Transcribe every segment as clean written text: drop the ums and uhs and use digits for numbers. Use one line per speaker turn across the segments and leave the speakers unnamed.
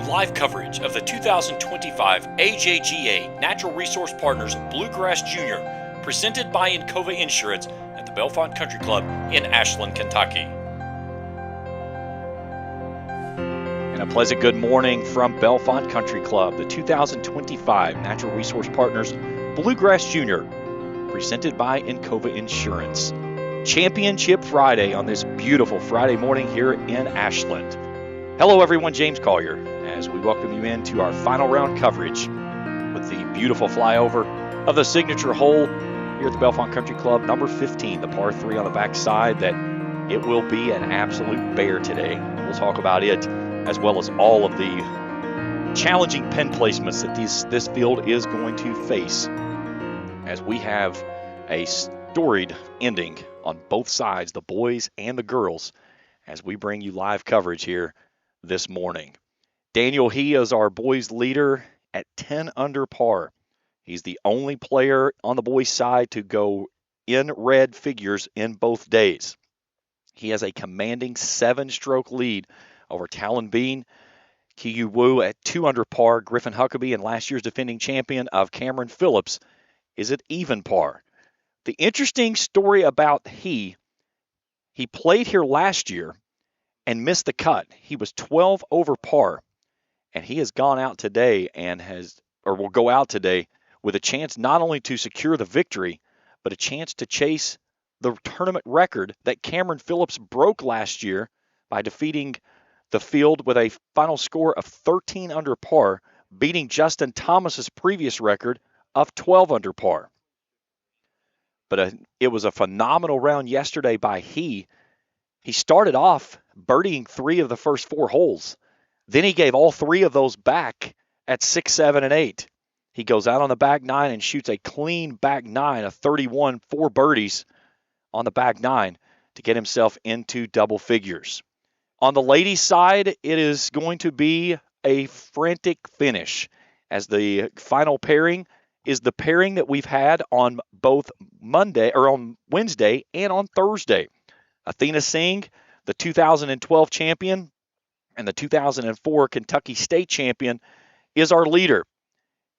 live coverage of the 2025 AJGA Natural Resource Partners Bluegrass Junior, presented by Encova Insurance at the Bellefonte Country Club in Ashland, Kentucky.
And a pleasant good morning from Bellefonte Country Club, the 2025 Natural Resource Partners Bluegrass Junior, presented by Encova Insurance. Championship Friday on this beautiful Friday morning here in Ashland. Hello everyone, James Collier, as we welcome you into our final round coverage with the beautiful flyover of the signature hole here at the Bellefonte Country Club, number 15, the par 3 on the backside, that it will be an absolute bear today. We'll talk about it as well as all of the challenging pin placements that this field is going to face, as we have a storied ending on both sides, the boys and the girls, as we bring you live coverage here this morning. Daniel He is our boys leader at 10 under par. He's the only player on the boys side to go in red figures in both days. He has a commanding 7-stroke lead over Talon Bean, Ki Wu at 2 under par. Griffin Huckabee, and last year's defending champion of Cameron Phillips, is at even par. The interesting story about he played here last year and missed the cut. He was 12 over par, and he has gone out today and will go out today with a chance not only to secure the victory, but a chance to chase the tournament record that Cameron Phillips broke last year by defeating the field with a final score of 13 under par, beating Justin Thomas's previous record of 12 under par. But it was a phenomenal round yesterday by he. He started off birdieing 3 of the first 4 holes. Then he gave all 3 of those back at 6, 7, and 8. He goes out on the back 9 and shoots a clean back 9, a 31, 4 birdies on the back 9 to get himself into double figures. On the ladies' side, it is going to be a frantic finish, as the final pairing is the pairing that we've had on both on Wednesday and on Thursday. Athena Singh, the 2012 champion and the 2004 Kentucky State champion, is our leader.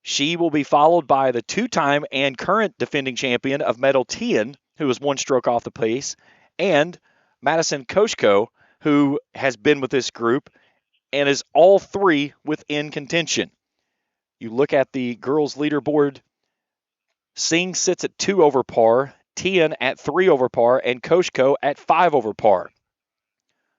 She will be followed by the 2-time and current defending champion of Medal Tien, who is 1 stroke off the pace, and Madison Koshko, who has been with this group and is all 3 within contention. You look at the girls' leaderboard, Singh sits at 2 over par, Tien at 3 over par, and Koshko at 5 over par.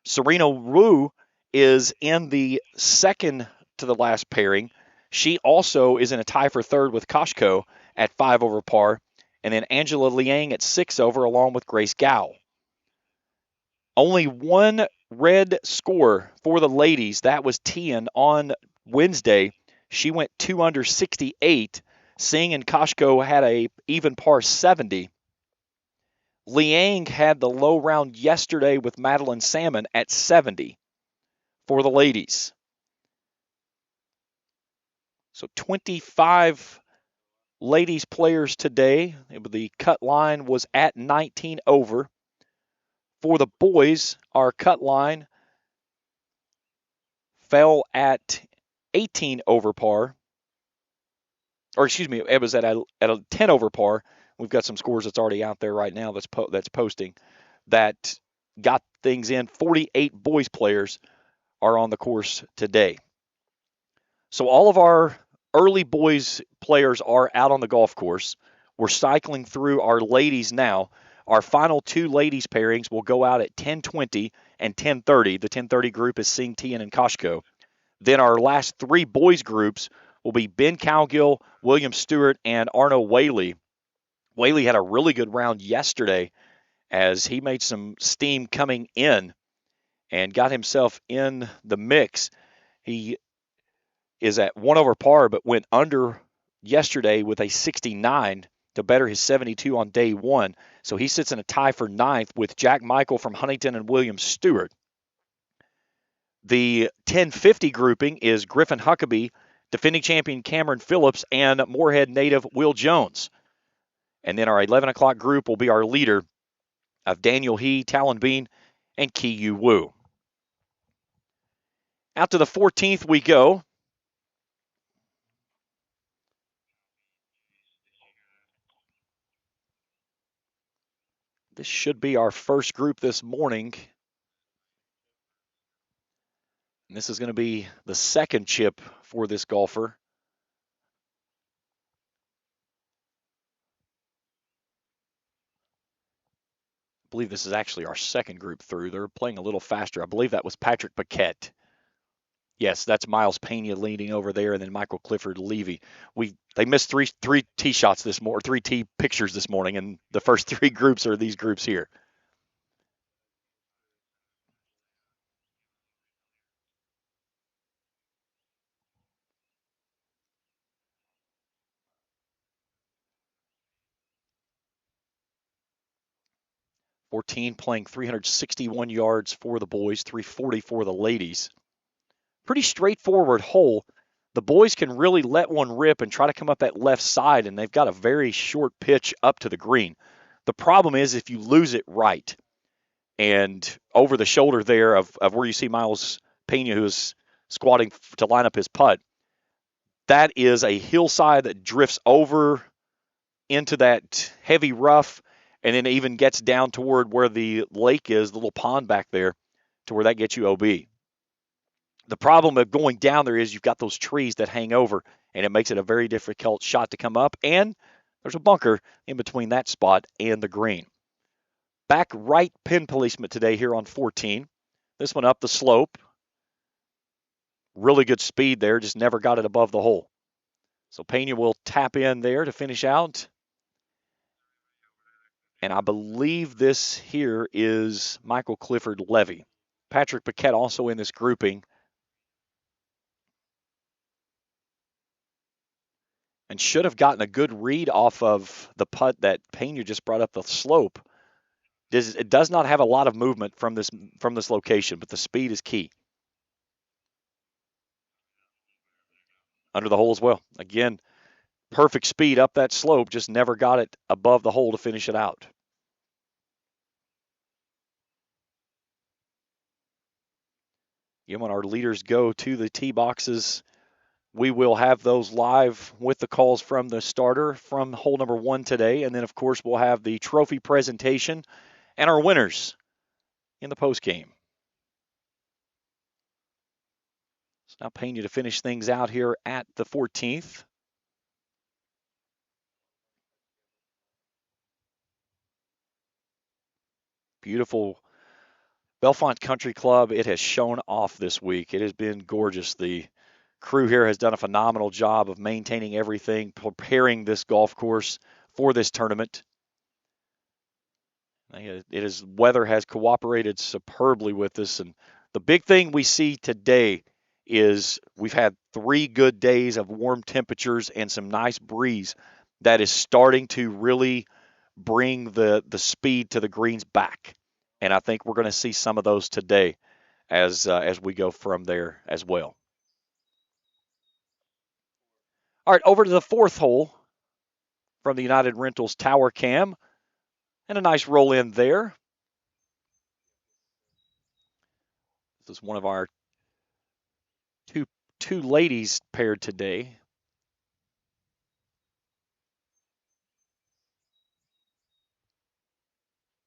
Serena Wu is in the second to the last pairing. She also is in a tie for third with Koshko at 5 over par, and then Angela Liang at 6 over, along with Grace Gao. Only 1 red score for the ladies. That was Tien on Wednesday. She went 2 under 68. Singh and Koshko had a even par 70. Liang had the low round yesterday with Madeline Salmon at 70 for the ladies. So 25 ladies players today. The cut line was at 19 over. For the boys, our cut line fell at 18 over par. Or excuse me, it was at a 10 over par. We've got some scores that's already out there right now that's posting that got things in. 48 boys players are on the course today. So all of our early boys players are out on the golf course. We're cycling through our ladies now. Our final 2 ladies pairings will go out at 10:20 and 10:30. The 10:30 group is Singh, Tien, and Koshko. Then our last 3 boys groups will be Ben Cowgill, William Stewart, and Arno Whaley. Whaley had a really good round yesterday as he made some steam coming in and got himself in the mix. He is at 1 over par, but went under yesterday with a 69 to better his 72 on day 1. So he sits in a tie for 9th with Jack Michael from Huntington and William Stewart. The 1050 grouping is Griffin Huckabee, defending champion Cameron Phillips, and Moorhead native Will Jones. And then our 11 o'clock group will be our leader of Daniel He, Talon Bean, and Ki Wu. Out to the 14th we go. This should be our first group this morning. And this is going to be the second chip for this golfer. I believe this is actually our second group through. They're playing a little faster. I believe that was Patrick Paquette. Yes, that's Miles Pena leading over there, and then Michael Clifford Levy. They missed three tee shots this morning, 3 tee pictures this morning, and the first 3 groups are these groups here. (14) playing 361 yards for the boys, 340 for the ladies. Pretty straightforward hole. The boys can really let one rip and try to come up that left side, and they've got a very short pitch up to the green. The problem is if you lose it right, and over the shoulder there of where you see Miles Pena, who is squatting to line up his putt, that is a hillside that drifts over into that heavy rough, and then it even gets down toward where the lake is, the little pond back there, to where that gets you OB. The problem of going down there is you've got those trees that hang over, and it makes it a very difficult shot to come up, and there's a bunker in between that spot and the green. Back right pin placement today here on 14. This one up the slope. Really good speed there, just never got it above the hole. So Pena will tap in there to finish out. And I believe this here is Michael Clifford Levy. Patrick Paquette also in this grouping. And should have gotten a good read off of the putt that Pena just brought up the slope. It does not have a lot of movement from this location, but the speed is key. Under the hole as well. Again, perfect speed up that slope, just never got it above the hole to finish it out. Again, when our leaders go to the tee boxes, we will have those live with the calls from the starter from hole number 1 today. And then, of course, we'll have the trophy presentation and our winners in the postgame. So now Pena to finish things out here at the 14th. Beautiful Bellefonte Country Club. It has shown off this week. It has been gorgeous. The crew here has done a phenomenal job of maintaining everything, preparing this golf course for this tournament. Weather has cooperated superbly with this, and the big thing we see today is we've had 3 good days of warm temperatures and some nice breeze that is starting to really bring the speed to the greens back. And I think we're going to see some of those today as we go from there as well. All right, over to the 4th hole from the United Rentals Tower Cam. And a nice roll in there. This is one of our two ladies paired today.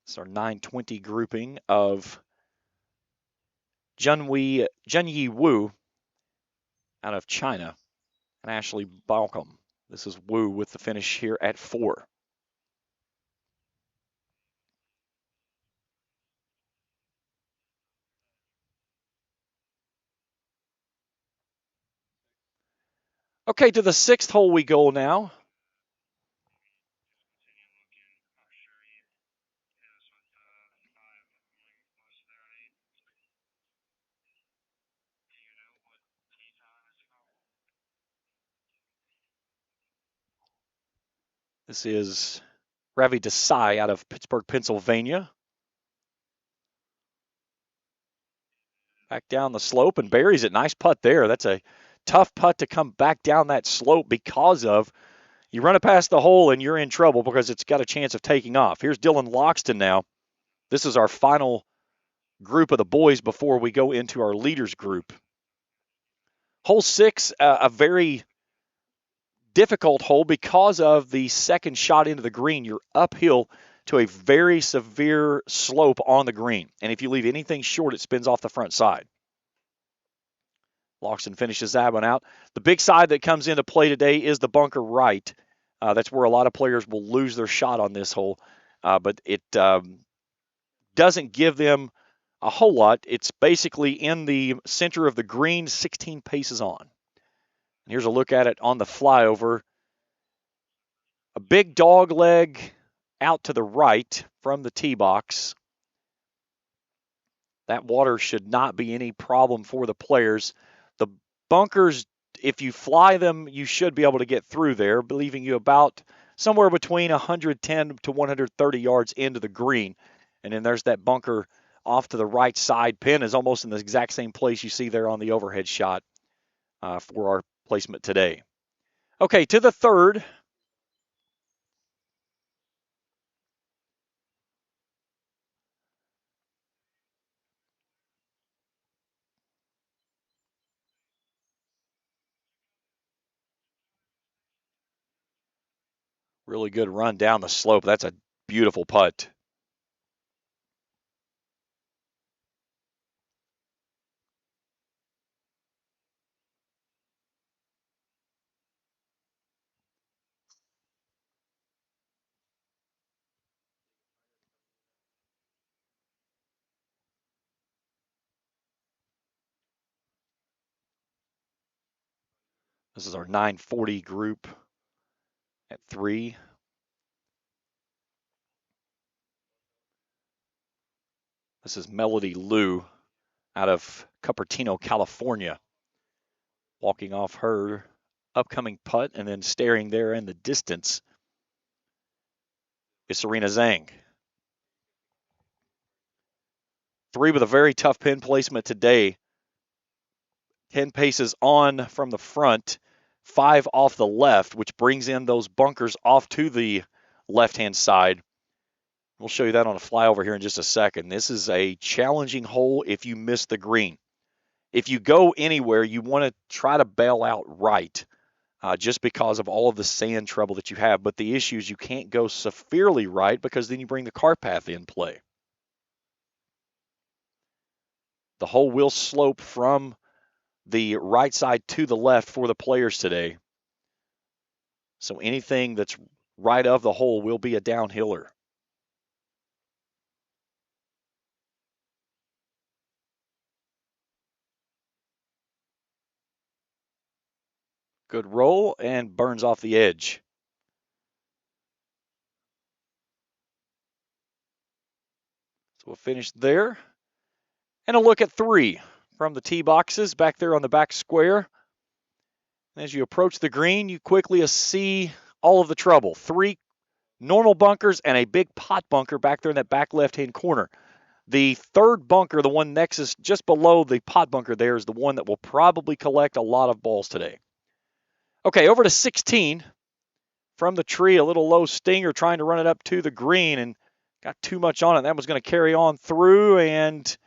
It's our 920 grouping of Junyi Wu out of China and Ashley Balcom. This is Wu with the finish here at 4. Okay, to the 6th hole we go now. This is Ravi Desai out of Pittsburgh, Pennsylvania. Back down the slope and buries it. Nice putt there. That's a tough putt to come back down that slope because of you run it past the hole and you're in trouble because it's got a chance of taking off. Here's Dylan Loxton now. This is our final group of the boys before we go into our leaders group. Hole 6, a very difficult hole because of the second shot into the green. You're uphill to a very severe slope on the green. And if you leave anything short, it spins off the front side. Loxton finishes that one out. The big side that comes into play today is the bunker right. That's where a lot of players will lose their shot on this hole. But it doesn't give them a whole lot. It's basically in the center of the green, 16 paces on. And here's a look at it on the flyover. A big dog leg out to the right from the tee box. That water should not be any problem for the players. The bunkers, if you fly them, you should be able to get through there, leaving you about somewhere between 110 to 130 yards into the green. And then there's that bunker off to the right side. Pin is almost in the exact same place you see there on the overhead shot for our placement today. Okay, to the third. Really good run down the slope. That's a beautiful putt. This is our 940 group at 3. This is Melody Liu out of Cupertino, California. Walking off her upcoming putt and then staring there in the distance is Serena Zhang. 3 with a very tough pin placement today. 10 paces on from the front, 5 off the left, which brings in those bunkers off to the left-hand side. We'll show you that on a flyover here in just a second. This is a challenging hole if you miss the green. If you go anywhere, you want to try to bail out right just because of all of the sand trouble that you have. But the issue is you can't go severely right because then you bring the car path in play. The hole will slope from the right side to the left for the players today. So anything that's right of the hole will be a downhiller. Good roll and burns off the edge. So we'll finish there. And a look at 3 from the tee boxes back there on the back square. As you approach the green, you quickly see all of the trouble. 3 normal bunkers and a big pot bunker back there in that back left-hand corner. The third bunker, the one nexus just below the pot bunker there, is the one that will probably collect a lot of balls today. Okay, over to 16. From the tree, a little low stinger trying to run it up to the green and got too much on it. That was going to carry on through, and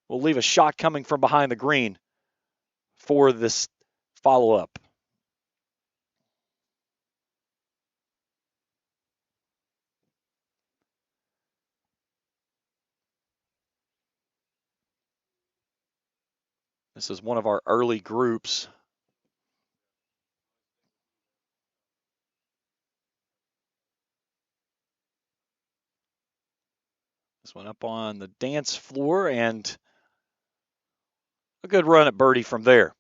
we'll leave a shot coming from behind the green for this follow-up. This is one of our early groups. This one up on the dance floor, and a good run at birdie from there.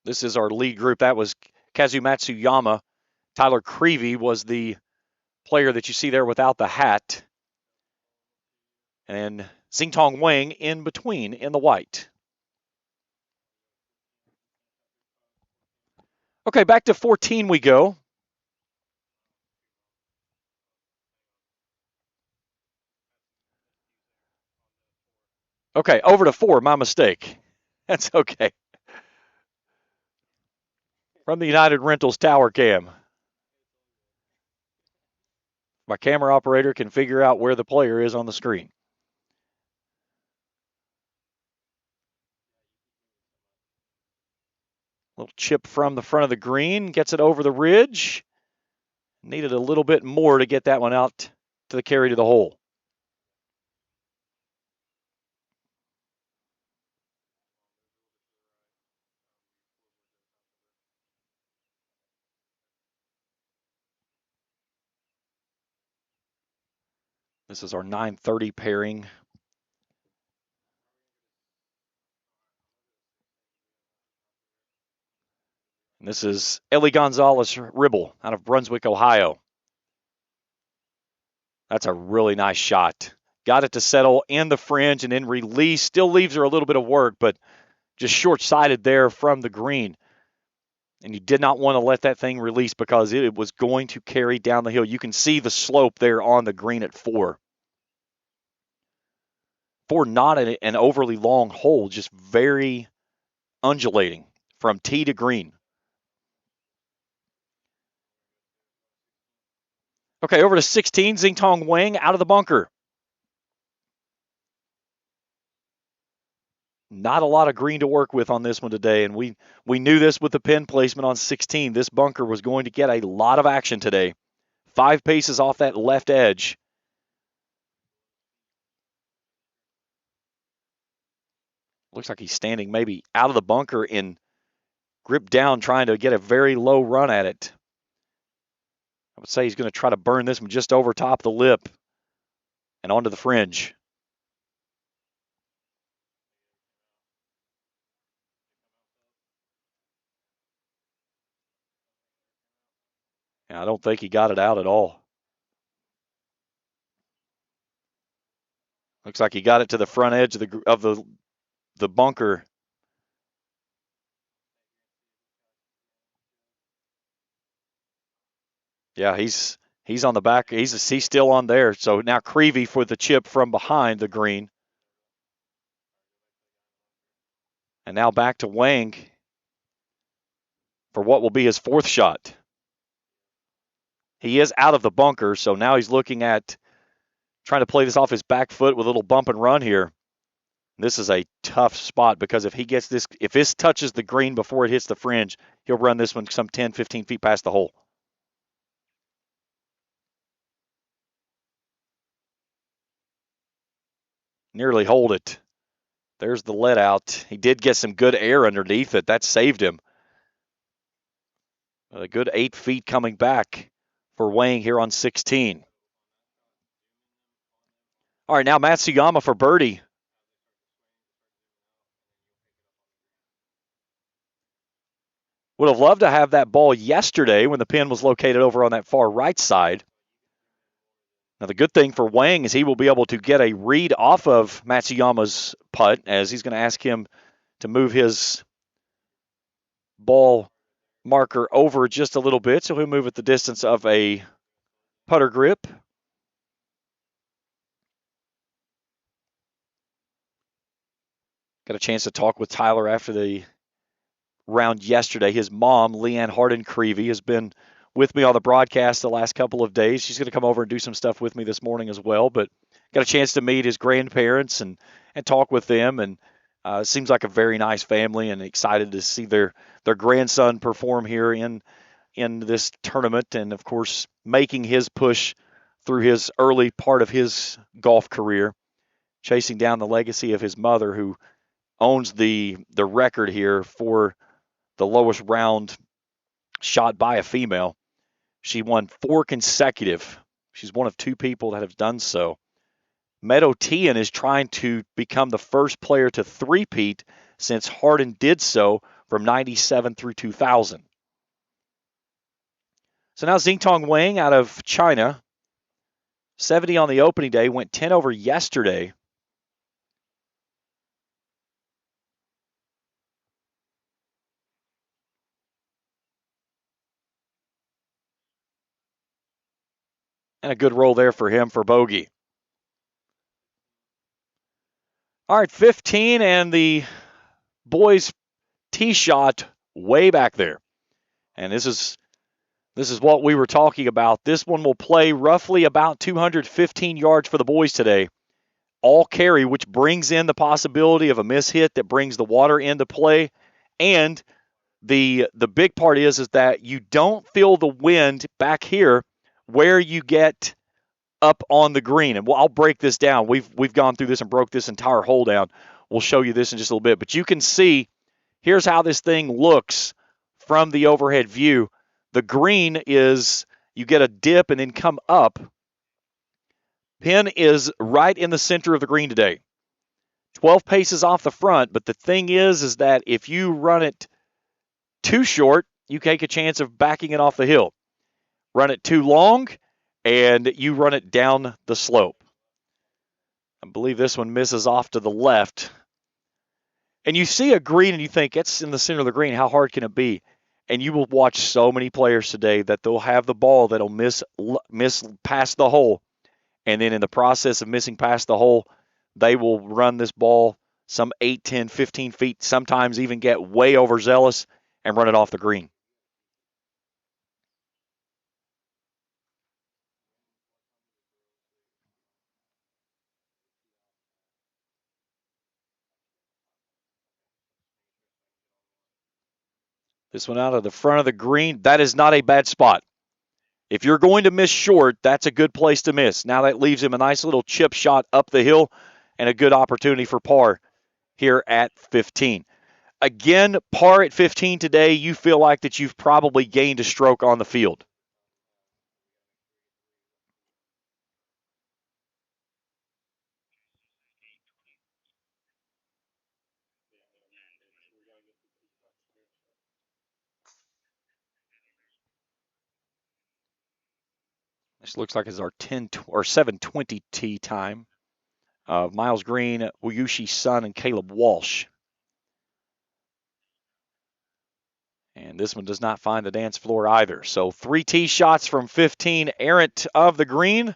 This is our lead group. That was Kazumatsu Yama. Tyler Creevy was the player that you see there without the hat. And Xingtong Wang in between in the white. Okay, back to 14 we go. Okay, over to 4, my mistake. That's okay. From the United Rentals Tower Cam. My camera operator can figure out where the player is on the screen. Little chip from the front of the green, gets it over the ridge. Needed a little bit more to get that one out to the carry to the hole. This is our 9:30 pairing. And this is Ellie Gonzalez-Ribble out of Brunswick, Ohio. That's a really nice shot. Got it to settle in the fringe and then release. Still leaves her a little bit of work, but just short-sighted there from the green. And you did not want to let that thing release because it was going to carry down the hill. You can see the slope there on the green at 4. 4, not an overly long hole, just very undulating from tee to green. Okay, over to 16, Xingtong Wang out of the bunker. Not a lot of green to work with on this one today, and we knew this with the pin placement on 16. This bunker was going to get a lot of action today. 5 paces off that left edge. Looks like he's standing maybe out of the bunker and gripped down trying to get a very low run at it. I would say he's going to try to burn this one just over top the lip and onto the fringe. Yeah, I don't think he got it out at all. Looks like he got it to the front edge of the bunker. Yeah, he's on the back. He's still on there. So now Creevy for the chip from behind the green. And now back to Wang for what will be his 4th shot. He is out of the bunker, so now he's looking at trying to play this off his back foot with a little bump and run here. This is a tough spot because if this touches the green before it hits the fringe, he'll run this one some 10, 15 feet past the hole. Nearly hold it. There's the let out. He did get some good air underneath it. That saved him. A good 8 feet coming back for Wang here on 16. All right, now Matsuyama for birdie. Would have loved to have that ball yesterday when the pin was located over on that far right side. Now, the good thing for Wang is he will be able to get a read off of Matsuyama's putt, as he's going to ask him to move his ball marker over just a little bit, so he'll move at the distance of a putter grip. Got a chance to talk with Tyler after the round yesterday. His mom, Leanne Harden-Creevy, has been with me on the broadcast the last couple of days. She's going to come over and do some stuff with me this morning as well, but got a chance to meet his grandparents and talk with them, and seems like a very nice family, and excited to see their grandson perform here in this tournament, and of course making his push through his early part of his golf career, chasing down the legacy of his mother, who owns the record here for the lowest round shot by a female. She won 4 consecutive. She's one of 2 people that have done so. Meadow Tian is trying to become the first player to three-peat since Harden did so from 97 through 2000. So now Xingtong Wang out of China, 70 on the opening day, went 10 over yesterday. And a good roll there for him for bogey. All right, 15, and the boys' tee shot way back there. And this is what we were talking about. This one will play roughly about 215 yards for the boys today. All carry, which brings in the possibility of a mishit that brings the water into play, and The big part is that you don't feel the wind back here where you get up on the green. And I'll break this down. We've gone through this and broke this entire hole down. We'll show you this in just a little bit. But you can see here's how this thing looks from the overhead view. The green is you get a dip and then come up. Pin is right in the center of the green today. 12 paces off the front, but the thing is that if you run it too short, you take a chance of backing it off the hill. Run it too long, and you run it down the slope. I believe this one misses off to the left. And you see a green and you think, it's in the center of the green. How hard can it be? And you will watch so many players today that they'll have the ball that'll miss past the hole. And then in the process of missing past the hole, they will run this ball some 8, 10, 15 feet, sometimes even get way overzealous and run it off the green. This one out of the front of the green, that is not a bad spot. If you're going to miss short, that's a good place to miss. Now that leaves him a nice little chip shot up the hill and a good opportunity for par here at 15. Again, par at 15 today, you feel like that you've probably gained a stroke on the field. This looks like it's our 10 or 7:20 tee time. Miles Green, Wuyushi Sun, and Caleb Walsh. And this one does not find the dance floor either. So 3 tee shots from 15, errant of the green.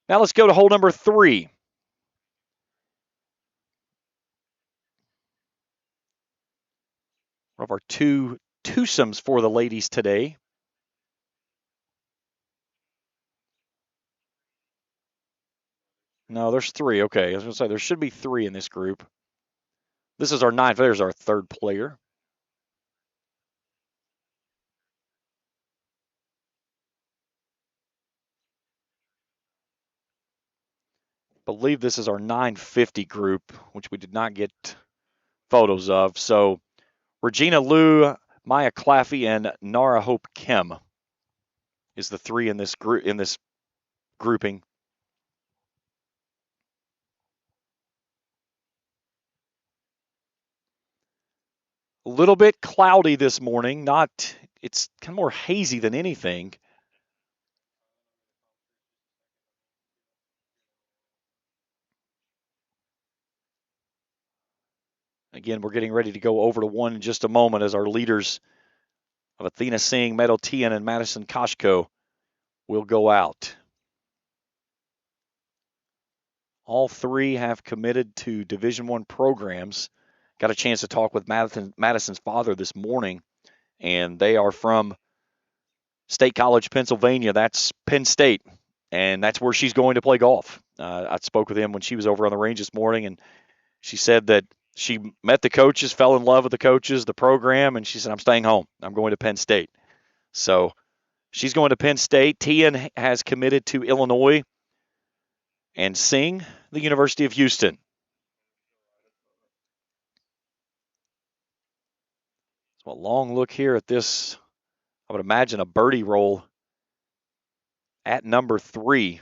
Now let's go to hole number 3. One of our two twosomes for the ladies today. No, there's 3. Okay, I was going to say there should be 3 in this group. This is our 9th. There's our 3rd player. I believe this is our 950 group, which we did not get photos of. So Regina Liu, Maya Claffey, and Nara Hope Kim is the 3 in this grouping. A little bit cloudy this morning. It's kind of more hazy than anything. Again, we're getting ready to go over to 1 in just a moment as our leaders of Athena Singh, Meadow Tian, and Madison Koshko will go out. All 3 have committed to Division I programs. Got a chance to talk with Madison's father this morning, and they are from State College, Pennsylvania. That's Penn State, and that's where she's going to play golf. I spoke with him when she was over on the range this morning, and she said that she met the coaches, fell in love with the coaches, the program, and she said, I'm staying home. I'm going to Penn State. So she's going to Penn State. Tian has committed to Illinois, and Singh, the University of Houston. So a long look here at this. I would imagine a birdie roll at number 3.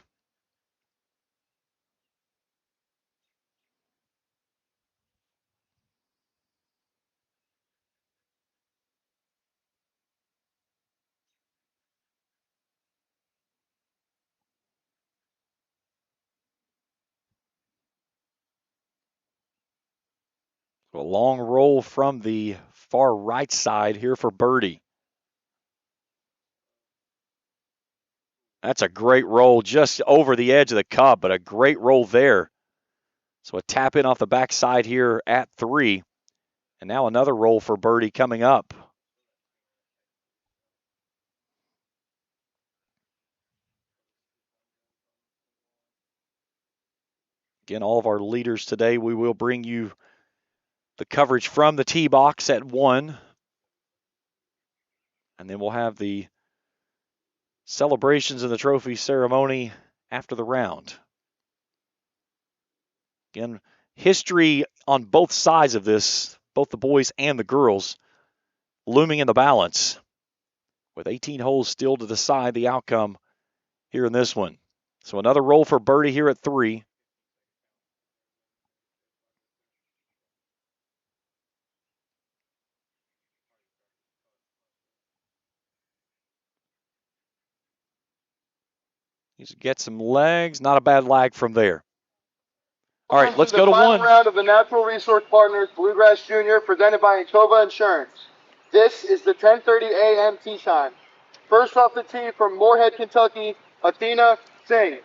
So a long roll from the far right side here for birdie. That's a great roll just over the edge of the cup, but a great roll there. So a tap in off the backside here at 3. And now another roll for birdie coming up. Again, all of our leaders today, we will bring you the coverage from the tee box at 1. And then we'll have the celebrations and the trophy ceremony after the round. Again, history on both sides of this, both the boys and the girls, looming in the balance, with 18 holes still to decide the outcome here in this one. So another roll for birdie here at 3. He's get some legs, not a bad lag from there. All right, let's go to 1.
Welcome to the final round of the Natural Resource Partners Bluegrass Junior, presented by Encova Insurance. This is the 10:30 a.m. tee time. First off the tee from Moorhead, Kentucky, Athena Singh.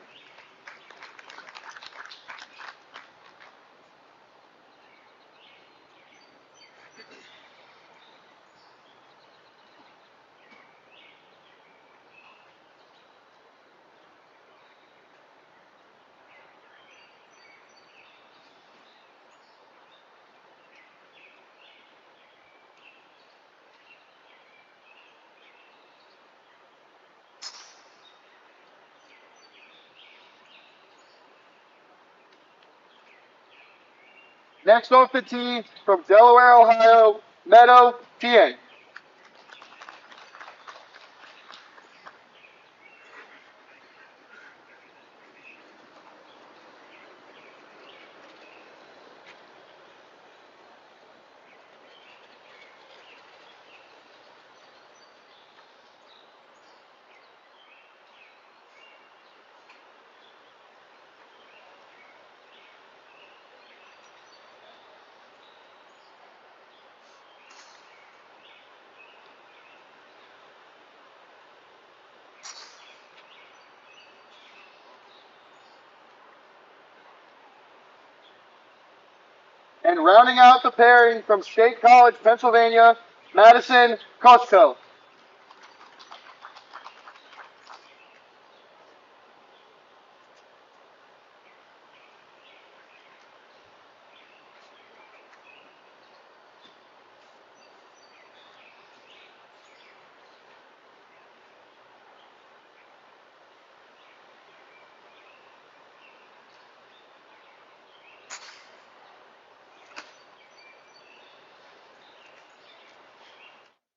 Next off the tee from Delaware, Ohio, Meadow Tien. And rounding out the pairing from State College, Pennsylvania, Madison Costco.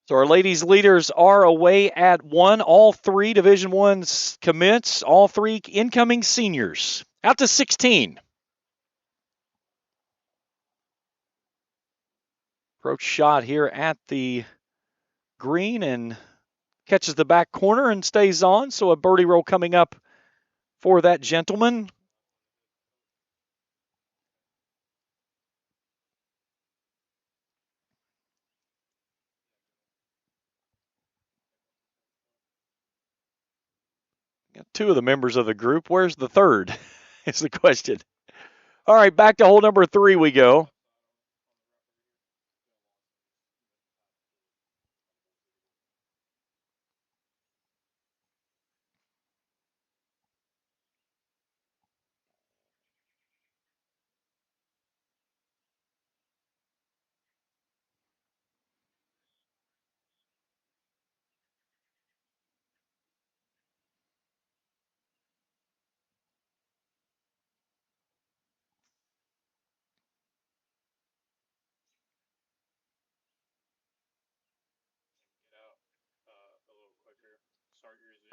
So our ladies leaders are away at 1. All 3 Division I's commence. All 3 incoming seniors. Out to 16. Approach shot here at the green and catches the back corner and stays on. So a birdie roll coming up for that gentleman. Got 2 of the members of the group. Where's the third is the question. All right, back to hole number 3 we go.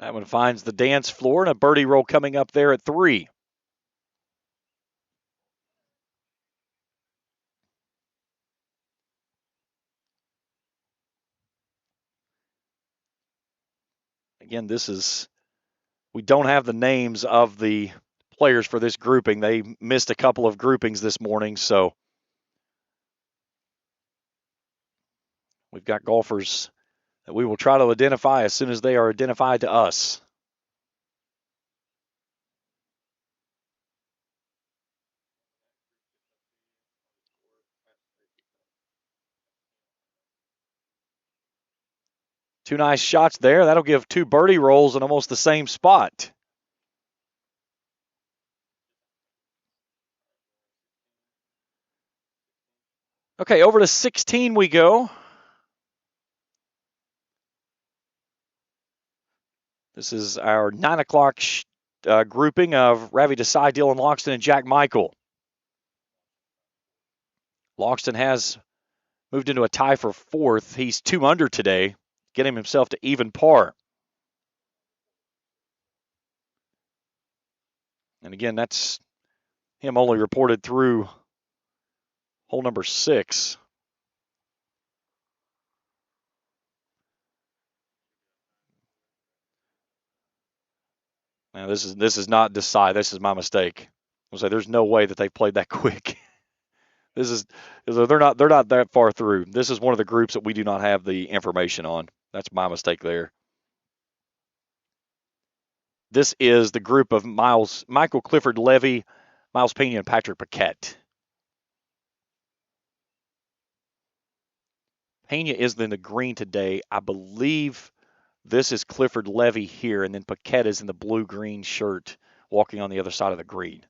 That one finds the dance floor, and a birdie roll coming up there at 3. Again, we don't have the names of the players for this grouping. They missed a couple of groupings this morning, so we've got golfers that we will try to identify as soon as they are identified to us. Two nice shots there. That'll give 2 birdie rolls in almost the same spot. Okay, over to 16 we go. This is our 9 o'clock grouping of Ravi Desai, Dylan Loxton, and Jack Michael. Loxton has moved into a tie for fourth. He's 2 under today, getting himself to even par. And again, that's him only reported through hole number 6. Now this is not Desai. This is my mistake. I'll say there's no way that they played that quick. They're not that far through. This is one of the groups that we do not have the information on. That's my mistake there. This is the group of Michael Clifford Levy, Miles Pena, and Patrick Paquette. Pena is in the green today. I believe this is Clifford Levy here, and then Paquette is in the blue-green shirt walking on the other side of the green.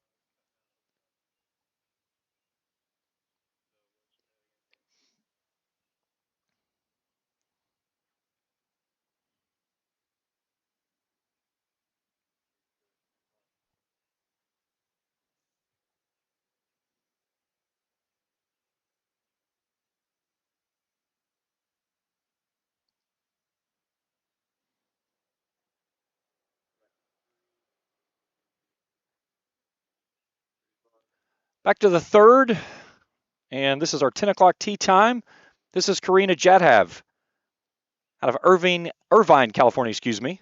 Back to the third, and this is our 10 o'clock tee time. This is Karina Jadhav out of Irvine, California, excuse me.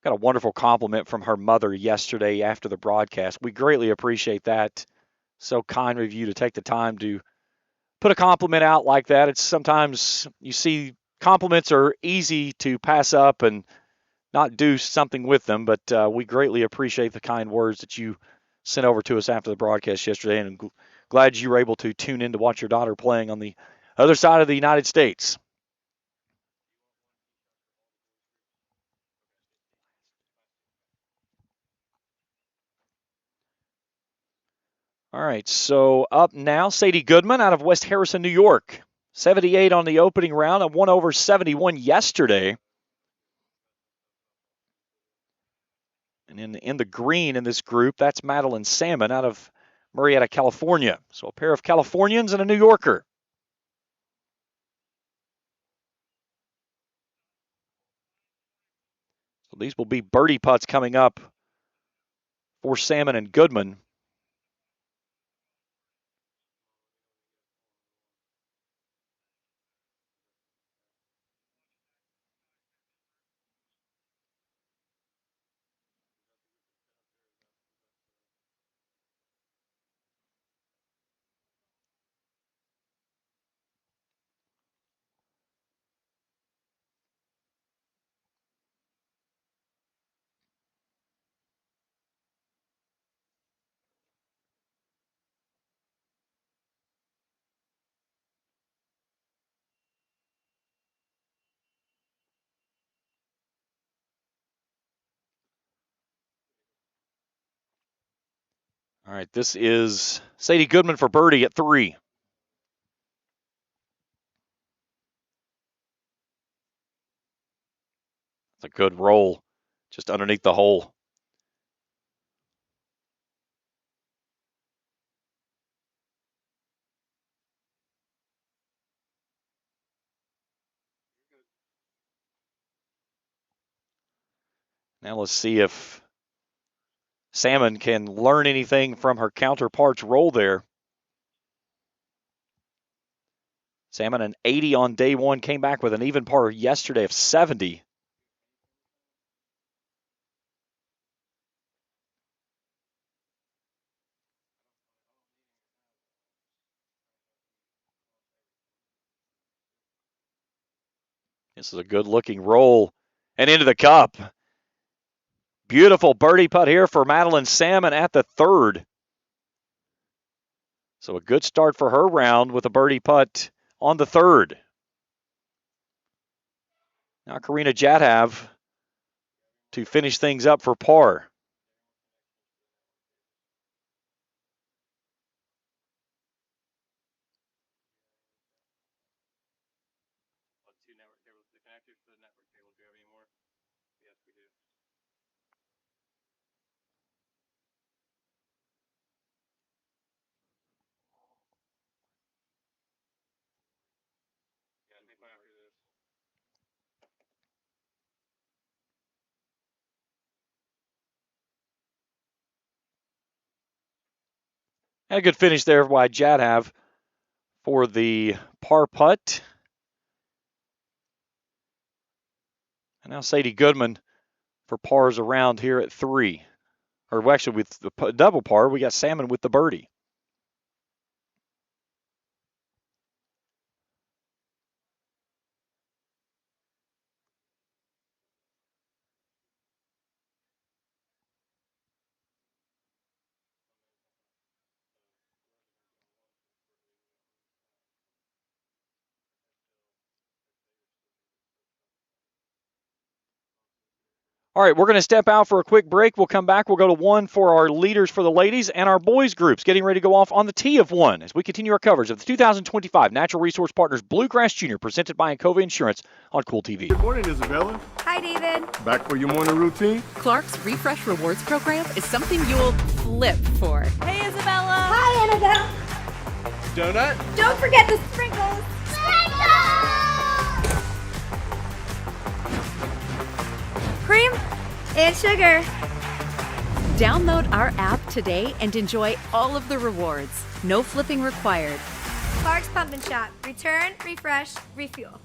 Got a wonderful compliment from her mother yesterday after the broadcast. We greatly appreciate that. So kind of you to take the time to put a compliment out like that. It's sometimes you see compliments are easy to pass up and not do something with them, but we greatly appreciate the kind words that you sent over to us after the broadcast yesterday, and I'm glad you were able to tune in to watch your daughter playing on the other side of the United States. All right, so up now, Sadie Goodman out of West Harrison, New York. 78 on the opening round and 1 over 71 yesterday. And in the green in this group, that's Madeline Salmon out of Murrieta, California. So a pair of Californians and a New Yorker. So these will be birdie putts coming up for Salmon and Goodman. All right, this is Sadie Goodman for birdie at 3. It's a good roll just underneath the hole. Now let's see if Salmon can learn anything from her counterpart's roll there. Salmon an 80 on day one, came back with an even par yesterday of 70. This is a good looking roll and into the cup. Beautiful birdie putt here for Madeline Salmon at the third. So a good start for her round with a birdie putt on the third. Now Karina Jadhav to finish things up for par. And a good finish there by Jadhav for the par putt. And now Sadie Goodman for pars around here at 3. Or actually, with the double par, we got Salmon with the birdie. All right, we're going to step out for a quick break. We'll come back. We'll go to 1 for our leaders for the ladies and our boys groups getting ready to go off on the tee of 1 as we continue our coverage of the 2025 Natural Resource Partners Bluegrass Junior presented by Encova Insurance on Cool TV.
Good morning, Isabella.
Hi, David.
Back for your morning routine?
Clark's Refresh Rewards program is something you'll flip for.
Hey, Isabella. Hi, Annabelle.
Donut?
Don't forget the sprinkles. Cream and sugar.
Download our app today and enjoy all of the rewards. No flipping required.
Clark's Pump and Shop. Return, refresh, refuel.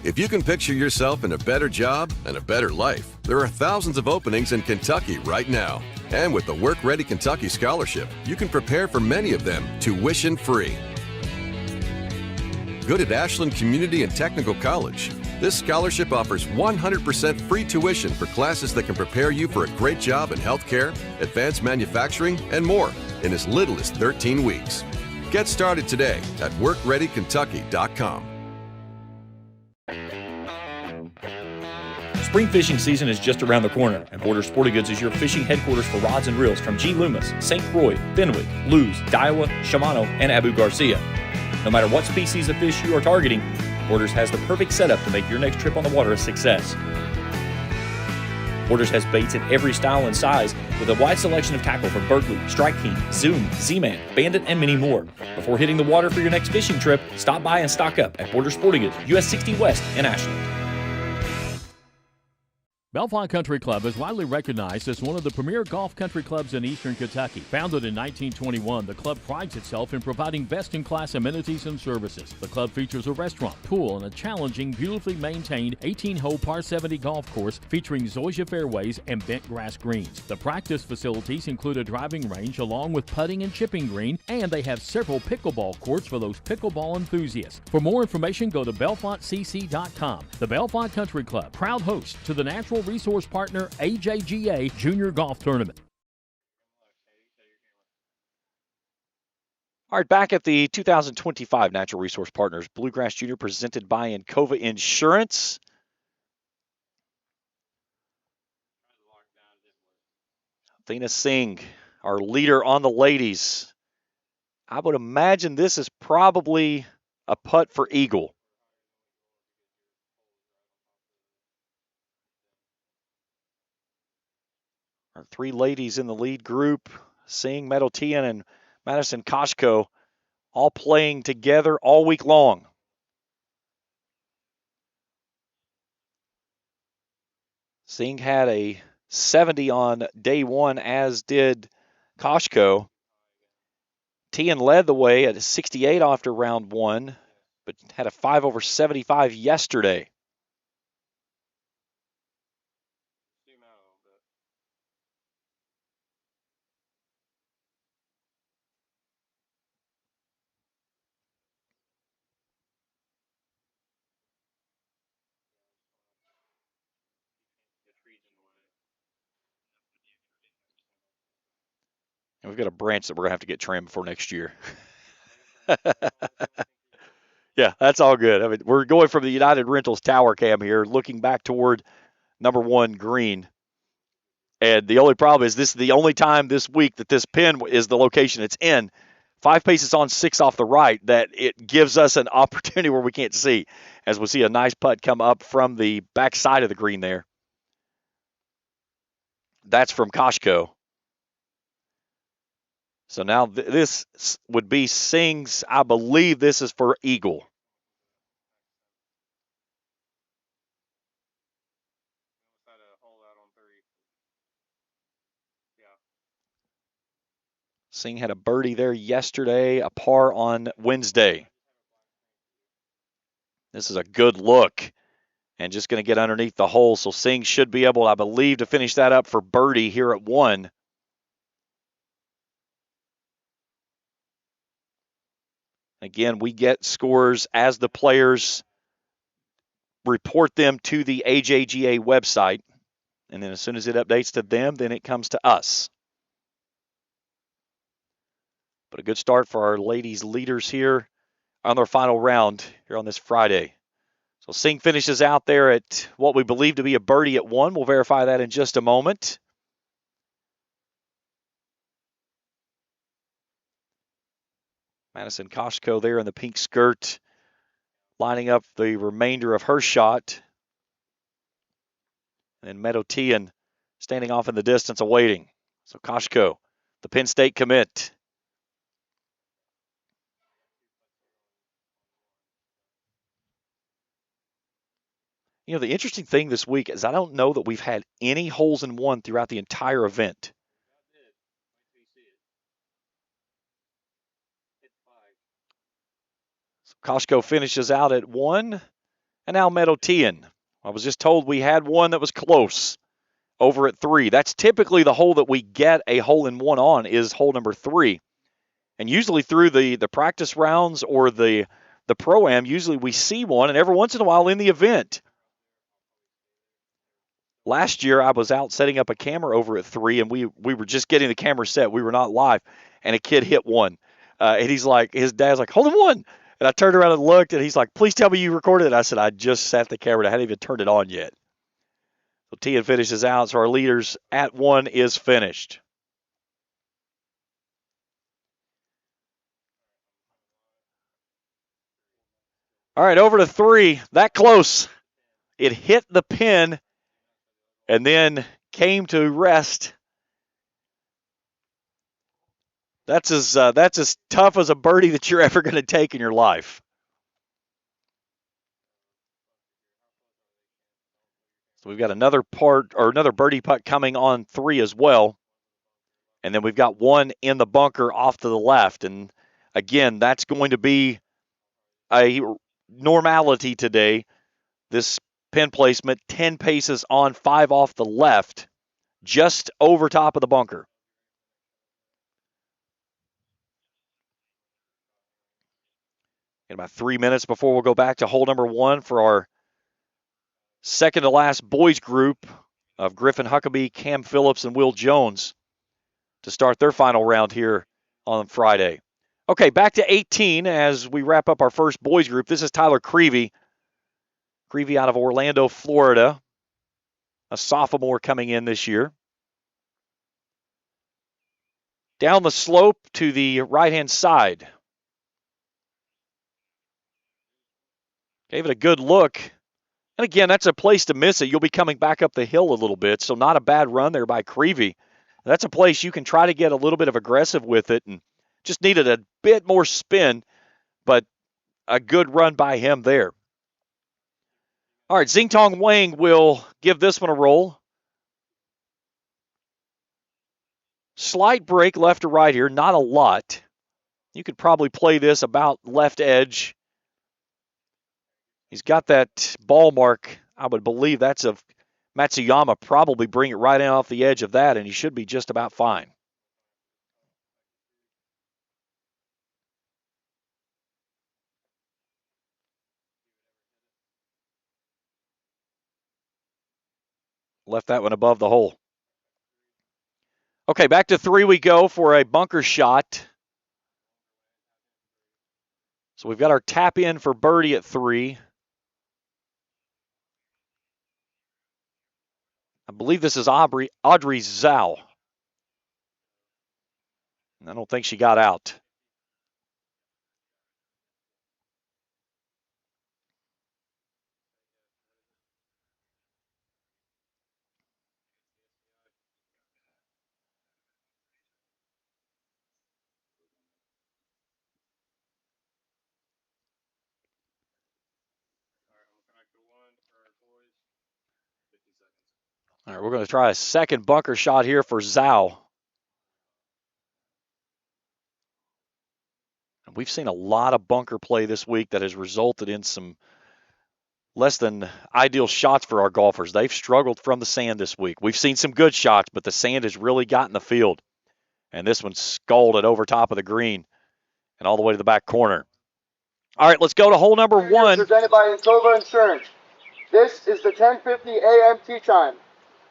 If you can picture yourself in a better job and a better life, there are thousands of openings in Kentucky right now. And with the Work Ready Kentucky Scholarship, you can prepare for many of them tuition-free. Good at Ashland Community and Technical College. This scholarship offers 100% free tuition for classes that can prepare you for a great job in healthcare, advanced manufacturing, and more in as little as 13 weeks. Get started today at workreadykentucky.com.
Spring fishing season is just around the corner, and Border Sporting Goods is your fishing headquarters for rods and reels from G. Loomis, St. Croix, Fenwick, Lewes, Daiwa, Shimano, and Abu Garcia. No matter what species of fish you are targeting, Borders has the perfect setup to make your next trip on the water a success. Borders has baits in every style and size with a wide selection of tackle from Berkeley, Strike King, Zoom, Z-Man, Bandit, and many more. Before hitting the water for your next fishing trip, stop by and stock up at Border Sporting Goods, US 60 West in Ashland.
Bellefonte Country Club is widely recognized as one of the premier golf country clubs in eastern Kentucky. Founded in 1921, the club prides itself in providing best-in-class amenities and services. The club features a restaurant, pool, and a challenging, beautifully maintained 18-hole par 70 golf course featuring zoysia fairways and bent grass greens. The practice facilities include a driving range along with putting and chipping green, and they have several pickleball courts for those pickleball enthusiasts. For more information, go to bellefontecc.com. The Bellefonte Country Club, proud host to the Natural Resource Partner AJGA Junior Golf Tournament.
All right, back at the 2025 Natural Resource Partners Bluegrass Junior presented by Encova Insurance. Athena Singh, our leader on the ladies. I would imagine this is probably a putt for eagle. Our 3 ladies in the lead group, Singh, Medotian, and Madison Koshko, all playing together all week long. Singh had a 70 on day 1, as did Koshko. Tian led the way at a 68 after round 1, but had a 5 over 75 yesterday. And we've got a branch that we're going to have to get trimmed for next year. Yeah, that's all good. I mean, we're going from the United Rentals tower cam here, looking back toward number 1 green. And the only problem is this is the only time this week that this pin is the location it's in 5 paces on, 6 off the right, that it gives us an opportunity where we can't see, as we see a nice putt come up from the backside of the green there. That's from Koshko. So now this would be Singh's. I believe this is for eagle. Singh had a birdie there yesterday, a par on Wednesday. This is a good look and just going to get underneath the hole. So Singh should be able, I believe, to finish that up for birdie here at 1. Again, we get scores as the players report them to the AJGA website. And then as soon as it updates to them, then it comes to us. But a good start for our ladies leaders here on their final round here on this Friday. So Singh finishes out there at what we believe to be a birdie at 1. We'll verify that in just a moment. Madison Koshko there in the pink skirt, lining up the remainder of her shot. And Medotian standing off in the distance awaiting. So Koshko, the Penn State commit. You know, the interesting thing this week is I don't know that we've had any holes in one throughout the entire event. So Koshko finishes out at 1. And now Medotian. I was just told we had one that was close over at 3. That's typically the hole that we get a hole in one on, is hole number 3. And usually through the practice rounds or the Pro-Am, usually we see one, and every once in a while in the event. Last year, I was out setting up a camera over at 3, and we were just getting the camera set. We were not live, and a kid hit one. And he's like, his dad's like, hole in one. And I turned around and looked, and he's like, please tell me you recorded it. I said, I just set the camera. I hadn't even turned it on yet. So Tian finishes out, so our leaders at 1 is finished. All right, over to 3. That close. It hit the pin and then came to rest. That's as tough as a birdie that you're ever going to take in your life. So we've got another birdie putt coming on 3 as well. And then we've got one in the bunker off to the left. And again, that's going to be a normality today. This pin placement, 10 paces on, 5 off the left, just over top of the bunker. In about 3 minutes before we'll go back to hole number 1 for our second to last boys group of Griffin Huckabee, Cam Phillips, and Will Jones to start their final round here on Friday. Okay, back to 18 as we wrap up our first boys group. This is Tyler Creevy. Creevy out of Orlando, Florida. A sophomore coming in this year. Down the slope to the right-hand side. Gave it a good look. And again, that's a place to miss it. You'll be coming back up the hill a little bit, so not a bad run there by Creevy. That's a place you can try to get a little bit of aggressive with it, and just needed a bit more spin, but a good run by him there. All right, Xingtong Wang will give this one a roll. Slight break left to right here, not a lot. You could probably play this about left edge. He's got that ball mark. I would believe that's of Matsuyama. Probably bring it right in off the edge of that, and he should be just about fine. Left that one above the hole. Okay, back to 3 we go for a bunker shot. So we've got our tap in for birdie at 3. I believe this is Audrey Zhao. I don't think she got out. All right, we're going to try a second bunker shot here for Zhao. We've seen a lot of bunker play this week that has resulted in some less than ideal shots for our golfers. They've struggled from the sand this week. We've seen some good shots, but the sand has really gotten the field. And this one scalded over top of the green and all the way to the back corner. All right, let's go to hole number one.
Presented by Encova Insurance. This is the 10:50 a.m. tee time.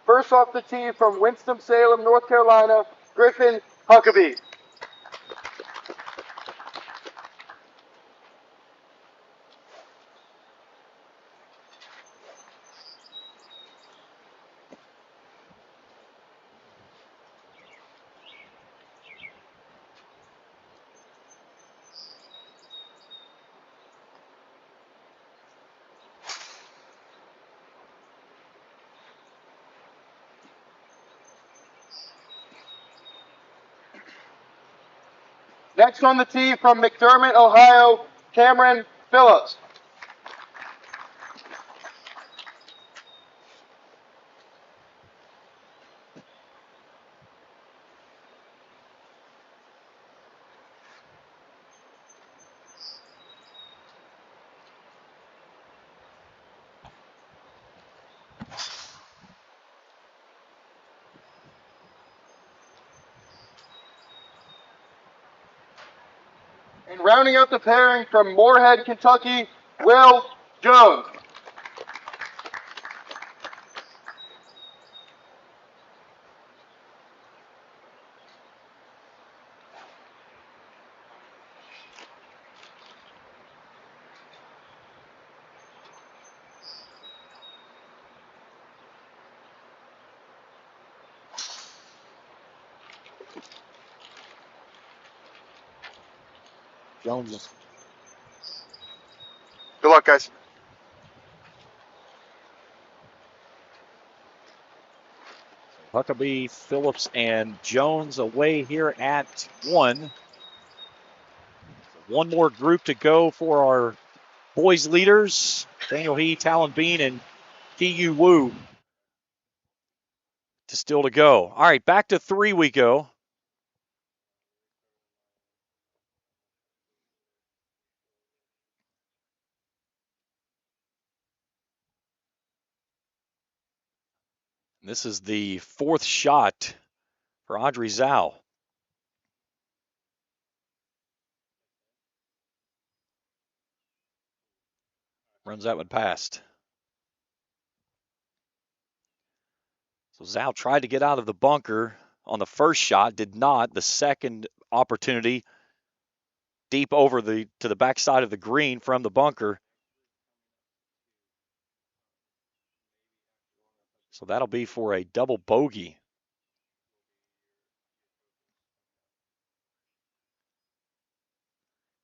First off the tee from Winston-Salem, North Carolina, Griffin Huckabee. Next on the tee from McDermott, Ohio, Cameron Phillips. And rounding out the pairing from Moorhead, Kentucky, Will Jones.
Jones.
Good luck, guys.
Huckabee, Phillips, and Jones away here at one. One more group to go for our boys leaders. Daniel He, Talon Bean, and Ki-Yu Wu to still to go. All right, back to three we go. This is the fourth shot for Audrey Zhao. Runs that one past. So Zhao tried to get out of the bunker on the first shot, did not. The second opportunity deep over to the backside of the green from the bunker. So that'll be for a double bogey.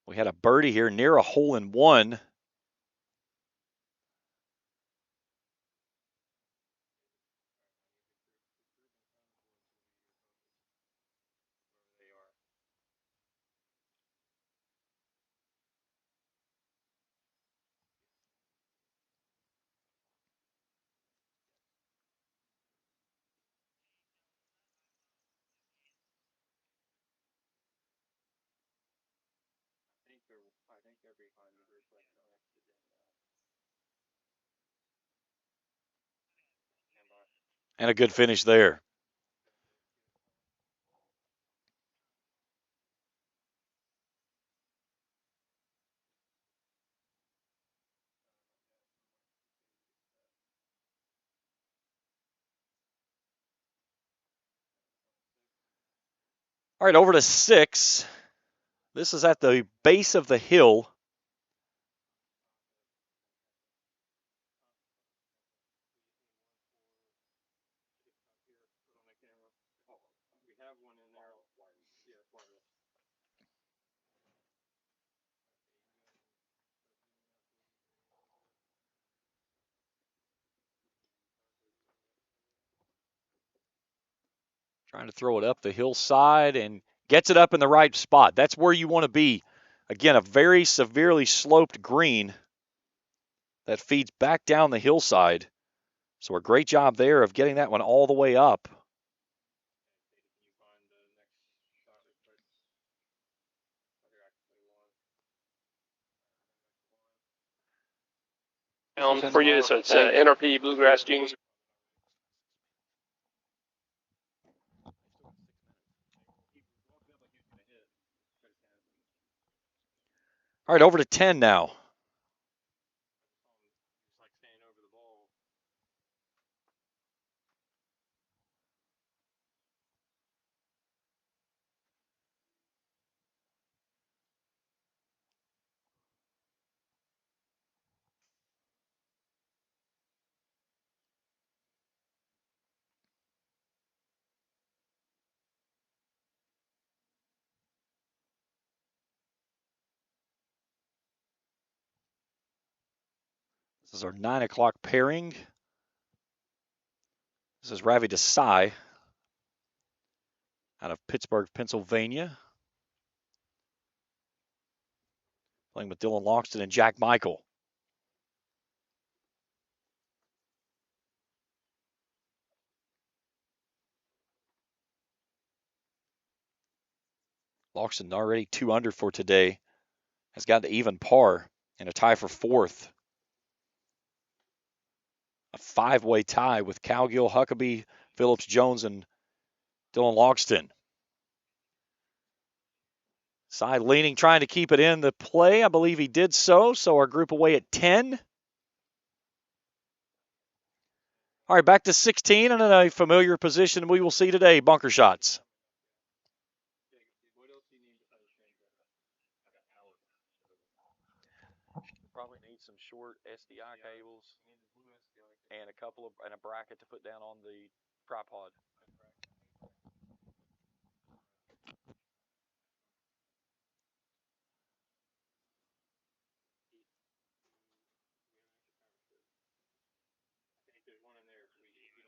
We had a birdie here near a hole in one. And a good finish there. All right, over to six. This is at the base of the hill. Trying to throw it up the hillside and gets it up in the right spot. That's where you want to be. Again, a very severely sloped green that feeds back down the hillside. So a great job there of getting that one all the way up.
For you, so it's NRP Bluegrass Junior.
All right, over to 10 now. This is our 9 o'clock pairing. This is Ravi Desai out of Pittsburgh, Pennsylvania, playing with Dylan Loxton and Jack Michael. Loxton already 2 under for today. Has got the even par and a tie for 4th. A 5-way tie with Cowgill, Huckabee, Phillips, Jones, and Dylan Loxton. Side leaning, trying to keep it in the play. I believe he did so. So our group away at 10. All right, back to 16 and in a familiar position we will see today, bunker shots. Probably need some short SDI cables and a bracket to put down on the tripod.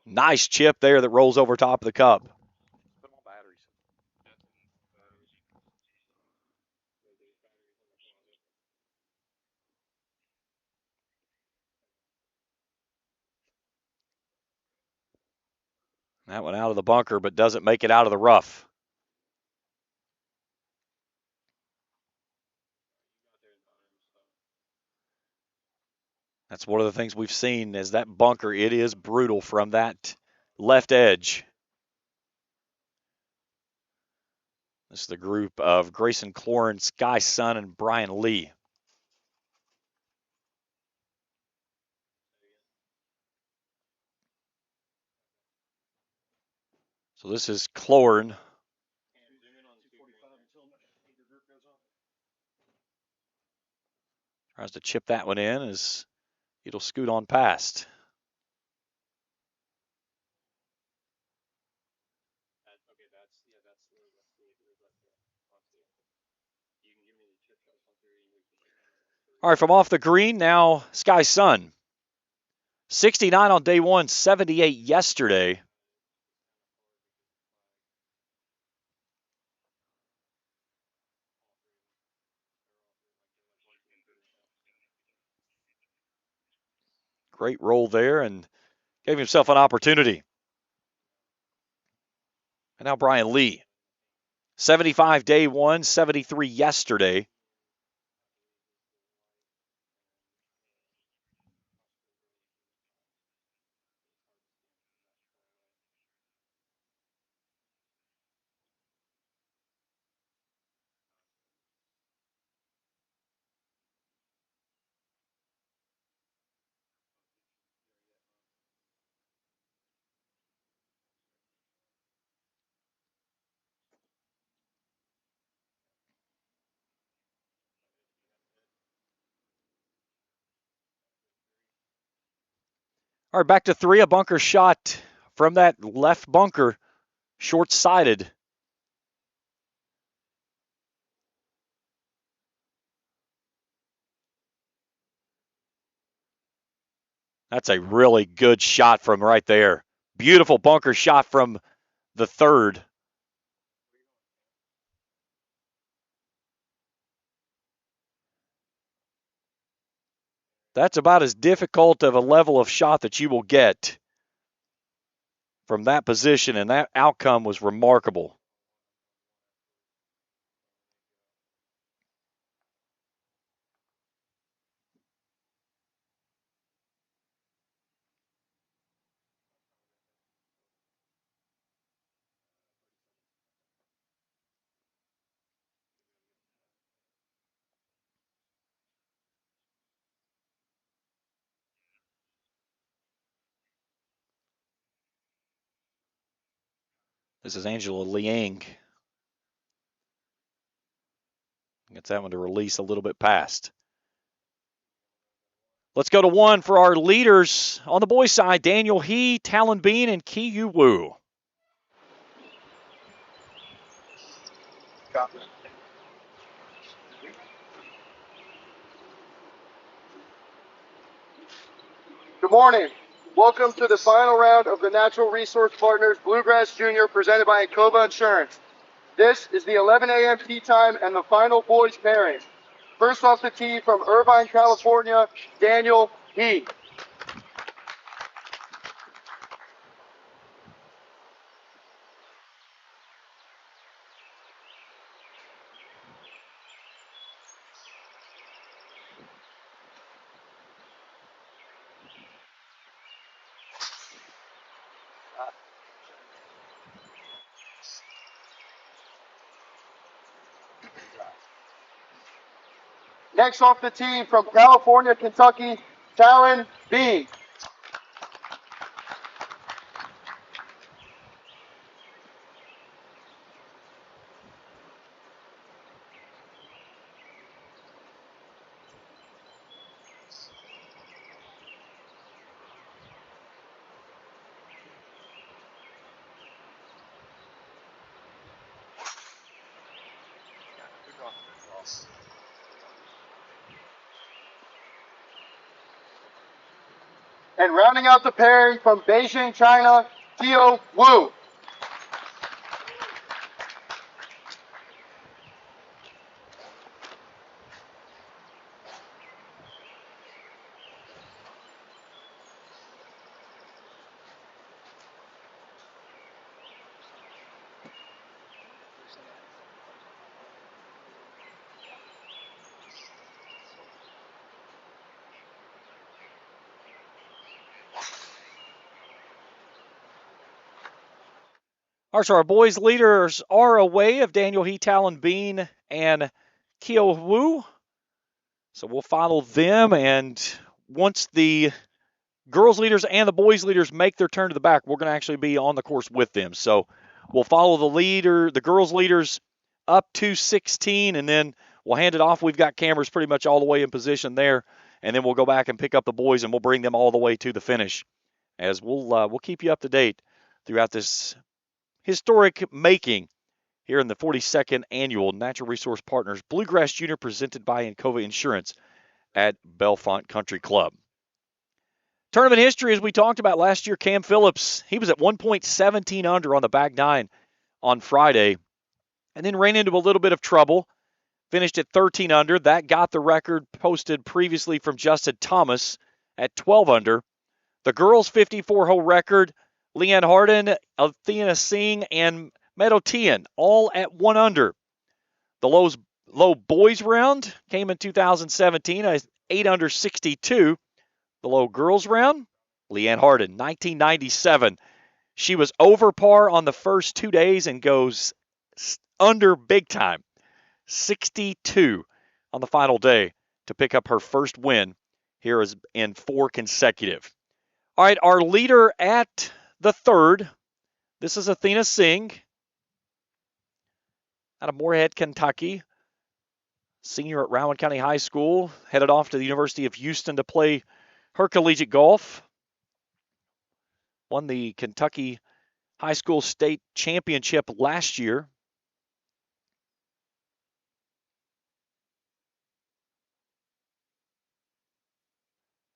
Nice chip there that rolls over top of the cup. Put them on batteries. That one out of the bunker, but doesn't make it out of the rough. That's one of the things we've seen is that bunker. It is brutal from that left edge. This is the group of Grayson Cloran, Sky Sun, and Brian Lee. So this is Cloran. Tries to chip that one in as it'll scoot on past. All right, from off the green, now Sky Sun. 69 on day one, 78 yesterday. Great roll there and gave himself an opportunity. And now Brian Lee. 75 day one, 73 yesterday. All right, back to 3, a bunker shot from that left bunker, short-sided. That's a really good shot from right there. Beautiful bunker shot from the 3rd. That's about as difficult of a level of shot that you will get. from that position, and that outcome was remarkable. This is Angela Liang. Gets that one to release a little bit past. Let's go to one for our leaders on the boys' side, Daniel He, Talon Bean, and Ki Yu Wu.
Good morning. Welcome to the final round of the Natural Resource Partners Bluegrass Junior presented by Encova Insurance. This is the 11 a.m. tee time and the final boys pairing. First off the tee from Irvine, California, Daniel He. Next off the tee from California, Kentucky, Talon Bean. And rounding out the pairing from Beijing, China, Tio Wu.
All right, so our boys' leaders are away of Daniel He, Talon Bean, and Kyo Wu. So we'll follow them, and once the girls' leaders and the boys' leaders make their turn to the back, we're going to actually be on the course with them. So we'll follow the girls' leaders up to 16, and then we'll hand it off. We've got cameras pretty much all the way in position there, and then we'll go back and pick up the boys, and we'll bring them all the way to the finish. As we'll keep you up to date throughout this historic making here in the 42nd annual Natural Resource Partners Bluegrass Junior presented by Encova Insurance at Bellefonte Country Club. Tournament history, as we talked about last year, Cam Phillips, he was at 1.17 under on the back nine on Friday, and then ran into a little bit of trouble. Finished at 13 under. That got the record posted previously from Justin Thomas at 12 under. The girls' 54-hole record, Leanne Harden, Athena Singh, and Meadow Tian, all at 1 under. The low boys round came in 2017, 8 under 62. The low girls round, Leanne Harden, 1997. She was over par on the first 2 days and goes under big time, 62 on the final day to pick up her first win here in 4 consecutive. All right, our leader at the third, this is Athena Singh out of Moorhead, Kentucky. Senior at Rowan County High School, headed off to the University of Houston to play her collegiate golf. Won the Kentucky High School State Championship last year.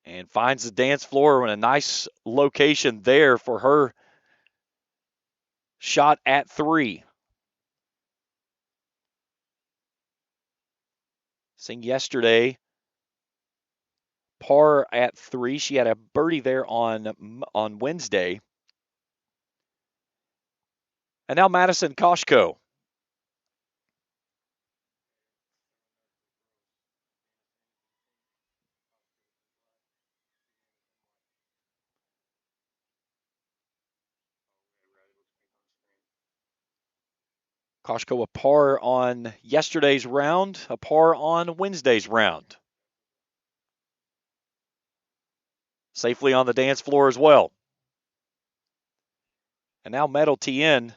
And finds the dance floor in a nice location there for her shot at 3. Singh yesterday, par at 3. She had a birdie there on Wednesday. And now Madison Koshko. Koshko a par on yesterday's round, a par on Wednesday's round. Safely on the dance floor as well. And now Metal TN.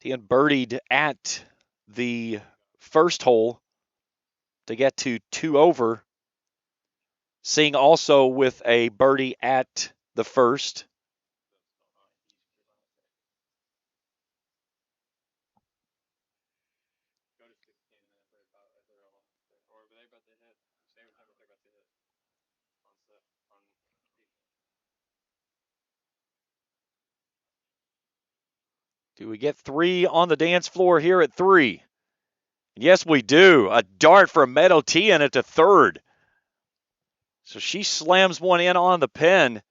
TN birdied at the first hole to get to 2 over. Singh also with a birdie at the first. Do we get 3 on the dance floor here at 3? Yes, we do. A dart from Meadow TN at the third. So she slams one in on the pin.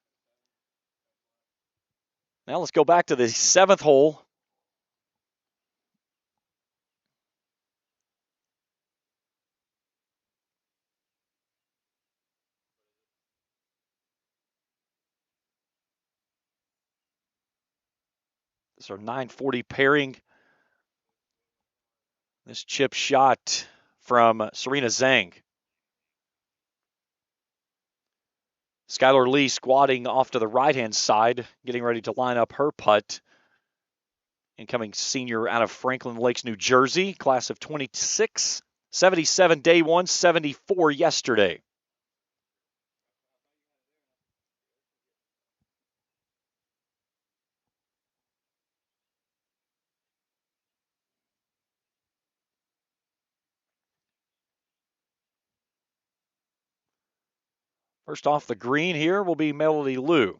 Now let's go back to the 7th hole. This is our 940 pairing. This chip shot from Serena Zhang. Skylar Lee squatting off to the right-hand side, getting ready to line up her putt. Incoming senior out of Franklin Lakes, New Jersey, class of 26, 77 day one, 74 yesterday. First off the green here will be Melody Liu.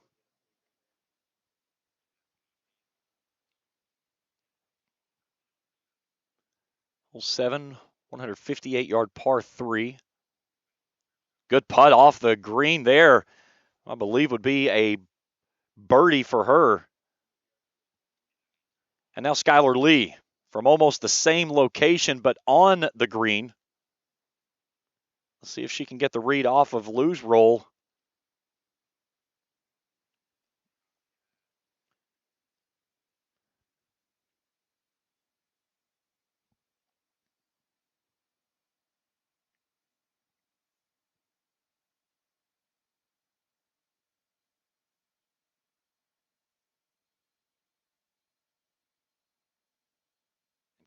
Hole 7, 158-yard par 3. Good putt off the green there. I believe would be a birdie for her. And now Skylar Lee from almost the same location, but on the green. Let's see if she can get the read off of Liu's roll.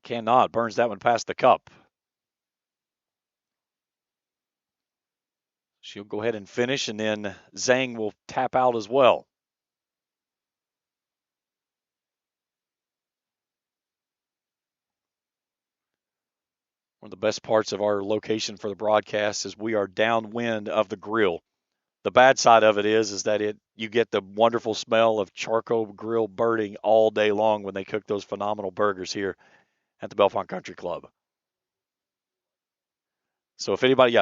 Cannot. Burns that one past the cup. She'll go ahead and finish, and then Zhang will tap out as well. One of the best parts of our location for the broadcast is we are downwind of the grill. The bad side of it is that you get the wonderful smell of charcoal grill burning all day long when they cook those phenomenal burgers here at the Bellefonte Country Club. So if anybody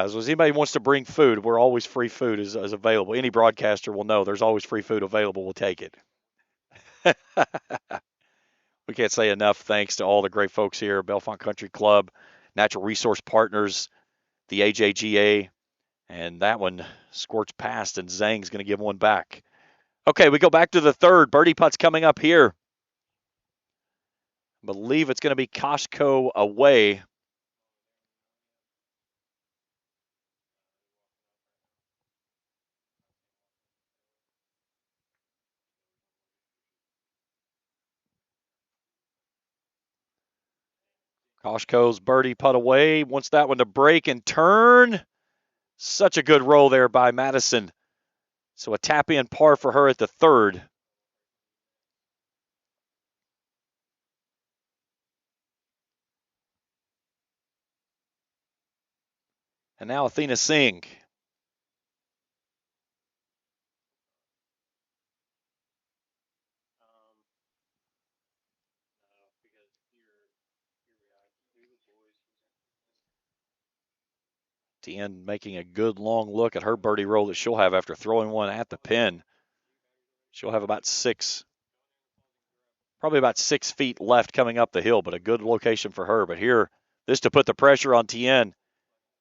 wants to bring food, we're always free food is available. Any broadcaster will know there's always free food available. We'll take it. We can't say enough thanks to all the great folks here at Bellefonte Country Club, Natural Resource Partners, the AJGA, and that one squirts past, and Zhang's going to give one back. Okay, we go back to the third. Birdie putt's coming up here. I believe it's going to be Koshko away. Koshko's birdie putt away. Wants that one to break and turn. Such a good roll there by Madison. So a tap-in par for her at the third. And now Athena Singh. Tien making a good long look at her birdie roll that she'll have after throwing one at the pin. She'll have probably about 6 feet left coming up the hill, but a good location for her. But here, this to put the pressure on Tien.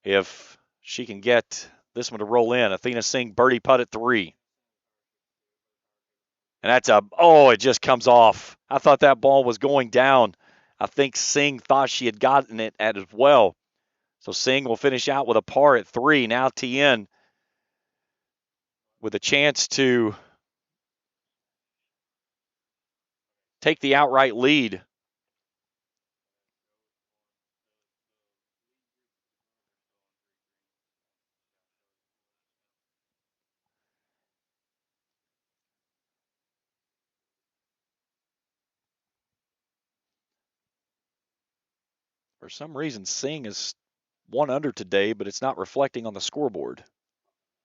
If she can get this one to roll in, Athena Singh birdie putt at 3. And it just comes off. I thought that ball was going down. I think Singh thought she had gotten it as well. So Singh will finish out with a par at 3. Now Tien with a chance to take the outright lead. For some reason, Singh is 1 under today, but it's not reflecting on the scoreboard.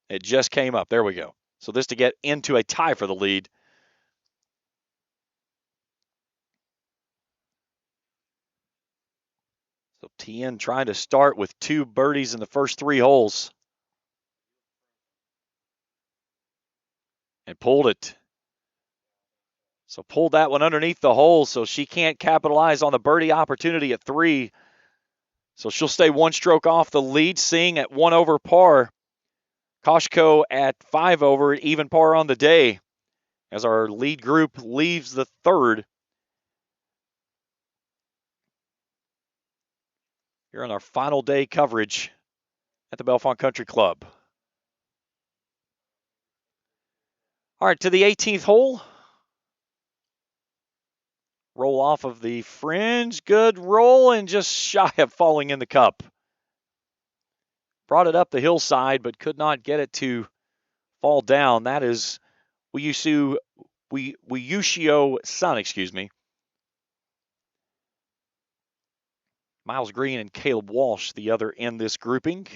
It just came up. There we go. So this to get into a tie for the lead. So Tien trying to start with 2 birdies in the first 3 holes. And pulled it. So pulled that one underneath the hole, so she can't capitalize on the birdie opportunity at 3. So she'll stay 1 stroke off the lead, Singh at 1 over par. Koshko at 5 over, even par on the day, as our lead group leaves the 3rd. Here on our final day coverage at the Bellefonte Country Club. All right, to the 18th hole. Roll off of the fringe. Good roll and just shy of falling in the cup. Brought it up the hillside, but could not get it to fall down. That is Uyushio Sun, Miles Green and Caleb Walsh, the other in this grouping.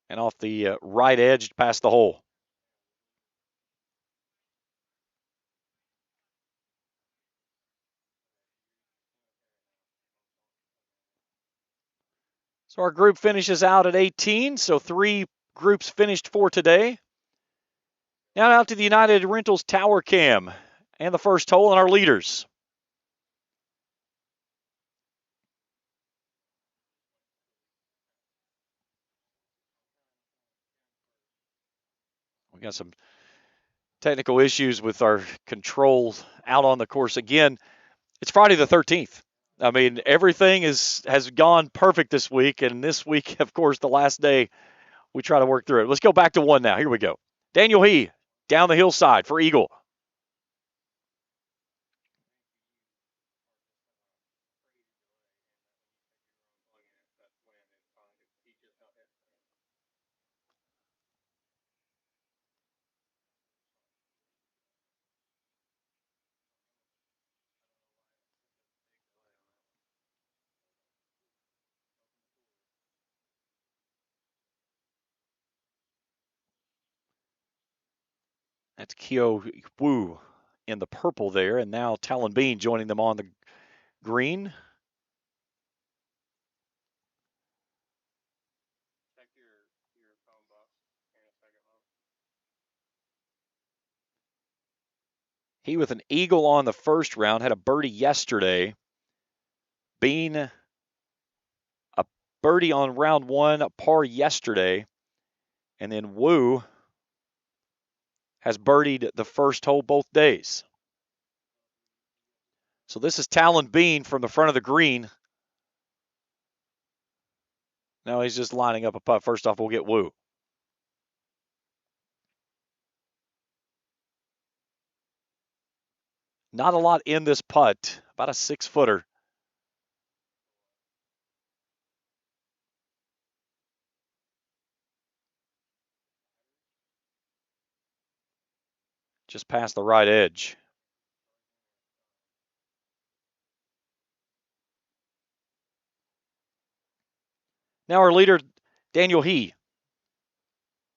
And off the right edge past the hole. So our group finishes out at 18. So 3 groups finished for today. Now out to the United Rentals Tower Cam and the first hole and our leaders. We got some technical issues with our controls out on the course again. It's Friday the 13th. I mean, everything has gone perfect this week, and this week, of course, the last day, we try to work through it. Let's go back to 1 now. Here we go. Daniel He down the hillside for Eagle. That's Kyo Wu in the purple there, and now Talon Bean joining them on the green. He with an eagle on the first round, had a birdie yesterday. Bean, a birdie on round 1, a par yesterday. And then Wu has birdied the first hole both days. So this is Talon Bean from the front of the green. Now he's just lining up a putt. First off, we'll get Wu. Not a lot in this putt, about a 6-footer. Just past the right edge. Now our leader, Daniel He.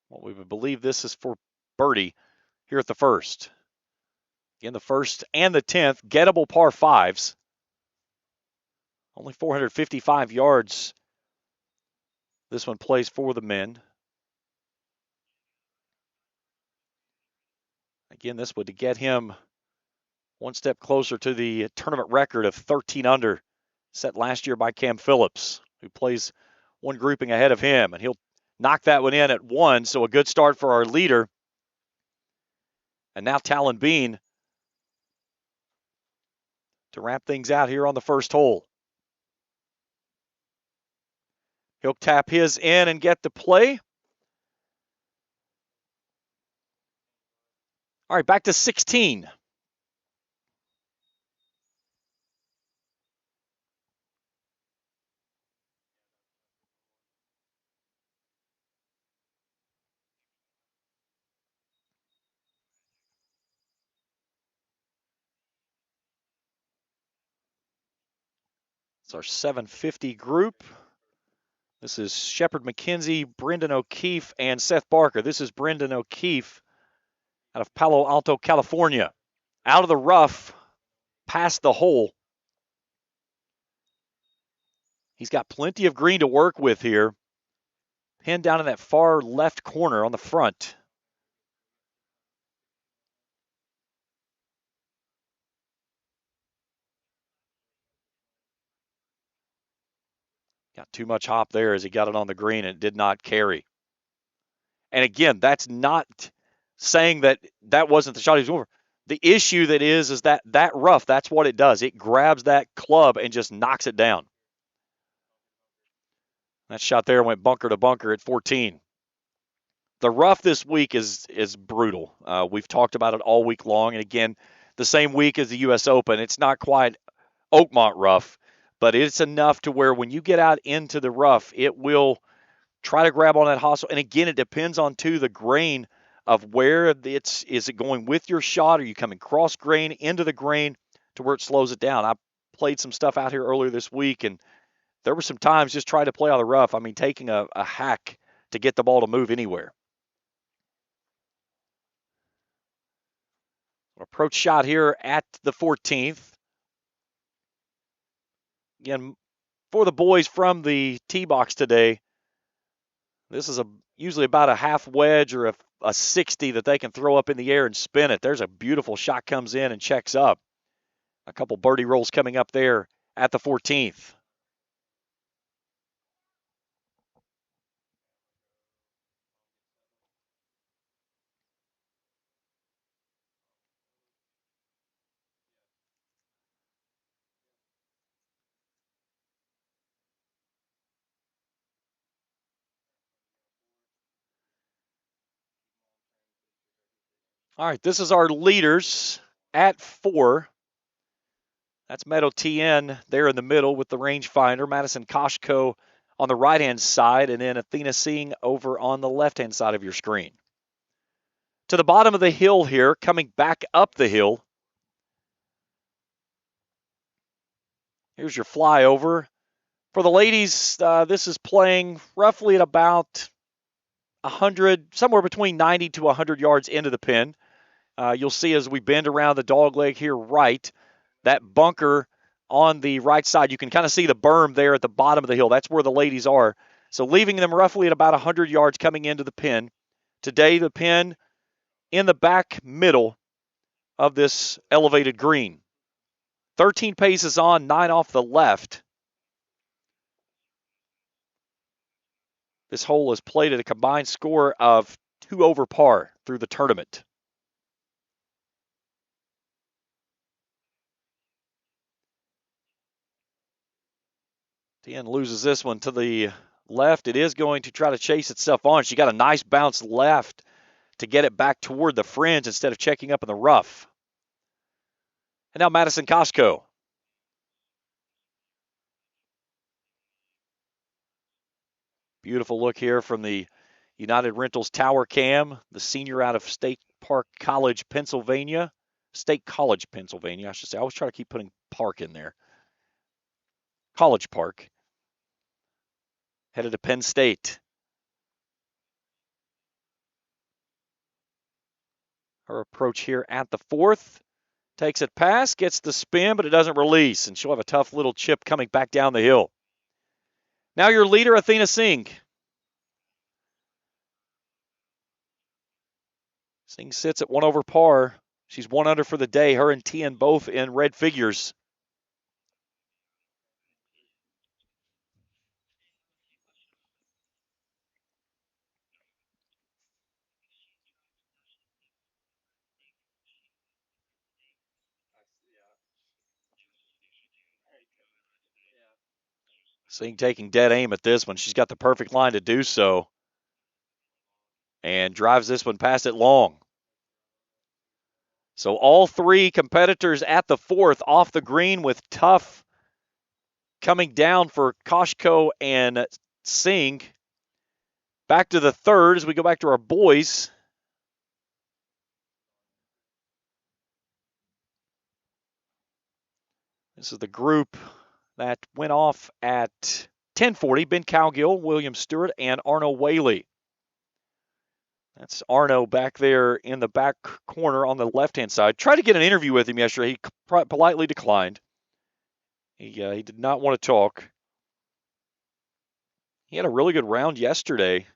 Well, we would believe this is for birdie here at the first. Again, the first and the 10th, gettable par 5s. Only 455 yards. This one plays for the men. Again, this would get him one step closer to the tournament record of 13 under, set last year by Cam Phillips, who plays one grouping ahead of him. And he'll knock that one in at 1, so a good start for our leader. And now Talon Bean to wrap things out here on the first hole. He'll tap his in and get the play. All right, back to 16. It's our 750 group. This is Shepard McKenzie, Brendan O'Keefe, and Seth Barker. This is Brendan O'Keefe out of Palo Alto, California. Out of the rough, past the hole. He's got plenty of green to work with here. Pinned down in that far left corner on the front. Got too much hop there as he got it on the green and it did not carry. And again, that's not saying that that wasn't the shot he was going for. The issue that is that rough, that's what it does. It grabs that club and just knocks it down. That shot there went bunker to bunker at 14. The rough this week is brutal. We've talked about it all week long. And again, the same week as the U.S. Open, it's not quite Oakmont rough, but it's enough to where when you get out into the rough, it will try to grab on that hosel. And again, it depends on, too, the grain of where is it going with your shot? Are you coming cross grain into the grain to where it slows it down? I played some stuff out here earlier this week, and there were some times just trying to play on the rough. I mean, taking a hack to get the ball to move anywhere. Approach shot here at the 14th. Again, for the boys from the tee box today, this is usually about a half wedge or a 60 that they can throw up in the air and spin it. There's a beautiful shot comes in and checks up. A couple birdie rolls coming up there at the 14th. All right, this is our leaders at 4. That's Meadow TN there in the middle with the rangefinder. Madison Koshko on the right-hand side, and then Athena Singh over on the left-hand side of your screen. To the bottom of the hill here, coming back up the hill. Here's your flyover. For the ladies, this is playing roughly at about 100, somewhere between 90 to 100 yards into the pin. You'll see as we bend around the dog leg here right, that bunker on the right side, you can kind of see the berm there at the bottom of the hill. That's where the ladies are. So leaving them roughly at about 100 yards coming into the pin. Today, the pin in the back middle of this elevated green. 13 paces on, 9 off the left. This hole is played at a combined score of 2 over par through the tournament. Tien loses this one to the left. It is going to try to chase itself on. She got a nice bounce left to get it back toward the fringe instead of checking up in the rough. And now Madison Koshko. Beautiful look here from the United Rentals Tower Cam, the senior out of State College, Pennsylvania, I should say. I always try to keep putting Park in there. College Park. headed to Penn State. Her approach here at the 4th. Takes it past, gets the spin, but it doesn't release, and she'll have a tough little chip coming back down the hill. Now your leader, Athena Singh. Singh sits at 1 over par. She's 1 under for the day. Her and Tien both in red figures. Singh taking dead aim at this one. She's got the perfect line to do so. And drives this one past it long. So all 3 competitors at the 4th off the green with tough coming down for Koshko and Singh. Back to the 3rd as we go back to our boys. This is the group that went off at 10:40. Ben Cowgill, William Stewart, and Arno Whaley. That's Arno back there in the back corner on the left-hand side. Tried to get an interview with him yesterday. He politely declined. He did not want to talk. He had a really good round yesterday.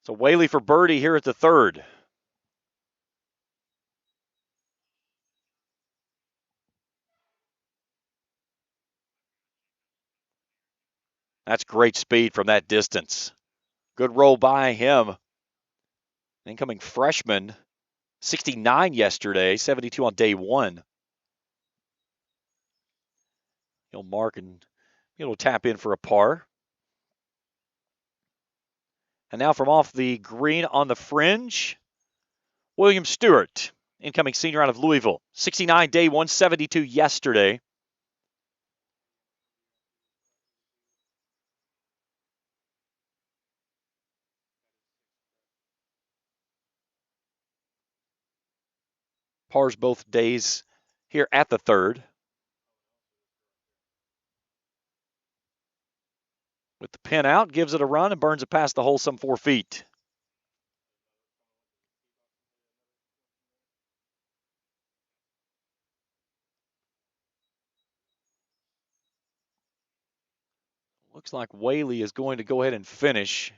So Whaley for birdie here at the 3rd. That's great speed from that distance. Good roll by him. Incoming freshman, 69 yesterday, 72 on day 1. He'll mark and he'll tap in for a par. And now from off the green on the fringe, William Stewart, incoming senior out of Louisville. 69 day 1, 72 yesterday. Pars both days here at the 3rd. With the pin out, gives it a run and burns it past the hole some 4 feet. Looks like Whaley is going to go ahead and finish.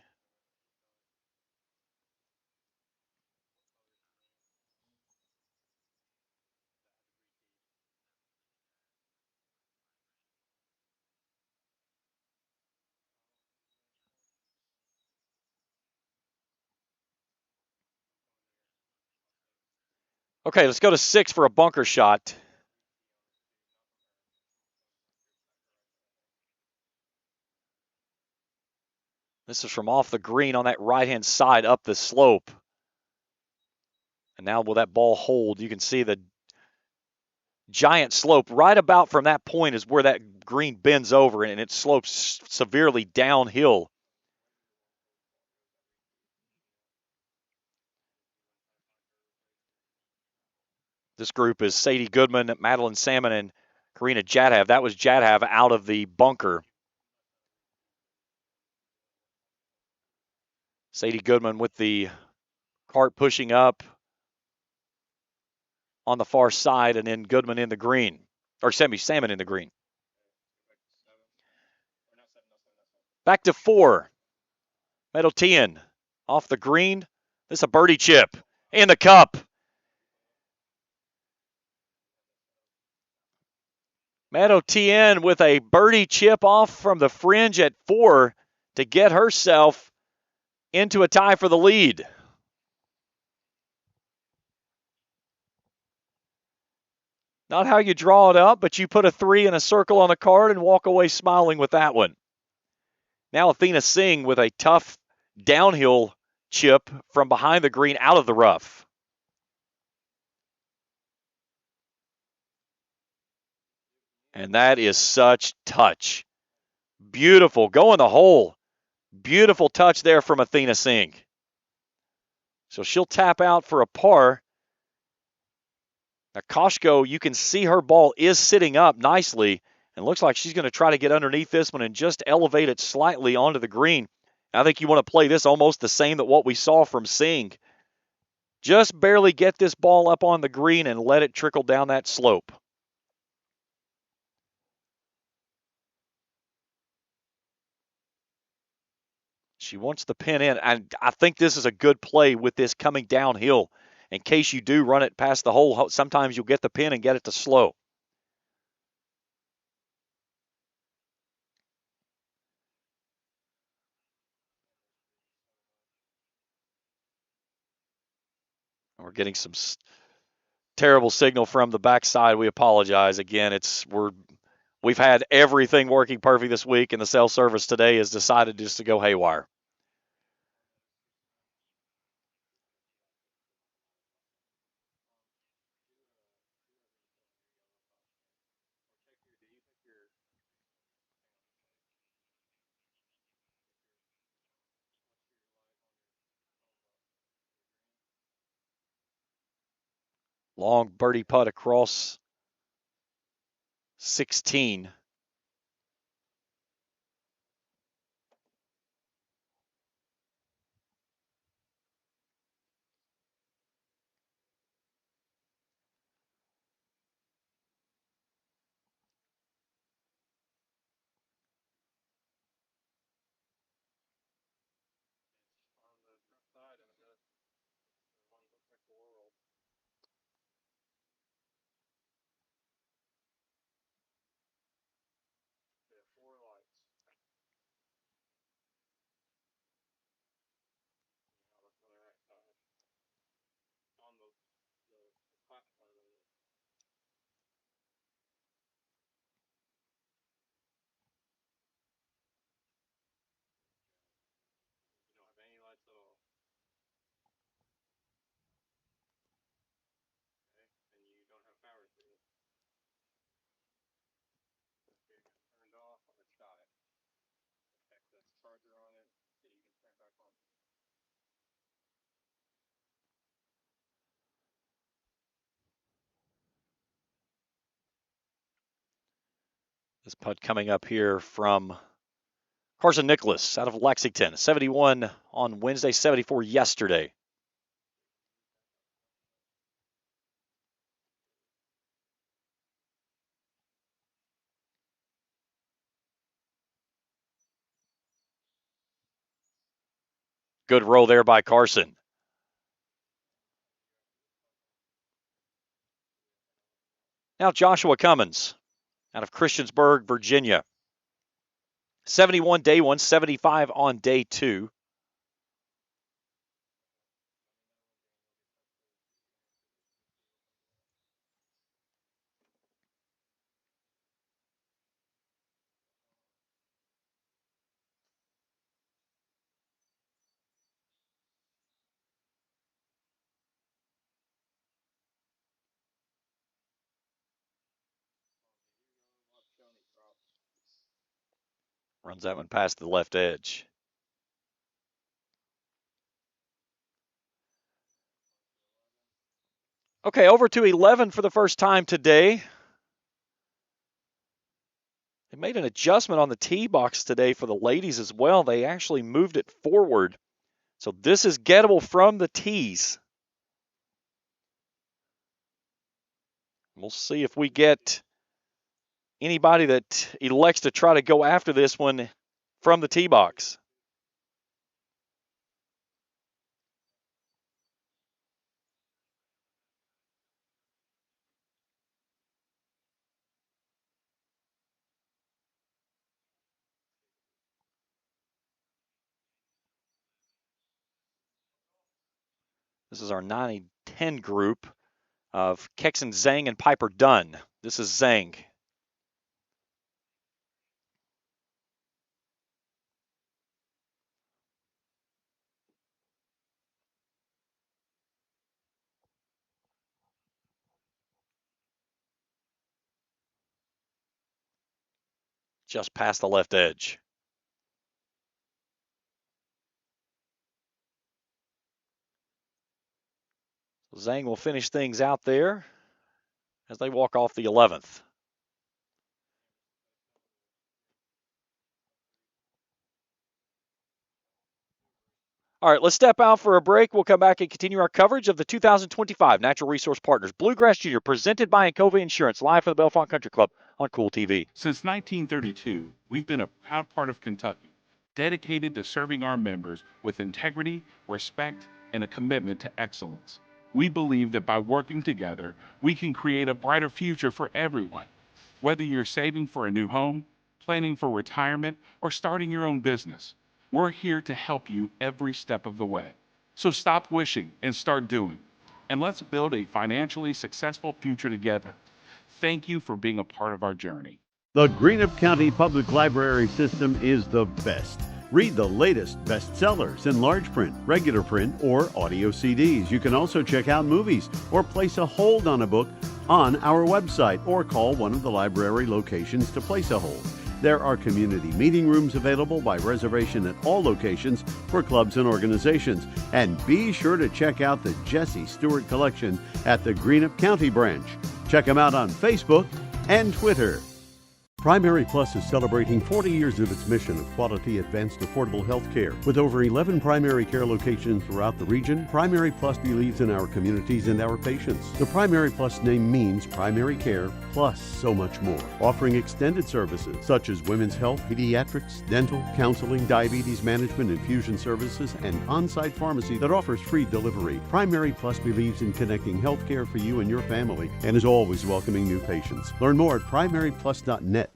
Okay, let's go to 6 for a bunker shot. This is from off the green on that right-hand side up the slope. And now will that ball hold? You can see the giant slope right about from that point is where that green bends over and it slopes severely downhill. This group is Sadie Goodman, Madeline Salmon, and Karina Jadhav. That was Jadhav out of the bunker. Sadie Goodman with the cart pushing up on the far side, and then Goodman in the green. Or Salmon in the green. Back to 4. Middleton off the green. This is a birdie chip in the cup. Middleton with a birdie chip off from the fringe at 4 to get herself into a tie for the lead. Not how you draw it up, but you put a 3 in a circle on the card and walk away smiling with that one. Now Athena Singh with a tough downhill chip from behind the green out of the rough. And that is such touch. Beautiful. Go in the hole. Beautiful touch there from Athena Singh. So she'll tap out for a par. Now, Koshko, you can see her ball is sitting up nicely, and looks like she's going to try to get underneath this one and just elevate it slightly onto the green. I think you want to play this almost the same that what we saw from Singh. Just barely get this ball up on the green and let it trickle down that slope. She wants the pin in, and I think this is a good play with this coming downhill. In case you do run it past the hole, sometimes you'll get the pin and get it to slow. We're getting some terrible signal from the backside. We apologize again. We've had everything working perfect this week, and the cell service today has decided just to go haywire. Long birdie putt across 16. This putt coming up here from Carson Nicholas out of Lexington. 71 on Wednesday, 74 yesterday. Good roll there by Carson. Now Joshua Cummins out of Christiansburg, Virginia. 71 day one, 75 on day two. Runs that one past the left edge. Okay, over to 11 for the first time today. They made an adjustment on the tee box today for the ladies as well. They actually moved it forward. So this is gettable from the tees. We'll see if we get anybody that elects to try to go after this one from the tee box. This is our 9-10 group of Kexon Zhang and Piper Dunn. This is Zhang. Just past the left edge. Zhang will finish things out there as they walk off the 11th. All right, let's step out for a break. We'll come back and continue our coverage of the 2025 Natural Resource Partners Bluegrass Junior, presented by Encova Insurance, live from the Bellefonte Country Club on Cool TV.
Since 1932, we've been a proud part of Kentucky, dedicated to serving our members with integrity, respect, and a commitment to excellence. We believe that by working together, we can create a brighter future for everyone. Whether you're saving for a new home, planning for retirement, or starting your own business, we're here to help you every step of the way. So stop wishing and start doing. And let's build a financially successful future together. Thank you for being a part of our journey.
The Greenup County Public Library System is the best. Read the latest bestsellers in large print, regular print, or audio CDs. You can also check out movies or place a hold on a book on our website or call one of the library locations to place a hold. There are community meeting rooms available by reservation at all locations for clubs and organizations. And be sure to check out the Jesse Stewart collection at the Greenup County branch. Check them out on Facebook and Twitter. Primary Plus is celebrating 40 years of its mission of quality, advanced, affordable health care. With over 11 primary care locations throughout the region, Primary Plus believes in our communities and our patients. The Primary Plus name means primary care plus so much more. Offering extended services such as women's health, pediatrics, dental, counseling, diabetes management, infusion services, and on-site pharmacy that offers free delivery. Primary Plus believes in connecting health care for you and your family and is always welcoming new patients. Learn more at primaryplus.net.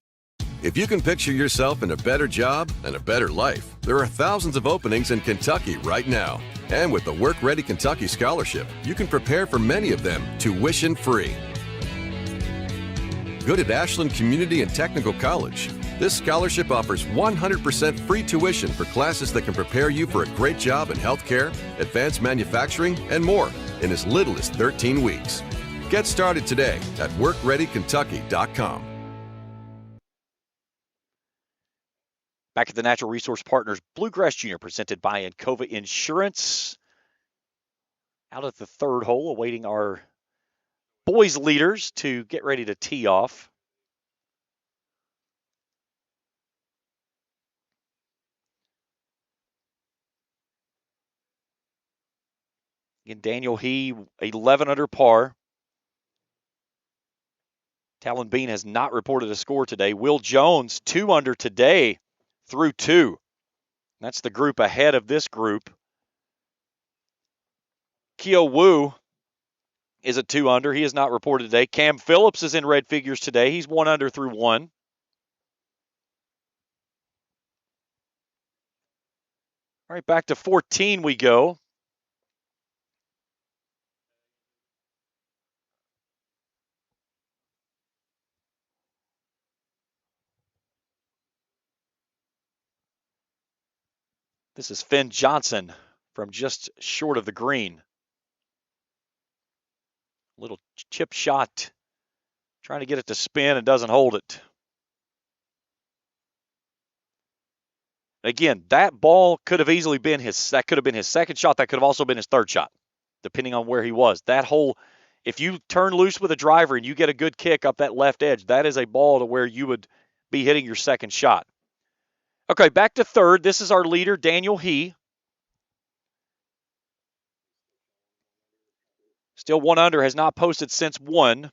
If you can picture yourself in a better job and a better life, there are thousands of openings in Kentucky right now. And with the Work Ready Kentucky Scholarship, you can prepare for many of them tuition-free. Good at Ashland Community and Technical College. This scholarship offers 100% free tuition for classes that can prepare you for a great job in healthcare, advanced manufacturing, and more in as little as 13 weeks. Get started today at workreadykentucky.com.
Back at the Natural Resource Partners Bluegrass Junior, presented by Encova Insurance. Out at the third hole, awaiting our boys leaders to get ready to tee off. Again, Daniel He, 11 under par. Talon Bean has not reported a score today. Will Jones, 2 under today through 2. That's the group ahead of this group. Keo Wu is at 2 under. He has not reported today. Cam Phillips is in red figures today. He's 1 under through 1. All right, back to 14 we go. This is Finn Johnson from just short of the green. Little chip shot, trying to get it to spin and doesn't hold it. Again, that ball could have easily been his second shot. That could have also been his third shot, depending on where he was. That hole, if you turn loose with a driver and you get a good kick up that left edge, that is a ball to where you would be hitting your second shot. Okay, back to third. This is our leader, Daniel He. Still 1 under, has not posted since 1.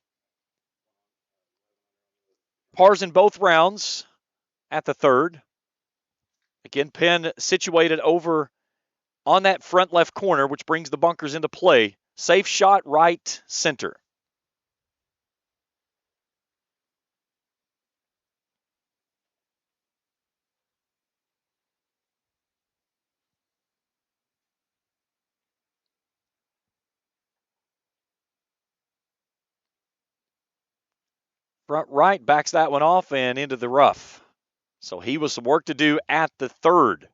Pars in both rounds at the third. Again, pin situated over on that front left corner, which brings the bunkers into play. Safe shot, right center. Front right backs that one off and into the rough. So he was some work to do at the third.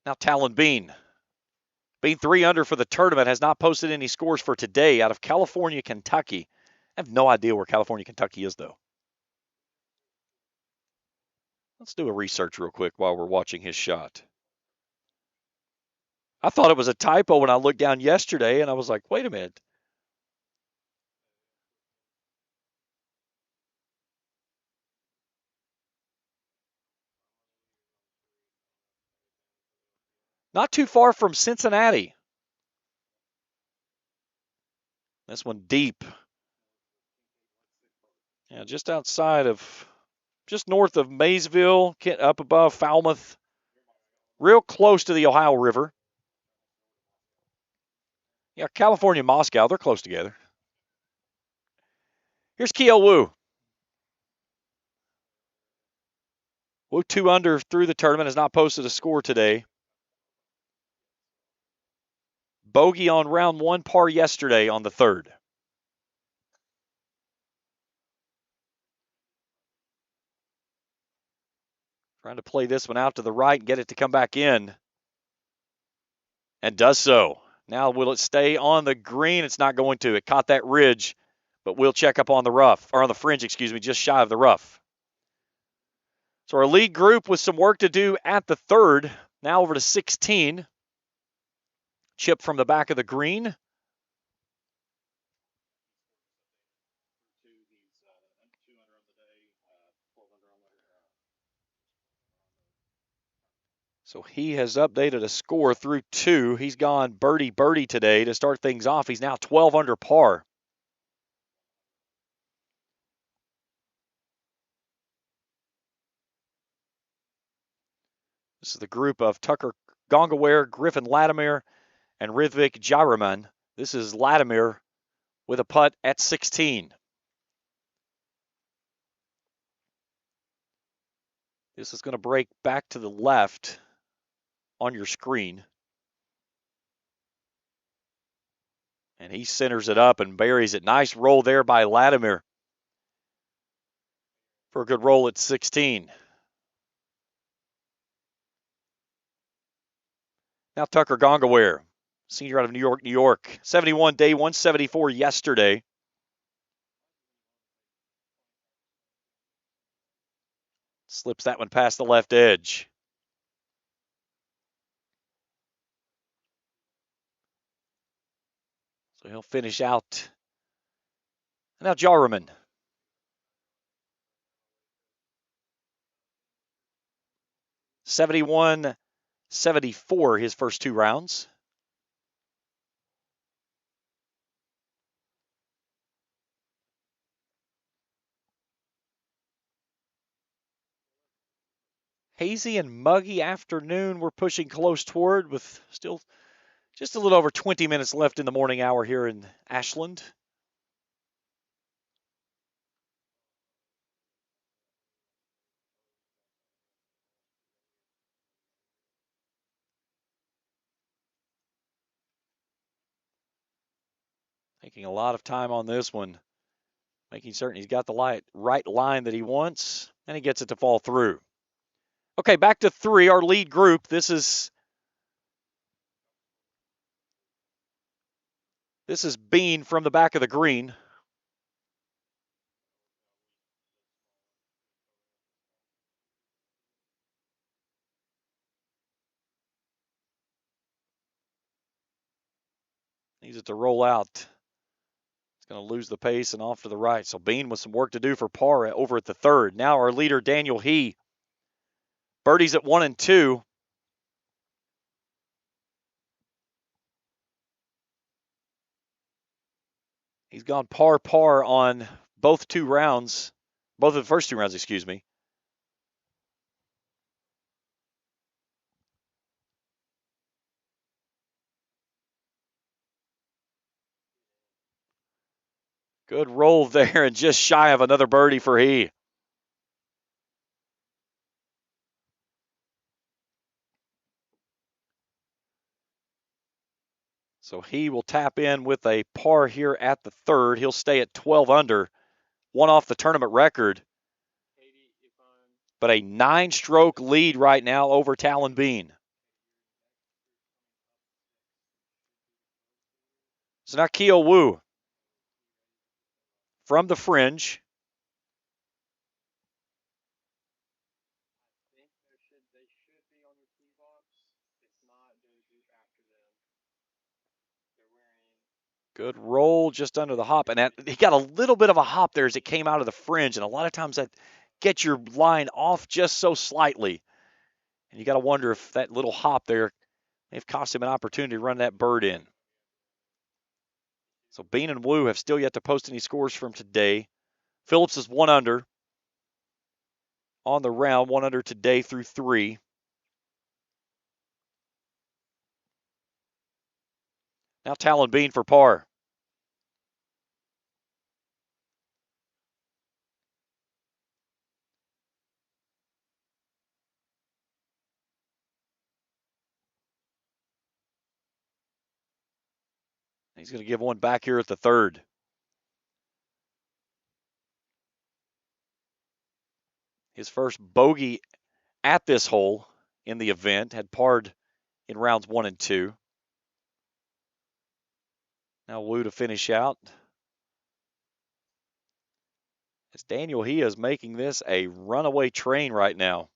Now Talon Bean. Bean 3 under for the tournament, has not posted any scores for today out of California, Kentucky. I have no idea where California, Kentucky is, though. Let's do a research real quick while we're watching his shot. I thought it was a typo when I looked down yesterday, and I was like, wait a minute. Not too far from Cincinnati. This one deep. Yeah, just outside of, just north of Maysville, up above Falmouth, real close to the Ohio River. Yeah, California and Moscow, they're close together. Here's Keo Wu. Wu 2 under through the tournament, has not posted a score today. Bogey on round 1, par yesterday on the 3rd. Trying to play this one out to the right and get it to come back in. And does so. Now will it stay on the green? It's not going to. It caught that ridge, but we'll check up on the rough, or on the fringe, excuse me, just shy of the rough. So our lead group with some work to do at the 3rd. Now over to 16. Chip from the back of the green. So he has updated a score through 2. He's gone birdie today to start things off. He's now 12 under par. This is the group of Tucker Gongaware, Griffin Latimer, and Rithvik Jaraman. This is Latimer with a putt at 16. This is going to break back to the left on your screen. And he centers it up and buries it. Nice roll there by Latimer for a good roll at 16. Now Tucker Gongaware, senior out of New York, New York. 71 day, 174 yesterday. Slips that one past the left edge. So he'll finish out. Now Jarman. $71-74 his first 2 rounds. Hazy and muggy afternoon we're pushing close toward, with still just a little over 20 minutes left in the morning hour here in Ashland. Taking a lot of time on this one, making certain he's got the right line that he wants, and he gets it to fall through. Okay, back to 3, our lead group. This is Bean from the back of the green. Needs it to roll out. It's going to lose the pace and off to the right. So Bean with some work to do for par over at the 3rd. Now our leader, Daniel He. Birdies at 1 and 2. He's gone par on both of the first 2 rounds, excuse me. Good roll there, and just shy of another birdie for He. So He will tap in with a par here at the 3rd. He'll stay at 12 under, 1 off the tournament record. But a 9-stroke lead right now over Talon Bean. So now Keo Wu from the fringe. Good roll just under the hop. And he got a little bit of a hop there as it came out of the fringe. And a lot of times that gets your line off just so slightly. And you got to wonder if that little hop there may have cost him an opportunity to run that bird in. So Bean and Wu have still yet to post any scores from today. Phillips is 1 under on the round, 1 under today through 3. Now Talon Bean for par. He's going to give one back here at the third. His first bogey at this hole in the event, had parred in rounds 1 and 2. Now Wu to finish out. As Daniel He is making this a runaway train right now.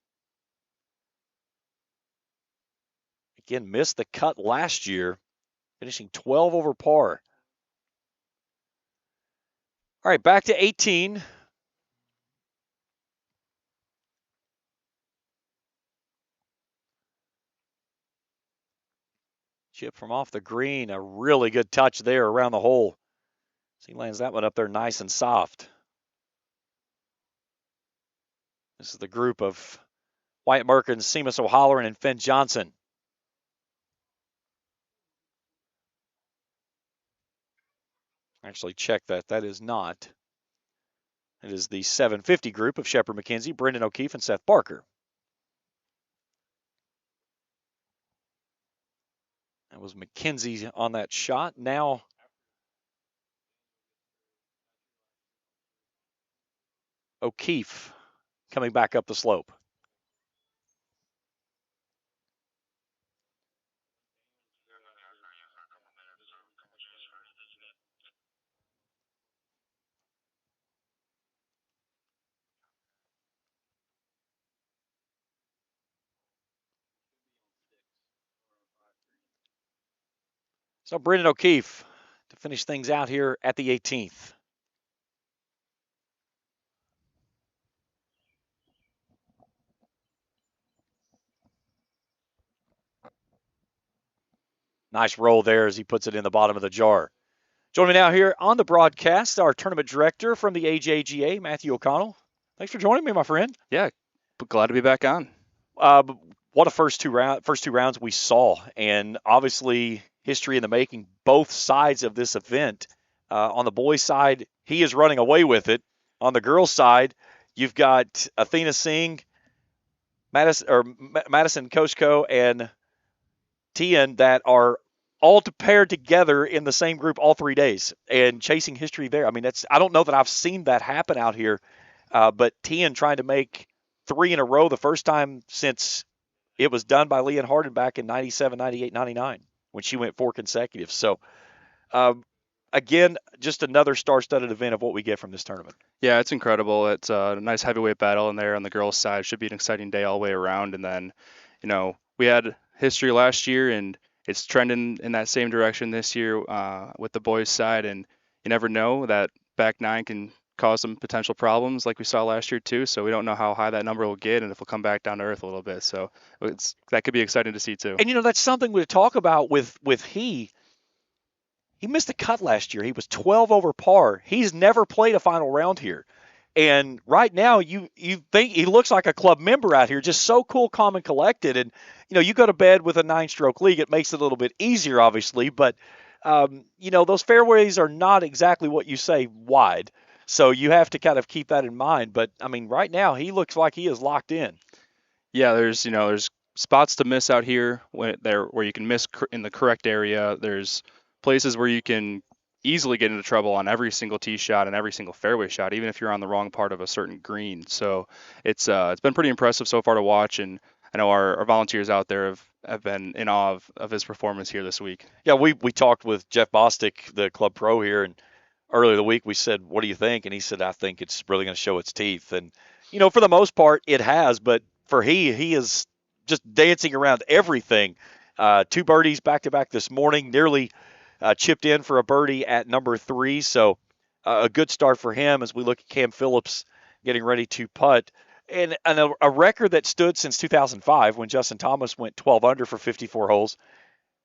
Again, missed the cut last year, finishing 12 over par. All right, back to 18. Chip from off the green, a really good touch there around the hole. So he lands that one up there nice and soft. This is the group of Wyatt Merkins, Seamus O'Halloran, and Finn Johnson. Actually, check that. That is not. It is the 750 group of Shepard McKenzie, Brendan O'Keefe, and Seth Barker. That was McKenzie on that shot. Now O'Keefe coming back up the slope. So Brendan O'Keefe to finish things out here at the 18th. Nice roll there as he puts it in the bottom of the jar. Joining me now here on the broadcast, our tournament director from the AJGA, Matthew O'Connell. Thanks for joining me, my friend.
Yeah, glad to be back on.
What a first two rounds we saw, and obviously history in the making. Both sides of this event. On the boys' side, he is running away with it. On the girls' side, you've got Athena Singh, Madison Koshko, and Tian that are all paired together in the same group all 3 days and chasing history there. I mean, I don't know that I've seen that happen out here, but Tian trying to make 3 in a row the first time since it was done by Leanne Harden back in 97, 98, 99 when she went 4 consecutive. So, again, just another star-studded event of what we get from this tournament.
Yeah, it's incredible. It's a nice heavyweight battle in there on the girls' side. Should be an exciting day all the way around. And then, we had history last year, and it's trending in that same direction this year with the boys' side. And you never know, that back nine can cause some potential problems like we saw last year too. So we don't know how high that number will get and if it'll come back down to earth a little bit. So that could be exciting to see too.
And that's something we talk about with he missed the cut last year. He was 12 over par. He's never played a final round here. And right now you think he looks like a club member out here, just so cool, calm, and collected. And, you go to bed with a 9-stroke league, it makes it a little bit easier, obviously. But, those fairways are not exactly what you say wide. So you have to kind of keep that in mind. But, right now he looks like he is locked in.
Yeah, there's spots to miss out here where you can miss in the correct area. There's places where you can easily get into trouble on every single tee shot and every single fairway shot, even if you're on the wrong part of a certain green. So it's been pretty impressive so far to watch, and I know our volunteers out there have been in awe of his performance here this week.
Yeah, we talked with Jeff Bostic, the club pro here, and earlier the week we said, what do you think? And he said, I think it's really going to show its teeth. And, for the most part it has, but for he is just dancing around everything. 2 birdies back-to-back this morning, nearly chipped in for a birdie at number 3. So a good start for him as we look at Cam Phillips getting ready to putt. And a record that stood since 2005 when Justin Thomas went 12 under for 54 holes.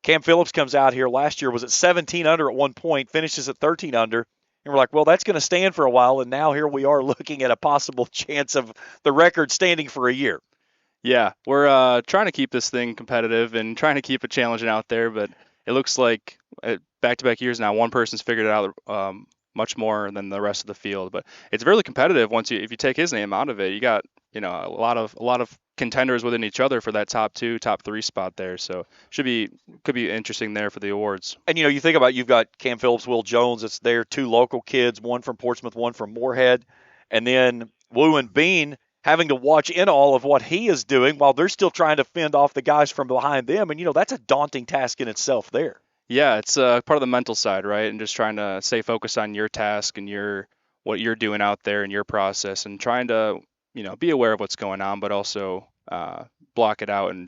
Cam Phillips comes out here last year, was at 17 under at one point, finishes at 13 under. And we're like, well, that's going to stand for a while. And now here we are looking at a possible chance of the record standing for a year.
Yeah, we're trying to keep this thing competitive and trying to keep it challenging out there. But it looks like back-to-back years now, one person's figured it out much more than the rest of the field. But it's really competitive if you take his name out of it. You got a lot of contenders within each other for that top 2, top 3 spot there. So could be interesting there for the awards.
And you think about, you've got Cam Phillips, Will Jones. It's there, 2 local kids, one from Portsmouth, one from Moorhead, and then Woo and Bean having to watch in all of what he is doing while they're still trying to fend off the guys from behind them. And that's a daunting task in itself there.
Yeah, it's part of the mental side, right? And just trying to stay focused on your task and what you're doing out there and your process, and trying to be aware of what's going on, but also block it out and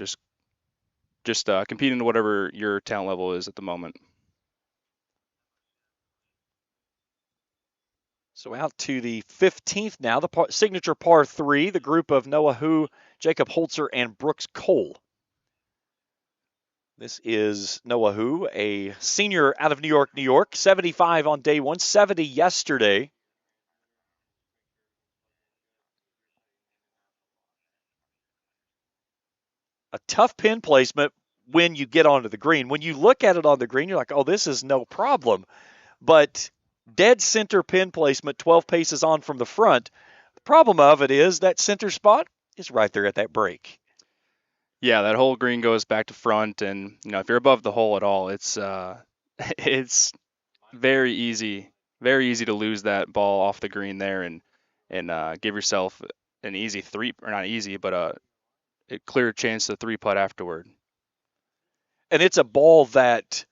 just compete in whatever your talent level is at the moment.
So out to the 15th now, the signature par 3, the group of Noah Hu, Jacob Holzer, and Brooks Cole. This is Noah Hu, a senior out of New York, 75 on day 1, 70 yesterday. A tough pin placement when you get onto the green. When you look at it on the green, you're like, oh, this is no problem. But dead center pin placement, 12 paces on from the front. The problem of it is that center spot is right there at that break.
Yeah, that whole green goes back to front, and if you're above the hole at all, it's very easy to lose that ball off the green there and give yourself an easy 3, or not easy, but a clear chance to 3-putt afterward.
And it's a ball that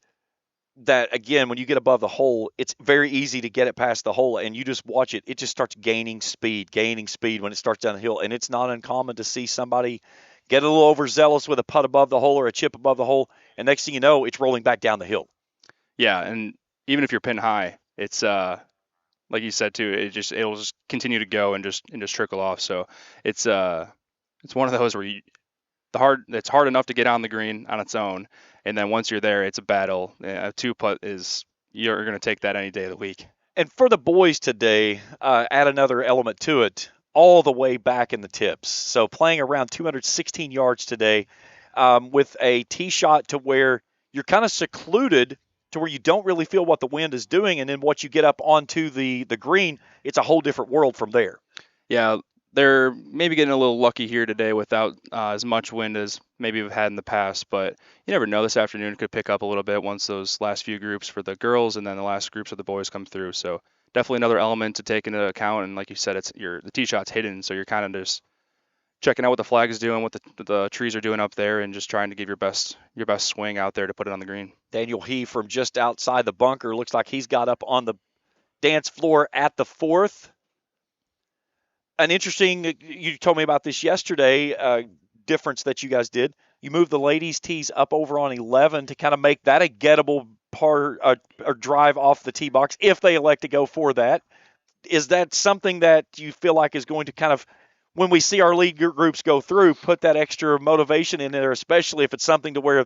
again, when you get above the hole, it's very easy to get it past the hole, and you just watch it. It just starts gaining speed when it starts down the hill. And it's not uncommon to see somebody get a little overzealous with a putt above the hole or a chip above the hole, and next thing you know, it's rolling back down the hill.
Yeah, and even if you're pin high, it's like you said too, it'll just continue to go and just trickle off. So it's one of those where it's hard enough to get on the green on its own, and then once you're there, it's a battle. A 2-putt you're going to take that any day of the week.
And for the boys today, add another element to it, all the way back in the tips. So playing around 216 yards today, with a tee shot to where you're kind of secluded to where you don't really feel what the wind is doing, and then once you get up onto the green, it's a whole different world from there.
Yeah, they're maybe getting a little lucky here today without as much wind as maybe we've had in the past, but you never know. This afternoon could pick up a little bit once those last few groups for the girls and then the last groups of the boys come through. So definitely another element to take into account. And like you said, the tee shot's hidden, so you're kind of just checking out what the flag is doing, what the trees are doing up there, and just trying to give your best swing out there to put it on the green.
Daniel He from just outside the bunker looks like he's got up on the dance floor at the 4th. An interesting, you told me about this yesterday, difference that you guys did. You moved the ladies' tees up over on 11 to kind of make that a gettable par or drive off the tee box if they elect to go for that. Is that something that you feel like is going to kind of, when we see our league groups go through, put that extra motivation in there, especially if it's something to where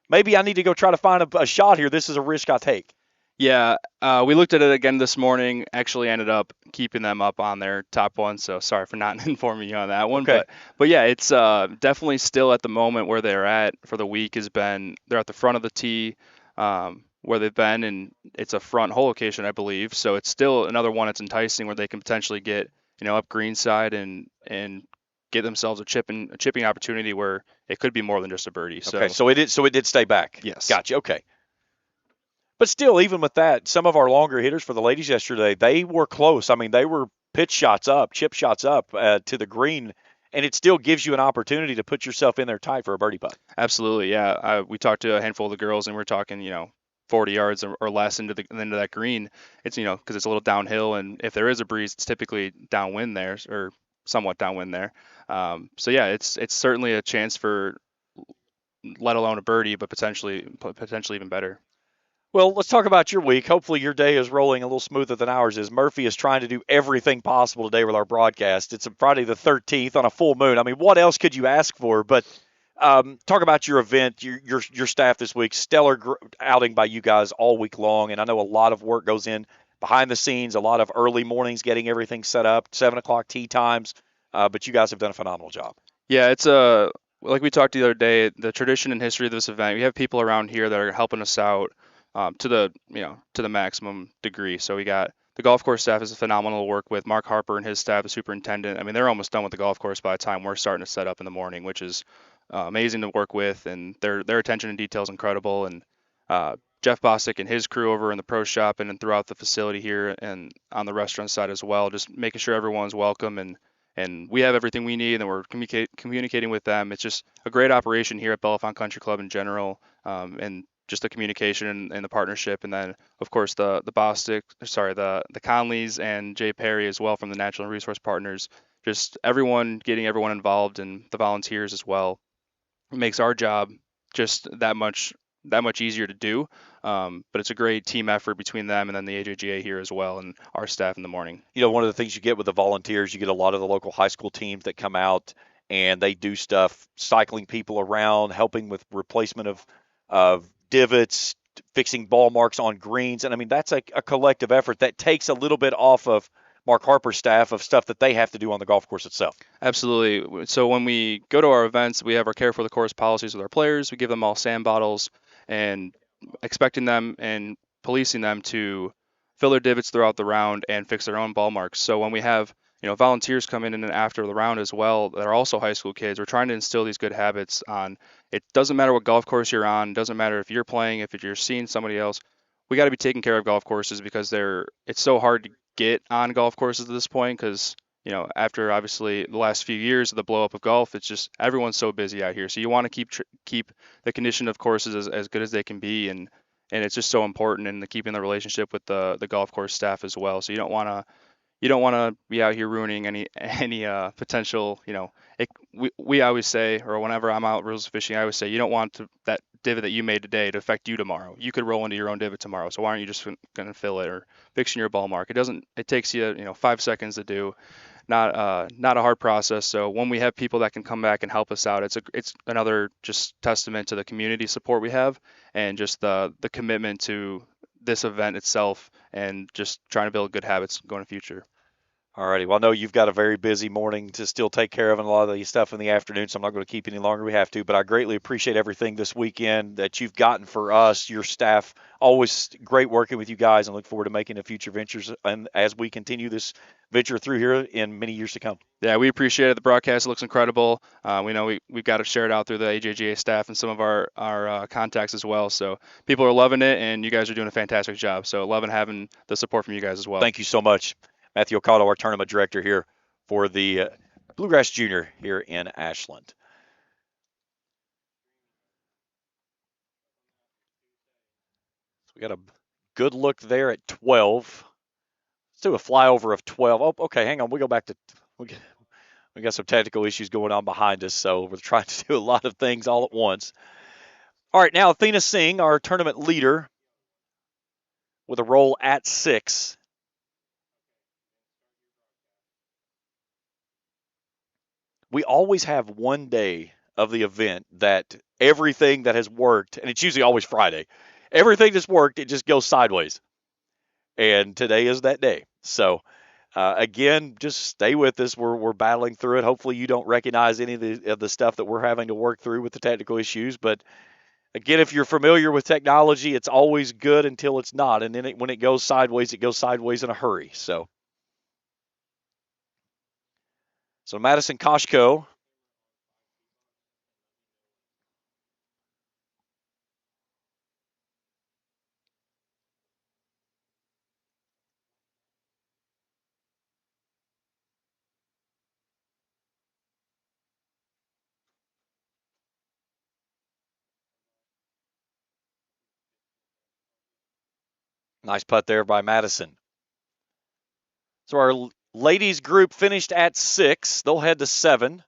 maybe I need to go try to find a shot here. This is a risk I take.
Yeah, we looked at it again this morning. Actually ended up keeping them up on their top 1, so sorry for not informing you on that one.
Okay.
But yeah, it's definitely still at the moment where they're at for the week they're at the front of the tee where they've been, and it's a front hole location, I believe. So it's still another one that's enticing where they can potentially get up greenside and get themselves a chipping opportunity where it could be more than just a birdie.
Okay, so it did stay back.
Yes.
Gotcha. Okay. But still, even with that, some of our longer hitters for the ladies yesterday, they were close. I mean, they were chip shots up to the green, and it still gives you an opportunity to put yourself in there tight for a birdie putt.
Absolutely, yeah. We talked to a handful of the girls, and we're talking, 40 yards or less into that green. It's, because it's a little downhill, and if there is a breeze, it's typically downwind there, or somewhat downwind there. So yeah, it's certainly a chance for, let alone a birdie, but potentially even better.
Well, let's talk about your week. Hopefully, your day is rolling a little smoother than ours is. Murphy is trying to do everything possible today with our broadcast. It's a Friday the 13th on a full moon. I mean, what else could you ask for? But talk about your event, your staff this week. Stellar outing by you guys all week long, and I know a lot of work goes in behind the scenes. A lot of early mornings getting everything set up, 7 o'clock tee times. But you guys have done a phenomenal job.
Yeah, it's like we talked the other day, the tradition and history of this event. We have people around here that are helping us out to the maximum degree. So we got the golf course staff is phenomenal to work with. Mark Harper and his staff, the superintendent. I mean, they're almost done with the golf course by the time we're starting to set up in the morning, which is amazing to work with. And their attention to detail is incredible. And Jeff Bostic and his crew over in the pro shop and throughout the facility here and on the restaurant side as well, just making sure everyone's welcome and we have everything we need, and we're communicating with them. It's just a great operation here at Bellefonte Country Club in general, and just the communication and the partnership, and then of course the Conleys and Jay Perry as well from the Natural Resource Partners. Just getting everyone involved, and the volunteers as well. It makes our job just that much easier to do. But it's a great team effort between them and then the AJGA here as well and our staff in the morning.
You know, one of the things you get with the volunteers, you get a lot of the local high school teams that come out and they do stuff, cycling people around, helping with replacement of divots, fixing ball marks on greens. And I mean, that's a collective effort that takes a little bit off of Mark Harper's staff of stuff that they have to do on the golf course itself.
Absolutely. So when we go to our events, we have our care for the course policies with our players. We give them all sand bottles and expecting them and policing them to fill their divots throughout the round and fix their own ball marks. So when we have volunteers come in and after the round as well that are also high school kids, we're trying to instill these good habits on. It doesn't matter what golf course you're on, doesn't matter if you're playing, if you're seeing somebody else. We got to be taking care of golf courses because it's so hard to get on golf courses at this point because after obviously the last few years of the blow up of golf, it's just everyone's so busy out here. So you want to keep the condition of courses as good as they can be, and it's just so important in keeping the relationship with the golf course staff as well. So you don't want to be out here ruining any potential. We always say, or whenever I'm out rules fishing, I always say you don't want that divot that you made today to affect you tomorrow. You could roll into your own divot tomorrow. So why aren't you just going to fill it or fixing your ball mark? It takes you 5 seconds to do. Not a hard process. So when we have people that can come back and help us out, it's another just testament to the community support we have and just the commitment to this event itself and just trying to build good habits going in the future.
All righty. Well, I know you've got a very busy morning to still take care of and a lot of the stuff in the afternoon, so I'm not going to keep any longer. We have to, but I greatly appreciate everything this weekend that you've gotten for us, your staff. Always great working with you guys and look forward to making the future ventures and as we continue this venture through here in many years to come.
Yeah, we appreciate it. The broadcast looks incredible. We know we've got to share it out through the AJGA staff and some of our contacts as well. So people are loving it, and you guys are doing a fantastic job. So loving having the support from you guys as well.
Thank you so much. Matthew Ocado, our tournament director here for the Bluegrass Junior here in Ashland. So we got a good look there at 12. Let's do a flyover of 12. Oh, okay, hang on. We got some technical issues going on behind us, so we're trying to do a lot of things all at once. All right, now Athena Singh, our tournament leader, with a roll at 6. We always have one day of the event that everything that has worked, and it's usually always Friday, everything that's worked, it just goes sideways. And today is that day. So, again, just stay with us. We're battling through it. Hopefully you don't recognize any of the stuff that we're having to work through with the technical issues. But, again, if you're familiar with technology, it's always good until it's not. And then when it goes sideways in a hurry. So Madison Koshko. Nice putt there by Madison. So our ladies group finished at 6. They'll head to 7.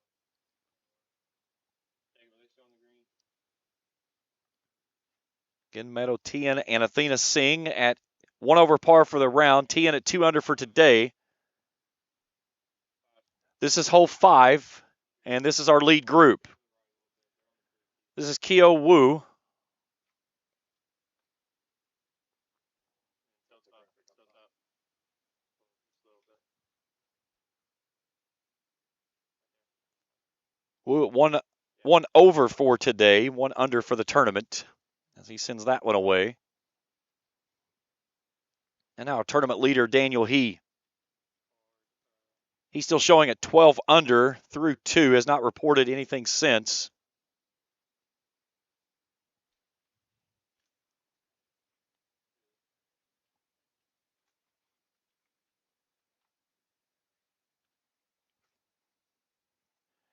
Again, Meadow Tien and Athena Singh at 1 over par for the round. Tien at 2 under for today. This is hole 5, and this is our lead group. This is Kyo Wu. Wu at one over for today, 1 under for the tournament, as he sends that one away. And now our tournament leader, Daniel He. He's still showing at 12 under through 2, has not reported anything since.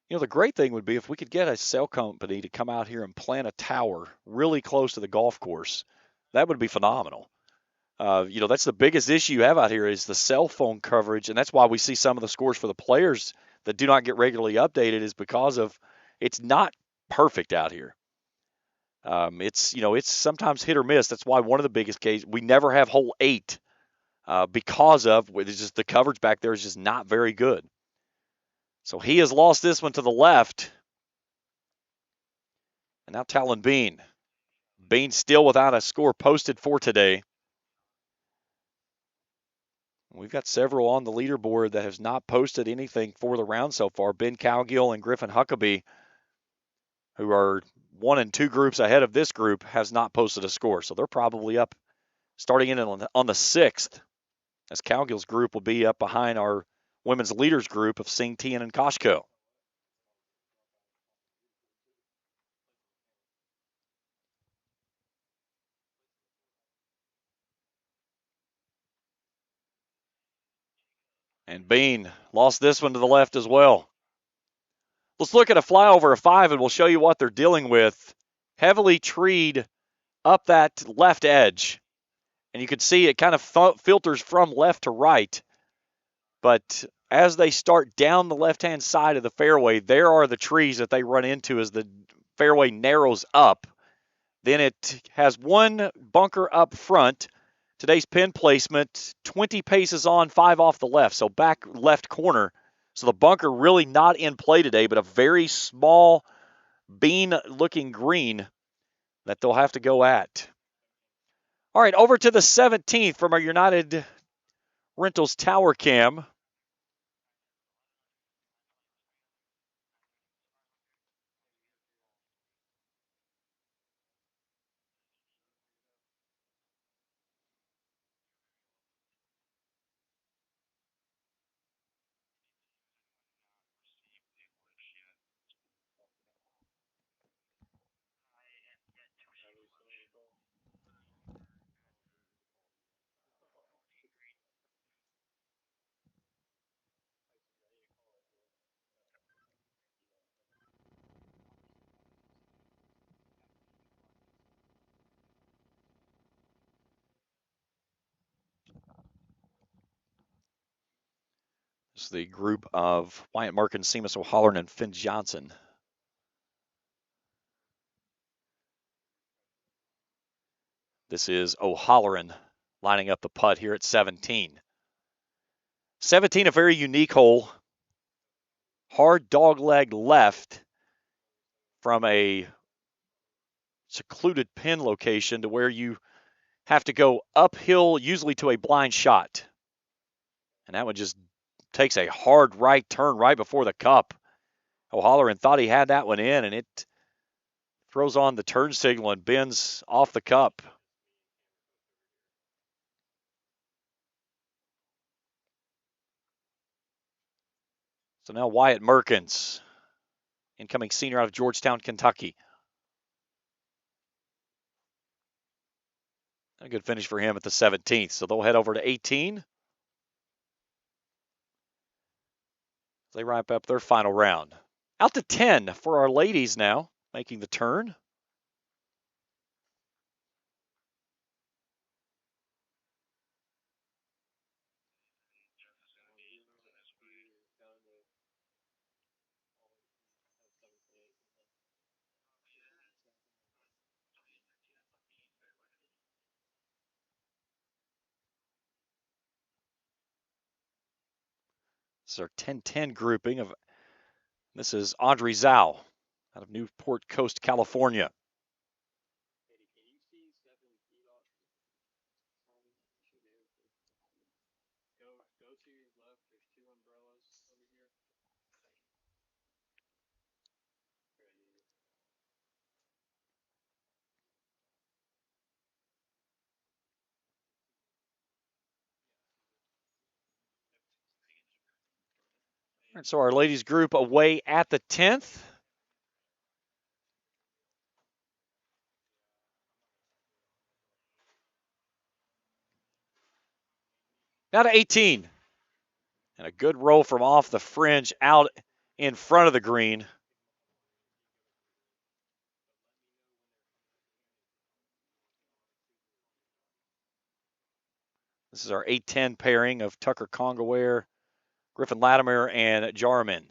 You know, the great thing would be if we could get a cell company to come out here and plant a tower really close to the golf course. That would be phenomenal. You know, that's the biggest issue you have out here is the cell phone coverage, and that's why we see some of the scores for the players that do not get regularly updated is because of it's not perfect out here. It's sometimes hit or miss. That's why one of the biggest cases we never have hole 8 because of it's just the coverage back there is just not very good. So he has lost this one to the left. And now Talon Bean. Bean still without a score posted for today. We've got several on the leaderboard that has not posted anything for the round so far. Ben Cowgill and Griffin Huckabee, who are 1 and 2 groups ahead of this group, has not posted a score. So they're probably up starting in on the 6th, as Cowgill's group will be up behind our women's leaders group of Singh, Tien, and Koshko. And Bean lost this one to the left as well. Let's look at a flyover of 5, and we'll show you what they're dealing with. Heavily treed up that left edge. And you can see it kind of filters from left to right. But as they start down the left-hand side of the fairway, there are the trees that they run into as the fairway narrows up. Then it has one bunker up front. Today's pin placement, 20 paces on, 5 off the left, so back left corner. So the bunker really not in play today, but a very small bean-looking green that they'll have to go at. All right, over to the 17th from our United Rentals Tower Cam. This is the group of Wyatt Merkin, Seamus O'Halloran, and Finn Johnson. This is O'Halloran lining up the putt here at 17. 17, a very unique hole. Hard dogleg left from a secluded pin location to where you have to go uphill, usually to a blind shot. And that one just takes a hard right turn right before the cup. O'Halloran thought he had that one in, and it throws on the turn signal and bends off the cup. So now Wyatt Merkins, incoming senior out of Georgetown, Kentucky. A good finish for him at the 17th. So they'll head over to 18. They wrap up their final round. Out to 10 for our ladies now, making the turn. This is our 10-10 grouping of. This is Audrey Zhao out of Newport Coast, California. And so our ladies group away at the 10th. Now to 18. And a good roll from off the fringe out in front of the green. This is our 8-10 pairing of Tucker Congaware, Griffin Latimer, and Jarman.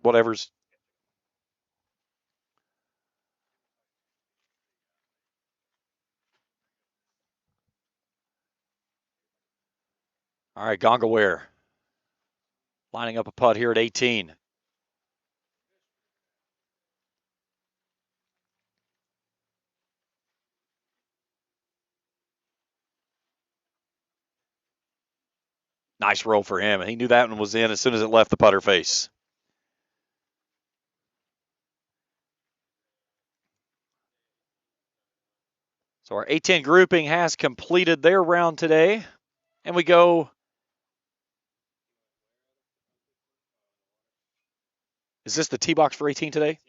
Whatever's. All right, Congaware lining up a putt here at 18. Nice roll for him. He knew that one was in as soon as it left the putter face. So our 8-10 grouping has completed their round today. And we go. Is this the tee box for 18 today?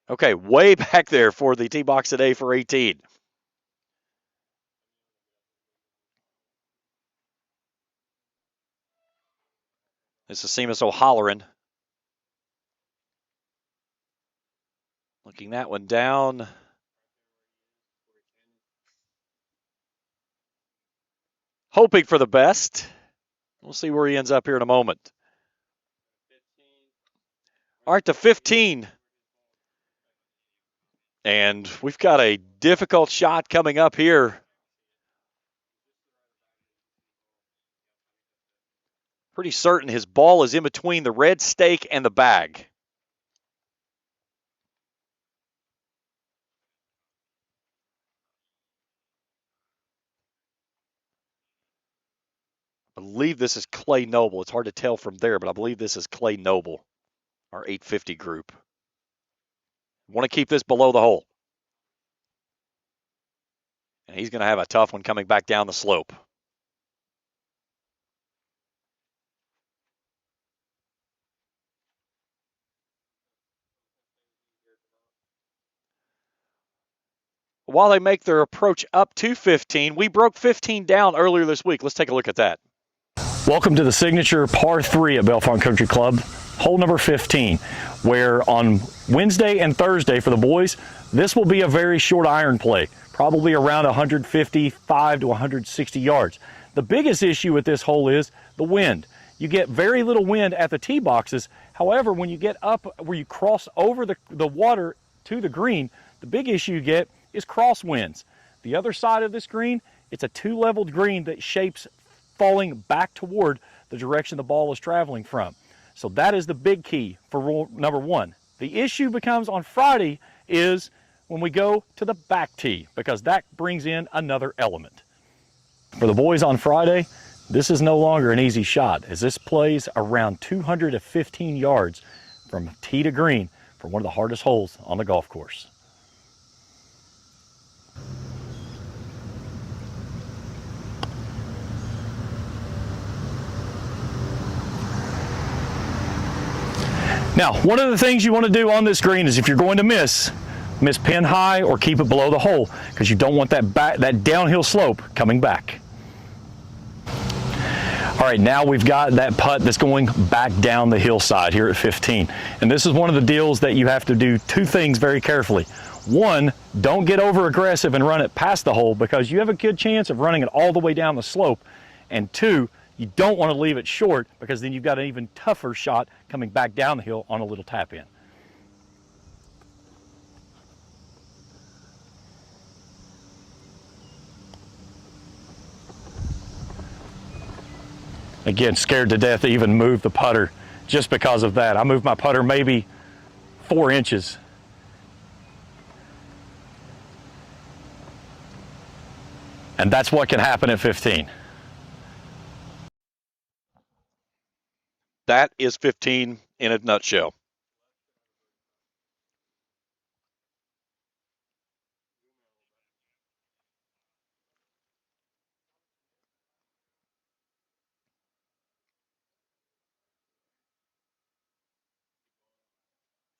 Okay, way back there for the tee box today for 18. This is Seamus O'Halloran. Looking that one down. Hoping for the best. We'll see where he ends up here in a moment. All right, to 15. And we've got a difficult shot coming up here. Pretty certain his ball is in between the red stake and the bag. I believe this is Clay Noble. It's hard to tell from there, but I believe this is Clay Noble, our 850 group. Want to keep this below the hole. And he's going to have a tough one coming back down the slope. While they make their approach up to 15, we broke 15 down earlier this week. Let's take a look at that.
Welcome to the signature par 3 at Bellefonte Country Club, hole number 15, where on Wednesday and Thursday for the boys, this will be a very short iron play, probably around 155 to 160 yards. The biggest issue with this hole is the wind. You get very little wind at the tee boxes. However, when you get up where you cross over the water to the green, the big issue you get is crosswinds. The other side of this green, it's a 2-leveled green that shapes falling back toward the direction the ball is traveling from. So that is the big key for rule number 1. The issue becomes on Friday is when we go to the back tee, because that brings in another element. For the boys on Friday, this is no longer an easy shot, as this plays around 215 yards from tee to green for one of the hardest holes on the golf course. Now, one of the things you want to do on this green is if you're going to miss pin high or keep it below the hole, because you don't want that downhill slope coming back. All right, now we've got that putt that's going back down the hillside here at 15. And this is one of the deals that you have to do 2 things very carefully. 1, don't get over aggressive and run it past the hole, because you have a good chance of running it all the way down the slope. And 2, you don't want to leave it short, because then you've got an even tougher shot coming back down the hill on a little tap in.
Again, scared to death to even move the putter just because of that. I moved my putter maybe 4 inches. And that's what can happen at 15.
That is 15 in a nutshell.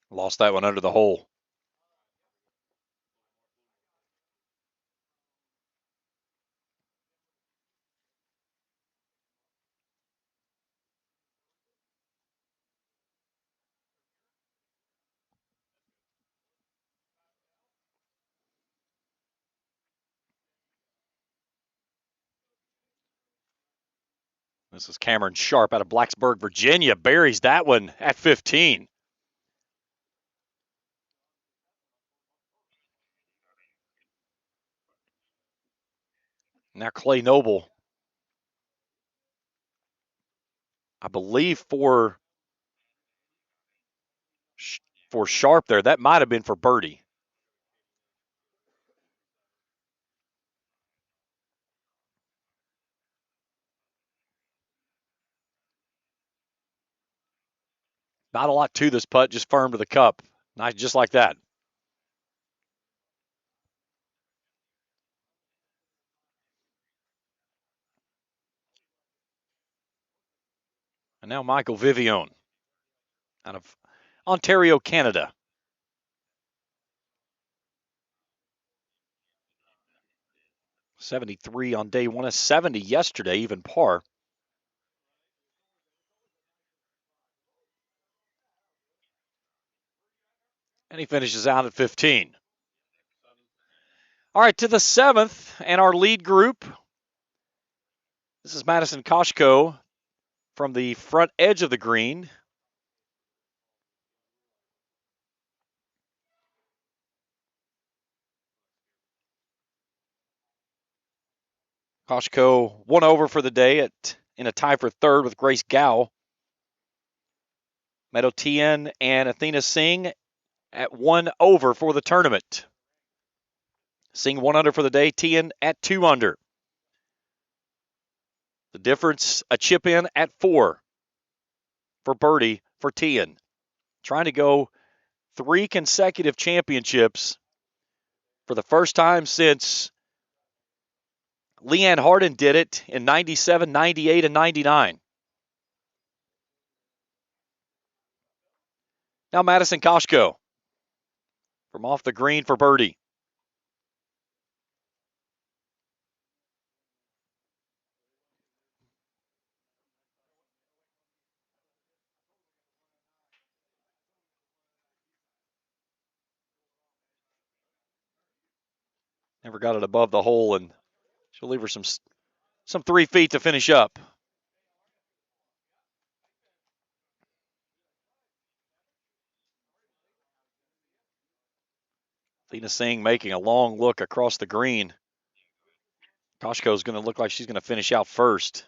Lost that one under the hole. This is Cameron Sharp out of Blacksburg, Virginia. Buries that one at 15. Now Clay Noble, I believe for Sharp there, that might have been for birdie. Not a lot to this putt, just firm to the cup. Nice, just like that. And now Michael Vivione out of Ontario, Canada. .73 on day one, a 70 yesterday, even par. And he finishes out at 15. All right, to the 7th, and our lead group. This is Madison Koshko from the front edge of the green. Koshko 1 over for the day in a tie for third with Grace Gow. Meadow Tien and Athena Singh at 1 over for the tournament. Singh 1 under for the day, Tien at 2 under. The difference, a chip in at 4 for birdie for Tien. Trying to go 3 consecutive championships for the first time since Leanne Harden did it in 97, 98, and 99. Now Madison Koshko from off the green for birdie. Never got it above the hole, and she'll leave her some 3 feet to finish up. Athena Singh making a long look across the green. Koshko's going to look like she's going to finish out first.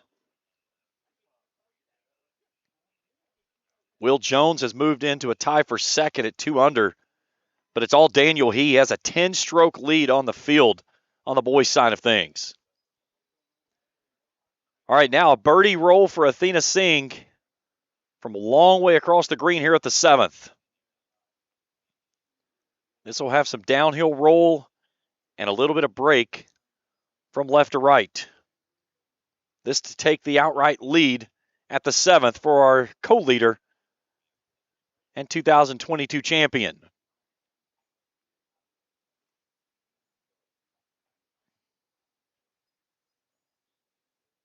Will Jones has moved into a tie for second at 2 under, but it's all Daniel He. He has a 10-stroke lead on the field on the boys' side of things. All right, now a birdie roll for Athena Singh from a long way across the green here at the 7th. This will have some downhill roll and a little bit of break from left to right. This to take the outright lead at the 7th for our co-leader and 2022 champion.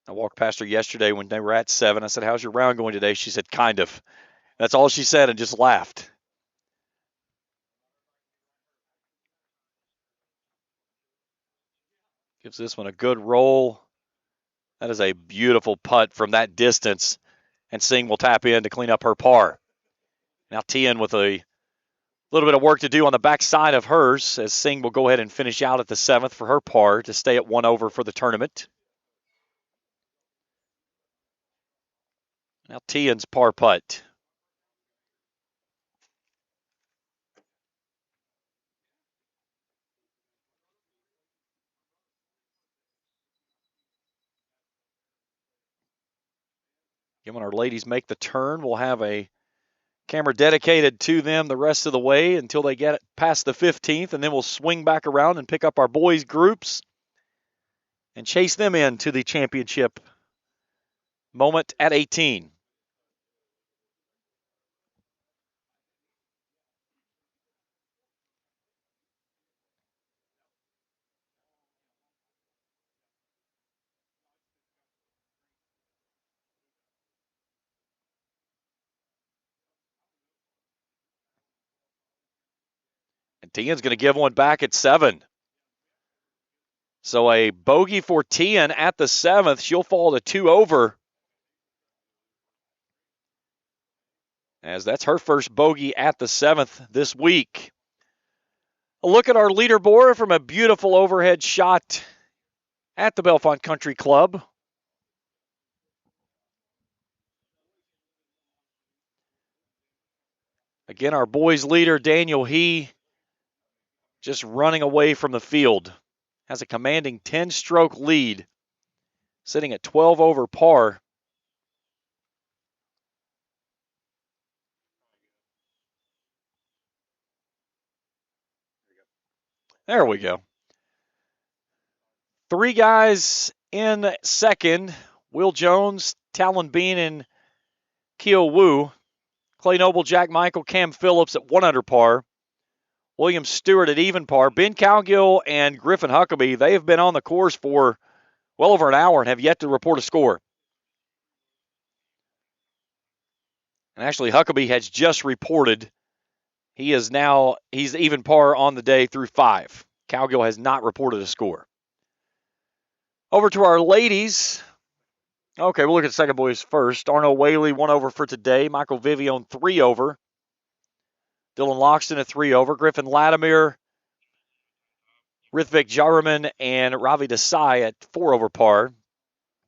I walked past her yesterday when they were at 7. I said, "How's your round going today?" She said, "Kind of." That's all she said and just laughed. Gives this one a good roll. That is a beautiful putt from that distance. And Singh will tap in to clean up her par. Now Tien with a little bit of work to do on the backside of hers, as Singh will go ahead and finish out at the 7th for her par to stay at 1 over for the tournament. Now Tian's par putt. Again, when our ladies make the turn, we'll have a camera dedicated to them the rest of the way until they get past the 15th, and then we'll swing back around and pick up our boys' groups and chase them into the championship moment at 18. And Tian's going to give one back at 7. So a bogey for Tian at the 7th. She'll fall to 2 over, as that's her first bogey at the 7th this week. A look at our leaderboard from a beautiful overhead shot at the Bellefonte Country Club. Again, our boys leader, Daniel He, just running away from the field. Has a commanding 10-stroke lead, sitting at 12 over par. There we go. 3 guys in second. Will Jones, Talon Bean, and Keo Wu. Clay Noble, Jack Michael, Cam Phillips at 1 under par. William Stewart at even par. Ben Cowgill and Griffin Huckabee, they have been on the course for well over an hour and have yet to report a score. And actually, Huckabee has just reported. He's even par on the day through 5. Cowgill has not reported a score. Over to our ladies. Okay, we'll look at second boys first. Arno Whaley, 1 over for today. Michael Vivione, 3 over. Dylan Loxton, a 3 over. Griffin Latimer, Rithvik Jaraman, and Ravi Desai at 4 over par.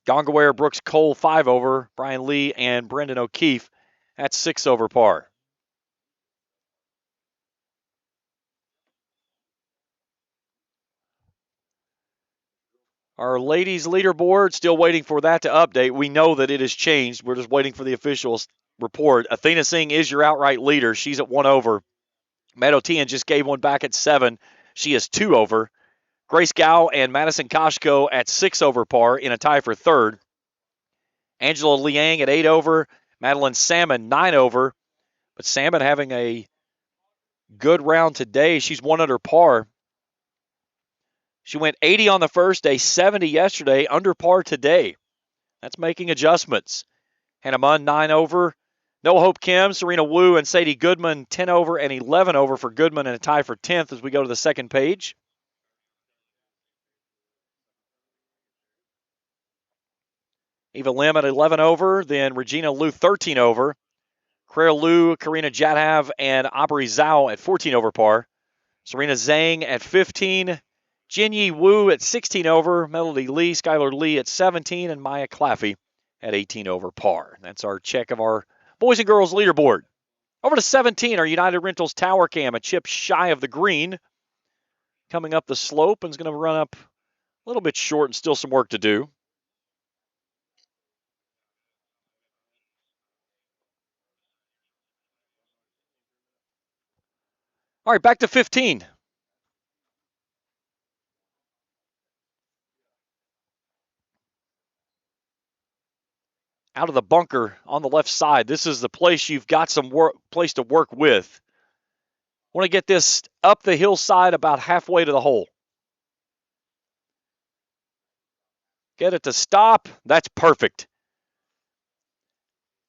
Gongaware, Brooks Cole, 5 over. Brian Lee and Brendan O'Keefe at 6 over par. Our ladies leaderboard, still waiting for that to update. We know that it has changed. We're just waiting for the official report. Athena Singh is your outright leader. She's at 1 over. Meadow Tian just gave one back at 7. She is 2 over. Grace Gow and Madison Koshko at 6 over par in a tie for 3rd. Angela Liang at 8 over. Madeline Salmon, 9 over. But Salmon having a good round today. She's 1 under par. She went 80 on the first day, 70 yesterday, under par today. That's making adjustments. Hannah Munn, 9 over. Noah Hope Kim, Serena Wu, and Sadie Goodman, 10 over and 11 over for Goodman, and a tie for 10th as we go to the second page. Eva Lim at 11 over, then Regina Liu, 13 over. Claire Liu, Karina Jadhav, and Aubrey Zhao at 14 over par. Serena Zhang at 15. Jinyi Wu at 16 over. Melody Lee, Skylar Lee at 17, and Maya Claffey at 18 over par. That's our check of our boys and girls leaderboard. Over to 17, our United Rentals Tower Cam, a chip shy of the green. Coming up the slope and is going to run up a little bit short and still some work to do. All right, back to 15. Out of the bunker on the left side. This is the place you've got some place to work with. Want to get this up the hillside about halfway to the hole. Get it to stop. That's perfect.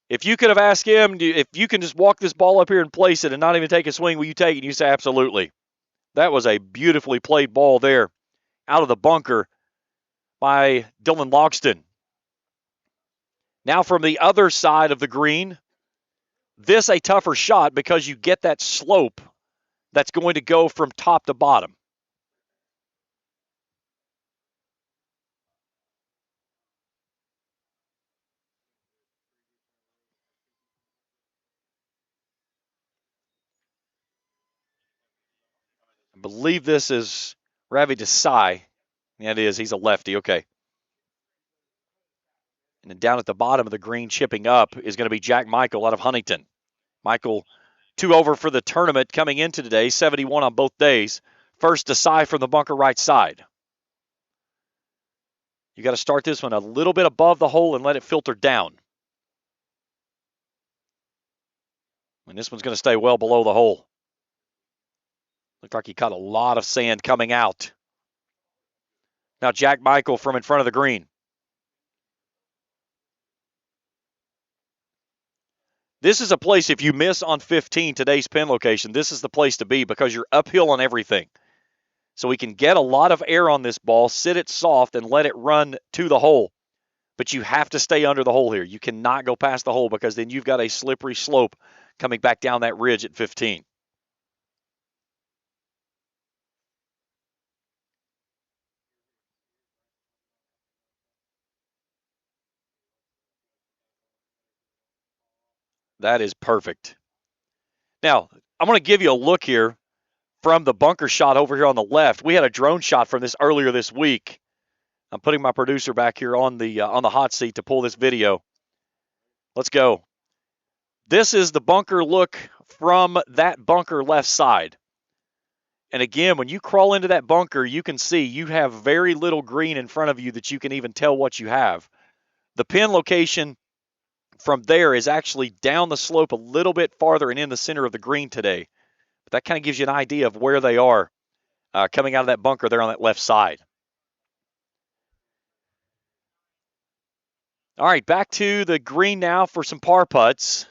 If you could have asked him, if you can just walk this ball up here and place it and not even take a swing, will you take it? And you say, absolutely. That was a beautifully played ball there out of the bunker by Dylan Loxton. Now from the other side of the green, this a tougher shot because you get that slope that's going to go from top to bottom. I believe this is Ravi Desai. Yeah, it is. He's a lefty. Okay. And then down at the bottom of the green, chipping up, is going to be Jack Michael out of Huntington. Michael, 2 over for the tournament coming into today, 71 on both days. First Desai from the bunker right side. You got to start this one a little bit above the hole and let it filter down. And this one's going to stay well below the hole. Looked like he caught a lot of sand coming out. Now Jack Michael from in front of the green. This is a place, if you miss on 15, today's pin location, this is the place to be because you're uphill on everything. So we can get a lot of air on this ball, sit it soft, and let it run to the hole. But you have to stay under the hole here. You cannot go past the hole because then you've got a slippery slope coming back down that ridge at 15. That is perfect. Now, I'm going to give you a look here from the bunker shot over here on the left. We had a drone shot from this earlier this week. I'm putting my producer back here on the hot seat to pull this video. Let's go. This is the bunker look from that bunker left side. And again, when you crawl into that bunker, you can see you have very little green in front of you that you can even tell what you have. The pin location from there is actually down the slope a little bit farther and in the center of the green today. But that kind of gives you an idea of where they are coming out of that bunker there on that left side. All right, back to the green now for some par putts.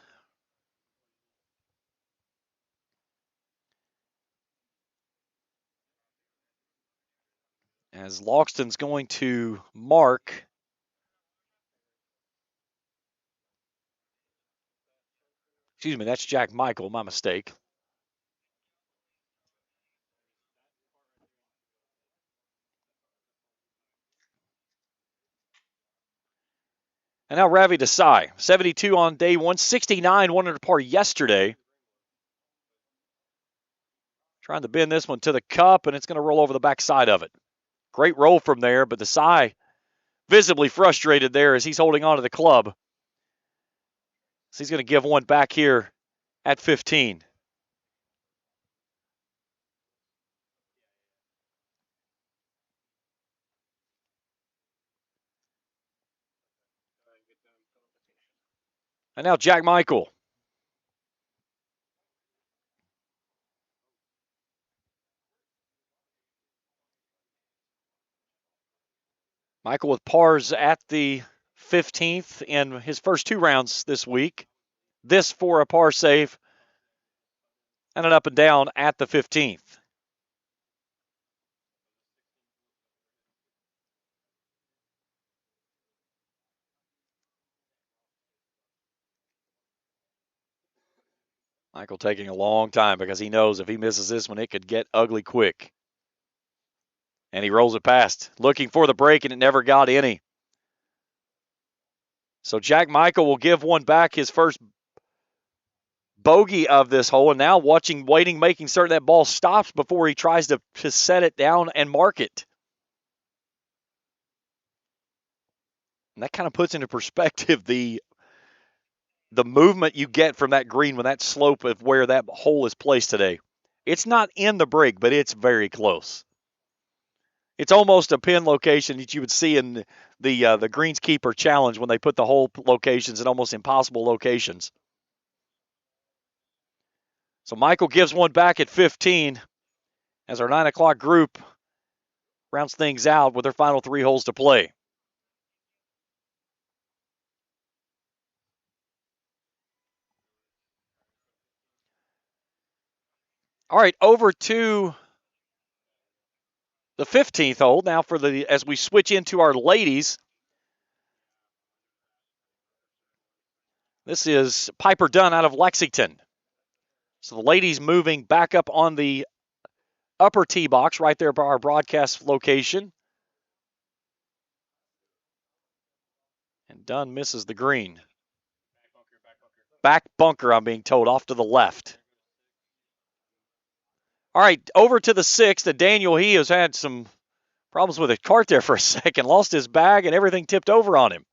As Loxton's going to mark. Excuse me, that's Jack Michael, my mistake. And now Ravi Desai, 72 on day one, 69 one under par yesterday. Trying to bend this one to the cup, and it's going to roll over the backside of it. Great roll from there, but Desai visibly frustrated there as he's holding on to the club. So he's going to give one back here at 15. And now Jack Michael. Michael with pars at the 15th in his first 2 rounds this week. This for a par save and an up and down at the 15th. Michael taking a long time because he knows if he misses this one, it could get ugly quick. And he rolls it past, looking for the break, and it never got any. So Jack Michael will give one back, his first bogey of this hole, and now waiting, making certain that ball stops before he tries to set it down and mark it. And that kind of puts into perspective the movement you get from that green when that slope of where that hole is placed today. It's not in the break, but it's very close. It's almost a pin location that you would see in the Greenskeeper Challenge when they put the hole locations in almost impossible locations. So Michael gives one back at 15 as our 9 o'clock group rounds things out with their final 3 holes to play. All right, over to the 15th hole now as we switch into our ladies. This is Piper Dunn out of Lexington. So the ladies moving back up on the upper tee box right there by our broadcast location. And Dunn misses the green. Back bunker, I'm being told, off to the left. All right, over to the 6th. And Daniel, he has had some problems with his cart there for a second. Lost his bag and everything tipped over on him.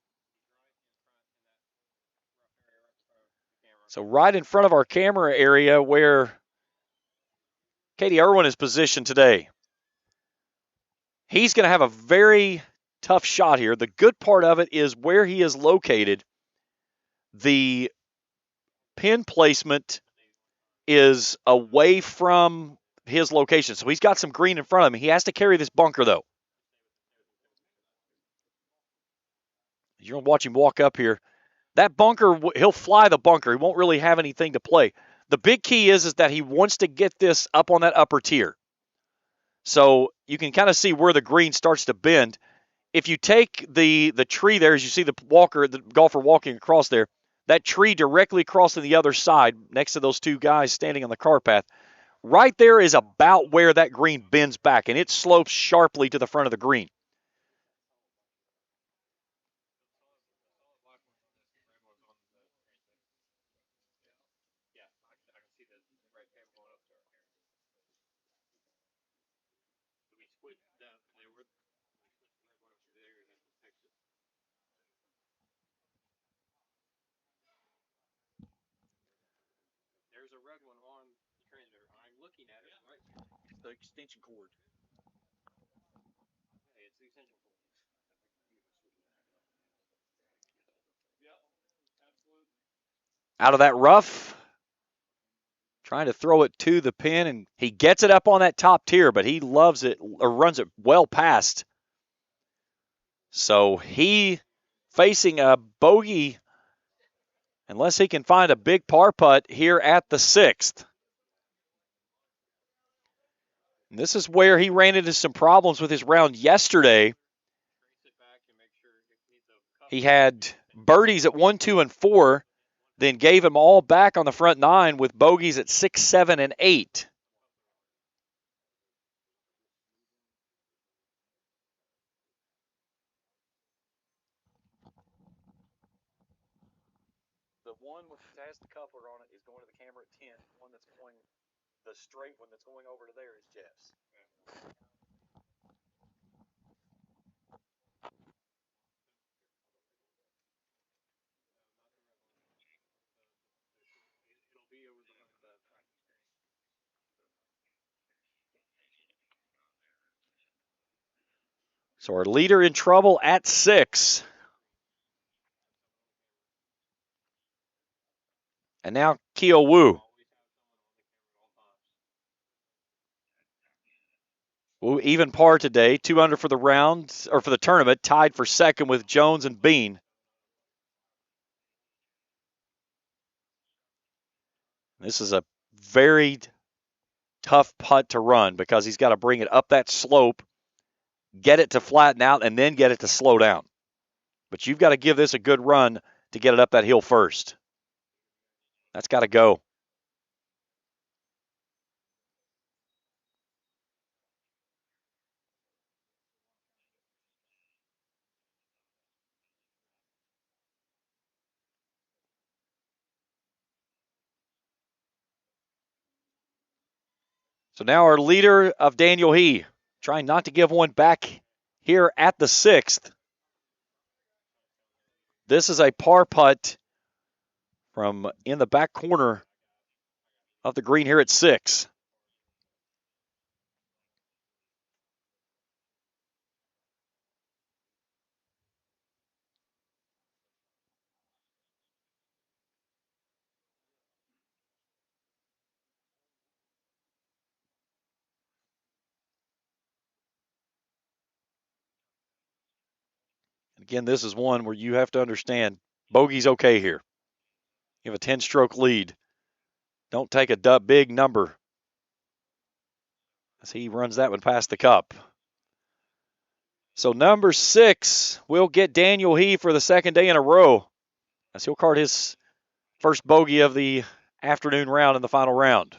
So right in front of our camera area where Katie Irwin is positioned today. He's going to have a very tough shot here. The good part of it is where he is located. The pin placement is away from his location. So he's got some green in front of him. He has to carry this bunker, though. You're going to watch him walk up here. That bunker, he'll fly the bunker. He won't really have anything to play. The big key is that he wants to get this up on that upper tier. So you can kind of see where the green starts to bend. If you take the tree there, as you see the golfer walking across there, that tree directly crossing the other side next to those two guys standing on the car path, right there is about where that green bends back, and it slopes sharply to the front of the green. There's a red one on the transmitter. I'm looking at it right now. It's the extension cord. Hey, it's the extension cord. Out of that rough. Trying to throw it to the pin, and he gets it up on that top tier, but he loves it or runs it well past. So he facing a bogey unless he can find a big par putt here at the 6th. And this is where he ran into some problems with his round yesterday. He had birdies at 1, 2, and 4, then gave him all back on the front 9 with bogeys at 6, 7, and 8. The one that has the coupler on it is going to the camera at 10. The one that's going, the straight one that's going over to there is Jeff's. So our leader in trouble at 6. And now Keo Wu. Wu even par today, 2 under for the round, or for the tournament, tied for second with Jones and Bean. This is a very tough putt to run because he's got to bring it up that slope, get it to flatten out, and then get it to slow down. But you've got to give this a good run to get it up that hill first. That's got to go. So now our leader of Daniel He, trying not to give one back here at the 6th. This is a par putt from in the back corner of the green here at 6. Again, this is one where you have to understand bogey's okay here. You have a 10-stroke lead. Don't take a big number as he runs that one past the cup. So number 6 will get Daniel He for the second day in a row as he'll card his first bogey of the afternoon round in the final round.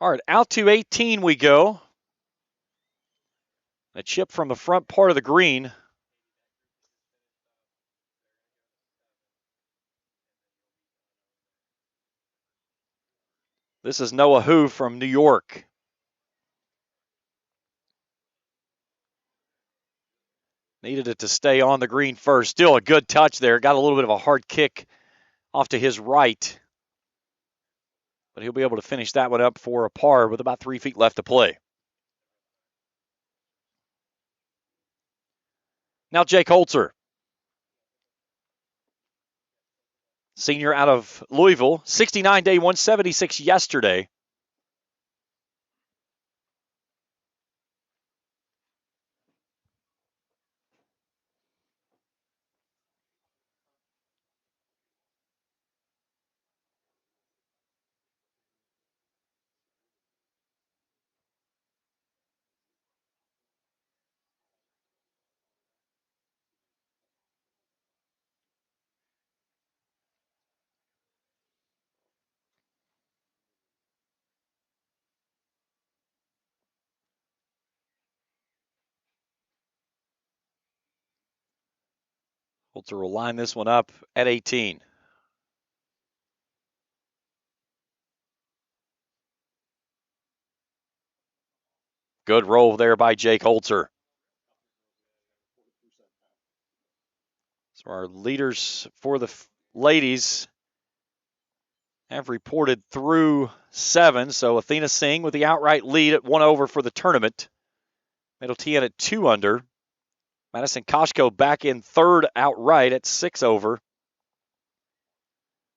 All right, out to 18 we go. A chip from the front part of the green. This is Noah Hu from New York. Needed it to stay on the green first. Still a good touch there. Got a little bit of a hard kick off to his right. But he'll be able to finish that one up for a par with about 3 feet left to play. Now Jake Holzer. Senior out of Louisville. 69 day, 176 yesterday. Holzer will line this one up at 18. Good roll there by Jake Holzer. So our leaders for the ladies have reported through 7. So Athena Singh with the outright lead at 1 over for the tournament. Middle T at 2 under. Madison Koshko back in third outright at 6 over.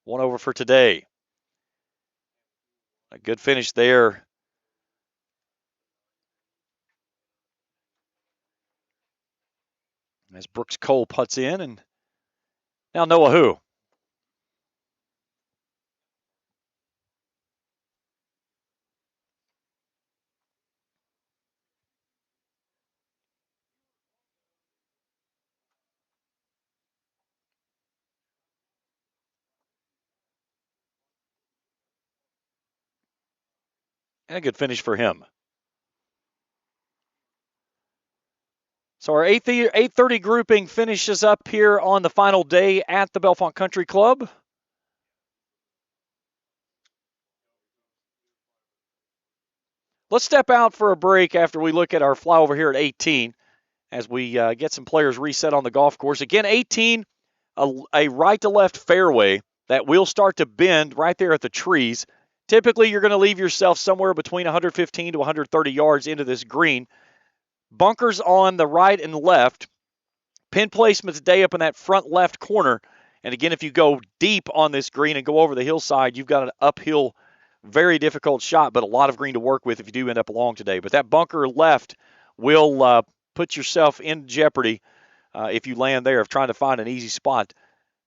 1 over for today. A good finish there. As Brooks Cole putts in, and now Noah Hu. And a good finish for him. So our 8:30 grouping finishes up here on the final day at the Bellefonte Country Club. Let's step out for a break after we look at our flyover here at 18 as we get some players reset on the golf course. Again, 18, a right-to-left fairway that will start to bend right there at the trees. Typically, you're going to leave yourself somewhere between 115 to 130 yards into this green. Bunkers on the right and left. Pin placement today up in that front left corner. And again, if you go deep on this green and go over the hillside, you've got an uphill, very difficult shot, but a lot of green to work with if you do end up along today. But that bunker left will put yourself in jeopardy if you land there of trying to find an easy spot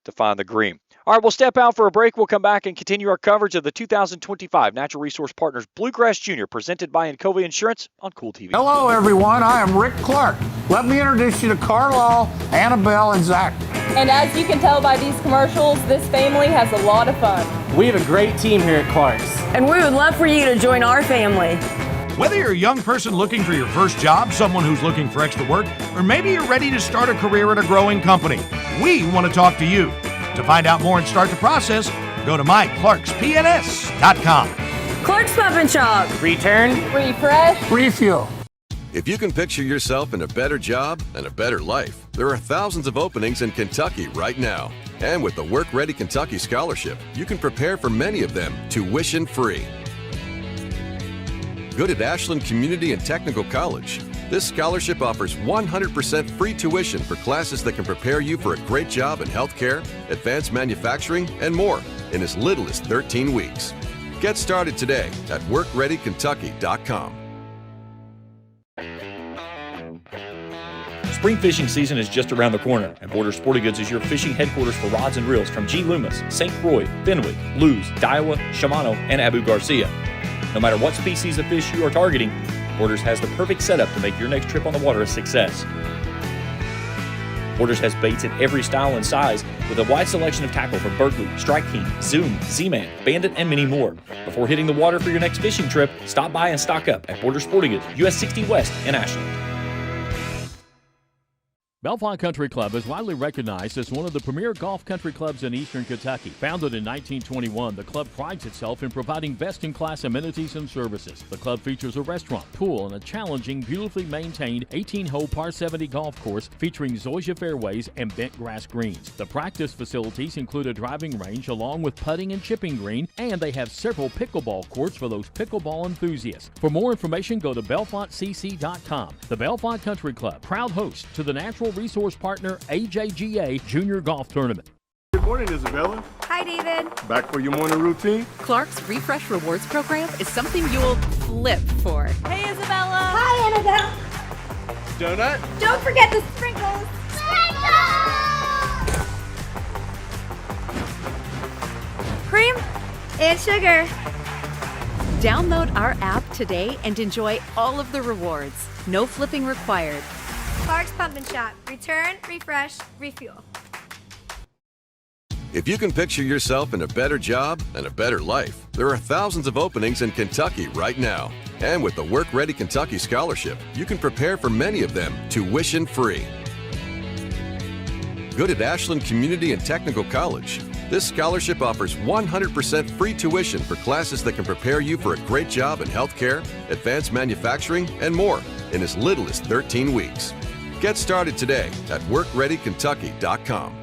to find the green. All right, we'll step out for a break. We'll come back and continue our coverage of the 2025 Natural Resource Partners Bluegrass Junior, presented by Encova Insurance on Cool TV.
Hello, everyone. I am Rick Clark. Let me introduce you to Carlisle, Annabelle, and Zach.
And as you can tell by these commercials, this family has a lot of fun.
We have a great team here at Clark's.
And we would love for you to join our family.
Whether you're a young person looking for your first job, someone who's looking for extra work, or maybe you're ready to start a career at a growing company, we want to talk to you. To find out more and start the process, go to myclarkspns.com.
Clark's Pump and Shop.
Return,
refresh,
refuel.
If you can picture yourself in a better job and a better life, there are thousands of openings in Kentucky right now. And with the Work Ready Kentucky Scholarship, you can prepare for many of them tuition-free. Good at Ashland Community and Technical College. This scholarship offers 100% free tuition for classes that can prepare you for a great job in healthcare, advanced manufacturing, and more in as little as 13 weeks. Get started today at workreadykentucky.com.
Spring fishing season is just around the corner, and Border Sporting Goods is your fishing headquarters for rods and reels from G. Loomis, St. Croix, Fenwick, Lewes, Daiwa, Shimano, and Abu Garcia. No matter what species of fish you are targeting, Borders has the perfect setup to make your next trip on the water a success. Borders has baits in every style and size with a wide selection of tackle from Berkeley, Strike King, Zoom, Z-Man, Bandit, and many more. Before hitting the water for your next fishing trip, stop by and stock up at Border Sporting Goods, US 60 West in Ashland.
Bellefonte Country Club is widely recognized as one of the premier golf country clubs in eastern Kentucky. Founded in 1921, the club prides itself in providing best-in-class amenities and services. The club features a restaurant, pool, and a challenging, beautifully maintained 18-hole par 70 golf course featuring zoysia fairways and bent grass greens. The practice facilities include a driving range along with putting and chipping green, and they have several pickleball courts for those pickleball enthusiasts. For more information, go to BellefonteCC.com. The Bellefonte Country Club, proud host to the Natural Resource Partner AJGA Junior Golf Tournament.
Good morning, Isabella.
Hi, David.
Back for your morning routine?
Clark's Refresh Rewards program is something you'll flip for.
Hey, Isabella. Hi, Annabelle.
Donut?
Don't forget the sprinkles. Cream and sugar.
Download our app today and enjoy all of the rewards. No flipping required.
Clark's Pump and Shop. Return, refresh, refuel.
If you can picture yourself in a better job and a better life, there are thousands of openings in Kentucky right now. And with the Work Ready Kentucky Scholarship, you can prepare for many of them tuition-free. Good at Ashland Community and Technical College. This scholarship offers 100% free tuition for classes that can prepare you for a great job in healthcare, advanced manufacturing, and more in as little as 13 weeks. Get started today at WorkReadyKentucky.com.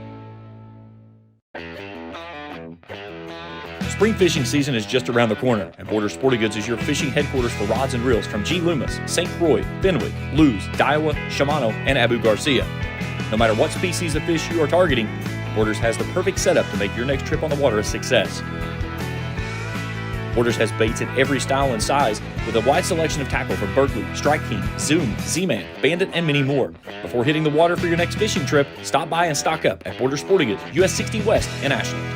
Spring fishing season is just around the corner, and Border Sporting Goods is your fishing headquarters for rods and reels from G. Loomis, St. Croix, Fenwick, Lewes, Daiwa, Shimano, and Abu Garcia. No matter what species of fish you are targeting, Borders has the perfect setup to make your next trip on the water a success. Borders has baits in every style and size with a wide selection of tackle from Berkeley, Strike King, Zoom, Z-Man, Bandit, and many more. Before hitting the water for your next fishing trip, stop by and stock up at Border Sporting Goods, US 60 West in Ashland.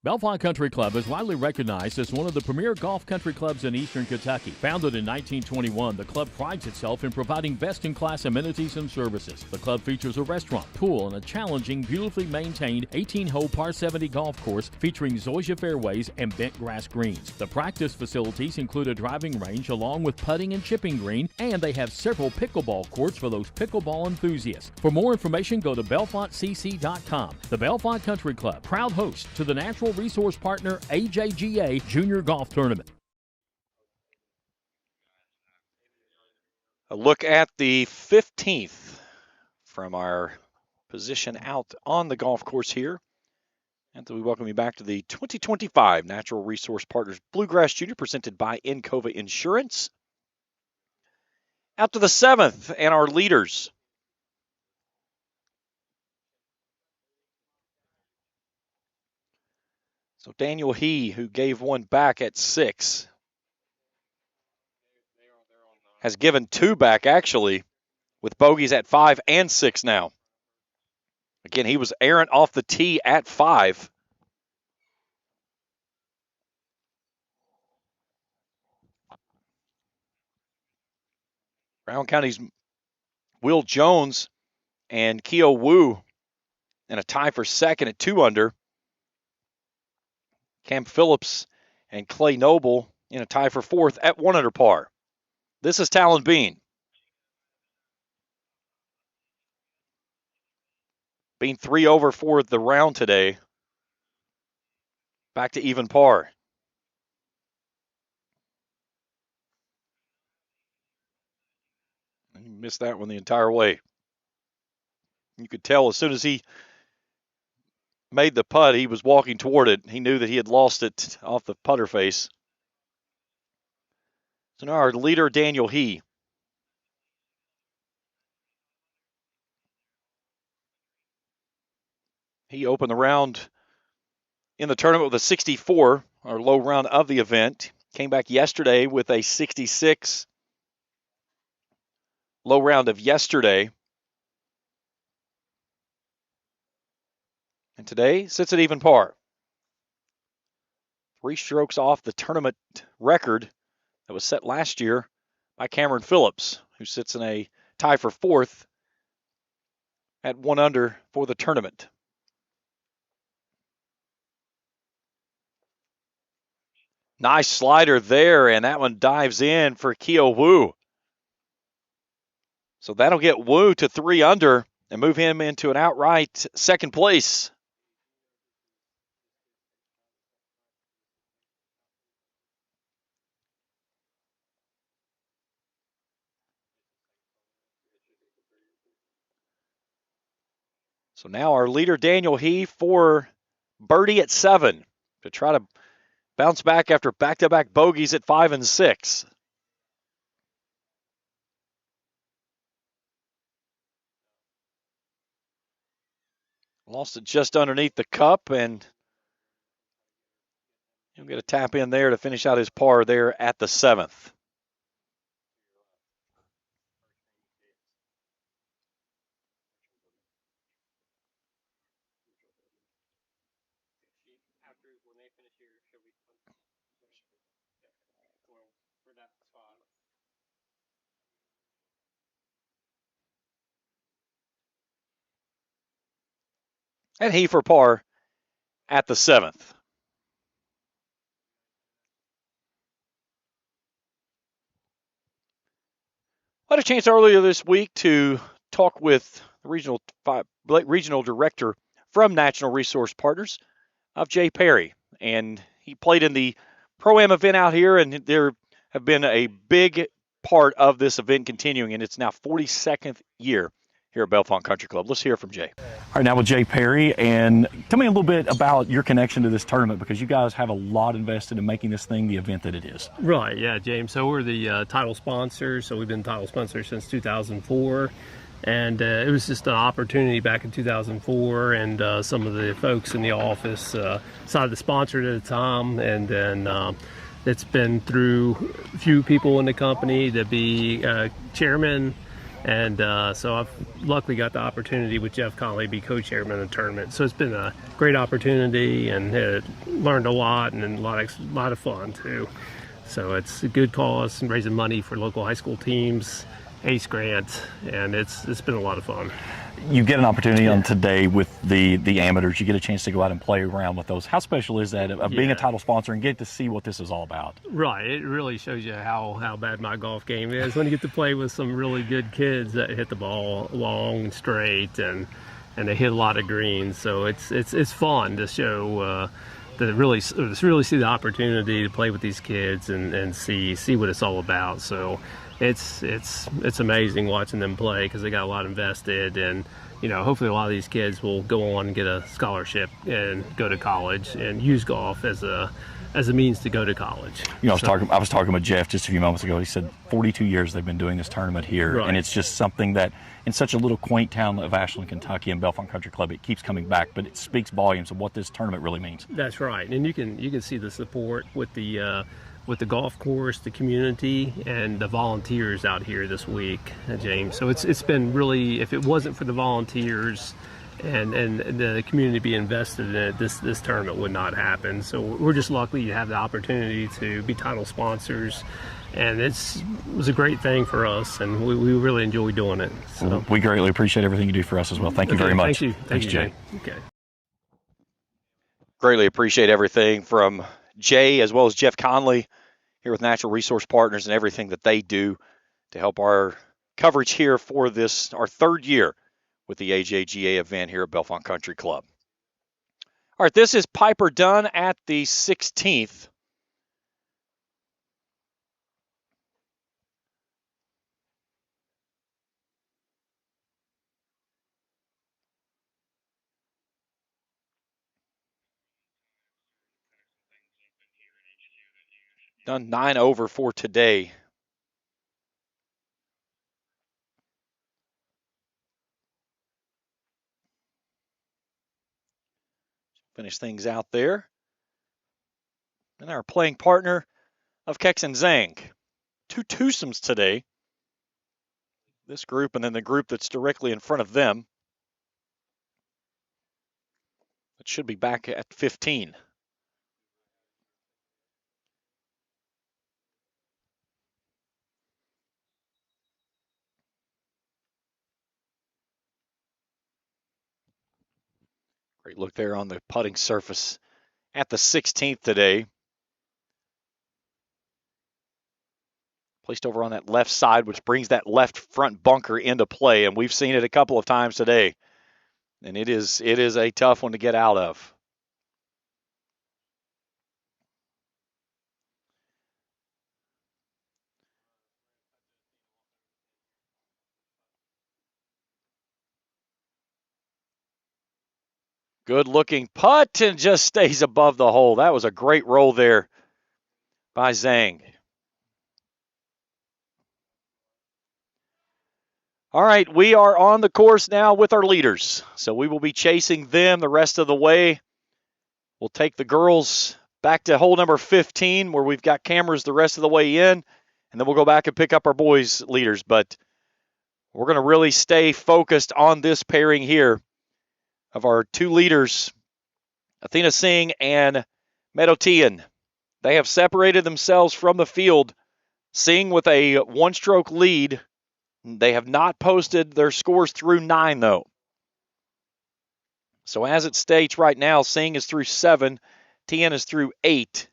Bellefonte Country Club is widely recognized as one of the premier golf country clubs in eastern Kentucky. Founded in 1921, the club prides itself in providing best-in-class amenities and services. The club features a restaurant, pool, and a challenging, beautifully maintained 18-hole par 70 golf course featuring zoysia fairways and bent grass greens. The practice facilities include a driving range along with putting and chipping green, and they have several pickleball courts for those pickleball enthusiasts. For more information, go to BellefonteCC.com. The Bellefonte Country Club, proud host to the Natural Resource Partner AJGA Junior Golf Tournament.
A look at the 15th from our position out on the golf course here. And we welcome you back to the 2025 Natural Resource Partners Bluegrass Junior presented by Encova Insurance. Out to the 7th and our leaders. So Daniel He, who gave one back at 6, has given 2 back actually, with bogeys at 5 and 6 now. Again, he was errant off the tee at 5. Brown County's Will Jones and Keo Wu in a tie for second at 2 under. Cam Phillips and Clay Noble in a tie for 4th at 1 under par. This is Talon Bean. Bean 3 over for the round today. Back to even par. He missed that one the entire way. You could tell as soon as he made the putt, he was walking toward it. He knew that he had lost it off the putter face. So now our leader, Daniel He. He opened the round in the tournament with a 64, our low round of the event. Came back yesterday with a 66. Low round of yesterday. And today sits at even par. 3 strokes off the tournament record that was set last year by Cameron Phillips, who sits in a tie for 4th at 1 under for the tournament. Nice slider there, and that one dives in for Keo Wu. So that'll get Wu to 3 under and move him into an outright second place. So now our leader, Daniel He, for birdie at 7 to try to bounce back after back-to-back bogeys at 5 and 6. Lost it just underneath the cup, and he'll get a tap in there to finish out his par there at the 7th. And He for par at the 7th. I had a chance earlier this week to talk with the regional director from National Resource Partners of Jay Perry, and he played in the Pro-Am event out here, and there have been a big part of this event continuing, and it's now 42nd year here at Bellefonte Country Club. Let's hear from Jay.
All right, now with Jay Perry, and tell me a little bit about your connection to this tournament, because you guys have a lot invested in making this thing the event that it is.
Right, yeah, James. So we're the title sponsors. So we've been title sponsors since 2004. And it was just an opportunity back in 2004, and some of the folks in the office decided to sponsor it at the time. And then it's been through a few people in the company to be chairman. And so I've luckily got the opportunity with Jeff Conley to be co-chairman of the tournament. So it's been a great opportunity, and learned a lot, and a lot of fun too. So it's a good cause and raising money for local high school teams, ACE grant, and it's been a lot of fun.
You get an opportunity on today with the amateurs. You get a chance to go out and play around with those. How special is that of being a title sponsor and get to see what this is all about?
Right. It really shows you how bad my golf game is when you get to play with some really good kids that hit the ball long and straight, and they hit a lot of greens. So it's fun to show to really see the opportunity to play with these kids and see what it's all about. So it's amazing watching them play, because they got a lot invested, and hopefully a lot of these kids will go on and get a scholarship and go to college and use golf as a means to go to college.
I was talking with Jeff just a few moments ago. He said 42 years they've been doing this tournament here,
right.
And it's just something that in such a little quaint town of Ashland, Kentucky, and Bellefonte Country Club, it keeps coming back, but it speaks volumes of what this tournament really means.
That's right, and you can see the support with the golf course, the community, and the volunteers out here this week, James. So it's been really, if it wasn't for the volunteers and the community being invested in it, this tournament would not happen. So we're just lucky to have the opportunity to be title sponsors, and it was a great thing for us, and we really enjoy doing it. So
well, we greatly appreciate everything you do for us as well. Thank you very much.
Thank you.
Thanks, Jay.
Okay.
Greatly appreciate everything from Jay as well as Jeff Conley here with Natural Resource Partners and everything that they do to help our coverage here for this, our 3rd year with the AJGA event here at Bellefonte Country Club. All right, this is Piper Dunn at the 16th. Done 9 over for today. Finish things out there. And our playing partner of Kex and Zhang. 2 twosomes today. This group and then the group that's directly in front of them. It should be back at 15. Great look there on the putting surface at the 16th today. placed over on that left side, which brings that left front bunker into play, and we've seen it a couple of times today. And it is a tough one to get out of. Good looking putt and just stays above the hole. That was a great roll there by Zhang. All right, we are on the course now with our leaders. So we will be chasing them the rest of the way. We'll take the girls back to hole number 15 where we've got cameras the rest of the way in. And then we'll go back and pick up our boys' leaders. But we're going to really stay focused on this pairing here of our two leaders, Athena Singh and Medotian. They have separated themselves from the field. Singh with a one-stroke lead. They have not posted their scores through 9, though. So as it states right now, Singh is through 7. Tien is through 8.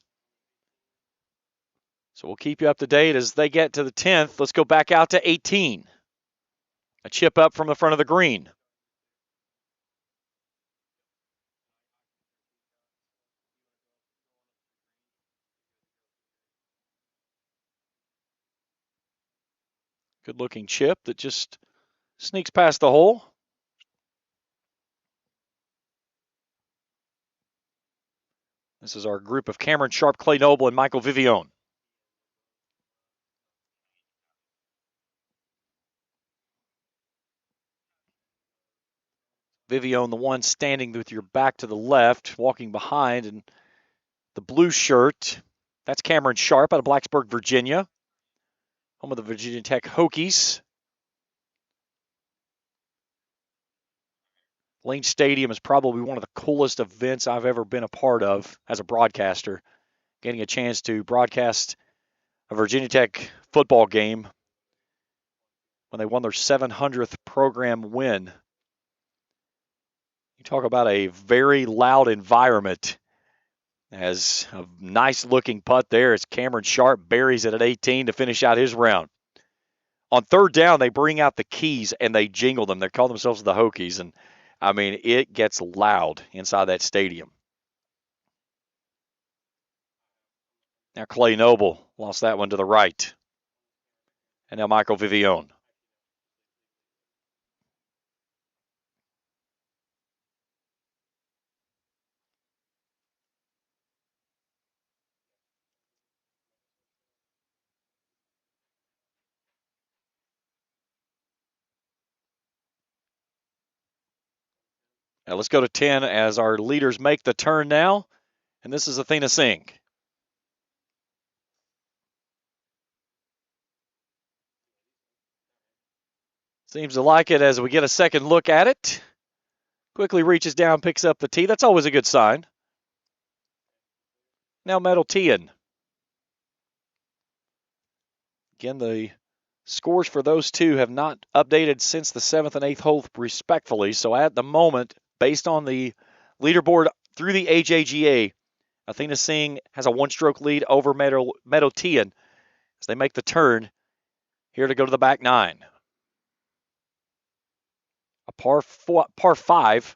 So we'll keep you up to date as they get to the 10th. Let's go back out to 18. A chip up from the front of the green. Good-looking chip that just sneaks past the hole. This is our group of Cameron Sharp, Clay Noble, and Michael Vivione. Vivione, the one standing with your back to the left, walking behind, and the blue shirt. That's Cameron Sharp out of Blacksburg, Virginia. Home of the Virginia Tech Hokies. Lane Stadium is probably one of the coolest events I've ever been a part of as a broadcaster. Getting a chance to broadcast a Virginia Tech football game when they won their 700th program win. You talk about a very loud environment. As a nice-looking putt there as Cameron Sharp buries it at 18 to finish out his round. On third down, they bring out the keys and they jingle them. They call themselves the Hokies, and I mean, it gets loud inside that stadium. Now Clay Noble lost that one to the right. And now Michael Vivione. Now let's go to 10 as our leaders make the turn now. And this is Athena Singh. Seems to like it as we get a second look at it. Quickly reaches down, picks up the tee. That's always a good sign. Now Medotian. Again, the scores for those two have not updated since the 7th and 8th hole respectfully. So at the moment, based on the leaderboard through the AJGA, Athena Singh has a one-stroke lead over Medotian as they make the turn here to go to the back 9. A par 5,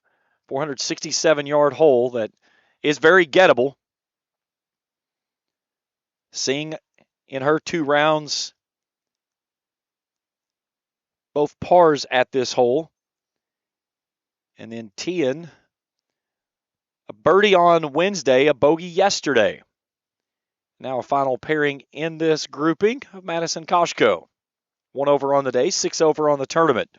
467-yard hole that is very gettable. Singh in her 2 rounds, both pars at this hole. And then Tien, a birdie on Wednesday, a bogey yesterday. Now a final pairing in this grouping of Madison Koshko. 1 over on the day, 6 over on the tournament.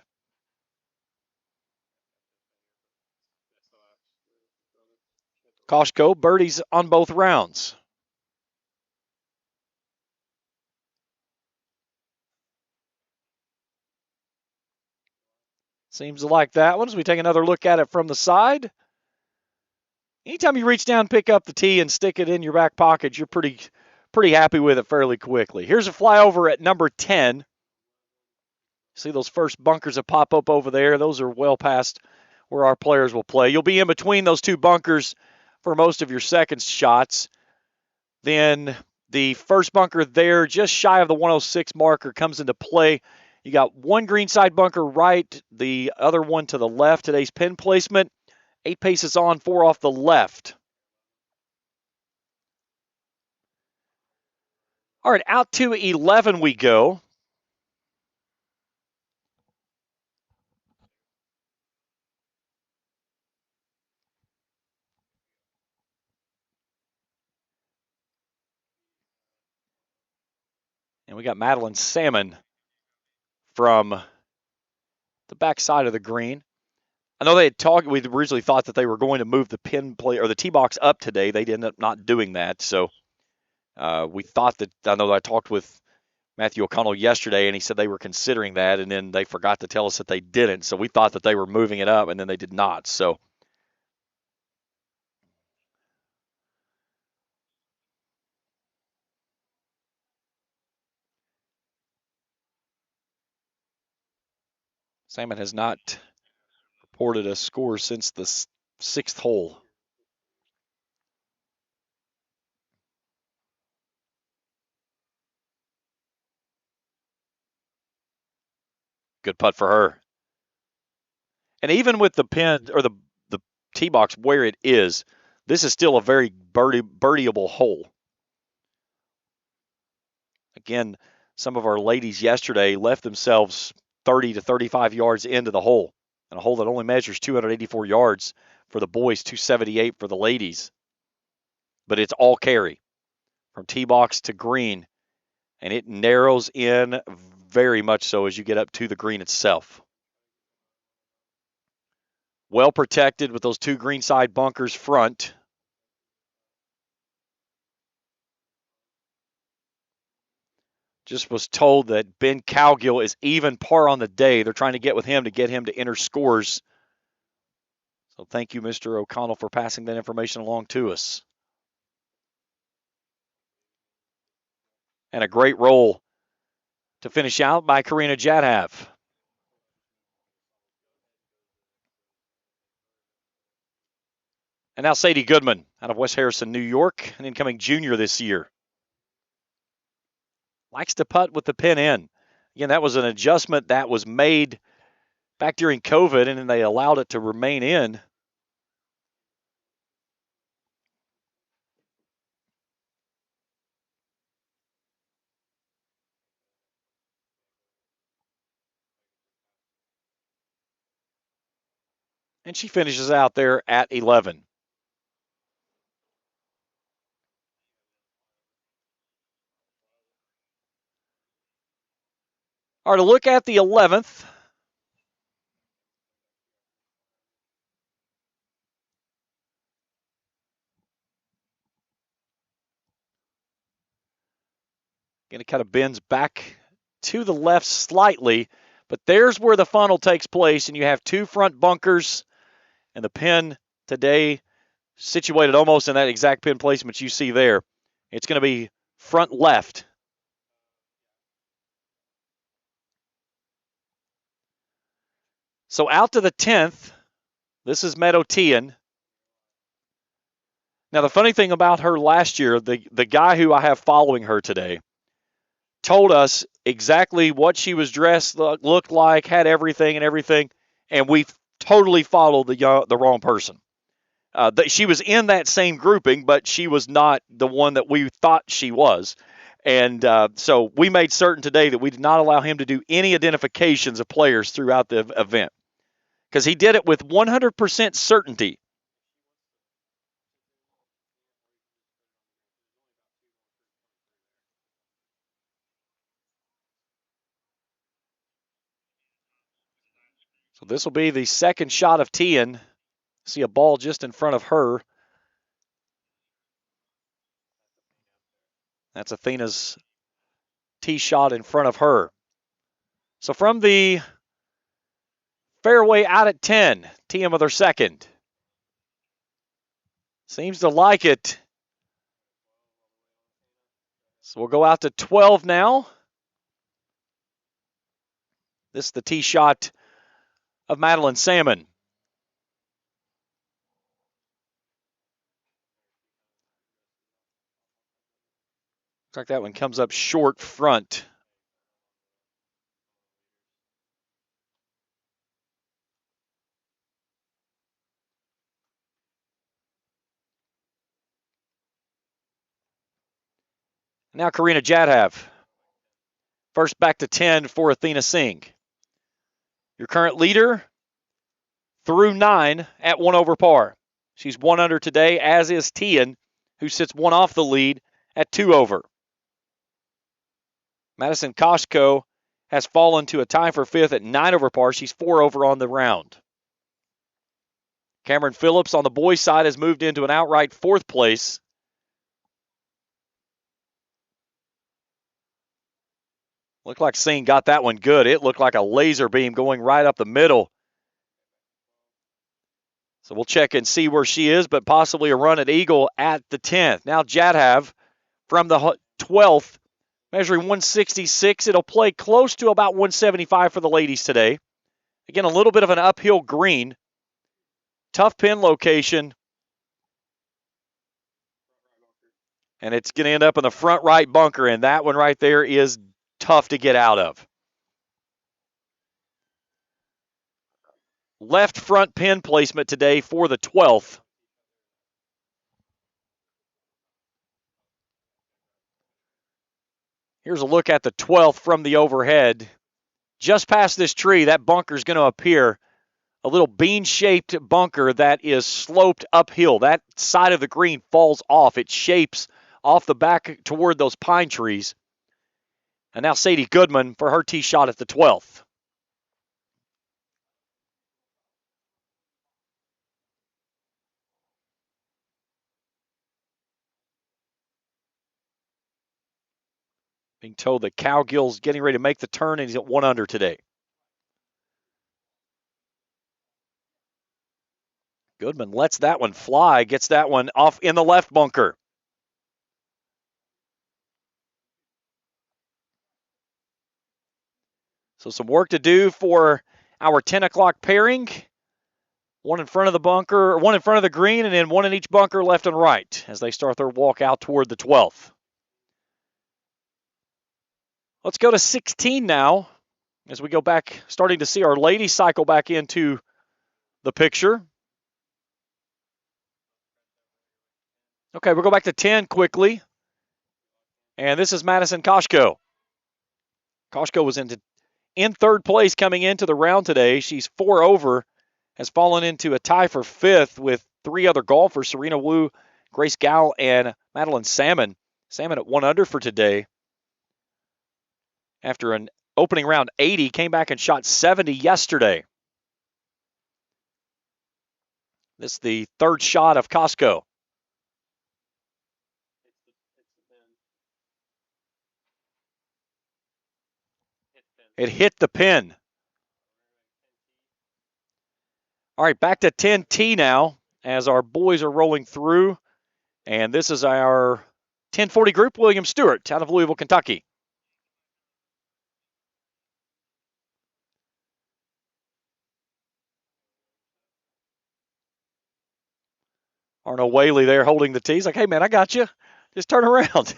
Koshko birdies on both rounds. Seems to like that one as we take another look at it from the side. Anytime you reach down, pick up the tee, and stick it in your back pocket, you're pretty happy with it fairly quickly. Here's a flyover at number 10. See those first bunkers that pop up over there? Those are well past where our players will play. You'll be in between those 2 bunkers for most of your second shots. Then The first bunker there, just shy of the 106 marker, comes into play. You got one greenside bunker right, the other one to the left. Today's pin placement, 8 paces on, 4 off the left. All right, out to 11 we go. And we got Madeline Salmon from the backside of the green. I know they had talked, we originally thought that they were going to move the pin play or the tee box up today. They ended up not doing that. So we thought that, I know I talked with Matthew O'Connell yesterday, and he said they were considering that, and then they forgot to tell us that they didn't. So we thought that they were moving it up, and then they did not. So Salmon has not reported a score since the 6th hole. Good putt for her. And even with the pin or the tee box where it is, this is still a very birdieable hole. Again, some of our ladies yesterday left themselves 30 to 35 yards into the hole, and a hole that only measures 284 yards for the boys, 278 for the ladies. But it's all carry from tee box to green, and it narrows in very much so as you get up to the green itself. Well protected with those 2 greenside bunkers front. Just was told that Ben Cowgill is even par on the day. They're trying to get with him to get him to enter scores. So thank you, Mr. O'Connell, for passing that information along to us. And a great roll to finish out by Karina Jadhav. And now Sadie Goodman out of West Harrison, New York, an incoming junior this year. Likes to putt with the pin in. Again, that was an adjustment that was made back during COVID, and then they allowed it to remain in. And she finishes out there at 11. All right, to look at the 11th. Again, it kind of bends back to the left slightly, but there's where the funnel takes place, and you have 2 front bunkers, and the pin today situated almost in that exact pin placement you see there. It's going to be front left. So out to the 10th, this is Meadow Tian. Now, the funny thing about her last year, the guy who I have following her today told us exactly what she was dressed, looked like, had everything, and we totally followed the wrong person. She was in that same grouping, but she was not the one that we thought she was. And so we made certain today that we did not allow him to do any identifications of players throughout the event, because he did it with 100% certainty. So this will be the second shot of Tian. See a ball just in front of her. That's Athena's tee shot in front of her. So from the fairway out at 10, Tian with her second. Seems to like it. So we'll go out to 12 now. This is the tee shot of Madeline Salmon. Looks like that one comes up short front. Now Karina Jadhav. First back to 10 for Athena Singh. Your current leader through 9 at 1 over par. She's 1 under today, as is Tian, who sits 1 off the lead at 2 over. Madison Koshko has fallen to a tie for 5th at 9 over par. She's 4 over on the round. Cameron Phillips on the boys' side has moved into an outright 4th place. Looked like Singh got that one good. It looked like a laser beam going right up the middle. So we'll check and see where she is, but possibly a run at Eagle at the 10th. Now Jadhav from the 12th, measuring 166. It'll play close to about 175 for the ladies today. Again, a little bit of an uphill green. Tough pin location. And it's going to end up in the front right bunker, and that one right there is tough to get out of. Left front pin placement today for the 12th. Here's a look at the 12th from the overhead. Just past this tree, that bunker is going to appear. A little bean-shaped bunker that is sloped uphill. That side of the green falls off. It shapes off the back toward those pine trees. And now Sadie Goodman for her tee shot at the 12th. Being told that Cowgill's getting ready to make the turn, and he's at 1 under today. Goodman lets that one fly, gets that one off in the left bunker. So some work to do for our 10 o'clock pairing. 1 in front of the bunker, 1 in front of the green, and then 1 in each bunker left and right as they start their walk out toward the 12th. Let's go to 16 now as we go back, starting to see our ladies cycle back into the picture. Okay, we'll go back to 10 quickly. And this is Madison Koshko. Koshko was in 3rd place coming into the round today. She's 4 over, has fallen into a tie for 5th with 3 other golfers, Serena Wu, Grace Gao, and Madeline Salmon. Salmon at 1 under for today. After an opening round 80, came back and shot 70 yesterday. This is the 3rd shot of Koshko. It hit the pin. All right, back to 10T now as our boys are rolling through. And this is our 1040 group, William Stewart, out of Louisville, Kentucky. Arno Whaley there holding the tee. He's like, hey, man, I got you. Just turn around.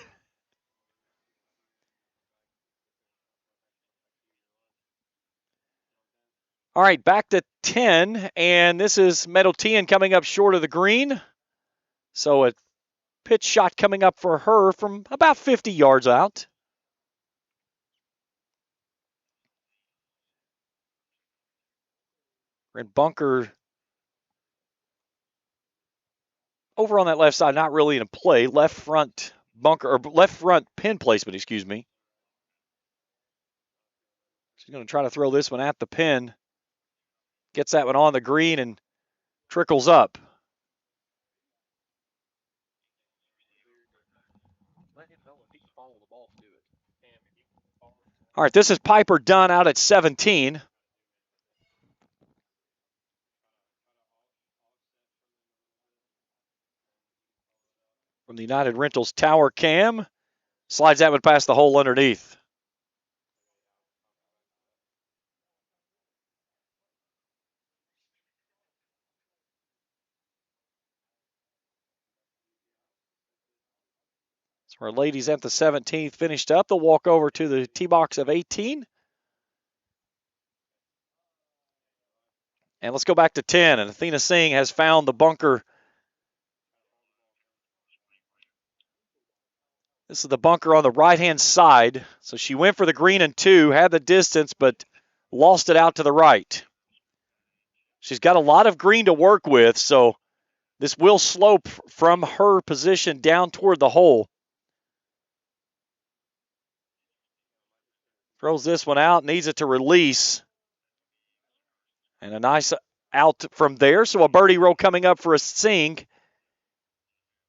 All right, back to 10, and this is Middletian coming up short of the green. So a pitch shot coming up for her from about 50 yards out. And bunker over on that left side, not really in play. Left front bunker, or left front pin placement, excuse me. She's going to try to throw this one at the pin. Gets that one on the green and trickles up. All right, this is Piper Dunn out at 17. From the United Rentals Tower cam. Slides that one past the hole underneath. So our ladies at the 17th finished up. They'll walk over to the tee box of 18. And let's go back to 10. And Athena Singh has found the bunker. This is the bunker on the right-hand side. So she went for the green and 2, had the distance, but lost it out to the right. She's got a lot of green to work with, so this will slope from her position down toward the hole. Throws this one out, needs it to release. And a nice out from there. So a birdie roll coming up for a Singh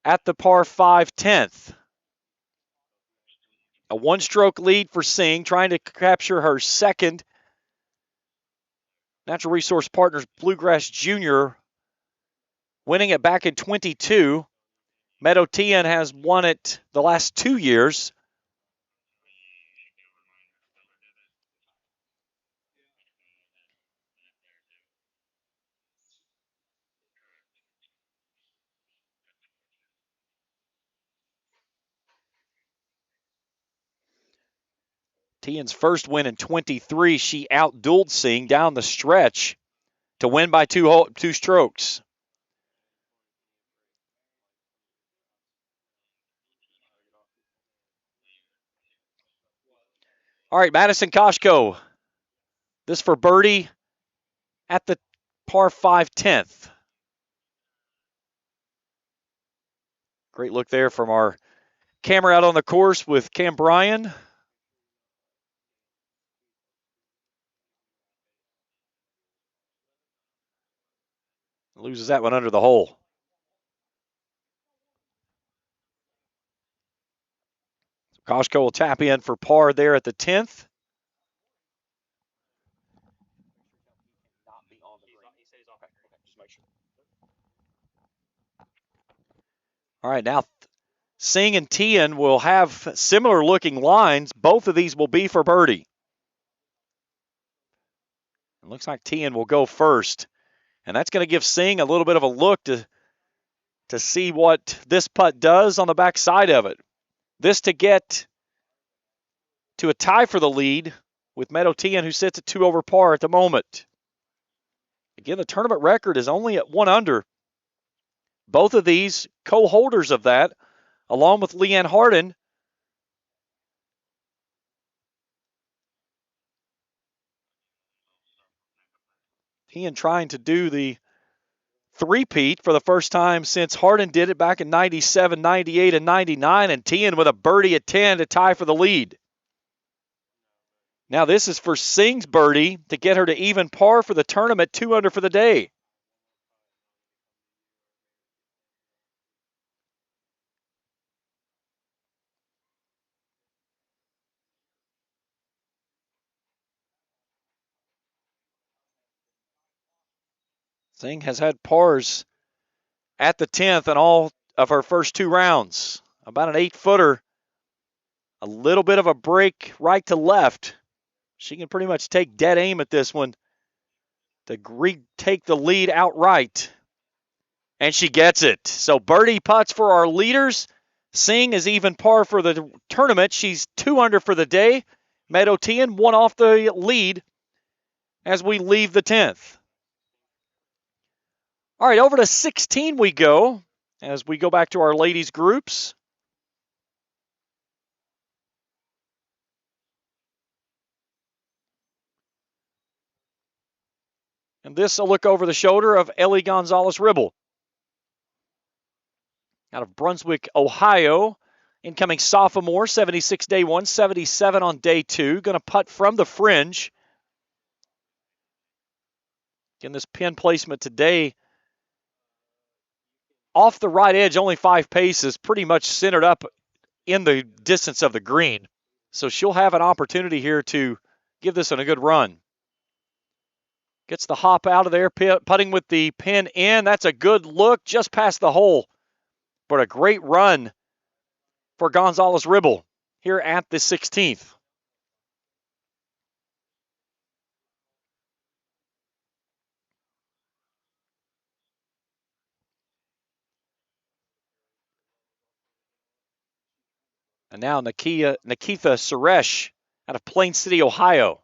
at the par 5 10th. A one-stroke lead for Singh, trying to capture her second. Natural Resource Partners Bluegrass Junior winning it back in 22. Meadow Tian has won it the last 2 years. Tian's first win in 23, she outdueled Singh down the stretch to win by two strokes. All right, Madison Koshko. This for birdie at the par 5 10th. Great look there from our camera out on the course with Cam Bryan. Loses that one under the hole. Koshko will tap in for par there at the 10th. All right, now Singh and Tian will have similar looking lines. Both of these will be for birdie. It looks like Tian will go first. And that's going to give Singh a little bit of a look to see what this putt does on the back side of it. This to get to a tie for the lead with Meadow Tian, who sits at 2 over par at the moment. Again, the tournament record is only at 1 under. Both of these co-holders of that, along with Leanne Harden. Tian trying to do the three-peat for the first time since Harden did it back in 97, 98, and 99, and Tian with a birdie at 10 to tie for the lead. Now this is for Singh's birdie to get her to even par for the tournament, 2 under for the day. Singh has had pars at the 10th in all of her first 2 rounds. About an 8-footer. A little bit of a break right to left. She can pretty much take dead aim at this one to take the lead outright. And she gets it. So birdie putts for our leaders. Singh is even par for the tournament. She's 2 under for the day. Meadow Tian 1 off the lead as we leave the 10th. All right, over to 16 we go as we go back to our ladies groups. And this a look over the shoulder of Ellie Gonzalez-Ribble. Out of Brunswick, Ohio. Incoming sophomore, 76 day 1, 77 on day 2. Going to putt from the fringe. Again, this pin placement today off the right edge, only 5 paces, pretty much centered up in the distance of the green. So she'll have an opportunity here to give this a good run. Gets the hop out of there, putting with the pin in. That's a good look just past the hole. But a great run for Gonzalez-Ribble here at the 16th. And now Nikitha Suresh out of Plain City, Ohio.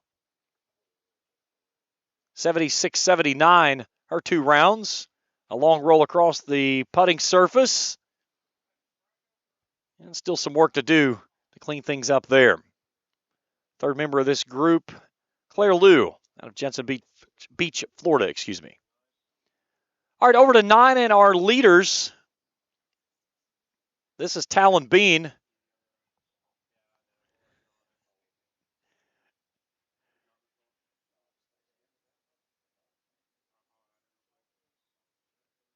76-79, her 2 rounds. A long roll across the putting surface. And still some work to do to clean things up there. Third member of this group, Claire Liu out of Jensen Beach, Florida, excuse me. All right, over to 9 and our leaders. This is Talon Bean.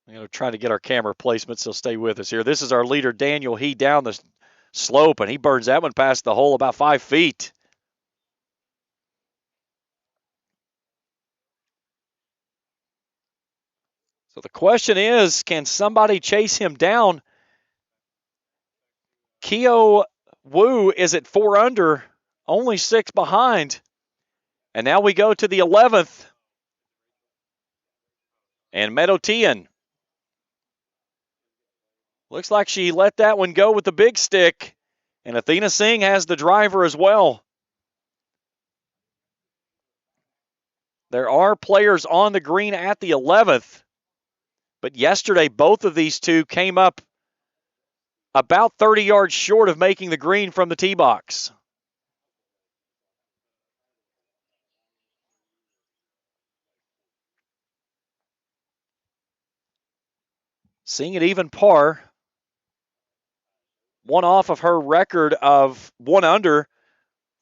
I'm going to try to get our camera placement, so stay with us here. This is our leader, Daniel He, down the slope, and he burns that one past the hole about 5 feet. So the question is, can somebody chase him down? Keo Wu is at 4 under, only 6 behind. And now we go to the 11th. And Meadow Tian. Looks like she let that one go with the big stick. And Athena Singh has the driver as well. There are players on the green at the 11th. But yesterday, both of these two came up about 30 yards short of making the green from the tee box. Seeing it even par. 1 off of her record of 1 under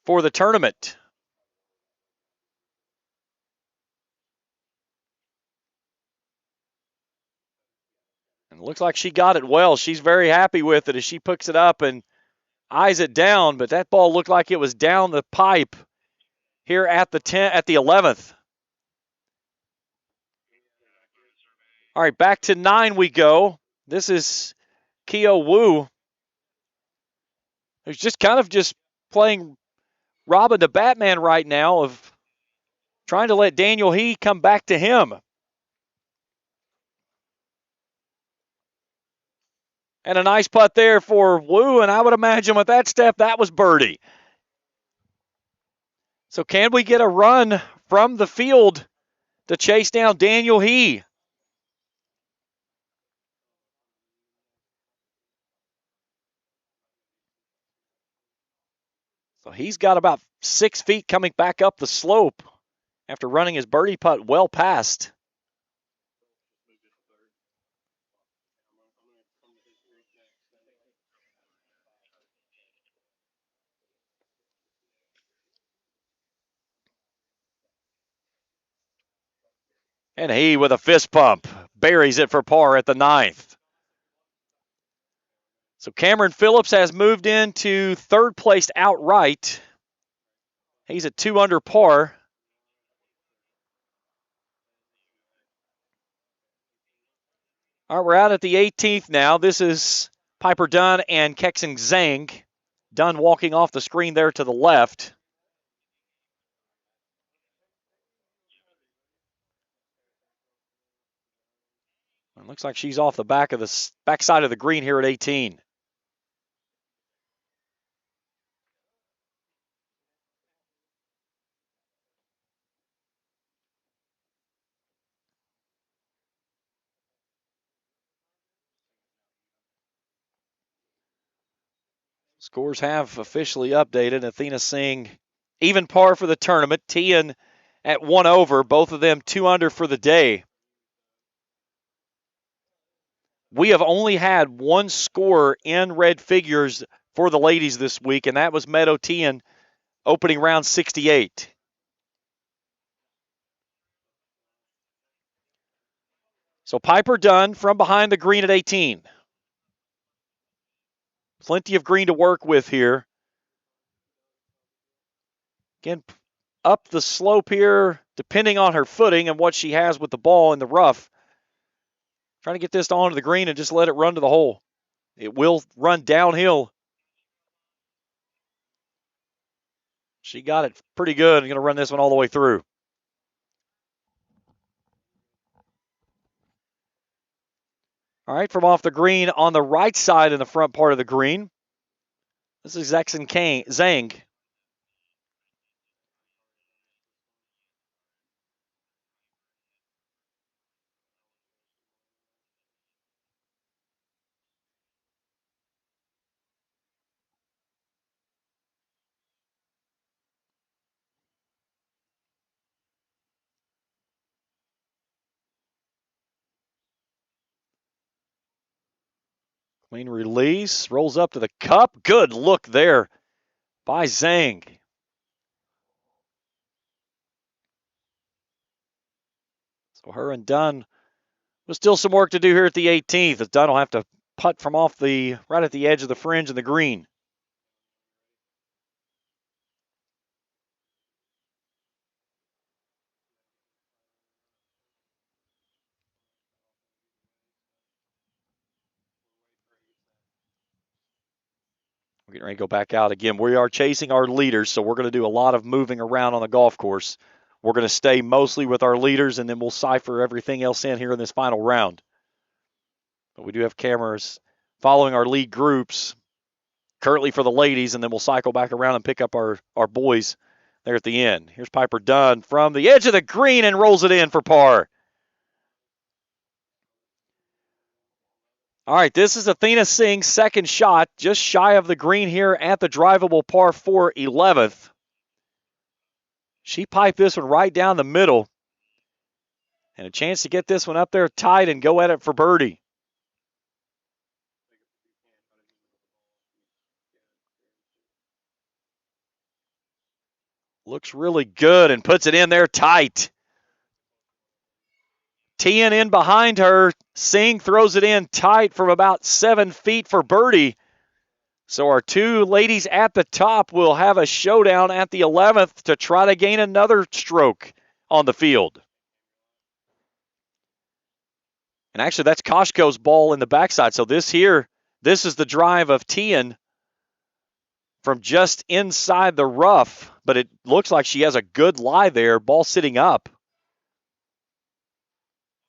for the tournament. And it looks like she got it well. She's very happy with it as she picks it up and eyes it down, but that ball looked like it was down the pipe here at the 11th. All right, back to 9 we go. This is Keo Wu, who's just kind of playing Robin the Batman right now, of trying to let Daniel He come back to him. And a nice putt there for Wu, and I would imagine with that step, that was birdie. So can we get a run from the field to chase down Daniel He? So he's got about 6 feet coming back up the slope after running his birdie putt well past. And he, with a fist pump, buries it for par at the 9th. So Cameron Phillips has moved into 3rd place outright. He's at 2 under par. All right, we're out at the 18th now. This is Piper Dunn and Kexing Zhang. Dunn walking off the screen there to the left. It looks like she's off the backside of the green here at 18. Scores have officially updated. Athena Singh even par for the tournament. Tian at 1 over. Both of them 2 under for the day. We have only had 1 score in red figures for the ladies this week, and that was Meadow Tian opening round 68. So Piper Dunn from behind the green at 18. Plenty of green to work with here. Again, up the slope here, depending on her footing and what she has with the ball in the rough. Trying to get this onto the green and just let it run to the hole. It will run downhill. She got it pretty good. I'm going to run this one all the way through. All right, from off the green on the right side in the front part of the green. This is Zhang. Clean release, rolls up to the cup. Good look there by Zhang. So her and Dunn, there's still some work to do here at the 18th, as Dunn will have to putt from off right at the edge of the fringe in the green. We're getting ready to go back out again. We are chasing our leaders, so we're going to do a lot of moving around on the golf course. We're going to stay mostly with our leaders, and then we'll cipher everything else in here in this final round. But we do have cameras following our lead groups currently for the ladies, and then we'll cycle back around and pick up our boys there at the end. Here's Piper Dunn from the edge of the green and rolls it in for par. All right, this is Athena Singh's second shot, just shy of the green here at the drivable par 4 11th. She piped this one right down the middle, and a chance to get this one up there tight and go at it for birdie. Looks really good and puts it in there tight. Tian in behind her. Singh throws it in tight from about 7 feet for birdie. So our two ladies at the top will have a showdown at the 11th to try to gain another stroke on the field. And actually, that's Koshko's ball in the backside. So this is the drive of Tian from just inside the rough, but it looks like she has a good lie there, ball sitting up.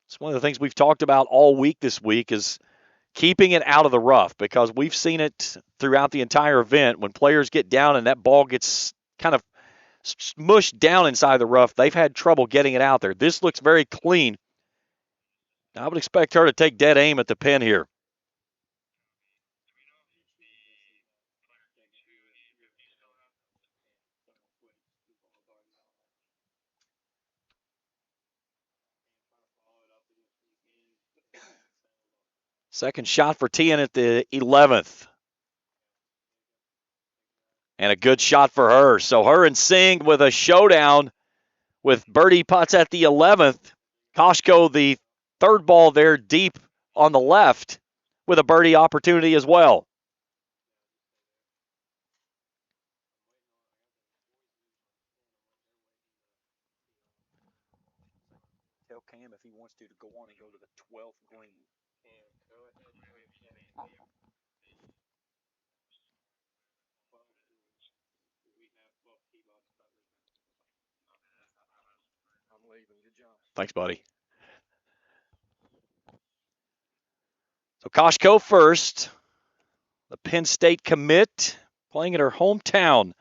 It's one of the things we've talked about all week this week is keeping it out of the rough, because we've seen it throughout the entire event. When players get down and that ball gets kind of smushed down inside the rough, they've had trouble getting it out there. This looks very clean. I would expect her to take dead aim at the pin here. Second shot for Tian at the 11th. And a good shot for her. So her and Singh with a showdown with birdie putts at the 11th. Koshko, the third ball there deep on the left with a birdie opportunity as well. Tell Cam if he wants to go on and go to the 12th green. Thanks, buddy. So Koshko first, the Penn State commit, playing in her hometown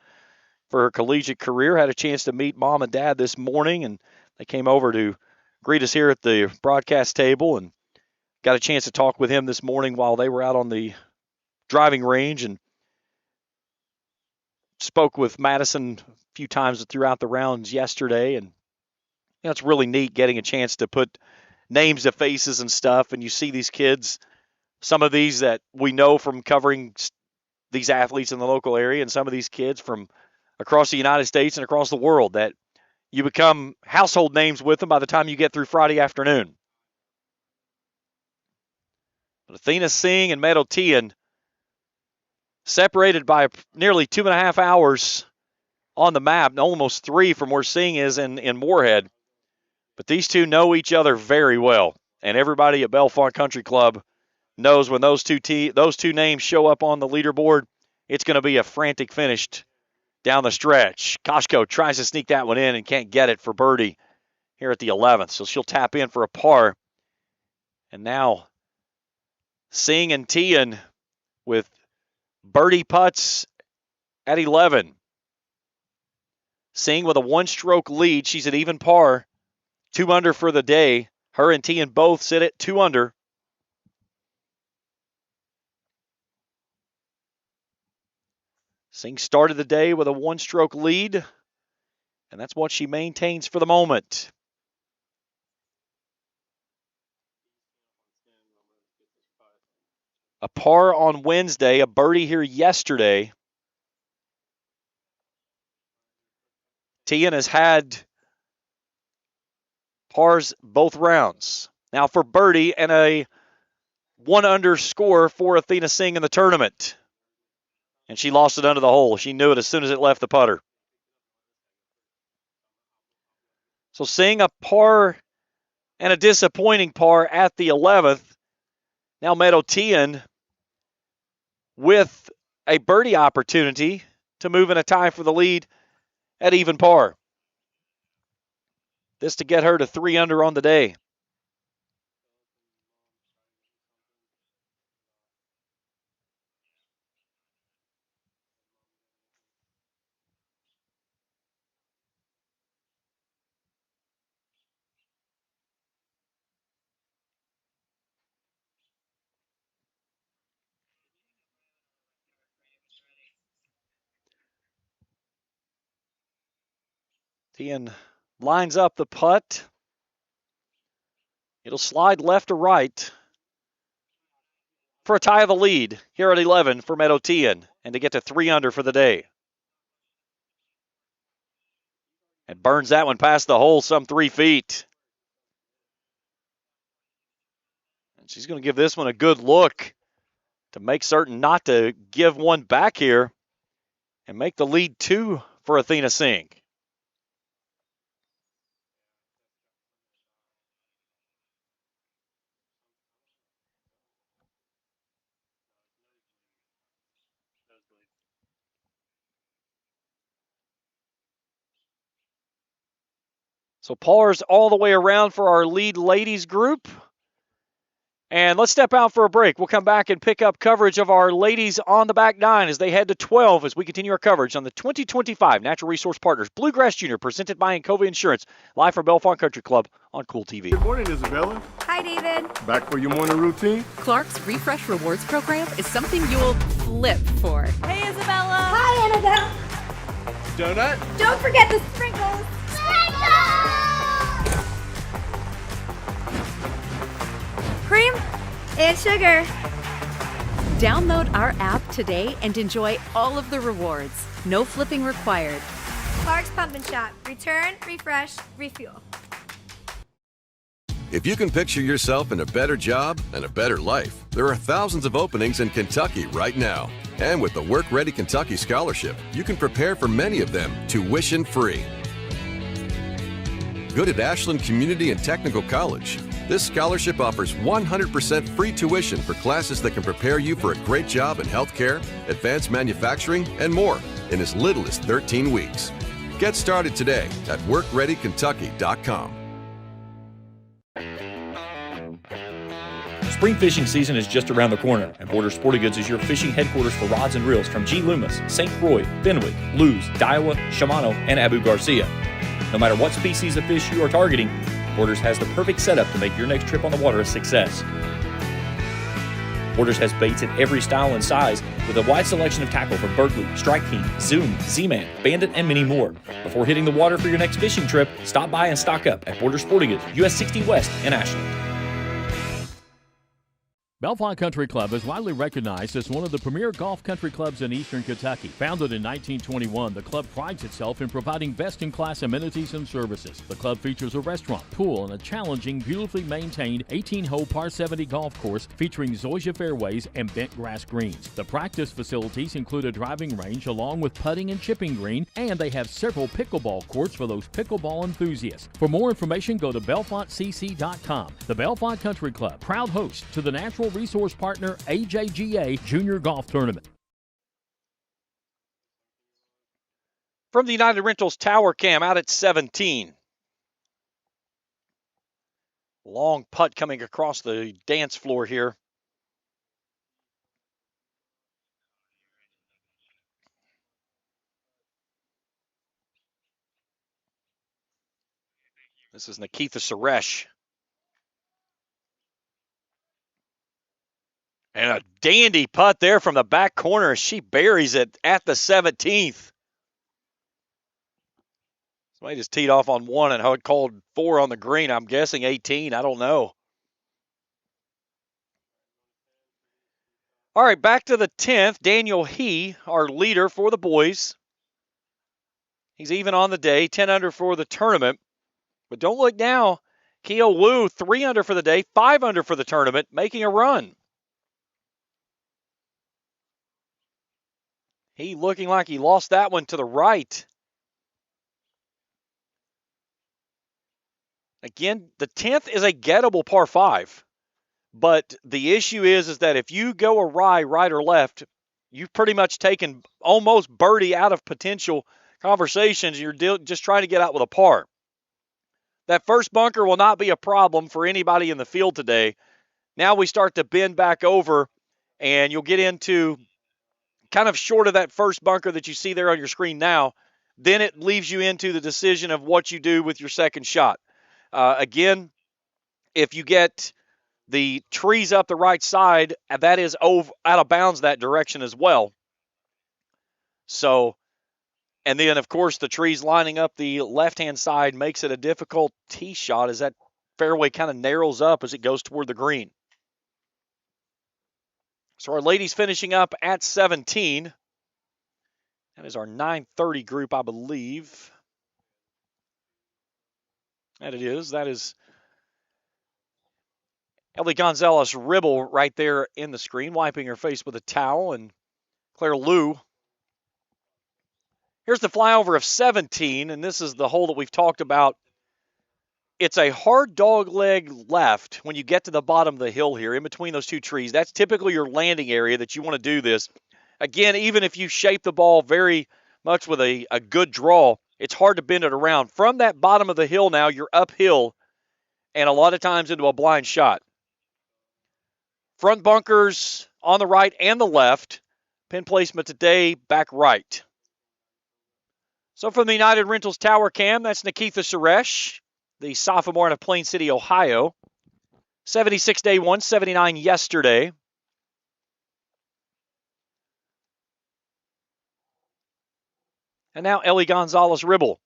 for her collegiate career. Had a chance to meet Mom and Dad this morning, and they came over to greet us here at the broadcast table, and got a chance to talk with him this morning while they were out on the driving range, and spoke with Madison a few times throughout the rounds yesterday. And it's really neat getting a chance to put names to faces and stuff, and you see these kids, some of these that we know from covering these athletes in the local area, and some of these kids from across the United States and across the world that you become household names with them by the time you get through Friday afternoon. But Athena Singh and Meadow Tian separated by nearly 2.5 hours on the map, almost 3 from where Singh is in Moorhead. But these two know each other very well, and everybody at Bellefonte Country Club knows when those two names show up on the leaderboard, it's going to be a frantic finish down the stretch. Koshko tries to sneak that one in and can't get it for birdie here at the 11th, so she'll tap in for a par. And now Singh and Tian with birdie putts at 11. Singh with a one-stroke lead. She's at even par. 2 under for the day. Her and Tian both sit at 2 under. Singh started the day with a one-stroke lead, and that's what she maintains for the moment. A par on Wednesday, a birdie here yesterday. Tian has had pars both rounds. Now for birdie and a 1 under score for Athena Singh in the tournament. And she lost it under the hole. She knew it as soon as it left the putter. So Singh a par and a disappointing par at the 11th. Now Meadow Tian with a birdie opportunity to move in a tie for the lead at even par. This to get her to 3 under on the day. Tian lines up the putt. It'll slide left to right for a tie of the lead here at 11 for Meadow Tian and to get to 3 under for the day. And burns that one past the hole some 3 feet. And she's going to give this one a good look to make certain not to give one back here and make the lead 2 for Athena Singh. So pars all the way around for our lead ladies group. And let's step out for a break. We'll come back and pick up coverage of our ladies on the back nine as they head to 12 as we continue our coverage on the 2025 Natural Resource Partners Bluegrass Junior presented by Encova Insurance, live from Bellefonte Country Club on Cool TV.
Good morning, Isabella.
Hi, David.
Back for your morning routine?
Clark's Refresh Rewards program is something you'll flip for.
Hey, Isabella. Hi, Annabelle.
Donut?
Don't forget the sprinkles. Cream and sugar.
Download our app today and enjoy all of the rewards. No flipping required.
Clark's Pump and Shop. Return, refresh, refuel.
If you can picture yourself in a better job and a better life, there are thousands of openings in Kentucky right now. And with the Work Ready Kentucky Scholarship, you can prepare for many of them tuition-free. Good at Ashland Community and Technical College. This scholarship offers 100% free tuition for classes that can prepare you for a great job in healthcare, advanced manufacturing, and more in as little as 13 weeks. Get started today at workreadykentucky.com.
Spring fishing season is just around the corner, and Border Sporting Goods is your fishing headquarters for rods and reels from G. Loomis, St. Croix, Fenwick, Lewes, Daiwa, Shimano, and Abu Garcia. No matter what species of fish you are targeting, Borders has the perfect setup to make your next trip on the water a success. Borders has baits in every style and size with a wide selection of tackle from Berkeley, Strike King, Zoom, Z-Man, Bandit, and many more. Before hitting the water for your next fishing trip, stop by and stock up at Border Sporting Goods, US 60 West in Ashland.
Bellefonte Country Club is widely recognized as one of the premier golf country clubs in eastern Kentucky. Founded in 1921, the club prides itself in providing best-in-class amenities and services. The club features a restaurant, pool, and a challenging, beautifully maintained 18-hole par 70 golf course featuring zoysia fairways and bent grass greens. The practice facilities include a driving range along with putting and chipping green, and they have several pickleball courts for those pickleball enthusiasts. For more information, go to BellefonteCC.com. The Bellefonte Country Club, proud host to the Natural Resource Partner AJGA Junior Golf Tournament.
From the United Rentals Tower Cam out at 17. Long putt coming across the dance floor here. This is Nikita Suresh. And a dandy putt there from the back corner. She buries it at the 17th. Somebody just teed off on 1 and had called 4 on the green. I'm guessing 18. I don't know. All right, back to the 10th. Daniel He, our leader for the boys. He's even on the day, 10 under for the tournament. But don't look now. Keo Wu, 3 under for the day, 5 under for the tournament, making a run. He looking like he lost that one to the right. Again, the 10th is a gettable par 5. But the issue is that if you go awry, right or left, you've pretty much taken almost birdie out of potential conversations. You're just trying to get out with a par. That first bunker will not be a problem for anybody in the field today. Now we start to bend back over, and you'll get into kind of short of that first bunker that you see there on your screen now. Then it leaves you into the decision of what you do with your second shot. Again, if you get the trees up the right side, that is out of bounds that direction as well. So, and then, of course, the trees lining up the left-hand side makes it a difficult tee shot as that fairway kind of narrows up as it goes toward the green. So our ladies finishing up at 17. That is our 9:30 group, I believe. That it is. That is Ellie Gonzalez-Ribble right there in the screen, wiping her face with a towel, and Claire Liu. Here's the flyover of 17, and this is the hole that we've talked about. It's a hard dog leg left when you get to the bottom of the hill here, in between those two trees. That's typically your landing area that you want to do this. Again, even if you shape the ball very much with a good draw, it's hard to bend it around. From that bottom of the hill now, you're uphill, and a lot of times into a blind shot. Front bunkers on the right and the left. Pin placement today, back right. So from the United Rentals Tower Cam, that's Nikita Suresh, the sophomore out of Plain City, Ohio. 76 day one, 79 yesterday. And now Ellie Gonzalez-Ribble,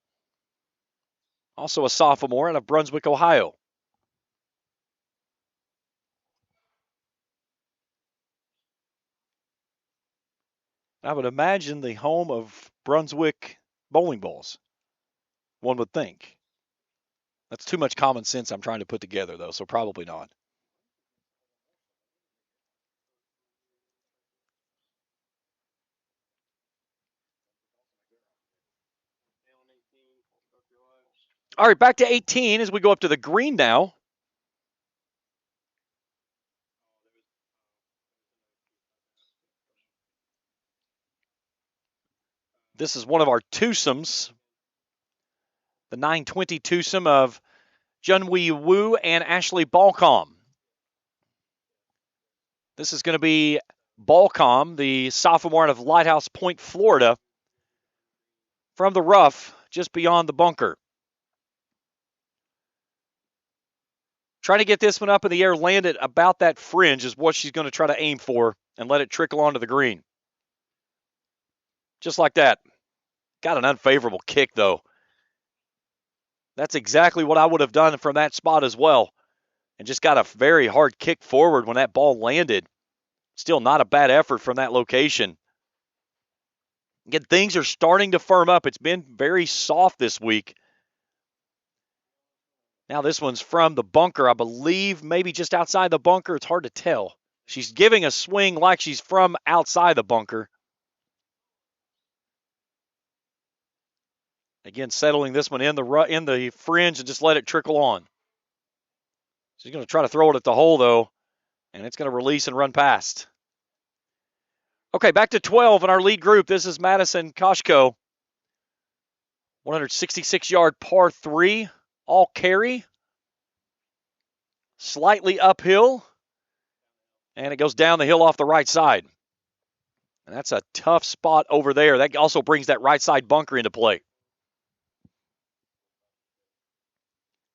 also a sophomore out of Brunswick, Ohio. I would imagine the home of Brunswick bowling balls, one would think. That's too much common sense I'm trying to put together, though, so probably not. All right, back to 18 as we go up to the green now. This is one of our twosomes. The 920 twosome of Junwei Wu and Ashley Balcom. This is going to be Balcom, the sophomore out of Lighthouse Point, Florida, from the rough just beyond the bunker. Trying to get this one up in the air, land it about that fringe is what she's going to try to aim for and let it trickle onto the green. Just like that. Got an unfavorable kick, though. That's exactly what I would have done from that spot as well. And just got a very hard kick forward when that ball landed. Still not a bad effort from that location. Again, things are starting to firm up. It's been very soft this week. Now this one's from the bunker, I believe, maybe just outside the bunker. It's hard to tell. She's giving a swing like she's from outside the bunker. Again, settling this one in the fringe and just let it trickle on. She's going to try to throw it at the hole, though, and it's going to release and run past. Okay, back to 12 in our lead group. This is Madison Koshko. 166-yard par 3, all carry. Slightly uphill, and it goes down the hill off the right side. And that's a tough spot over there. That also brings that right side bunker into play.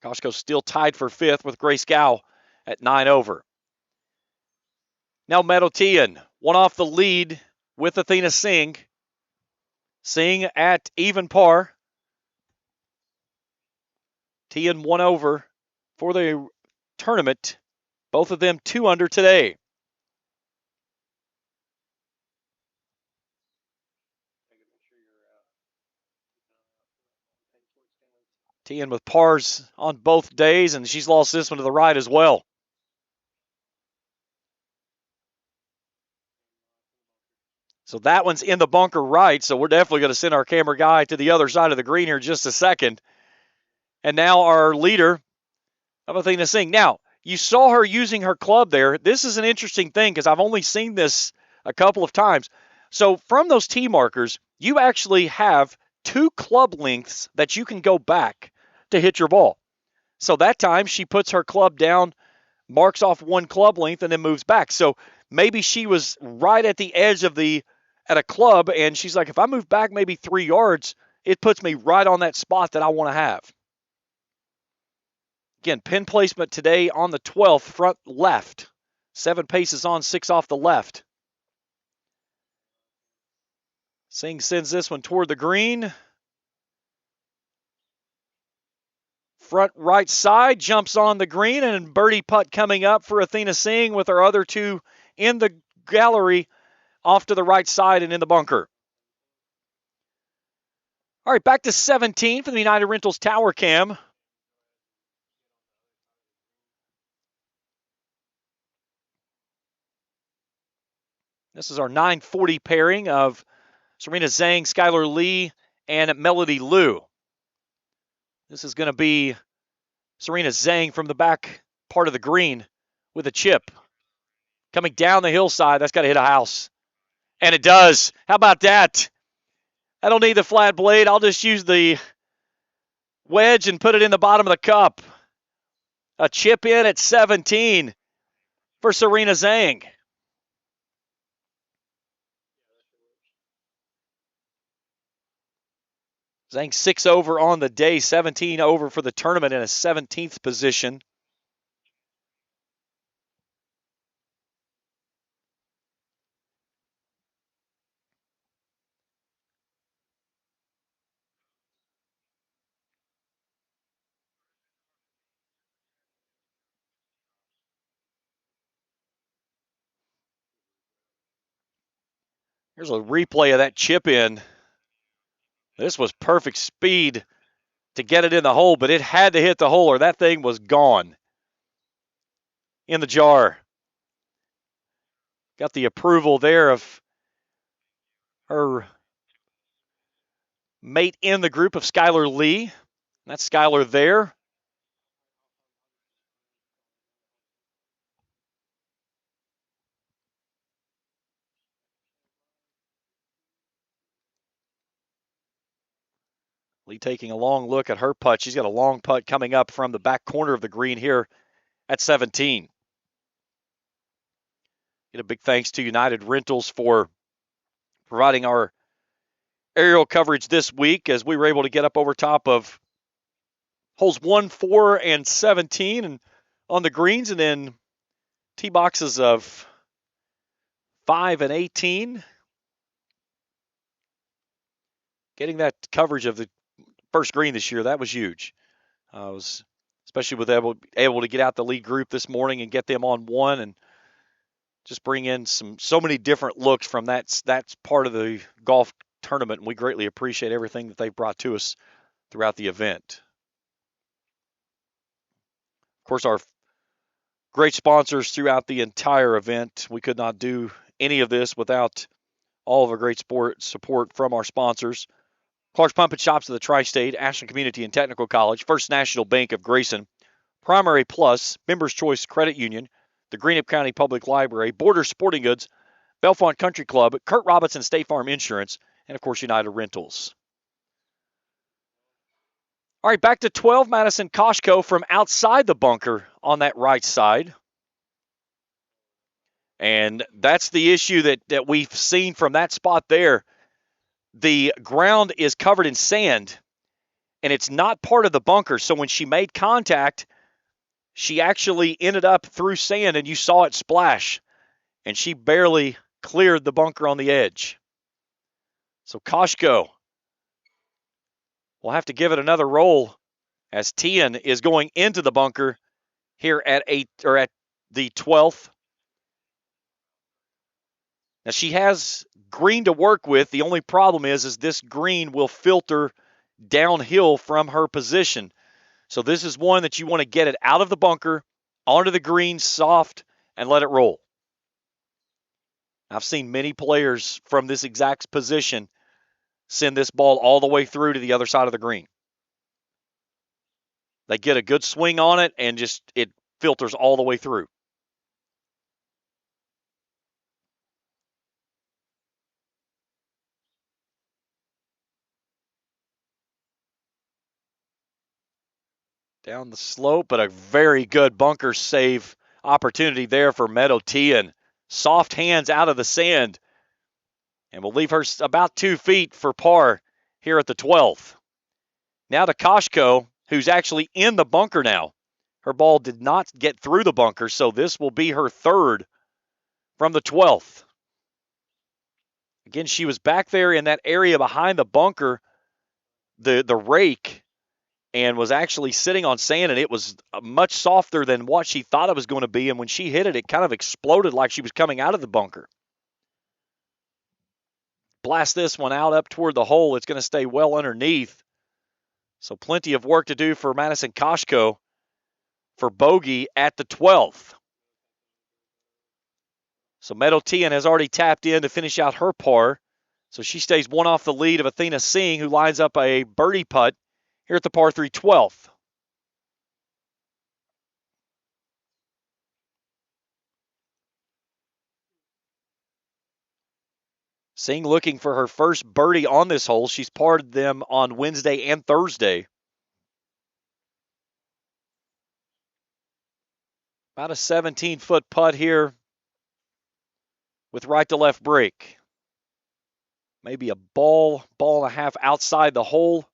Koshko still tied for 5th with Grace Gow at 9 over. Now Meadowtian, one off the lead with Athena Singh. Singh at even par. Tian 1 over for the tournament. Both of them 2 under today. Tian with pars on both days, and she's lost this one to the right as well. So that one's in the bunker right, so we're definitely going to send our camera guy to the other side of the green here in just a second. And now our leader of Athena Singh. Now, you saw her using her club there. This is an interesting thing because I've only seen this a couple of times. So from those tee markers, you actually have 2 club lengths that you can go back to hit your ball. So that time she puts her club down, marks off 1 club length, and then moves back. So maybe she was right at the edge of at a club, and she's like, if I move back maybe 3 yards, it puts me right on that spot that I want to have. Again, pin placement today on the 12th, front left. 7 paces on, 6 off the left. Singh sends this one toward the green. Front right side, jumps on the green, and birdie putt coming up for Athena Singh with her other 2 in the gallery off to the right side and in the bunker. All right, back to 17 for the United Rentals Tower Cam. This is our 940 pairing of Serena Zhang, Skylar Lee, and Melody Liu. This is going to be Serena Zhang from the back part of the green with a chip. Coming down the hillside, that's got to hit a house. And it does. How about that? I don't need the flat blade. I'll just use the wedge and put it in the bottom of the cup. A chip in at 17 for Serena Zhang. Zhang 6 over on the day, 17 over for the tournament in a 17th position. Here's a replay of that chip in. This was perfect speed to get it in the hole, but it had to hit the hole or that thing was gone in the jar. Got the approval there of her mate in the group of Skylar Lee. That's Skylar there. Lee taking a long look at her putt. She's got a long putt coming up from the back corner of the green here at 17. Get a big thanks to United Rentals for providing our aerial coverage this week as we were able to get up over top of holes 1, 4, and 17 and on the greens, and then tee boxes of 5 and 18. Getting that coverage of the first green this year, that was huge. Was especially with able to get out the lead group this morning and get them on one and just bring in so many different looks from that's part of the golf tournament, and we greatly appreciate everything that they've brought to us throughout the event. Of course, our great sponsors throughout the entire event. We could not do any of this without all of our great support from our sponsors. Clark's Pump and Shops of the Tri-State, Ashland Community and Technical College, First National Bank of Grayson, Primary Plus, Members Choice Credit Union, the Greenup County Public Library, Border Sporting Goods, Bellefonte Country Club, Kurt Robinson State Farm Insurance, and of course United Rentals. All right, back to 12, Madison Koshko from outside the bunker on that right side. And that's the issue that we've seen from that spot there. The ground is covered in sand, and it's not part of the bunker. So when she made contact, she actually ended up through sand, and you saw it splash, and she barely cleared the bunker on the edge. So Koshko will have to give it another roll as Tian is going into the bunker here at the 12th. Now she has green to work with. The only problem is this green will filter downhill from her position. So this is one that you want to get it out of the bunker, onto the green, soft, and let it roll. I've seen many players from this exact position send this ball all the way through to the other side of the green. They get a good swing on it, and just it filters all the way through. Down the slope, but a very good bunker save opportunity there for Meadow Tian. Soft hands out of the sand. And we'll leave her about 2 feet for par here at the 12th. Now to Koshko, who's actually in the bunker now. Her ball did not get through the bunker, so this will be her third from the 12th. Again, she was back there in that area behind the bunker, the rake, and was actually sitting on sand, and it was much softer than what she thought it was going to be, and when she hit it, it kind of exploded like she was coming out of the bunker. Blast this one out up toward the hole. It's going to stay well underneath. So plenty of work to do for Madison Koshko for bogey at the 12th. So Meadow Tian has already tapped in to finish out her par. So she stays one off the lead of Athena Singh, who lines up a birdie putt here at the par 3 12th. Singh looking for her first birdie on this hole. She's parred them on Wednesday and Thursday. About a 17-foot putt here with right to left break. Maybe a ball and a half outside the hole.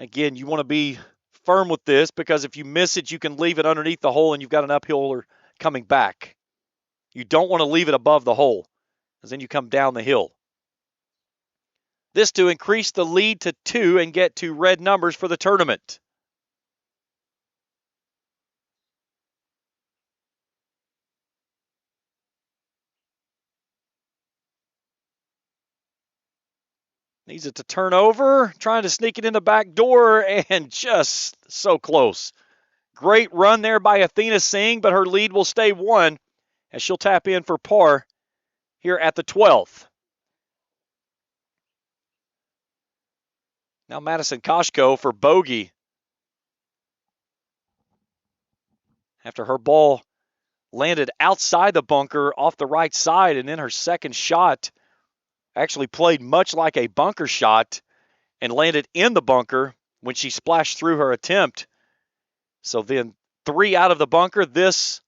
Again, you want to be firm with this because if you miss it, you can leave it underneath the hole and you've got an uphill coming back. You don't want to leave it above the hole because then you come down the hill. This to increase the lead to 2 and get to red numbers for the tournament. Needs it to turn over, trying to sneak it in the back door, and just so close. Great run there by Athena Singh, but her lead will stay 1 as she'll tap in for par here at the 12th. Now Madison Koshko for bogey. After her ball landed outside the bunker off the right side, and then her second shot actually played much like a bunker shot and landed in the bunker when she splashed through her attempt. So then 3 out of the bunker, this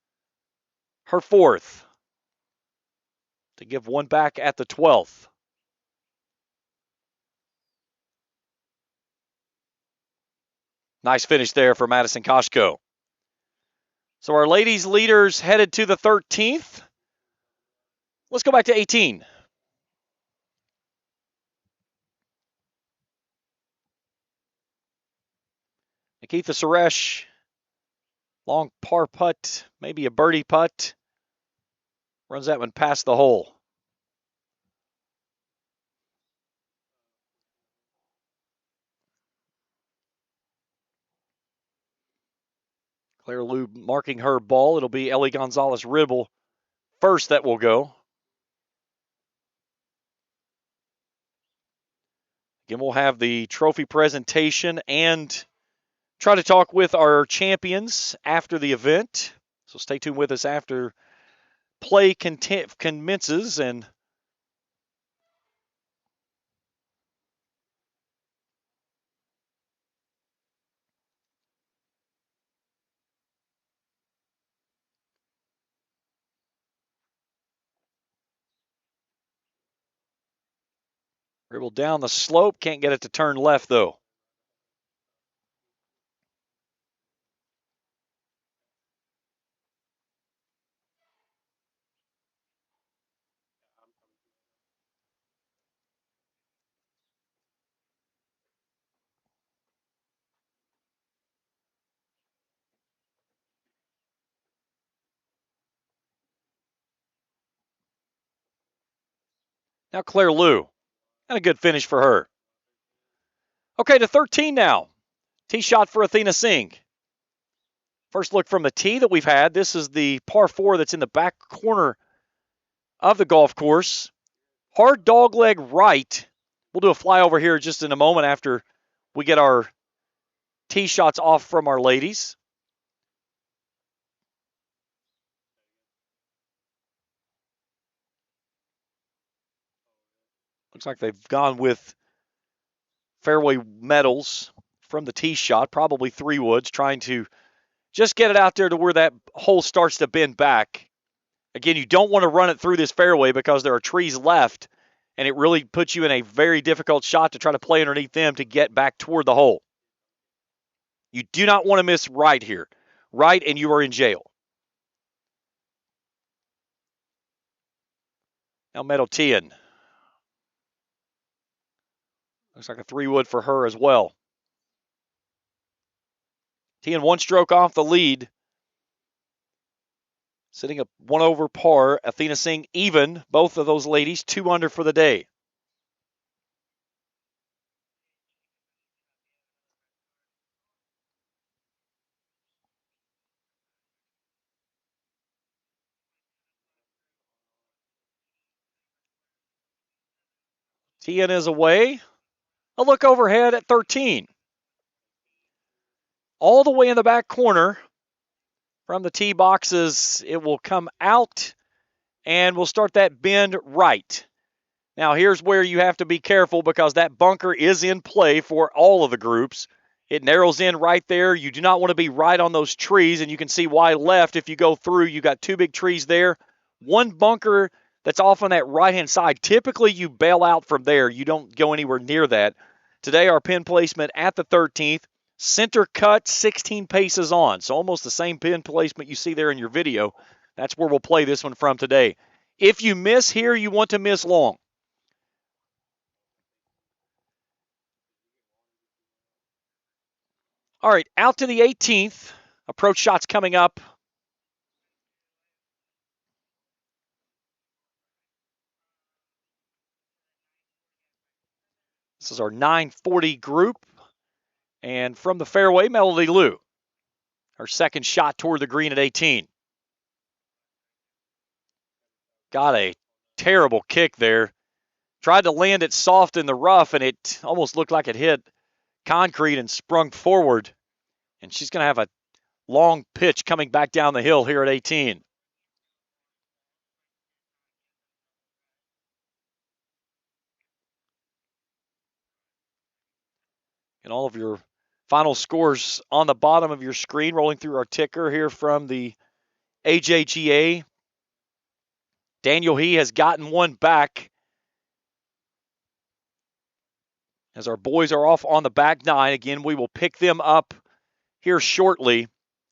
her 4th. To give 1 back at the 12th. Nice finish there for Madison Koshko. So our ladies leaders headed to the 13th. Let's go back to 18. Nikita Suresh, long par putt, maybe a birdie putt. Runs that one past the hole. Claire Lou marking her ball. It'll be Ellie Gonzalez-Ribble first that will go. Again, we'll have the trophy presentation and try to talk with our champions after the event. So stay tuned with us after play commences. And Ribble down the slope. Can't get it to turn left, though. Now Claire Liu. And a good finish for her. Okay, to 13 now. Tee shot for Athena Singh. First look from the tee that we've had. This is the par 4 that's in the back corner of the golf course. Hard dogleg right. We'll do a flyover here just in a moment after we get our tee shots off from our ladies. Looks like they've gone with fairway metals from the tee shot, probably 3 woods, trying to just get it out there to where that hole starts to bend back. Again, you don't want to run it through this fairway because there are trees left, and it really puts you in a very difficult shot to try to play underneath them to get back toward the hole. You do not want to miss right here. Right, and you are in jail. Now Meadow Tien. Looks like a 3 wood for her as well. Tien 1 stroke off the lead. Sitting at 1 over par. Athena Singh even. Both of those ladies 2 under for the day. Tien is away. A look overhead at 13. All the way in the back corner from the tee boxes, it will come out and we'll start that bend right. Now, here's where you have to be careful because that bunker is in play for all of the groups. It narrows in right there. You do not want to be right on those trees, and you can see why left. If you go through, you got 2 big trees there. 1 bunker that's off on that right-hand side. Typically, you bail out from there. You don't go anywhere near that. Today, our pin placement at the 13th. Center cut 16 paces on. So almost the same pin placement you see there in your video. That's where we'll play this one from today. If you miss here, you want to miss long. All right, out to the 18th. Approach shots coming up. This is our 940 group. And from the fairway, Melody Liu. Her second shot toward the green at 18. Got a terrible kick there. Tried to land it soft in the rough, and it almost looked like it hit concrete and sprung forward. And she's going to have a long pitch coming back down the hill here at 18. And all of your final scores on the bottom of your screen, rolling through our ticker here from the AJGA. Daniel He has gotten one back as our boys are off on the back 9. Again, we will pick them up here shortly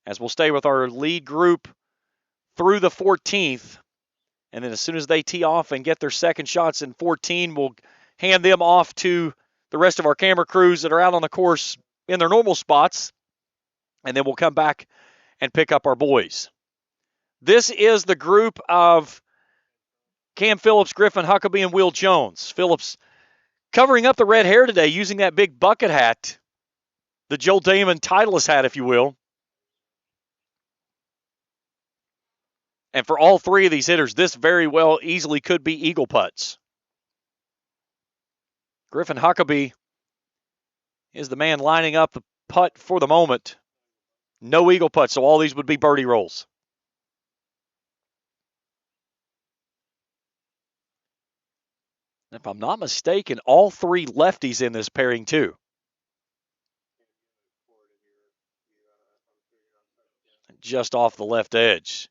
as we'll stay with our lead group through the 14th. And then as soon as they tee off and get their second shots in 14, we'll hand them off to the rest of our camera crews that are out on the course in their normal spots. And then we'll come back and pick up our boys. This is the group of Cam Phillips, Griffin Huckabee, and Will Jones. Phillips covering up the red hair today using that big bucket hat, the Joe Damon Titleist hat, if you will. And for all 3 of these hitters, this very well easily could be eagle putts. Griffin Huckabee is the man lining up the putt for the moment. No eagle putts, so all these would be birdie rolls. If I'm not mistaken, all 3 lefties in this pairing too. Just off the left edge.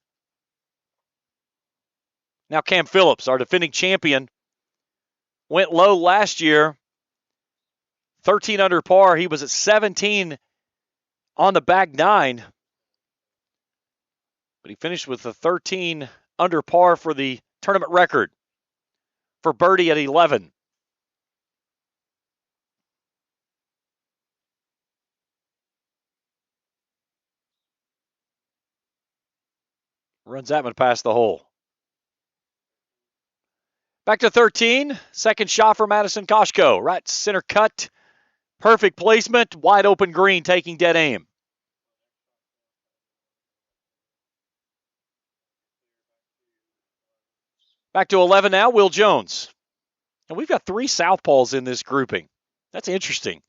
Now Cam Phillips, our defending champion, went low last year. 13 under par. He was at 17 on the back 9. But he finished with a 13 under par for the tournament record. For birdie at 11. Runs that one past the hole. Back to 13. Second shot for Madison Koshko. Right center cut. Perfect placement. Wide open green, taking dead aim. Back to 11 now, Will Jones. And we've got 3 southpaws in this grouping. That's interesting.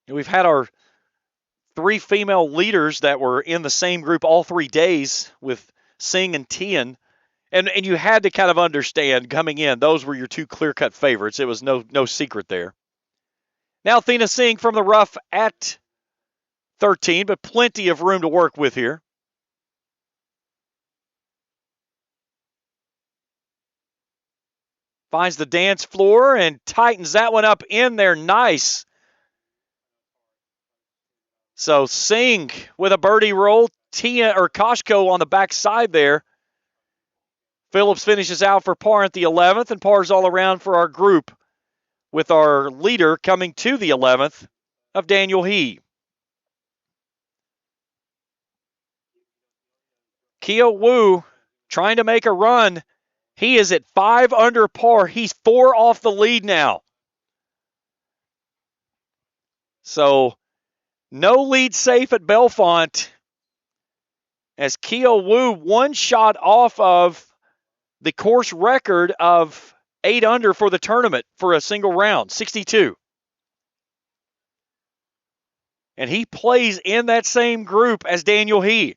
And we've had our 3 female leaders that were in the same group all 3 days with Singh and Tian. And you had to kind of understand coming in, those were your 2 clear-cut favorites. It was no secret there. Now Athena Singh from the rough at 13, but plenty of room to work with here. Finds the dance floor and tightens that one up in there. Nice. So Singh with a birdie roll. Koshko on the backside there. Phillips finishes out for par at the 11th, and pars all around for our group with our leader coming to the 11th of Daniel He. Keo Wu trying to make a run. He is at 5 under par. He's 4 off the lead now. So no lead safe at Bellefonte as Keo Wu 1 shot off of the course record of 8 under for the tournament for a single round, 62. And he plays in that same group as Daniel He.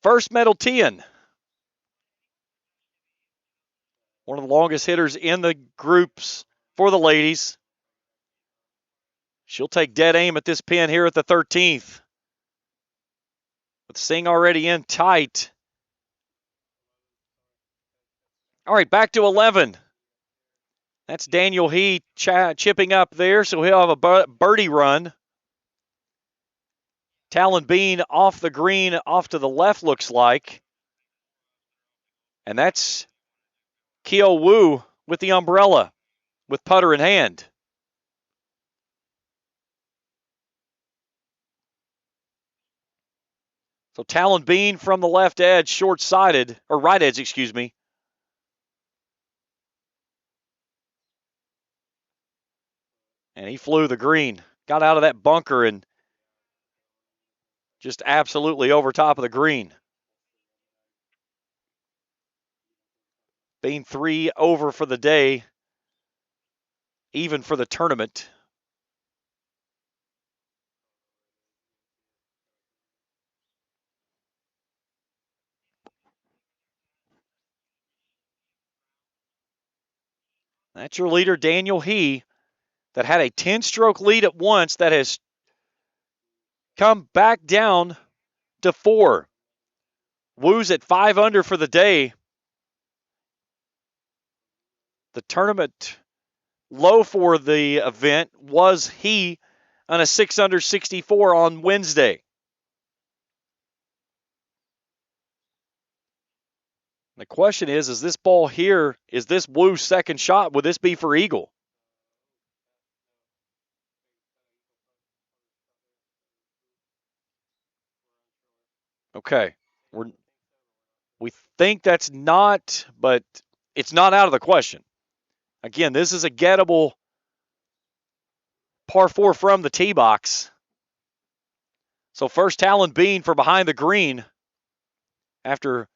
First medal Tian. One of the longest hitters in the groups for the ladies. She'll take dead aim at this pin here at the 13th. With Singh already in tight. All right, back to 11. That's Daniel He chipping up there, so he'll have a birdie run. Talon Bean off the green, off to the left, looks like. And that's Keo Wu with the umbrella, with putter in hand. So Talon Bean from the left edge, short-sided, or right edge, excuse me. And he flew the green, got out of that bunker and just absolutely over top of the green. Being 3 over for the day, even for the tournament. That's your leader, Daniel He, that had a 10-stroke lead at once that has come back down to 4. Wu's at 5 under for the day. The tournament low for the event was He on a 6 under 64 on Wednesday. The question is this ball here, is this Wu's second shot? Would this be for eagle? Okay. We think that's not, but it's not out of the question. Again, this is a gettable par 4 from the tee box. So first Talon Bean for behind the green after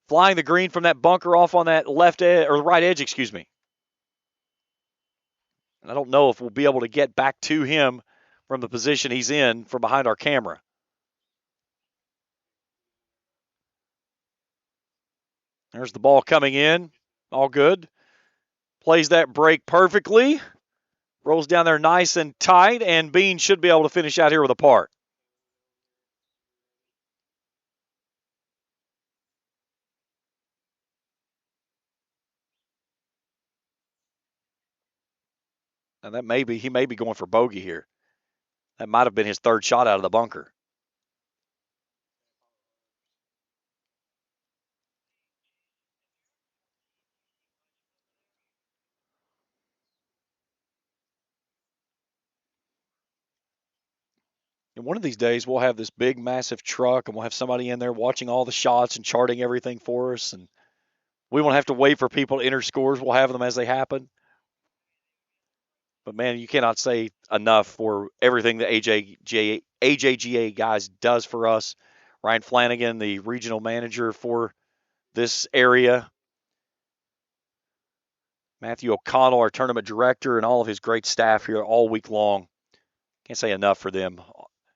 flying the green from that bunker off on that left edge, or right edge, excuse me. And I don't know if we'll be able to get back to him from the position he's in from behind our camera. There's the ball coming in. All good. Plays that break perfectly. Rolls down there nice and tight, and Bean should be able to finish out here with a par. And he may be going for bogey here. That might have been his 3rd shot out of the bunker. And one of these days we'll have this big, massive truck, and we'll have somebody in there watching all the shots and charting everything for us. And we won't have to wait for people to enter scores. We'll have them as they happen. But, man, you cannot say enough for everything the AJGA guys does for us. Ryan Flanagan, the regional manager for this area. Matthew O'Connell, our tournament director, and all of his great staff here all week long. Can't say enough for them,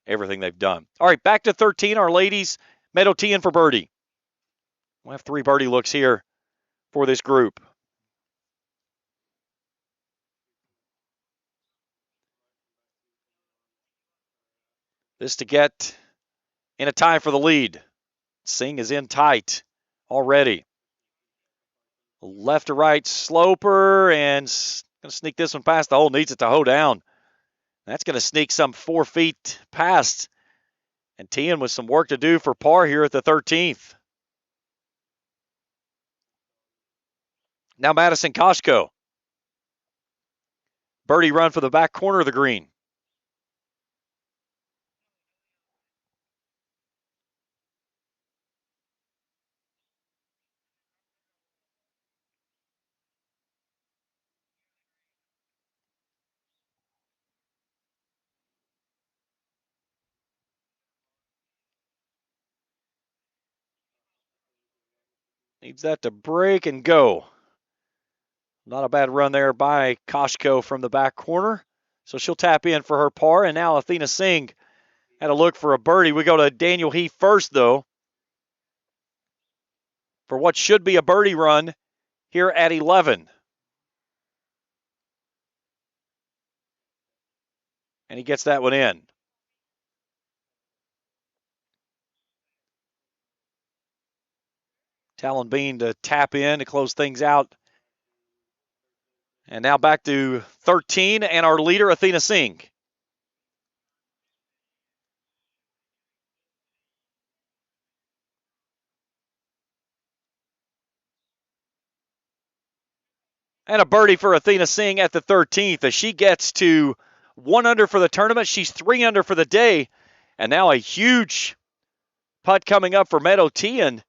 everything they've done. All right, back to 13, our ladies. Meadow Tian for birdie. We'll have 3 birdie looks here for this group. This to get in a tie for the lead. Singh is in tight already. Left to right sloper, and going to sneak this one past the hole. Needs it to hoe down. That's going to sneak some 4 feet past. And Tian with some work to do for par here at the 13th. Now Madison Koshko. Birdie run for the back corner of the green. Needs that to break and go. Not a bad run there by Koshko from the back corner. So she'll tap in for her par. And now Athena Singh had a look for a birdie. We go to Daniel Heath first, though, for what should be a birdie run here at 11. And he gets that one in. Talon Bean to tap in to close things out. And now back to 13 and our leader, Athena Singh. And a birdie for Athena Singh at the 13th as she gets to 1 under for the tournament. She's 3 under for the day. And now a huge putt coming up for Meadow Tian,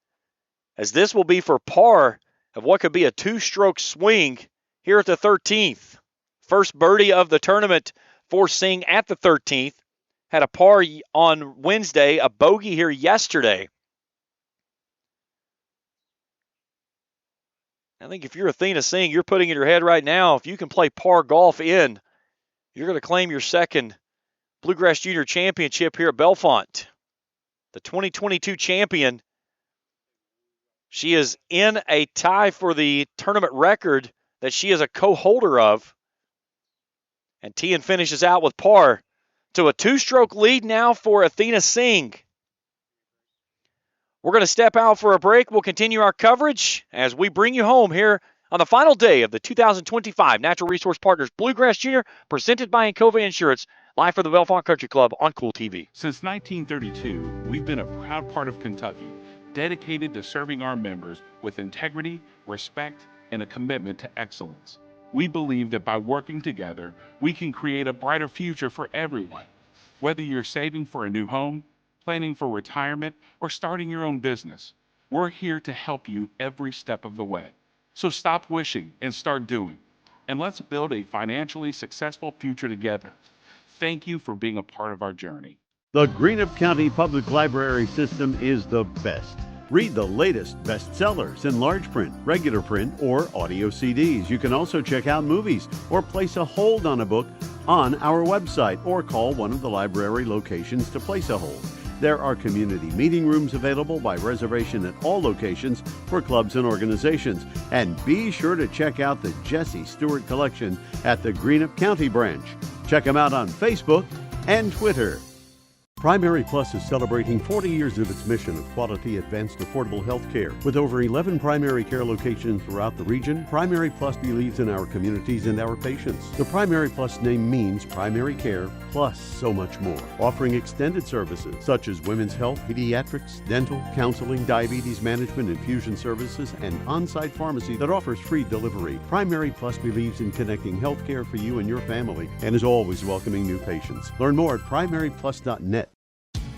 as this will be for par of what could be a 2-stroke swing here at the 13th. First birdie of the tournament for Singh at the 13th. Had a par on Wednesday, a bogey here yesterday. I think if you're Athena Singh, you're putting in your head right now, if you can play par golf in, you're going to claim your second Bluegrass Junior Championship here at Bellefonte. The 2022 champion. She is in a tie for the tournament record that she is a co-holder of. And Tian finishes out with par to a 2-stroke lead now for Athena Singh. We're going to step out for a break. We'll continue our coverage as we bring you home here on the final day of the 2025 Natural Resource Partners Bluegrass Junior, presented by Encova Insurance, live for the Bellefonte Country Club on Cool TV.
Since 1932, we've been a proud part of Kentucky, dedicated to serving our members with integrity, respect, and a commitment to excellence. We believe that by working together, we can create a brighter future for everyone. Whether you're saving for a new home, planning for retirement, or starting your own business, we're here to help you every step of the way. So stop wishing and start doing. And let's build a financially successful future together. Thank you for being a part of our journey.
The Greenup County Public Library System is the best. Read the latest bestsellers in large print, regular print, or audio CDs. You can also check out movies or place a hold on a book on our website or call one of the library locations to place a hold. There are community meeting rooms available by reservation at all locations for clubs and organizations. And be sure to check out the Jesse Stewart collection at the Greenup County branch. Check them out on Facebook and Twitter. Primary Plus is celebrating 40 years of its mission of quality, advanced, affordable health care. With over 11 primary care locations throughout the region, Primary Plus believes in our communities and our patients. The Primary Plus name means primary care plus so much more, offering extended services such as women's health, pediatrics, dental, counseling, diabetes management, infusion services, and on-site pharmacy that offers free delivery. Primary Plus believes in connecting health care for you and your family and is always welcoming new patients. Learn more at primaryplus.net.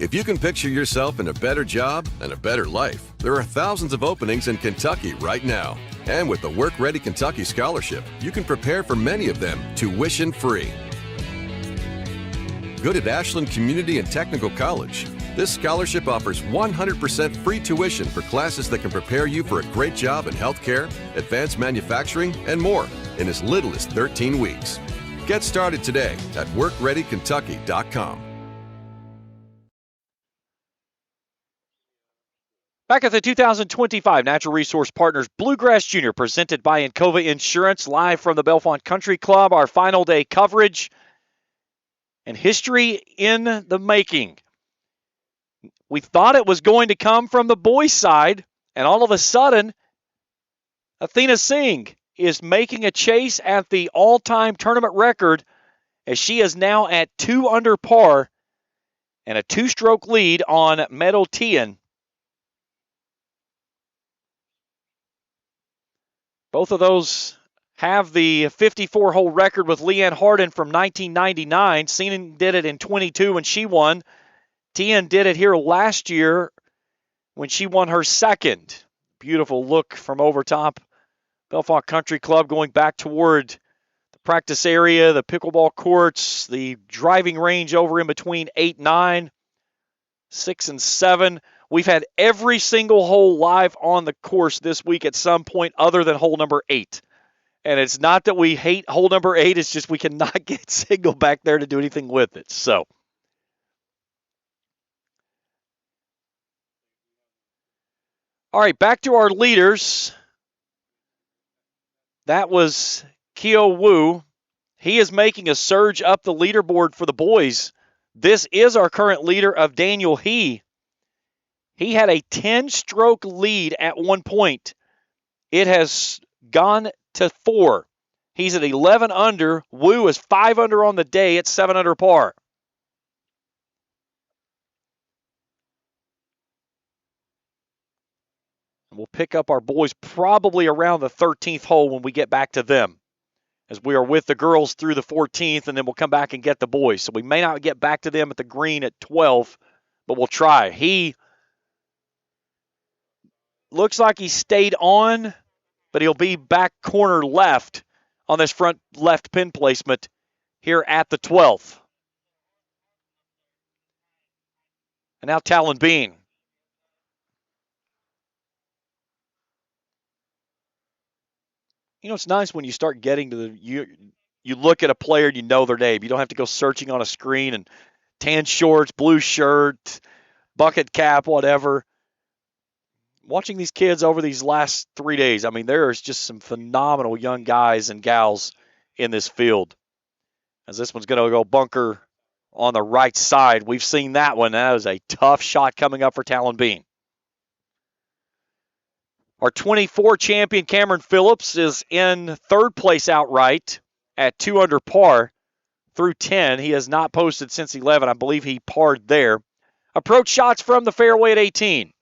If you can picture yourself in a better job and a better life, there are thousands of openings in Kentucky right now. And with the Work Ready Kentucky Scholarship, you can prepare for many of them tuition-free. Good at Ashland Community and Technical College. This scholarship offers 100% free tuition for classes that can prepare you for a great job in healthcare, advanced manufacturing, and more in as little as 13 weeks. Get started today at workreadykentucky.com.
Back at the 2025 Natural Resource Partners Bluegrass Junior, presented by Encova Insurance, live from the Bellefonte Country Club, our final day coverage and history in the making. We thought it was going to come from the boys' side, and all of a sudden, Athena Singh is making a chase at the all-time tournament record, as she is now at 2 under par and a 2-stroke lead on Meadow Tian. Both of those have the 54-hole record with Leanne Harden from 1999. Seenan did it in 22 when she won. Tian did it here last year when she won her second. Beautiful look from over top Bellefonte Country Club, going back toward the practice area, the pickleball courts, the driving range over in between 8, 9, 6, and 7. We've had every single hole live on the course this week at some point other than hole number 8. And it's not that we hate hole number 8, it's just we cannot get signal back there to do anything with it. So, all right, back to our leaders. That was Keo Wu. He is making a surge up the leaderboard for the boys. This is our current leader of Daniel He. He had a 10-stroke lead at one point. It has gone to 4. He's at 11 under. Wu is 5 under on the day at 7 under par. We'll pick up our boys probably around the 13th hole when we get back to them, as we are with the girls through the 14th, and then we'll come back and get the boys. So we may not get back to them at the green at 12, but we'll try. He looks like he stayed on, but he'll be back corner left on this front left pin placement here at the 12th. And now Talon Bean. You know, it's nice when you start getting to the, you look at a player and you know their name. You don't have to go searching on a screen and tan shorts, blue shirt, bucket cap, whatever. Watching these kids over these last 3 days, I mean, there's just some phenomenal young guys and gals in this field. As this one's going to go bunker on the right side. We've seen that one. That was a tough shot coming up for Talon Bean. Our 24 champion, Cameron Phillips, is in third place outright at 2 under par through 10. He has not posted since 11. I believe he parred there. Approach shots from the fairway at 18.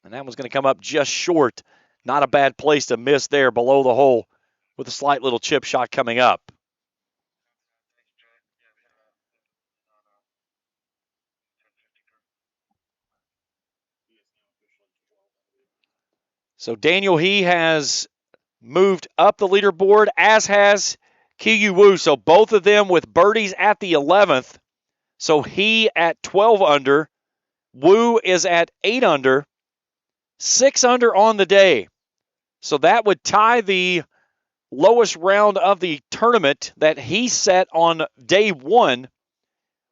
And that one's going to come up just short. Not a bad place to miss there below the hole with a slight little chip shot coming up. So Daniel He has moved up the leaderboard, as has Kiyu Wu. So both of them with birdies at the 11th. So He at 12 under. Wu is at 8 under. 6 under on the day. So that would tie the lowest round of the tournament that he set on day 1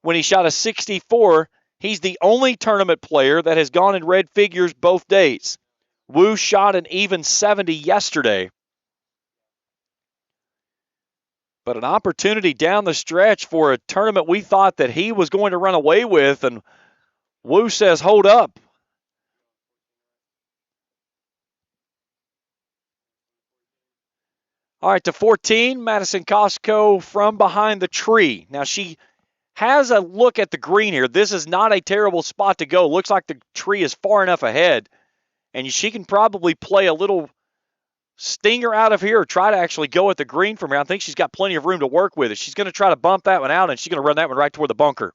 when he shot a 64. He's the only tournament player that has gone in red figures both days. Wu shot an even 70 yesterday. But an opportunity down the stretch for a tournament we thought that he was going to run away with, and Wu says, hold up. All right, to 14, Madison Costco from behind the tree. Now she has a look at the green here. This is not a terrible spot to go. Looks like the tree is far enough ahead. And she can probably play a little stinger out of here or try to actually go at the green from here. I think she's got plenty of room to work with it. She's going to try to bump that one out, and she's going to run that one right toward the bunker.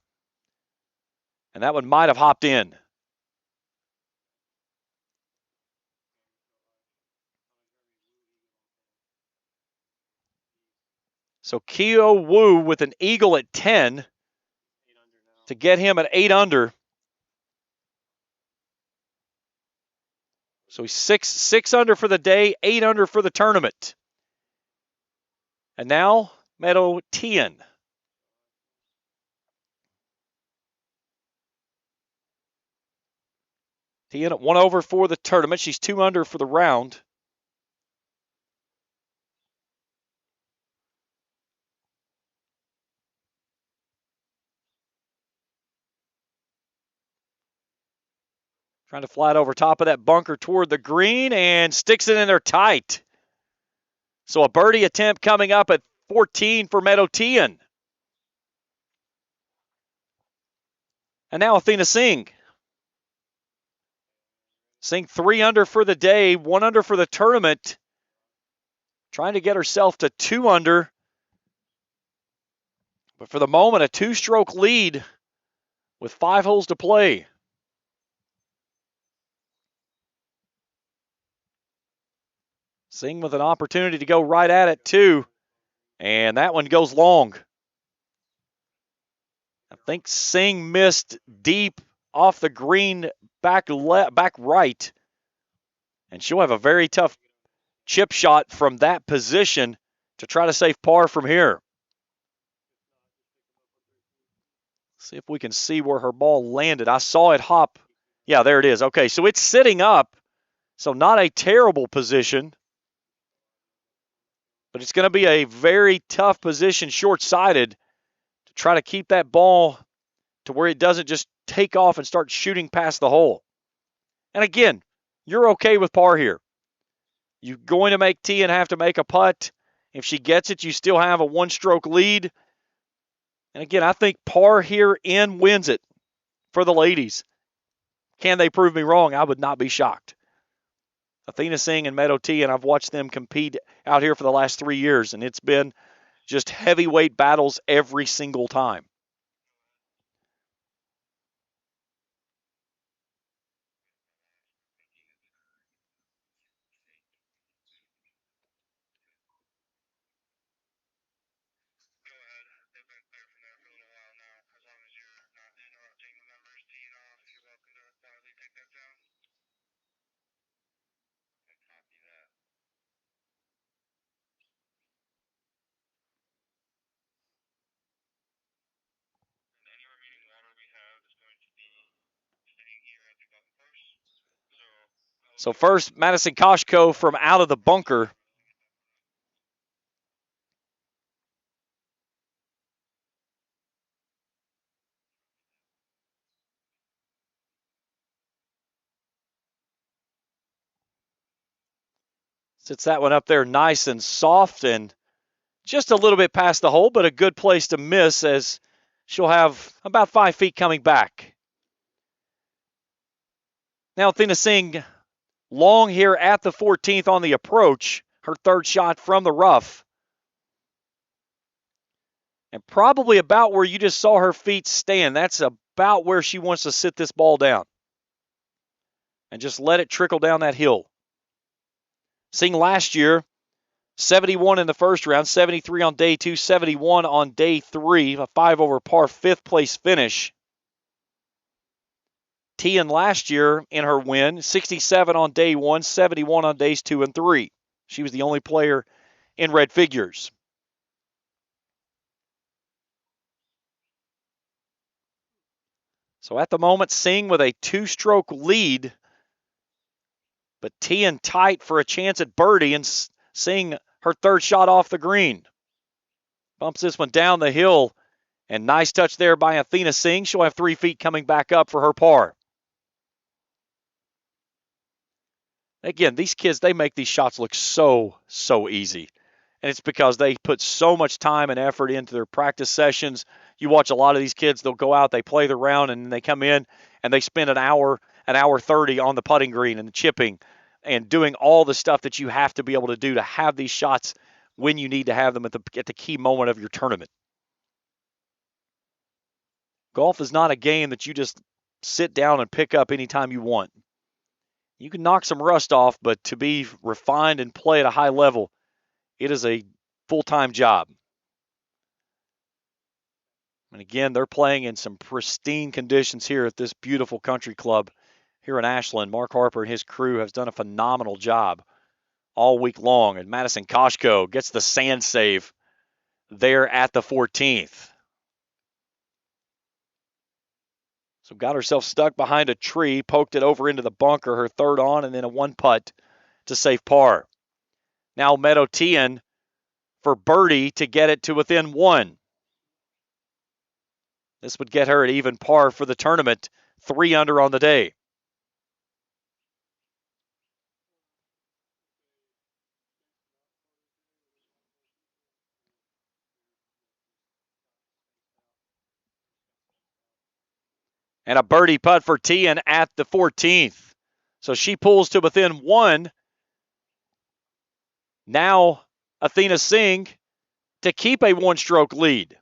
And that one might have hopped in. So Keo Wu with an eagle at 10 to get him at 8 under. So he's six under for the day, 8 under for the tournament. And now Meadow Tian. Tian at 1 over for the tournament. She's 2 under for the round. Trying to fly it over top of that bunker toward the green and sticks it in there tight. So a birdie attempt coming up at 14 for Meadow Tian. And now Athena Singh. Singh 3 under for the day, 1 under for the tournament. Trying to get herself to 2 under. But for the moment, a 2-stroke lead with 5 holes to play. Singh with an opportunity to go right at it, too. And that one goes long. I think Singh missed deep off the green back right. And she'll have a very tough chip shot from that position to try to save par from here. See if we can see where her ball landed. I saw it hop. Yeah, there it is. Okay, so it's sitting up. So not a terrible position. But it's going to be a very tough position, short-sided, to try to keep that ball to where it doesn't just take off and start shooting past the hole. And again, you're okay with par here. You're going to make tee and have to make a putt. If she gets it, you still have a 1-stroke lead. And again, I think par here in wins it for the ladies. Can they prove me wrong? I would not be shocked. Athena Singh and Meadow Tian, I've watched them compete out here for the last 3 years, and it's been just heavyweight battles every single time. So first, Madison Koshko from out of the bunker. Sits that one up there nice and soft and just a little bit past the hole, but a good place to miss as she'll have about 5 feet coming back. Now Athena Singh long here at the 14th on the approach. Her 3rd shot from the rough. And probably about where you just saw her feet stand. That's about where she wants to sit this ball down. And just let it trickle down that hill. Singh last year, 71 in the first round, 73 on day 2, 71 on day 3, a 5 over par 5th place finish. Tian last year in her win, 67 on day 1, 71 on days 2 and 3. She was the only player in red figures. So at the moment, Singh with a 2-stroke lead, but Tian tight for a chance at birdie and Singh her 3rd shot off the green. Bumps this one down the hill, and nice touch there by Athena Singh. She'll have 3 feet coming back up for her par. Again, these kids, they make these shots look so easy. And it's because they put so much time and effort into their practice sessions. You watch a lot of these kids, they'll go out, they play the round, and they come in and they spend an hour 30 on the putting green and the chipping and doing all the stuff that you have to be able to do to have these shots when you need to have them at the key moment of your tournament. Golf is not a game that you just sit down and pick up anytime you want. You can knock some rust off, but to be refined and play at a high level, it is a full-time job. And again, they're playing in some pristine conditions here at this beautiful country club here in Ashland. Mark Harper and his crew have done a phenomenal job all week long. And Madison Koshko gets the sand save there at the 14th. So got herself stuck behind a tree, poked it over into the bunker, her third on, and then a one putt to save par. Now Meadow-Tien for birdie to get it to within one. This would get her at even par for the tournament, 3 under on the day. And a birdie putt for Tien at the 14th. So she pulls to within one. Now Athena Singh to keep a one-stroke lead.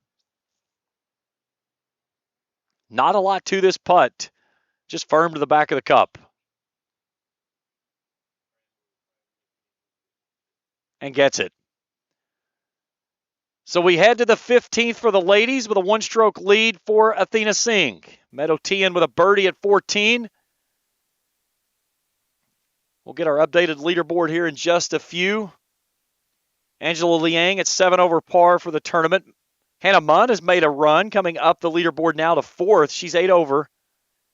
Not a lot to this putt. Just firm to the back of the cup. And gets it. So we head to the 15th for the ladies with a one-stroke lead for Athena Singh. Meadow-Tien with a birdie at 14. We'll get our updated leaderboard here in just a few. Angela Liang at 7 over par for the tournament. Hannah Munn has made a run, coming up the leaderboard now to 4th. She's 8 over.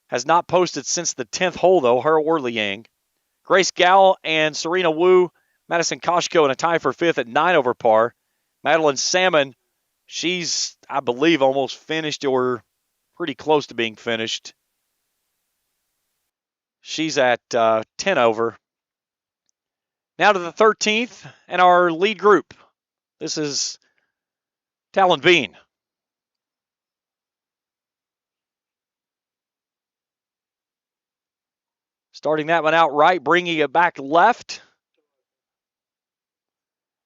Has not posted since the 10th hole, though, her or Liang. Grace Gowell and Serena Wu, Madison Koshko in a tie for 5th at 9 over par. Madeline Salmon, she's, I believe, almost finished or pretty close to being finished. She's at 10 over. Now to the 13th and our lead group. This is Talon Bean. Starting that one out right, bringing it back left.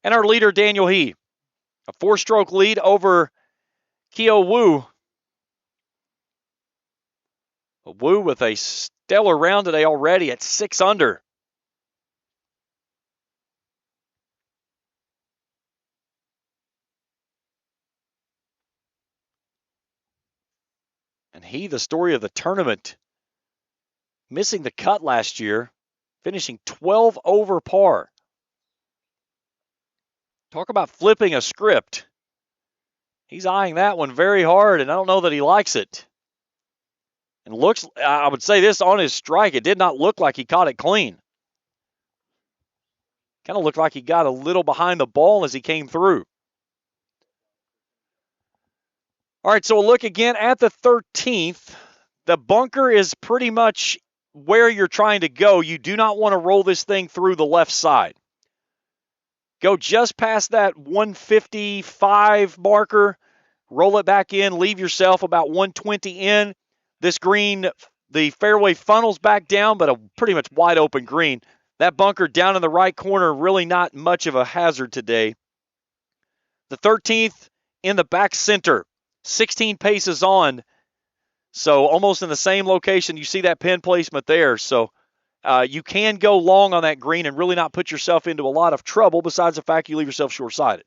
And our leader, Daniel He. A 4-stroke lead over Keo Wu. Wu with a stellar round today already at 6 under. And he, the story of the tournament, missing the cut last year, finishing 12 over par. Talk about flipping a script. He's eyeing that one very hard, and I don't know that he likes it. And looks, I would say this, on his strike, it did not look like he caught it clean. Kind of looked like he got a little behind the ball as he came through. All right, so we'll look again at the 13th. The bunker is pretty much where you're trying to go. You do not want to roll this thing through the left side. Go just past that 155 marker, roll it back in, leave yourself about 120 in. This green, the fairway funnels back down, but a pretty much wide open green. That bunker down in the right corner, really not much of a hazard today. The 13th in the back center, 16 paces on. So almost in the same location. You see that pin placement there. So you can go long on that green and really not put yourself into a lot of trouble, besides the fact you leave yourself short-sided.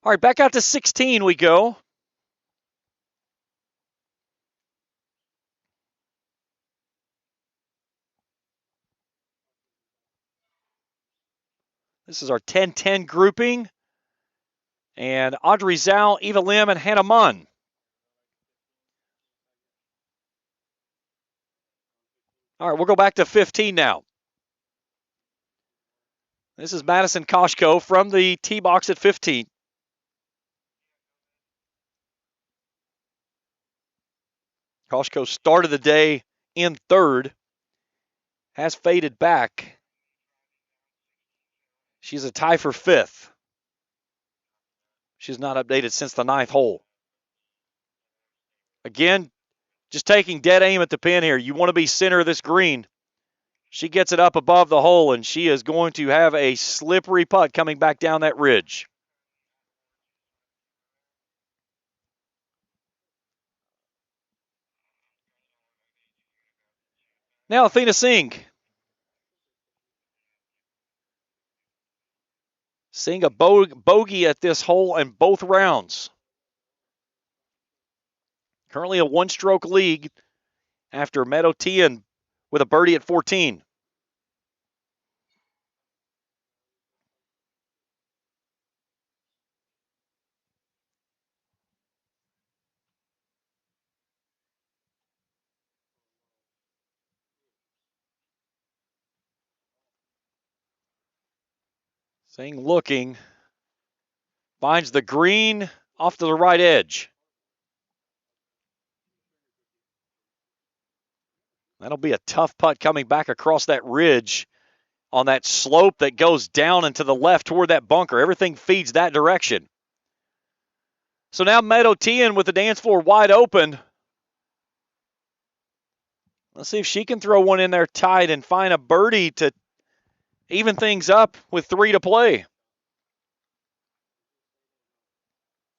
All right, back out to 16 we go. This is our 10-10 grouping. And Audrey Zhao, Eva Lim, and Hannah Munn. All right, we'll go back to 15 now. This is Madison Koshko from the tee box at 15. Koshko started the day in 3rd. Has faded back. She's a tie for 5th. She's not updated since the 9th hole. Again, just taking dead aim at the pin here. You want to be center of this green. She gets it up above the hole, and she is going to have a slippery putt coming back down that ridge. Now Athena Singh. Seeing a bogey at this hole in both rounds. Currently a one-stroke lead after Meadow Tian with a birdie at 14. Singh looking. Finds the green off to the right edge. That'll be a tough putt coming back across that ridge on that slope that goes down and to the left toward that bunker. Everything feeds that direction. So now Meadow Tian with the dance floor wide open. Let's see if she can throw one in there tight and find a birdie to even things up with 3 to play.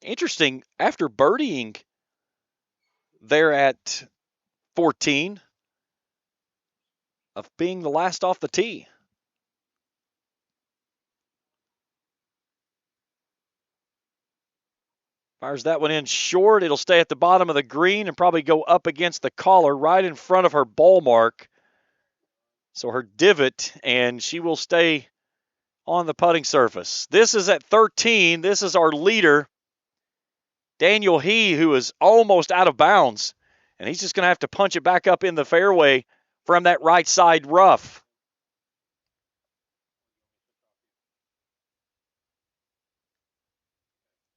Interesting, after birdieing there at 14, of being the last off the tee. Fires that one in short. It'll stay at the bottom of the green and probably go up against the collar right in front of her ball mark. So her divot, and she will stay on the putting surface. This is at 13. This is our leader, Daniel He, who is almost out of bounds. And he's just going to have to punch it back up in the fairway from that right side rough.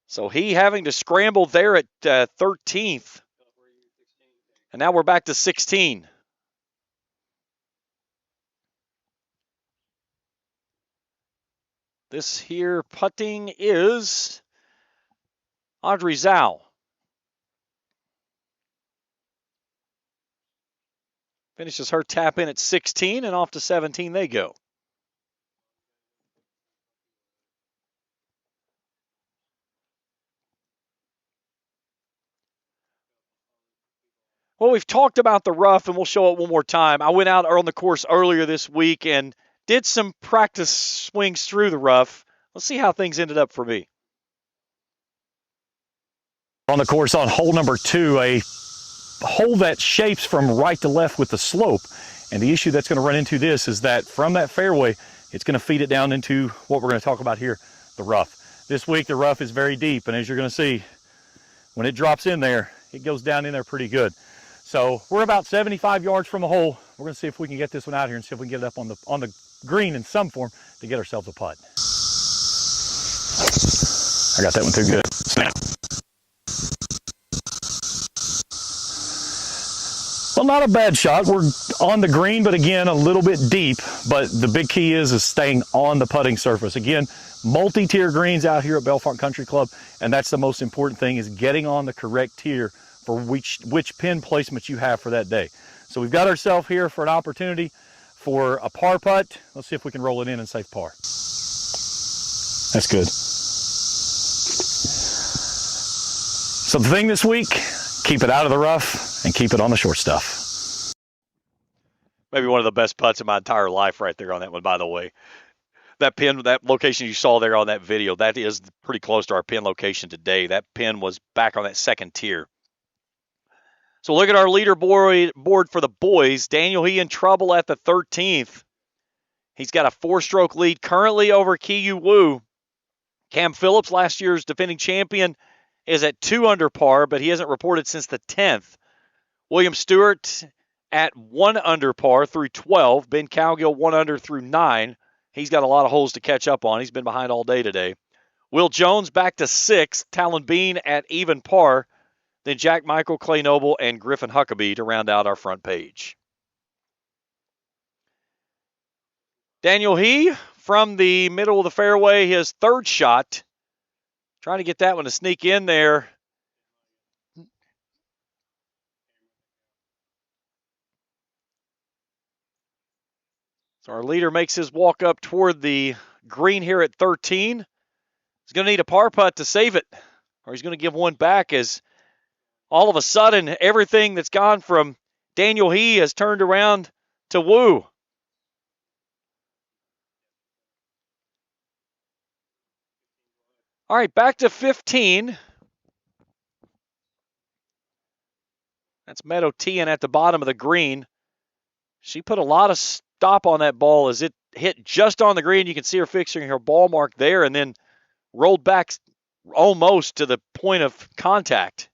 So he having to scramble there at 13th. And now we're back to 16. This here putting is Audrey Zhao. Finishes her tap in at 16, and off to 17 they go. Well, we've talked about the rough, and we'll show it one more time. I went out on the course earlier this week and did some practice swings through the rough. Let's see how things ended up for me.
On the course on hole number 2, a hole that shapes from right to left with the slope. And the issue that's going to run into this is that from that fairway, it's going to feed it down into what we're going to talk about here, the rough. This week, the rough is very deep, and as you're going to see, when it drops in there, it goes down in there pretty good. So we're about 75 yards from the hole. We're going to see if we can get this one out here and see if we can get it up on the green in some form to get ourselves a putt. I got that one too good. Snap. Well, not a bad shot. We're on the green, but again, a little bit deep. But the big key is staying on the putting surface. Again, multi-tier greens out here at Bellefonte Country Club, and that's the most important thing, is getting on the correct tier for which pin placement you have for that day. So we've got ourselves here for an opportunity for a par putt. Let's see if we can roll it in and save par. That's good. So the thing this week, keep it out of the rough and keep it on the short stuff.
Maybe one of the best putts of my entire life right there on that one, by the way. That pin, that location you saw there on that video, that is pretty close to our pin location today. That pin was back on that second tier. So look at our leaderboard for the boys. Daniel He in trouble at the 13th. He's got a 4-stroke lead currently over Kiyu Wu. Cam Phillips, last year's defending champion, is at 2 under par, but he hasn't reported since the 10th. William Stewart at 1 under par through 12. Ben Cowgill 1 under through 9. He's got a lot of holes to catch up on. He's been behind all day today. Will Jones back to 6th. Talon Bean at even par. Then Jack Michael, Clay Noble, and Griffin Huckabee to round out our front page. Daniel He from the middle of the fairway, his 3rd shot. Trying to get that one to sneak in there. So our leader makes his walk up toward the green here at 13. He's going to need a par putt to save it, or he's going to give one back, as all of a sudden everything that's gone from Daniel He has turned around to Wu. All right, back to 15. That's Meadow Tian at the bottom of the green. She put a lot of stop on that ball as it hit just on the green. You can see her fixing her ball mark there and then rolled back almost to the point of contact.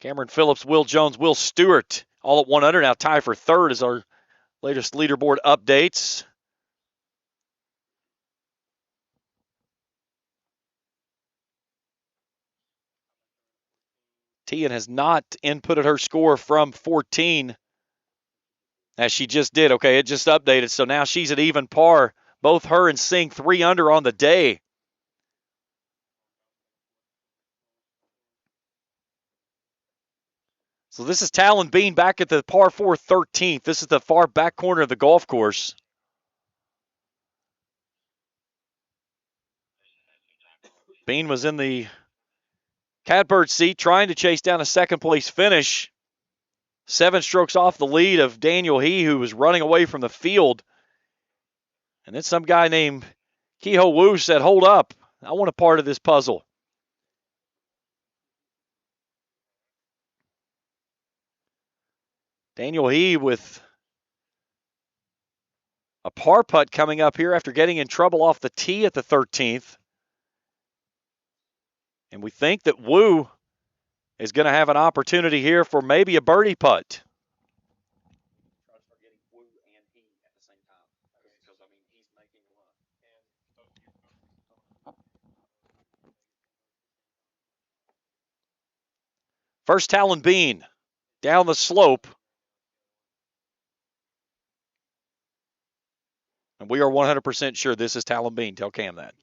Cameron Phillips, Will Jones, Will Stewart, all at 1 under. Now tie for third is our latest leaderboard updates. Tian has not inputted her score from 14 as she just did. Okay, it just updated, so now she's at even par. Both her and Singh 3 under on the day. So this is Talon Bean back at the par 4 13th. This is the far back corner of the golf course. Bean was in the catbird seat trying to chase down a second place finish. 7 strokes off the lead of Daniel He, who was running away from the field. And then some guy named Keho Wu said, hold up, I want a part of this puzzle. Daniel He with a par putt coming up here after getting in trouble off the tee at the 13th. And we think that Wu is going to have an opportunity here for maybe a birdie putt. First Talon Bean down the slope. And we are 100% sure this is Talon Bean. Tell Cam that.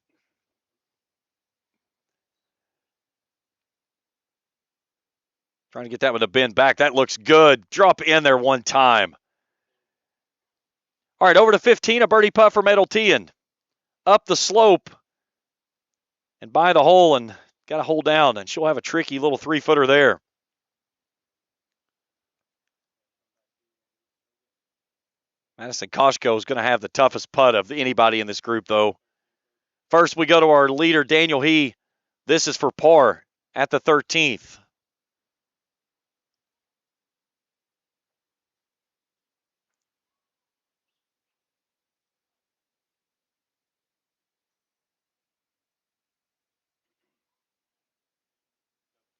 Trying to get that one to bend back. That looks good. Drop in there one time. All right, over to 15, a birdie putt for Meadow Tian. Up the slope and by the hole and got to hold down, and she'll have a tricky little 3-footer there. Madison Koshko is going to have the toughest putt of anybody in this group, though. First, we go to our leader, Daniel He. This is for par at the 13th.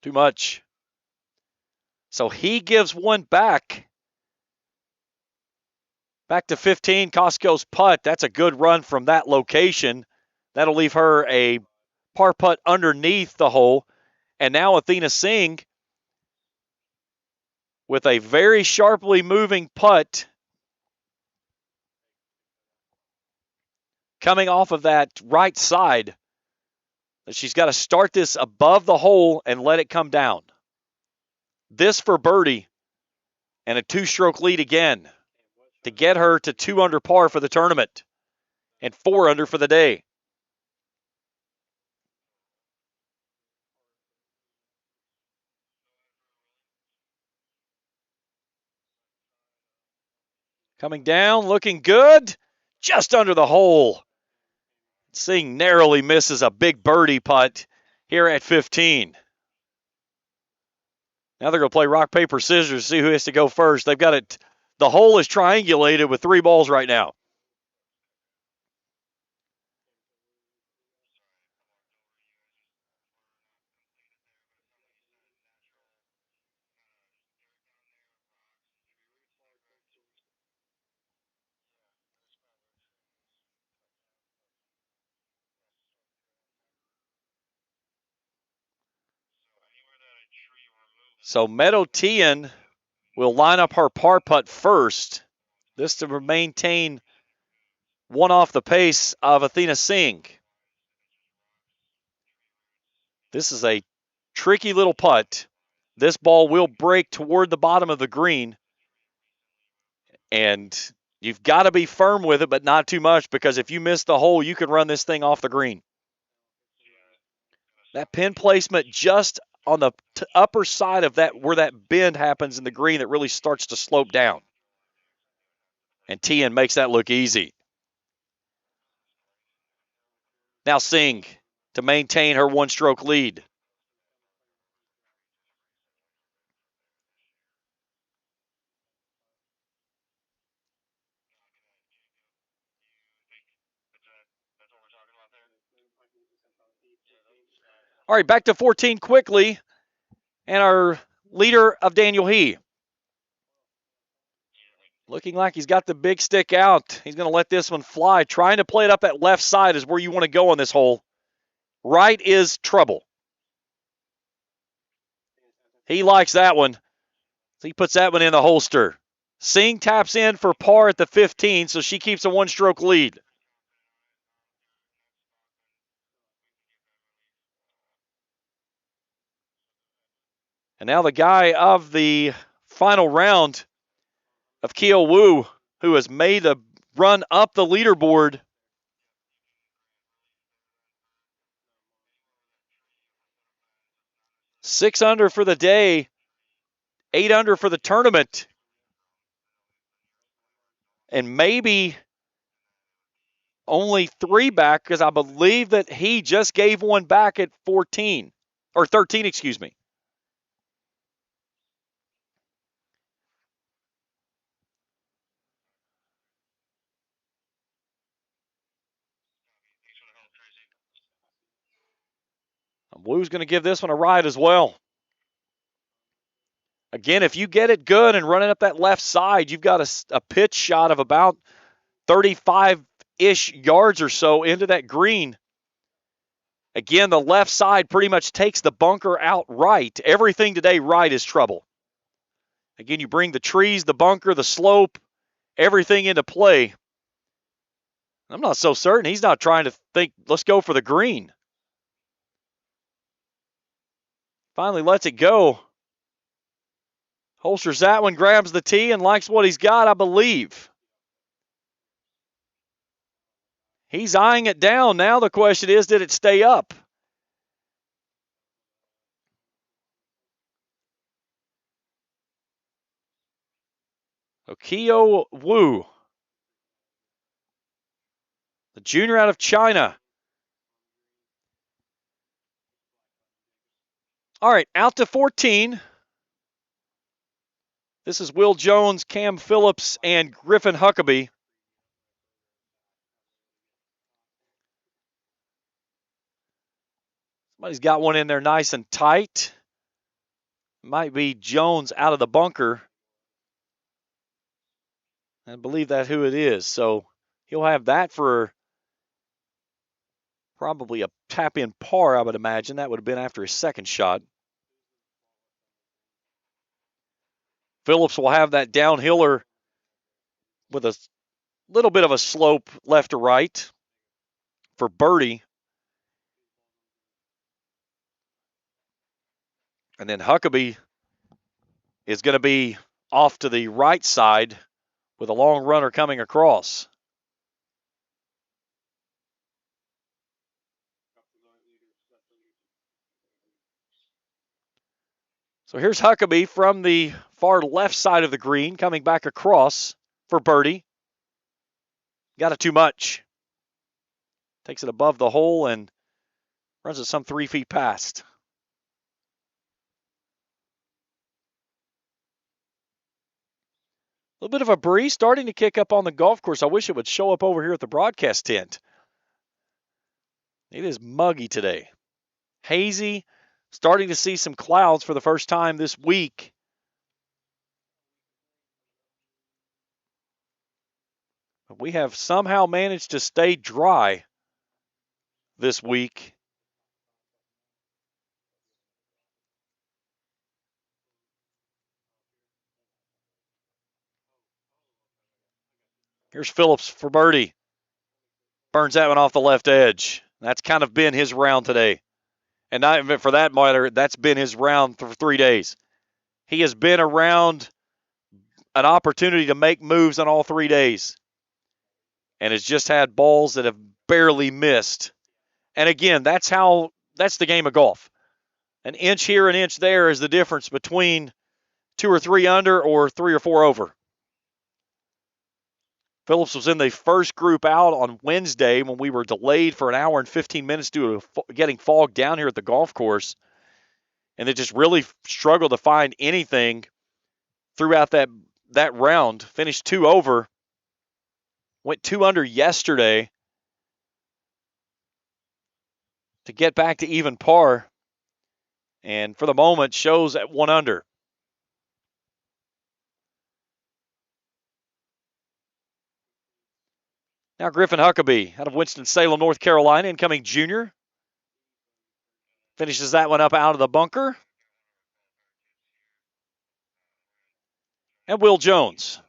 Too much. So he gives one back. Back to 15, Costco's putt. That's a good run from that location. That'll leave her a par putt underneath the hole. And now Athena Singh with a very sharply moving putt coming off of that right side. She's got to start this above the hole and let it come down. This for birdie and a 2-stroke lead again to get her to 2 under par for the tournament and 4 under for the day. Coming down, looking good, just under the hole. Singh narrowly misses a big birdie putt here at 15. Now they're going to play rock, paper, scissors to see who has to go first. They've got it. The hole is triangulated with 3 balls right now. So Meadow Tian will line up her par putt first. This to maintain one off the pace of Athena Singh. This is a tricky little putt. This ball will break toward the bottom of the green. And you've got to be firm with it, but not too much, because if you miss the hole, you can run this thing off the green. That pin placement just on the upper side of that, where that bend happens in the green that really starts to slope down. And Tien makes that look easy. Now Singh to maintain her one-stroke lead. All right, back to 14 quickly. And our leader of Daniel He. Looking like he's got the big stick out. He's going to let this one fly. Trying to play it up that left side is where you want to go on this hole. Right is trouble. He likes that one. So he puts that one in the holster. Singh taps in for par at the 15, so she keeps a one-stroke lead. And now the guy of the final round of Keo Wu, who has made a run up the leaderboard. Six under for the day, 8 under for the tournament. And maybe only 3 back, because I believe that he just gave one back at 14, or 13, excuse me. Wu's going to give this one a ride as well. Again, if you get it good and running up that left side, you've got a pitch shot of about 35-ish yards or so into that green. Again, the left side pretty much takes the bunker out right. Everything today right is trouble. Again, you bring the trees, the bunker, the slope, everything into play. I'm not so certain. He's not trying to think, let's go for the green. Finally lets it go. Holsters that one, grabs the tee, and likes what he's got, I believe. He's eyeing it down. Now the question is, did it stay up? Keo Wu, the junior out of China. All right, out to 14. This is Will Jones, Cam Phillips, and Griffin Huckabee. Somebody's got one in there nice and tight. Might be Jones out of the bunker. I believe that's who it is. So he'll have that for probably a tap-in par, I would imagine. That would have been after his second shot. Phillips will have that downhiller with a little bit of a slope left to right for birdie. And then Huckabee is going to be off to the right side with a long runner coming across. So here's Huckabee from the far left side of the green coming back across for birdie. Got it too much. Takes it above the hole and runs it some 3 feet past. A little bit of a breeze starting to kick up on the golf course. I wish it would show up over here at the broadcast tent. It is muggy today. Hazy. Starting to see some clouds for the first time this week. But we have somehow managed to stay dry this week. Here's Phillips for birdie. Burns that one off the left edge. That's kind of been his round today. And not even for that matter, that's been his round for 3 days. He has been around an opportunity to make moves on all 3 days. And has just had balls that have barely missed. And again, that's the game of golf. An inch here, an inch there is the difference between 2 or 3 under or 3 or 4 over. Phillips was in the first group out on Wednesday when we were delayed for an hour and 15 minutes due to getting fogged down here at the golf course. And they just really struggled to find anything throughout that round. Finished 2 over. Went 2 under yesterday to get back to even par. And for the moment, shows at 1 under. Now Griffin Huckabee out of Winston-Salem, North Carolina, incoming junior. Finishes that one up out of the bunker. And Will Jones.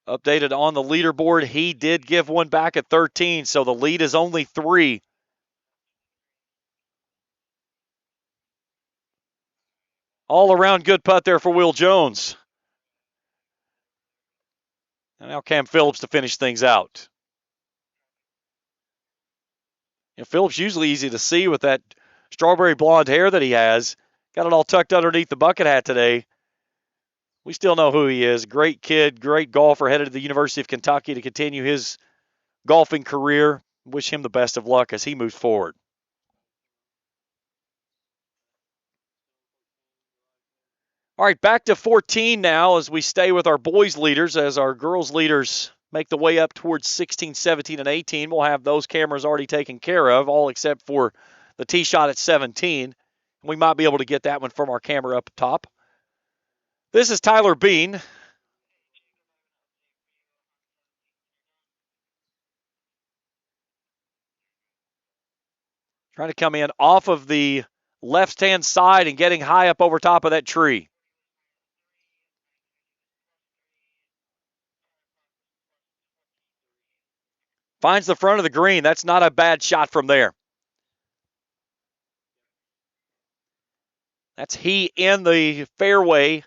Updated on the leaderboard, he did give one back at 13, so the lead is only 3. All around good putt there for Will Jones. And now Cam Phillips to finish things out. And Phillips usually easy to see with that strawberry blonde hair that he has. Got it all tucked underneath the bucket hat today. We still know who he is. Great kid, great golfer, headed to the University of Kentucky to continue his golfing career. Wish him the best of luck as he moves forward. All right, back to 14 now as we stay with our boys leaders, as our girls leaders make the way up towards 16, 17, and 18. We'll have those cameras already taken care of, all except for the tee shot at 17. We might be able to get that one from our camera up top. This is Tyler Bean. Trying to come in off of the left-hand side and getting high up over top of that tree. Finds the front of the green. That's not a bad shot from there. That's he in the fairway.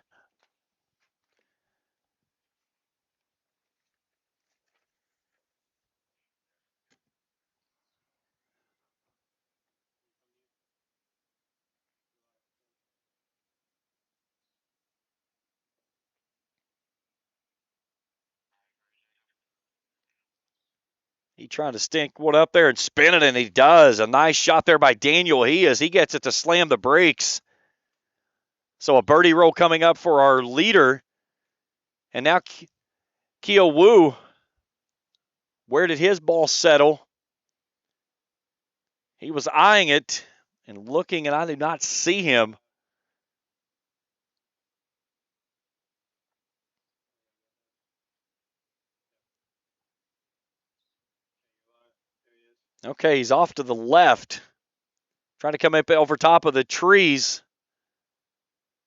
He trying to stink one up there and spin it, and he does. A nice shot there by Daniel. He gets it to slam the brakes. So a birdie roll coming up for our leader. And now Keo Wu, where did his ball settle? He was eyeing it and looking, and I did not see him. Okay, he's off to the left. Trying to come up over top of the trees.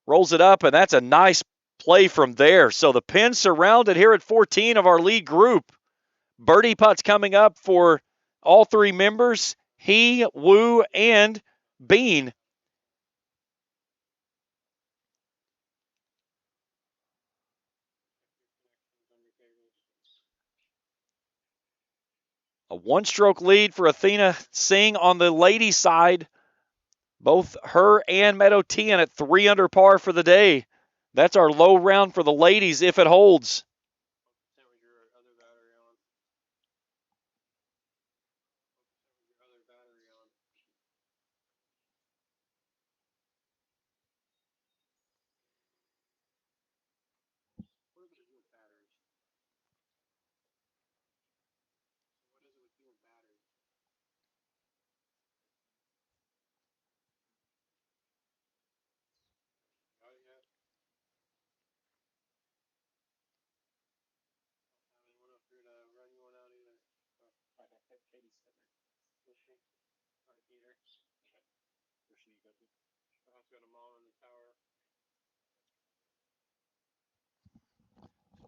Rolls it up, and that's a nice play from there. So the pin surrounded here at 14 of our lead group. Birdie putts coming up for all 3 members. He, Wu, and Bean. A 1-stroke lead for Athena Singh on the ladies' side. Both her and Meadow Tian at 3 under par for the day. That's our low round for the ladies if it holds.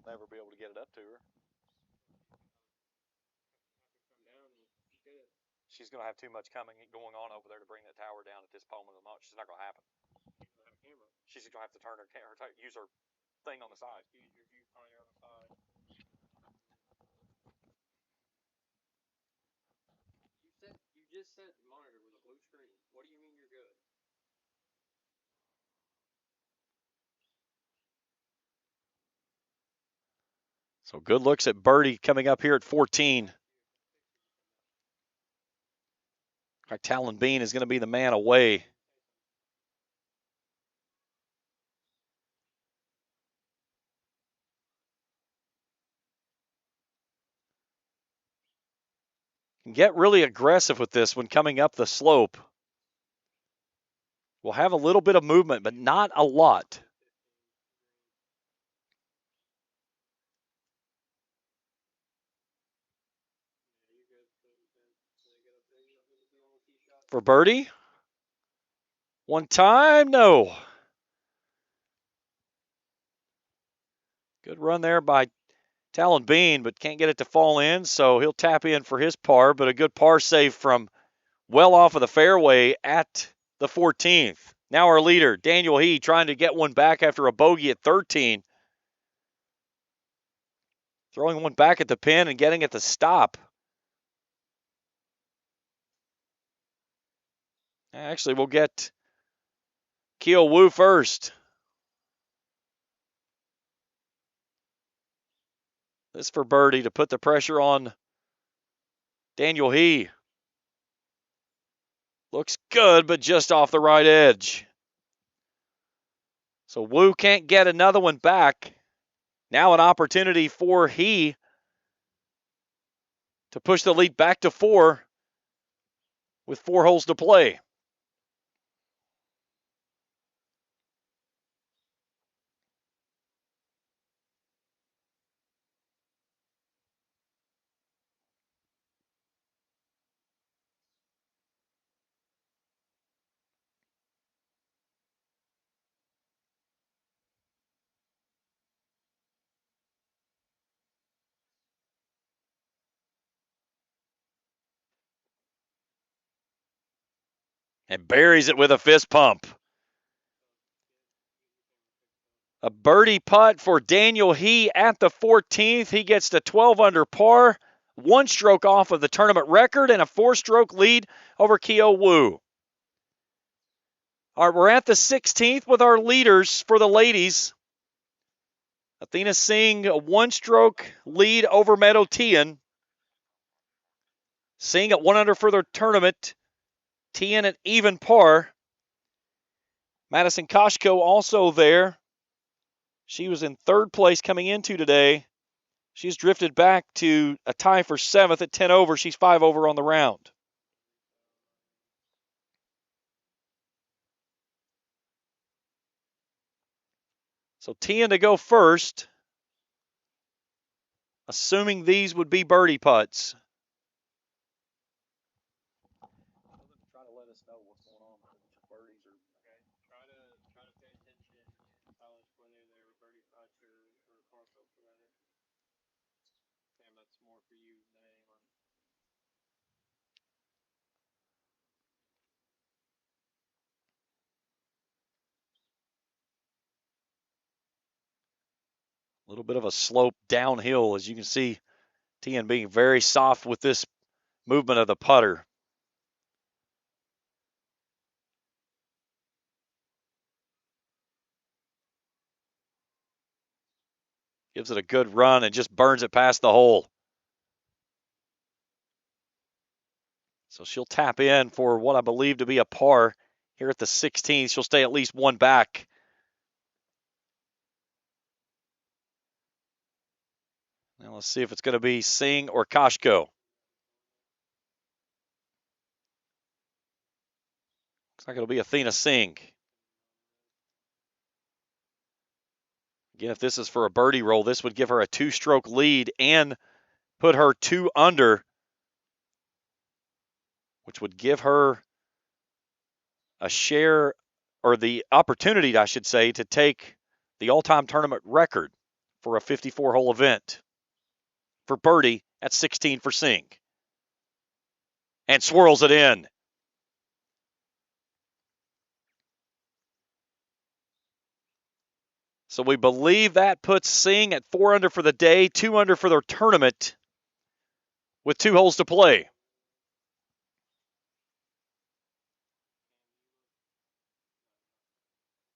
We'll never be able to get it up to her. She's going to have too much going on over there to bring that tower down at this moment of the month. She's not going to happen. She's going to have to turn use her thing on the side.
just set the monitor with a blue screen. What do you mean you're good?
So good looks at birdie coming up here at 14. Like Talon Bean is going to be the man away. Can get really aggressive with this when coming up the slope. We'll have a little bit of movement, but not a lot. For birdie? One time? No. Good run there by Talon Bean, but can't get it to fall in, so he'll tap in for his par, but a good par save from well off of the fairway at the 14th. Now our leader, Daniel He, trying to get one back after a bogey at 13. Throwing one back at the pin and getting it to stop. Actually, we'll get Keo Wu first. This for birdie to put the pressure on Daniel He. Looks good, but just off the right edge. So Wu can't get another one back. Now an opportunity for He to push the lead back to 4 with 4 holes to play. And buries it with a fist pump. A birdie putt for Daniel He at the 14th. He gets to 12 under par, 1 stroke off of the tournament record, and a 4-stroke lead over Keo Wu. All right, we're at the 16th with our leaders for the ladies. Athena Singh, a 1-stroke lead over Meadow Tian. Singh at 1 under for their tournament. Tian at even par. Madison Koshko also there. She was in 3rd place coming into today. She's drifted back to a tie for 7th at 10 over. She's 5 over on the round. So Tian to go first, assuming these would be birdie putts. Try to let us know what's going on with birdies or
Try to pay attention and tell us whether they were birdie putts or partial for that. Sam, that's more for you than anyone.
a little bit of a slope downhill, as you can see. Tian being very soft with this movement of the putter. Gives it a good run and just burns it past the hole. So she'll tap in for what I believe to be a par here at the 16th. She'll stay at least 1 back. Now let's see if it's going to be Singh or Koshko. Looks like it'll be Athena Singh. Again, if this is for a birdie roll, this would give her a 2-stroke lead and put her 2 under, which would give her a share, or the opportunity, I should say, to take the all-time tournament record for a 54-hole event for birdie at 16 for Singh. And swirls it in. So we believe that puts Singh at 4 under for the day, 2 under for their tournament with 2 holes to play.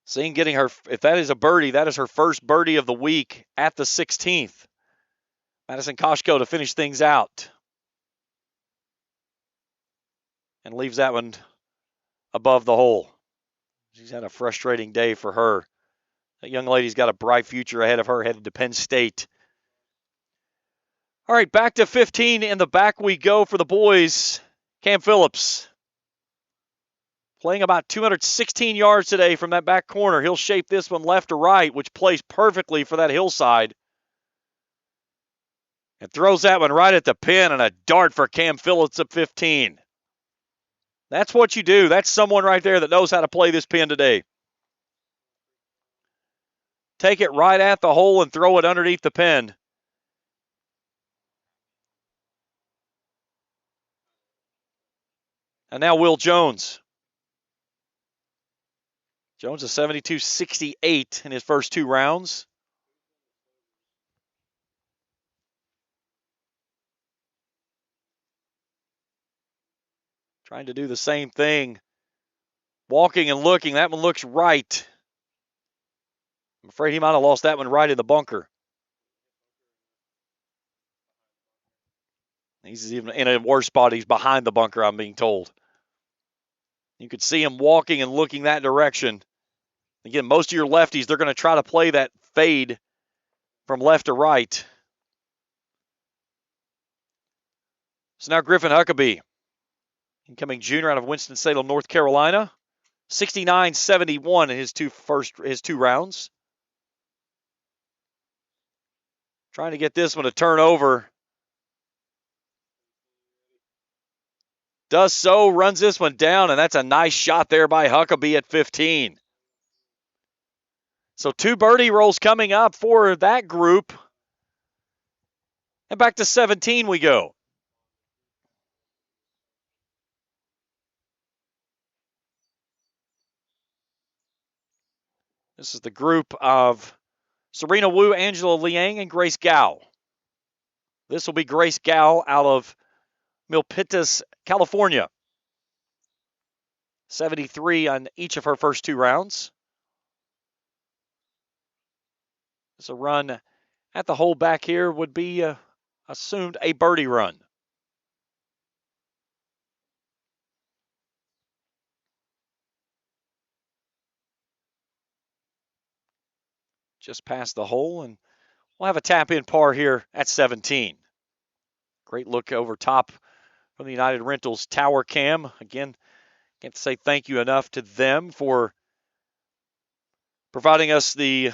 Singh getting her, if that is a birdie, that is her first birdie of the week at the 16th. Madison Koshko to finish things out. And leaves that one above the hole. She's had a frustrating day for her. That young lady's got a bright future ahead of her, headed to Penn State. All right, back to 15. In the back we go for the boys. Cam Phillips playing about 216 yards today from that back corner. He'll shape this one left to right, which plays perfectly for that hillside. And throws that one right at the pin, and a dart for Cam Phillips at 15. That's what you do. That's someone right there that knows how to play this pin today. Take it right at the hole and throw it underneath the pin. And now Will Jones. Jones is 72-68 in his first 2 rounds. Trying to do the same thing. Walking and looking. That one looks right. I'm afraid he might have lost that one right in the bunker. He's even in a worse spot. He's behind the bunker, I'm being told. You could see him walking and looking that direction. Again, most of your lefties, they're going to try to play that fade from left to right. So now Griffin Huckabee, incoming junior out of Winston-Salem, North Carolina. 69-71 in his two rounds. Trying to get this one to turn over. Does so, runs this one down, and that's a nice shot there by Huckabee at 15. So 2 birdie rolls coming up for that group. And back to 17 we go. This is the group of Serena Wu, Angela Liang, and Grace Gao. This will be Grace Gao out of Milpitas, California. 73 on each of her first 2 rounds. So a run at the hole back here would be assumed a birdie run. Just past the hole, and we'll have a tap-in par here at 17. Great look over top from the United Rentals tower cam. Again, can't say thank you enough to them for providing us the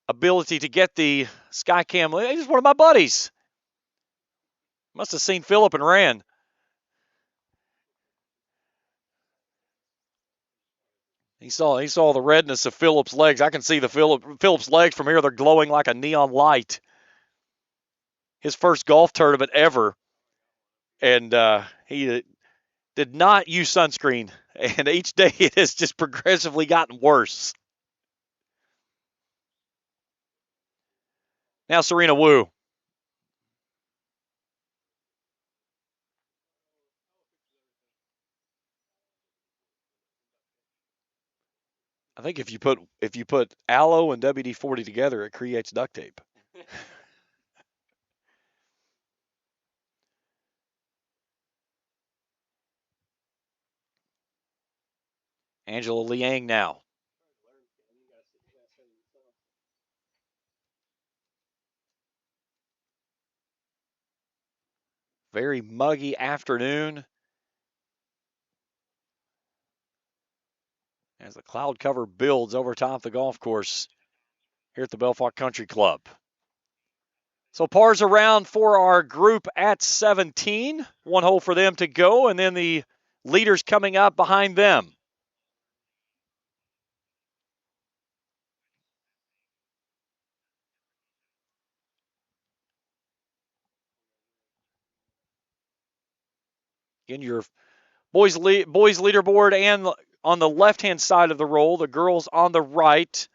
ability to get the sky cam. He's one of my buddies. Must have seen Phillip and ran. He saw the redness of Phillip's legs. I can see the Phillip's legs from here. They're glowing like a neon light. His first golf tournament ever. And he did not use sunscreen. And each day it has just progressively gotten worse. Now Serena Wu. I think if you put aloe and WD-40 together, it creates duct tape. Angela Liang now. Very muggy afternoon. As the cloud cover builds over top the golf course here at the Bellefonte Country Club. So pars around for our group at 17. 1 hole for them to go, and then the leaders coming up behind them. Again, your boys leaderboard, and on the left-hand side of the roll, the girls on the right.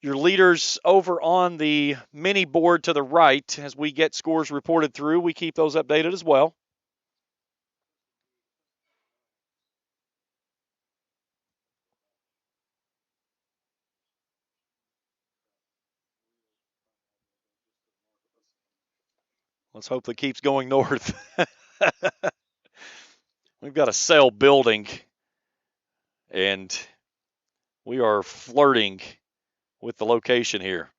Your leaders over on the mini board to the right. As we get scores reported through, we keep those updated as well. Let's hope it keeps going north. We've got a sale building, and we are flirting with the location here.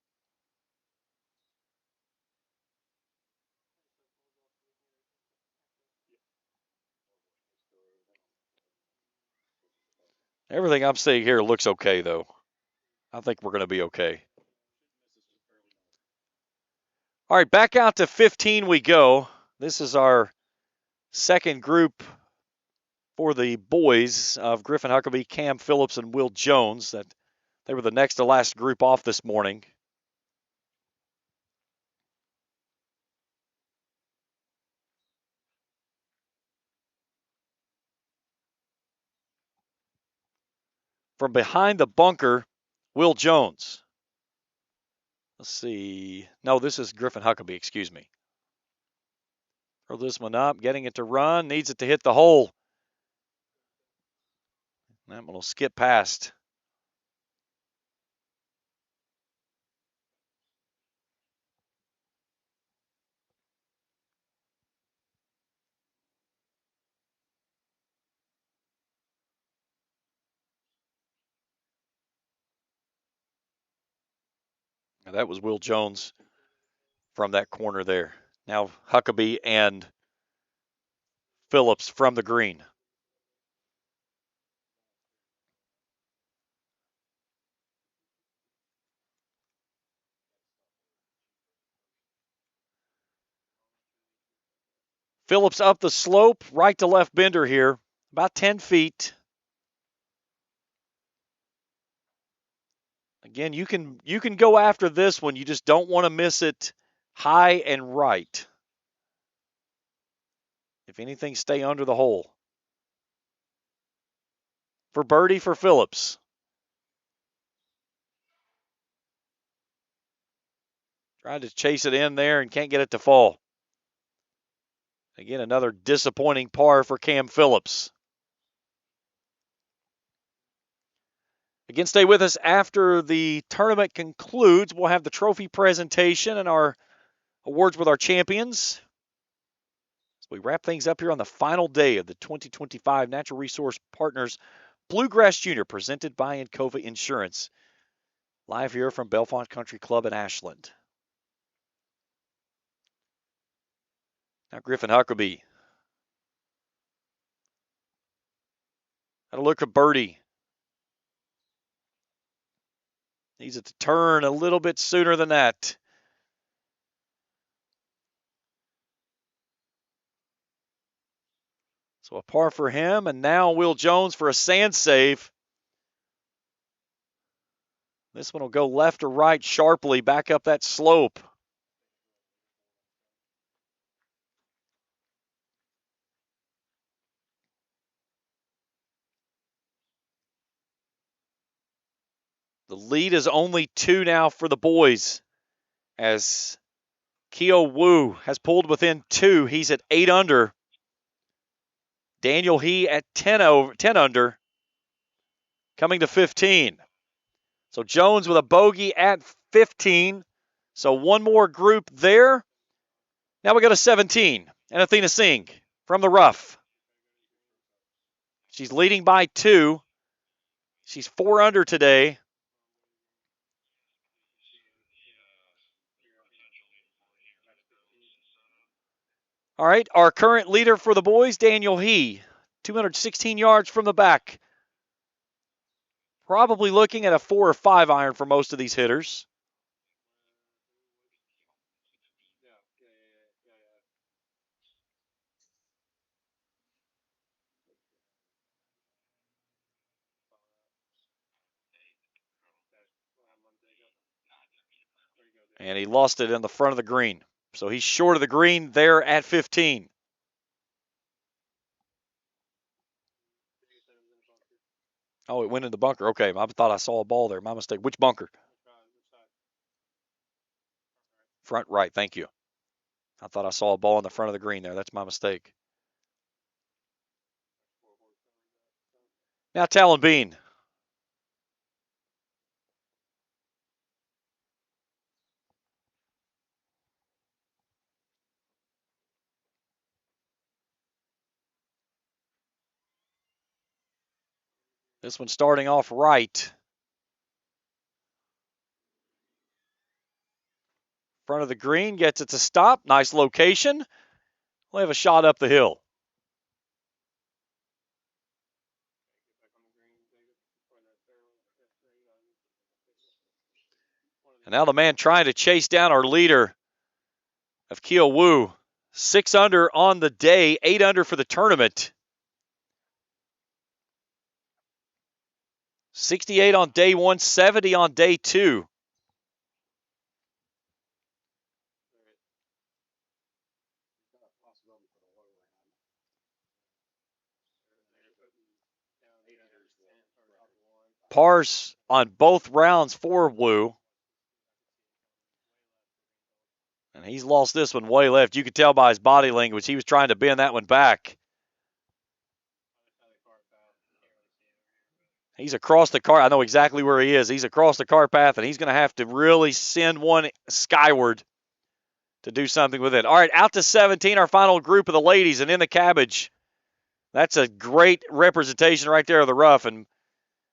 Everything I'm seeing here looks okay, though. I think we're going to be okay. All right, back out to 15 we go. This is our second group for the boys of Griffin Huckabee, Cam Phillips, and Will Jones. That they were the next to last group off this morning. From behind the bunker, Will Jones. Let's see. No, this is Griffin Huckabee, excuse me. Throw this one up, getting it to run, needs it to hit the hole. That one will skip past. Now, that was Will Jones from that corner there. Now Huckabee and Phillips from the green. Phillips up the slope, right to left bender here, about 10 feet. Again, you can go after this one. You just don't want to miss it high and right. If anything, stay under the hole. For birdie for Phillips. Tried to chase it in there and can't get it to fall. Again, another disappointing par for Cam Phillips. Again, stay with us after the tournament concludes. We'll have the trophy presentation and our awards with our champions. So we wrap things up here on the final day of the 2025 Natural Resource Partners Bluegrass Junior, presented by Encova Insurance. Live here from Bellefonte Country Club in Ashland. Now Griffin Huckabee. Had a look at birdie. Needs it to turn a little bit sooner than that. So a par for him, and now Will Jones for a sand save. This one will go left or right sharply back up that slope. The lead is only 2 now for the boys, as Keo Wu has pulled within 2. He's at 8 under. Daniel He at 10 under, coming to 15. So Jones with a bogey at 15. So one more group there. Now we go to 17. And Athena Singh from the rough. She's leading by 2. She's 4 under today. All right, our current leader for the boys, Daniel He, 216 yards from the back. Probably looking at a 4 or 5 iron for most of these hitters. And he lost it in the front of the green. So he's short of the green there at 15. Oh, it went in the bunker. Okay, I thought I saw a ball there. My mistake. Which bunker? Front right, thank you. I thought I saw a ball in the front of the green there. That's my mistake. Now Talon Bean. This one starting off right. Front of the green, gets it to stop. Nice location. We'll have a shot up the hill. And now the man trying to chase down our leader of Keo Wu. 6 under on the day, 8 under for the tournament. 68 on day 1, 70 on day 2. Pars on both rounds for Wu. And he's lost this one way left. You could tell by his body language. He was trying to bend that one back. He's across the car. I know exactly where he is. He's across the car path, and he's going to have to really send one skyward to do something with it. All right, out to 17, our final group of the ladies, and in the cabbage. That's a great representation right there of the rough. And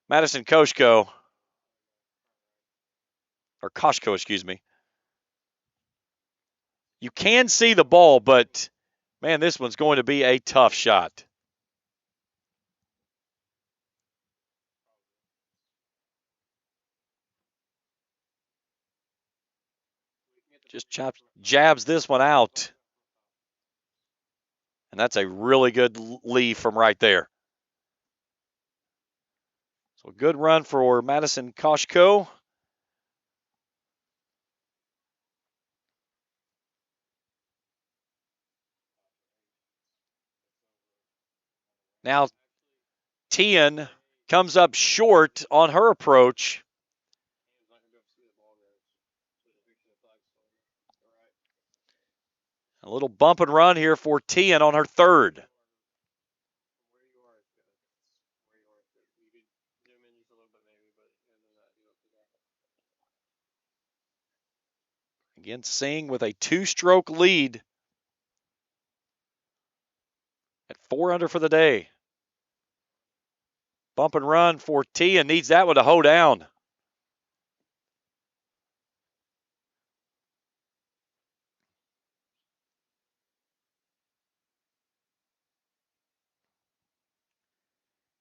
Madison Koshko, or Koshko, excuse me. You can see the ball, but, man, this one's going to be a tough shot. Just jabs this one out. And that's a really good leave from right there. So a good run for Madison Koshko. Now, Tian comes up short on her approach. A little bump and run here for Tian on her third. Again, Singh with a 2-stroke lead at 4 under for the day. Bump and run for Tian. Needs that one to hoe down.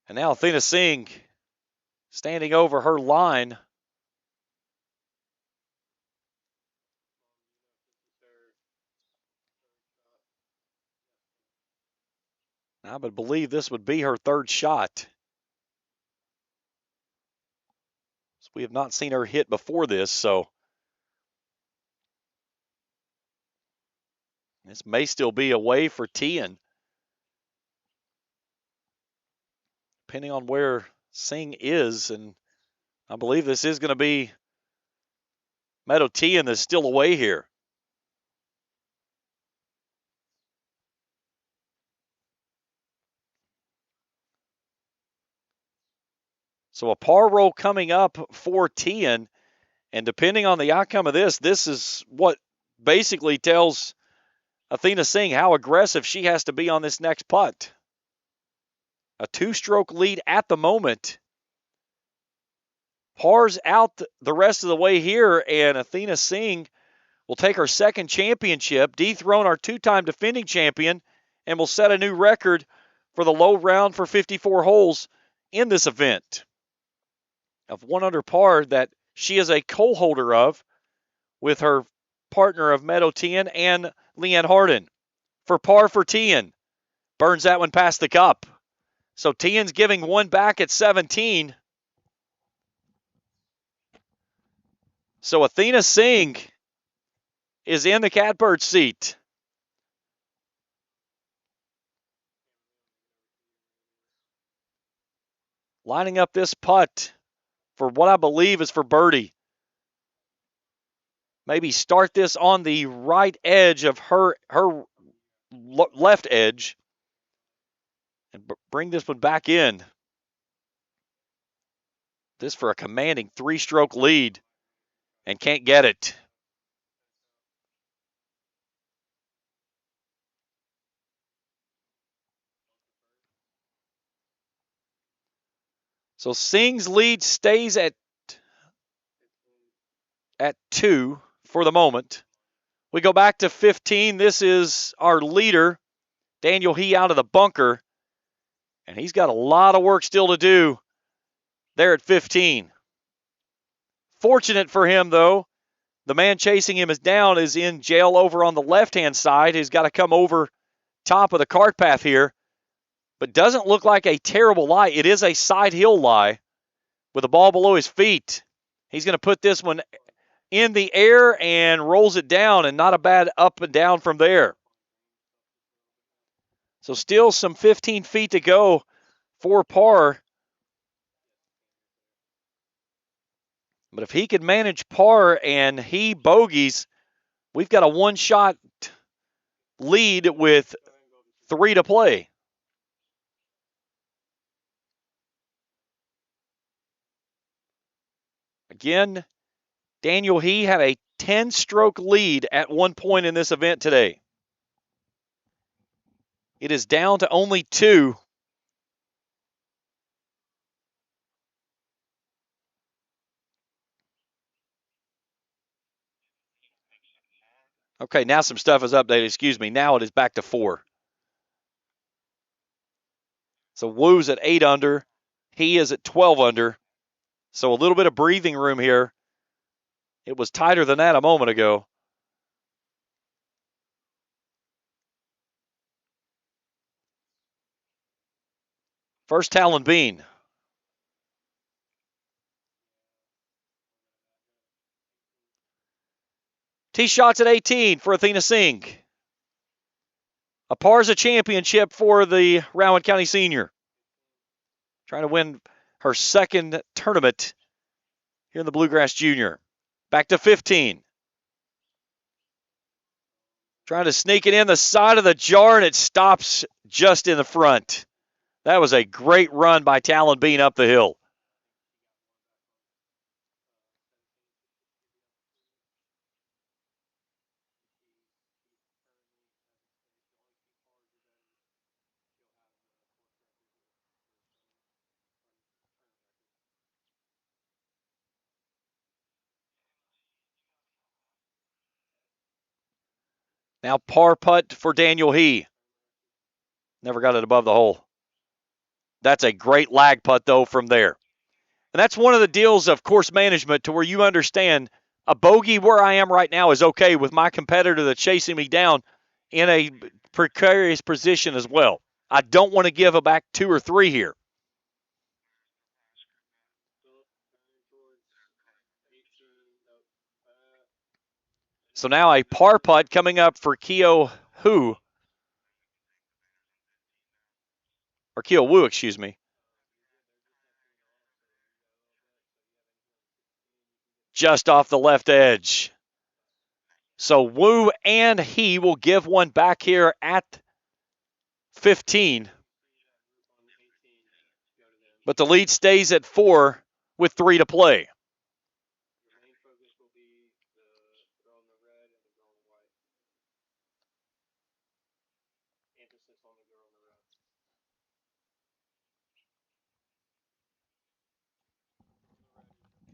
And now Athena Singh standing over her line. I would believe this would be her third shot. So we have not seen her hit before this, so this may still be a way for Tian. Depending on where Singh is, and I believe this is going to be Meadow Tian that's still away here. So a par roll coming up for Tian, and depending on the outcome of this, this is what basically tells Athena Singh how aggressive she has to be on this next putt. A 2-stroke lead at the moment. Par's out the rest of the way here, and Athena Singh will take her second championship, dethrone our 2-time defending champion, and will set a new record for the low round for 54 holes in this event. Of 1 under par that she is a co-holder of with her partner of Meadow Tian and Leanne Harden. For par for Tian. Burns that one past the cup. So Tian's giving one back at 17. So Athena Singh is in the catbird seat. Lining up this putt for what I believe is for birdie. Maybe start this on the right edge of her left edge and bring this one back in. This for a commanding 3-stroke lead, and can't get it. So Singh's lead stays at 2 for the moment. We go back to 15. This is our leader, Daniel He, out of the bunker. And he's got a lot of work still to do there at 15. Fortunate for him, though, the man chasing him is in jail over on the left-hand side. He's got to come over top of the cart path here. But doesn't look like a terrible lie. It is a side hill lie with the ball below his feet. He's going to put this one in the air and rolls it down, and not a bad up and down from there. So still some 15 feet to go for par. But if he could manage par and he bogeys, we've got a one-shot lead with 3 to play. Again, Daniel He had a 10-stroke lead at one point in this event today. It is down to only 2. Okay, now some stuff is updated. Excuse me. Now it is back to 4. So Woo's at 8 under. He is at 12 under. So a little bit of breathing room here. It was tighter than that a moment ago. First Talon Bean. Tee shots at 18 for Athena Singh. A par is a championship for the Rowan County Senior. Trying to win her second tournament here in the Bluegrass Junior. Back to 15. Trying to sneak it in the side of the jar, and it stops just in the front. That was a great run by Talon Bean up the hill. Now par putt for Daniel He. Never got it above the hole. That's a great lag putt, though, from there. And that's one of the deals of course management, to where you understand a bogey where I am right now is okay with my competitor that's chasing me down in a precarious position as well. I don't want to give a back 2 or 3 here. So now a par putt coming up for Keo Hu. Or Keo Wu, excuse me. Just off the left edge. So Wu and He will give one back here at 15. But the lead stays at 4 with 3 to play.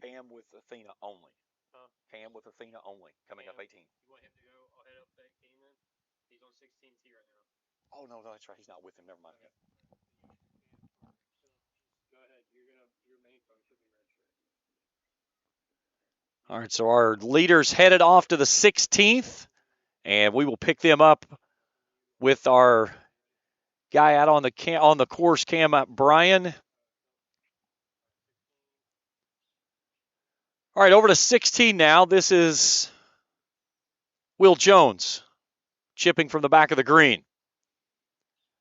Cam with Athena only. Cam with Athena only. Coming up 18. You want him to go ahead up that Cam then? He's on 16 tee right now. Oh, no, that's right. He's not with him. Never mind. Okay. Go ahead. Your main phone should be registered. All right, so our leaders headed off to the 16th, and we will pick them up with our guy out on the course, Cam Brian. All right, over to 16 now. This is Will Jones chipping from the back of the green.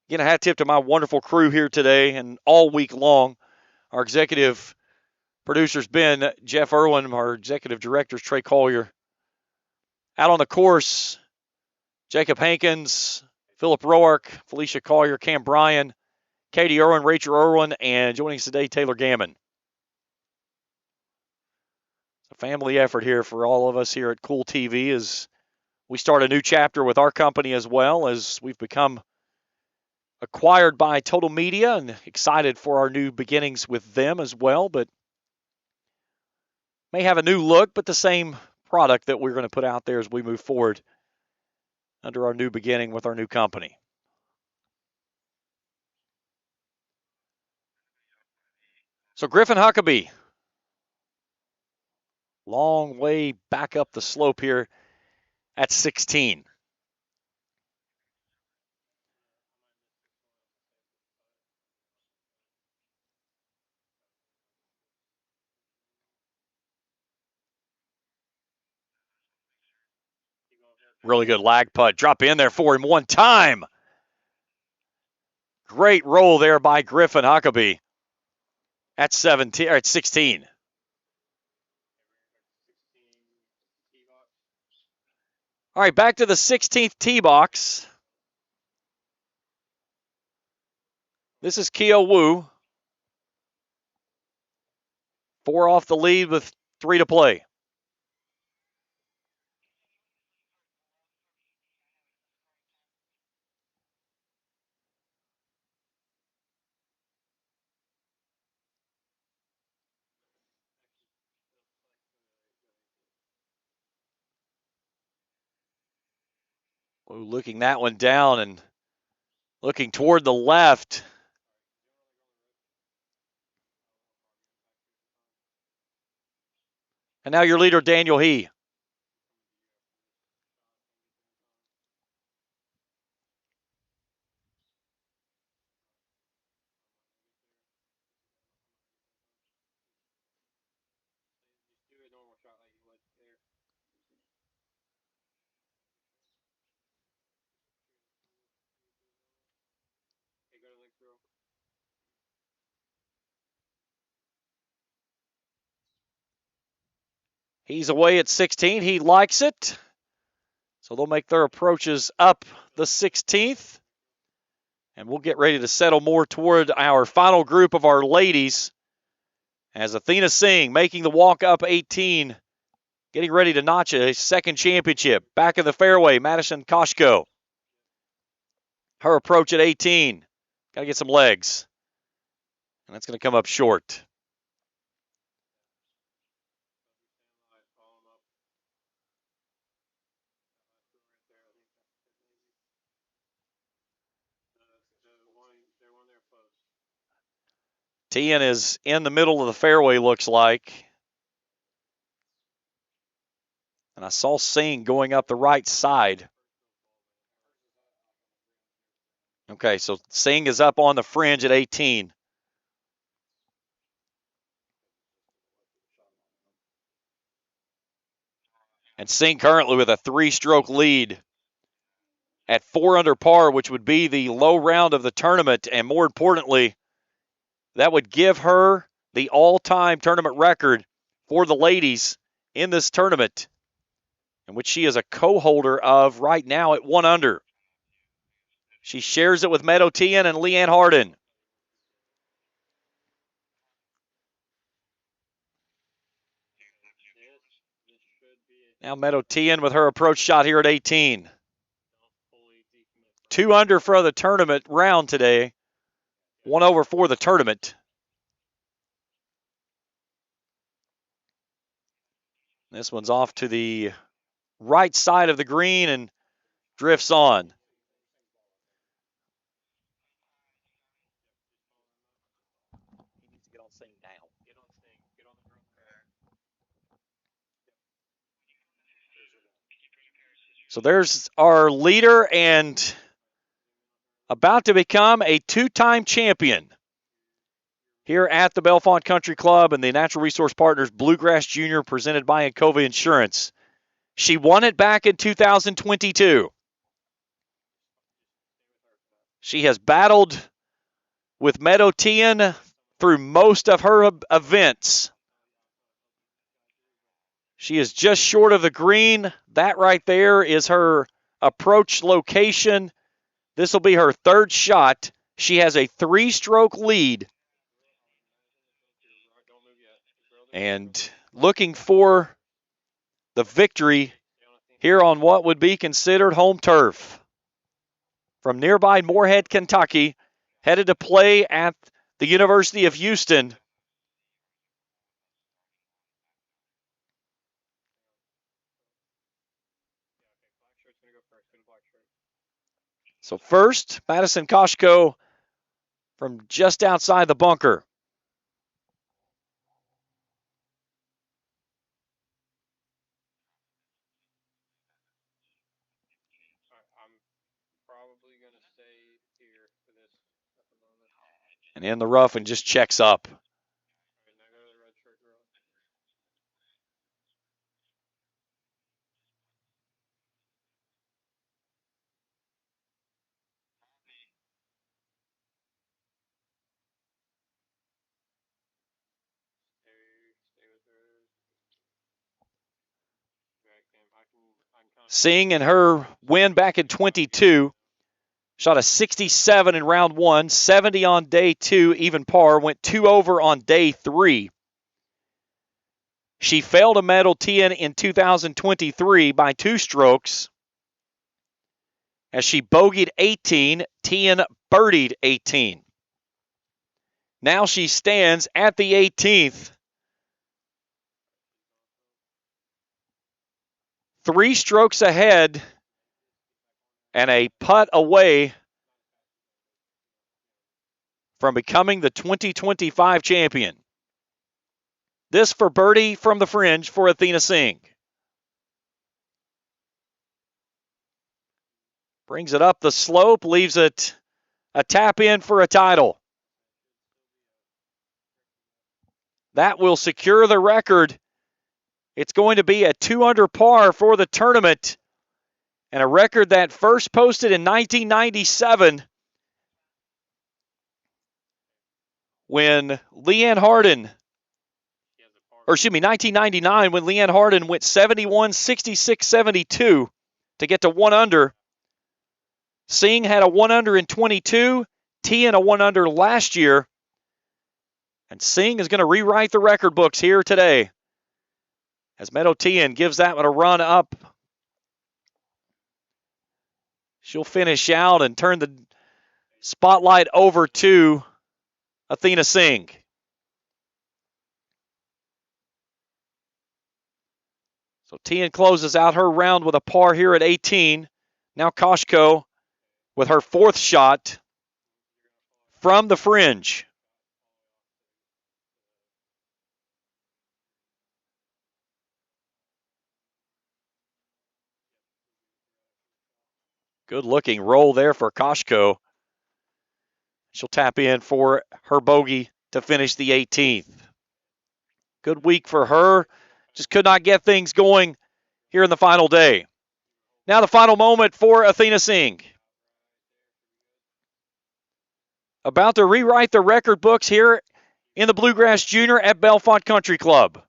Again, a hat tip to my wonderful crew here today and all week long. Our executive producers, Ben, Jeff Irwin, our executive directors, Trey Collier. Out on the course, Jacob Hankins, Philip Roark, Felicia Collier, Cam Bryan, Katie Irwin, Rachel Irwin, and joining us today, Taylor Gammon. It's a family effort here for all of us here at Cool TV as we start a new chapter with our company as well, as we've become acquired by Total Media, and excited for our new beginnings with them as well, but may have a new look, but the same product that we're going to put out there as we move forward under our new beginning with our new company. So Griffin Huckabee, long way back up the slope here at 16. Really good lag putt. Drop in there for him one time. Great roll there by Griffin Huckabee at 17 or at 16. All right, back to the 16th tee box. This is Keo Wu. 4 off the lead with 3 to play. Wu looking that one down and looking toward the left. And now your leader, Daniel He. He's away at 16. He likes it. So they'll make their approaches up the 16th. And we'll get ready to settle more toward our final group of our ladies as Athena Singh making the walk up 18, getting ready to notch a second championship. Back in the fairway, Madison Koshko. Her approach at 18. Got to get some legs. And that's going to come up short. Tien is in the middle of the fairway, looks like. And I saw Singh going up the right side. Okay, so Singh is up on the fringe at 18. And Singh currently with a 3-stroke lead at 4 under par, which would be the low round of the tournament. And more importantly, that would give her the all-time tournament record for the ladies in this tournament, in which she is a co-holder of right now at 1 under. She shares it with Meadow Tien and Leanne Harden. Now Meadow Tien with her approach shot here at 18. 2 under for the tournament round today. 1 over for the tournament. This one's off to the right side of the green and drifts on. So there's our leader and about to become a 2-time champion here at the Bellefonte Country Club and the Natural Resource Partners Bluegrass Junior presented by Encova Insurance. She won it back in 2022. She has battled with Meadow Tien through most of her events. She is just short of the green. That right there is her approach location. This will be her 3rd shot. She has a 3-stroke lead. And looking for the victory here on what would be considered home turf from nearby Moorhead, Kentucky, headed to play at the University of Houston. So first, Madison Koshko from just outside the bunker. And in the rough and just checks up. Singh in her win back in 22, shot a 67 in round 1, 70 on day 2, even par, went 2 over on day 3. She failed a medal Tien in 2023 by 2 strokes as she bogeyed 18, Tien birdied 18. Now she stands at the 18th. 3 strokes ahead and a putt away from becoming the 2025 champion. This for birdie from the fringe for Athena Singh. Brings it up the slope, leaves it a tap in for a title. That will secure the record. It's going to be a 2 under par for the tournament, and a record that first posted in 1997 when Leanne Harden, 1999 when Leanne Harden went 71, 66, 72 to get to 1 under. Singh had a 1 under in 22, Tien a 1 under last year, and Singh is going to rewrite the record books here today as Meadow Tien gives that one a run up. She'll finish out and turn the spotlight over to Athena Singh. So Tien closes out her round with a par here at 18. Now Koshko with her 4th shot from the fringe. Good looking roll there for Koshko. She'll tap in for her bogey to finish the 18th. Good week for her. Just could not get things going here in the final day. Now the final moment for Athena Singh. About to rewrite the record books here in the Bluegrass Junior at Bellefonte Country Club.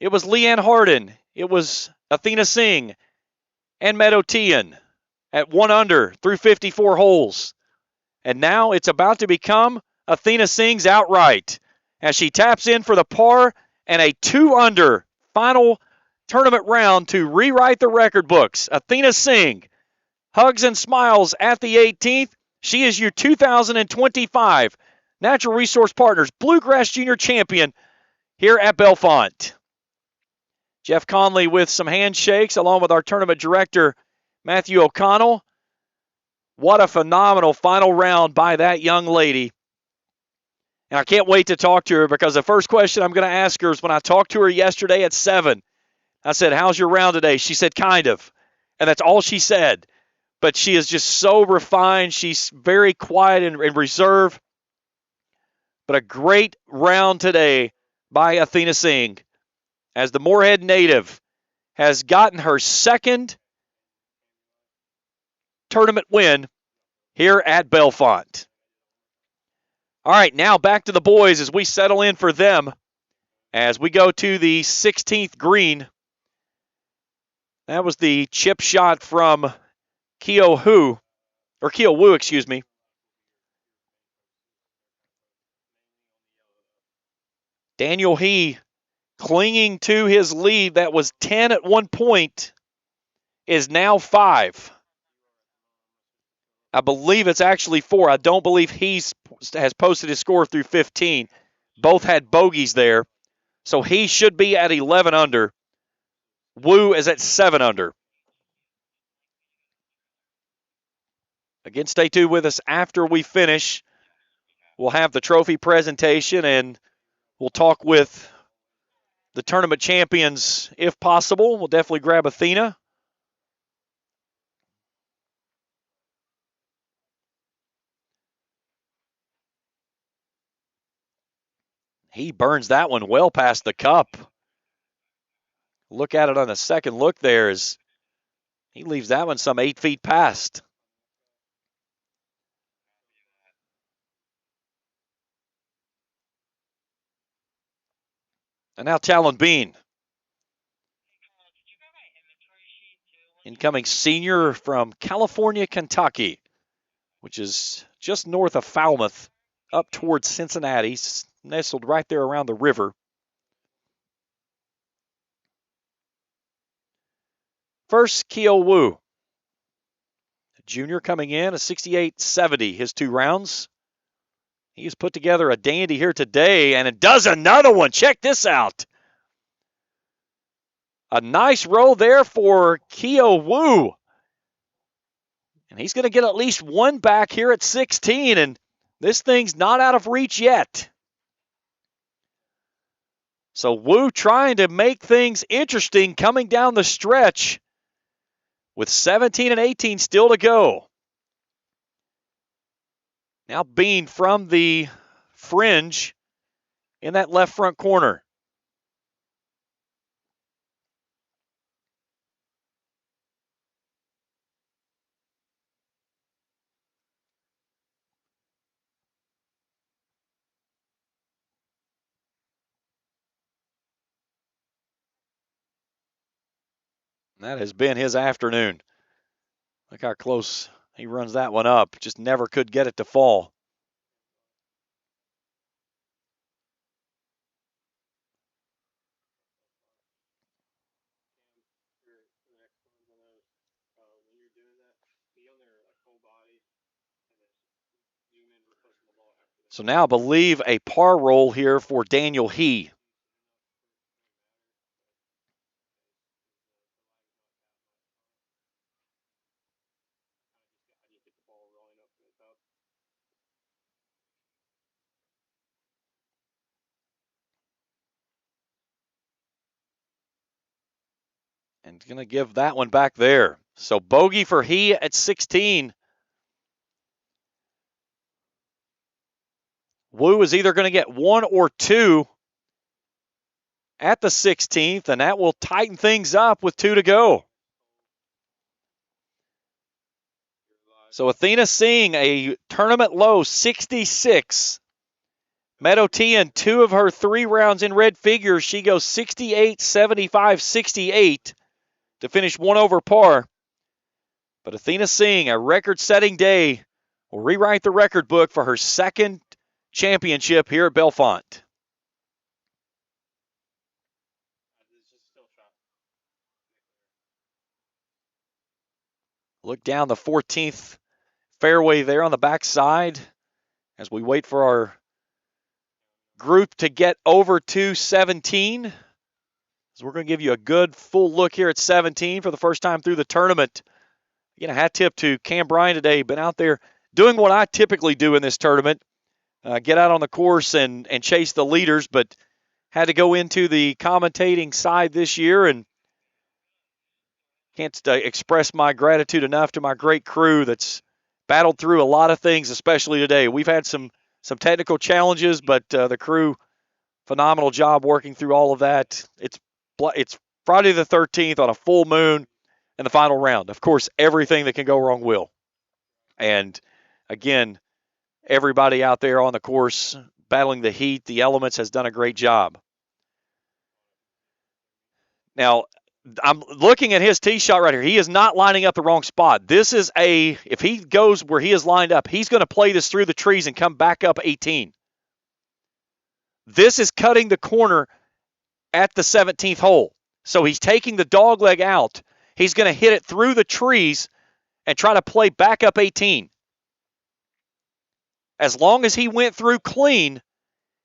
It was Leanne Harden. It was Athena Singh and Meadow Tien at 1 under through 54 holes. And now it's about to become Athena Singh's outright as she taps in for the par and a 2 under final tournament round to rewrite the record books. Athena Singh, hugs and smiles at the 18th. She is your 2025 Natural Resource Partners Bluegrass Junior Champion here at Bellefonte. Jeff Conley with some handshakes along with our tournament director, Matthew O'Connell. What a phenomenal final round by that young lady. And I can't wait to talk to her because the first question I'm going to ask her is when I talked to her yesterday at 7. I said, how's your round today? She said, kind of. And that's all she said. But she is just so refined. She's very quiet and reserved. But a great round today by Athena Singh as the Moorhead native has gotten her 2nd tournament win here at Bellefonte. All right, now back to the boys as we settle in for them as we go to the 16th green. That was the chip shot from Keo Woo, excuse me. Daniel He clinging to his lead that was 10 at one point is now 5. I believe it's actually 4. I don't believe has posted his score through 15. Both had bogeys there. So he should be at 11 under. Wu is at 7 under. Again, stay tuned with us after we finish. We'll have the trophy presentation, and we'll talk with the tournament champions if possible. We'll definitely grab Athena. He burns that one well past the cup. Look at it on a second look there as he leaves that one some 8 feet past. And now Talon Bean. Incoming senior from California, Kentucky, which is just north of Falmouth, up towards Cincinnati, nestled right there around the river. First, Keo Wu. Junior coming in, a 68-70, his 2 rounds. He's put together a dandy here today, and it does another one. Check this out. A nice roll there for Keo Wu. And he's going to get at least one back here at 16, and this thing's not out of reach yet. So Wu trying to make things interesting coming down the stretch with 17 and 18 still to go. Now Bean from the fringe in that left front corner. That has been his afternoon. Look how close he runs that one up. Just never could get it to fall. So now I believe a par roll here for Daniel He. And going to give that one back there. So bogey for He at 16. Wu is either going to get 1 or 2 at the 16th, and that will tighten things up with 2 to go. So Athena Singh, a tournament low 66. Meadow T in 2 of her 3 rounds in red figures. She goes 68, 75, 68 to finish 1 over par. But Athena Singh, a record-setting day, will rewrite the record book for her 2nd championship here at Bellefonte. Look down the 14th fairway there on the backside as we wait for our group to get over to 17. So we're going to give you a good full look here at 17 for the first time through the tournament. Again, a hat tip to Cam Bryan today. Been out there doing what I typically do in this tournament. Get out on the course and chase the leaders, but had to go into the commentating side this year and can't express my gratitude enough to my great crew that's battled through a lot of things, especially today. We've had some technical challenges, but the crew, phenomenal job working through all of that. It's Friday the 13th on a full moon in the final round. Of course, everything that can go wrong will. And again, everybody out there on the course battling the heat, the elements, has done a great job. Now, I'm looking at his tee shot right here. He is not lining up the wrong spot. This is if he goes where he is lined up, he's going to play this through the trees and come back up 18. This is cutting the corner at the 17th hole. So he's taking the dog leg out. he's going to hit it through the trees and try to play back up 18. As long as he went through clean,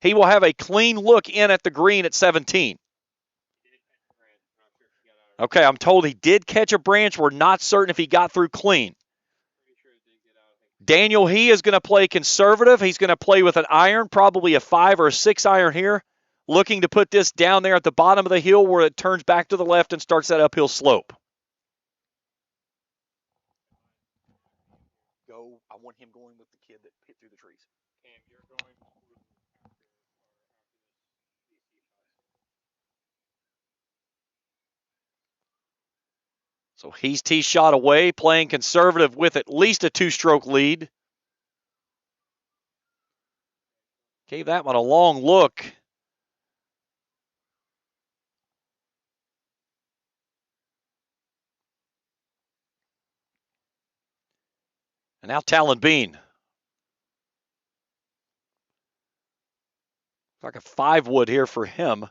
he will have a clean look in at the green at 17. Okay, I'm told he did catch a branch. We're not certain if he got through clean. Daniel, he is going to play conservative. He's going to play with an iron, probably a 5 or a 6 iron here, looking to put this down there at the bottom of the hill where it turns back to the left and starts that uphill slope. I want him going with the kid that hit through the trees. So he's tee shot away, playing conservative with at least a 2-stroke lead. Gave that one a long look. And now Talon Bean. Like a 5-wood here for him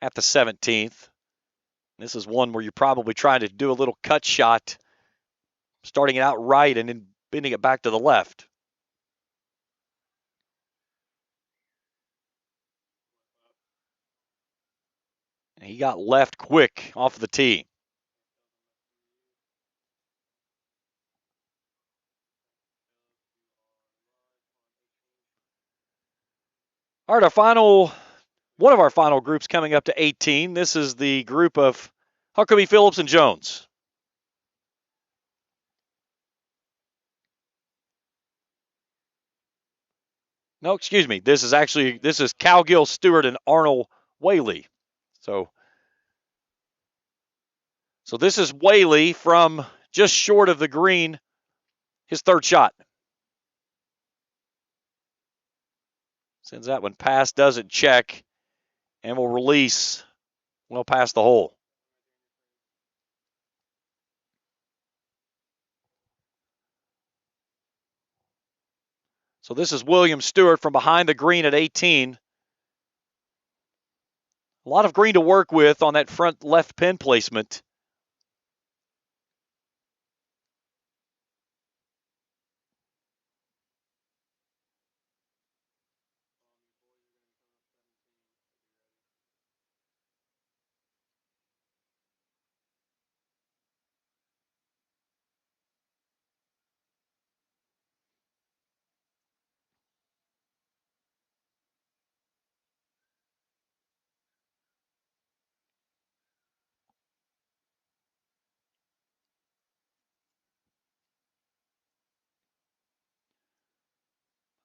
at the 17th. This is one where you're probably trying to do a little cut shot, starting it out right and then bending it back to the left. And he got left quick off the tee. All right, one of our final groups coming up to 18. This is the group of Huckabee, Phillips, and Jones. No, excuse me. This is Cowgill, Stewart, and Arnold Whaley. So this is Whaley from just short of the green, his third shot. Sends that one past, doesn't check, and will release well past the hole. So this is William Stewart from behind the green at 18. A lot of green to work with on that front left pin placement.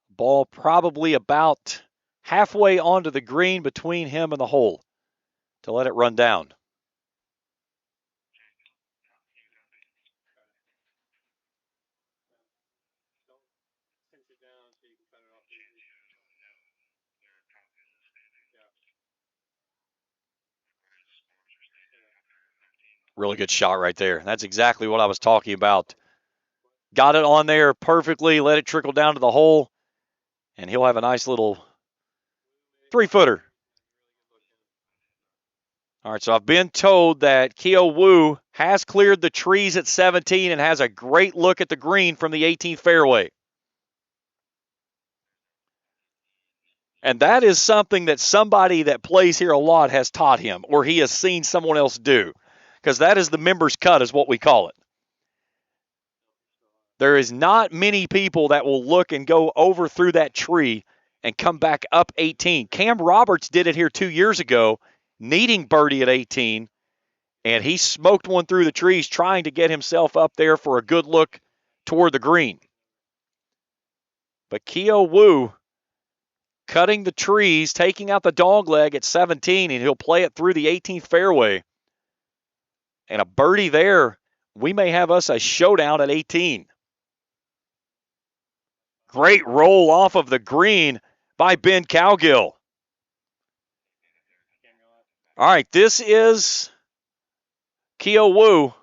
Ball probably about halfway onto the green between him and the hole to let it run down. Really good shot right there. That's exactly what I was talking about. Got it on there perfectly, let it trickle down to the hole, and he'll have a nice little 3-footer. All right, so I've been told that Keo Wu has cleared the trees at 17 and has a great look at the green from the 18th fairway. And that is something that somebody that plays here a lot has taught him, or he has seen someone else do, because that is the member's cut is what we call it. There is not many people that will look and go over through that tree and come back up 18. Cam Roberts did it here 2 years ago, needing birdie at 18, and he smoked one through the trees trying to get himself up there for a good look toward the green. But Keo Wu cutting the trees, taking out the dog leg at 17, and he'll play it through the 18th fairway. And a birdie there, we may have us a showdown at 18. Great roll off of the green by Ben Cowgill. All right, this is Keo Wu.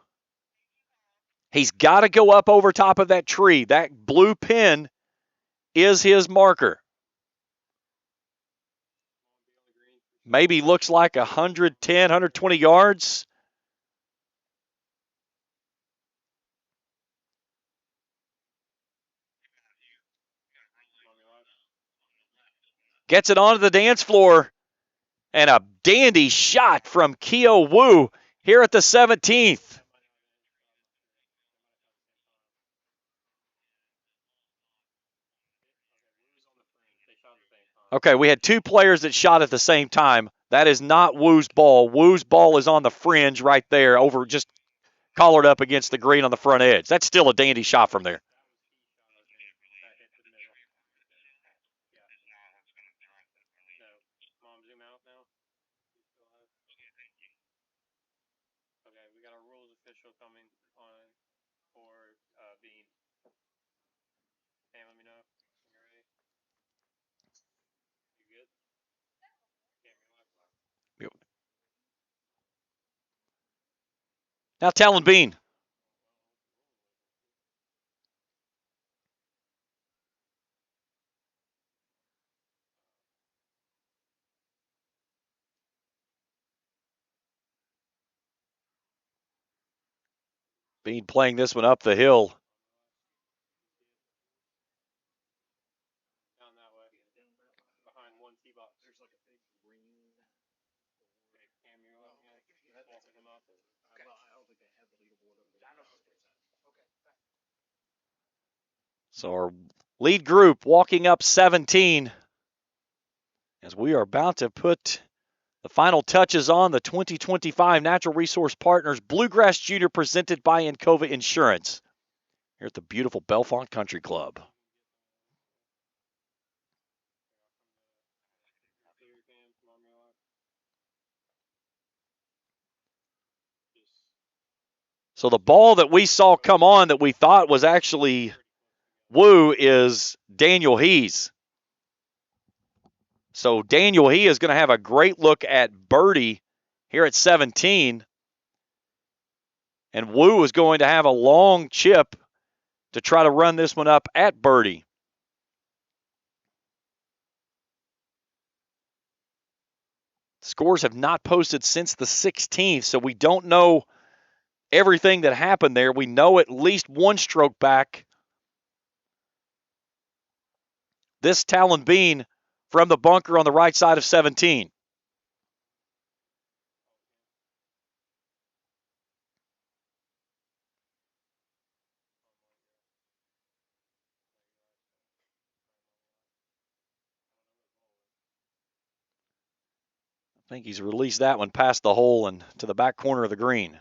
He's got to go up over top of that tree. That blue pin is his marker. Maybe looks like 110, 120 yards. Gets it onto the dance floor. And a dandy shot from Keo Wu here at the 17th. Okay, we had two players that shot at the same time. That is not Wu's ball. Wu's ball is on the fringe right there, over just collared up against the green on the front edge. That's still a dandy shot from there. Now Talon Bean. Bean playing this one up the hill. So our lead group walking up 17 as we are about to put the final touches on the 2025 Natural Resource Partners Bluegrass Junior presented by Encova Insurance here at the beautiful Bellefonte Country Club. So the ball that we saw come on that we thought was actually Wu is Daniel Hees. So Daniel He is going to have a great look at birdie here at 17. And Wu is going to have a long chip to try to run this one up at birdie. Scores have not posted since the 16th, so we don't know everything that happened there. We know at least one stroke back. This Talon Bean from the bunker on the right side of 17. I think he's released that one past the hole and to the back corner of the green.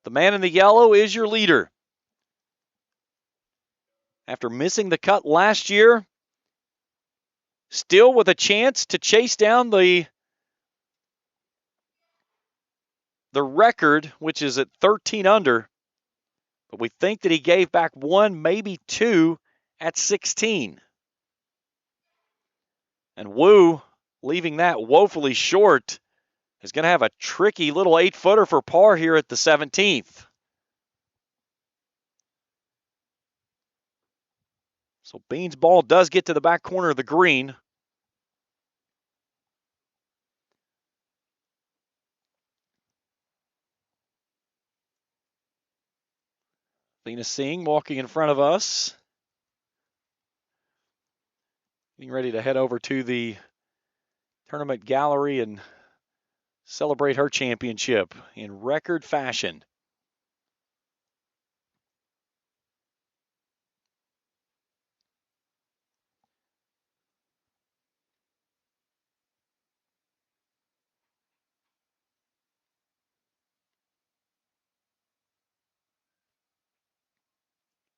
The man in the yellow is your leader. After missing the cut last year, still with a chance to chase down the record, which is at 13 under. But we think that he gave back one, maybe two at 16. And Wu, leaving that woefully short, is going to have a tricky little 8-footer for par here at the 17th. So Bean's ball does get to the back corner of the green. Lena Singh walking in front of us. Getting ready to head over to the tournament gallery and celebrate her championship in record fashion.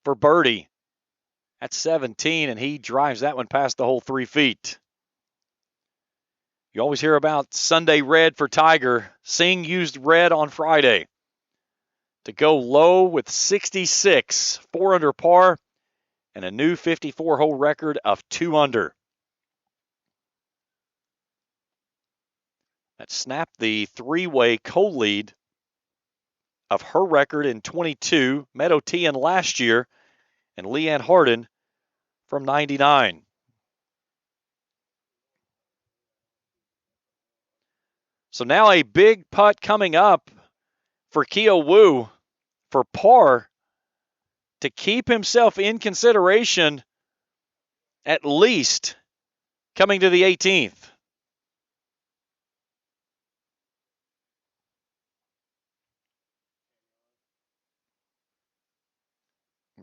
For birdie at 17, and he drives that one past the hole 3 feet. You always hear about Sunday red for Tiger. Singh used red on Friday to go low with 66, 4 under par, and a new 54-hole record of 2 under. That snapped the 3-way co-lead of her record in 22, Meadow Tian last year, and Leanne Harden from 99. So now a big putt coming up for Keo Wu for par to keep himself in consideration at least coming to the 18th.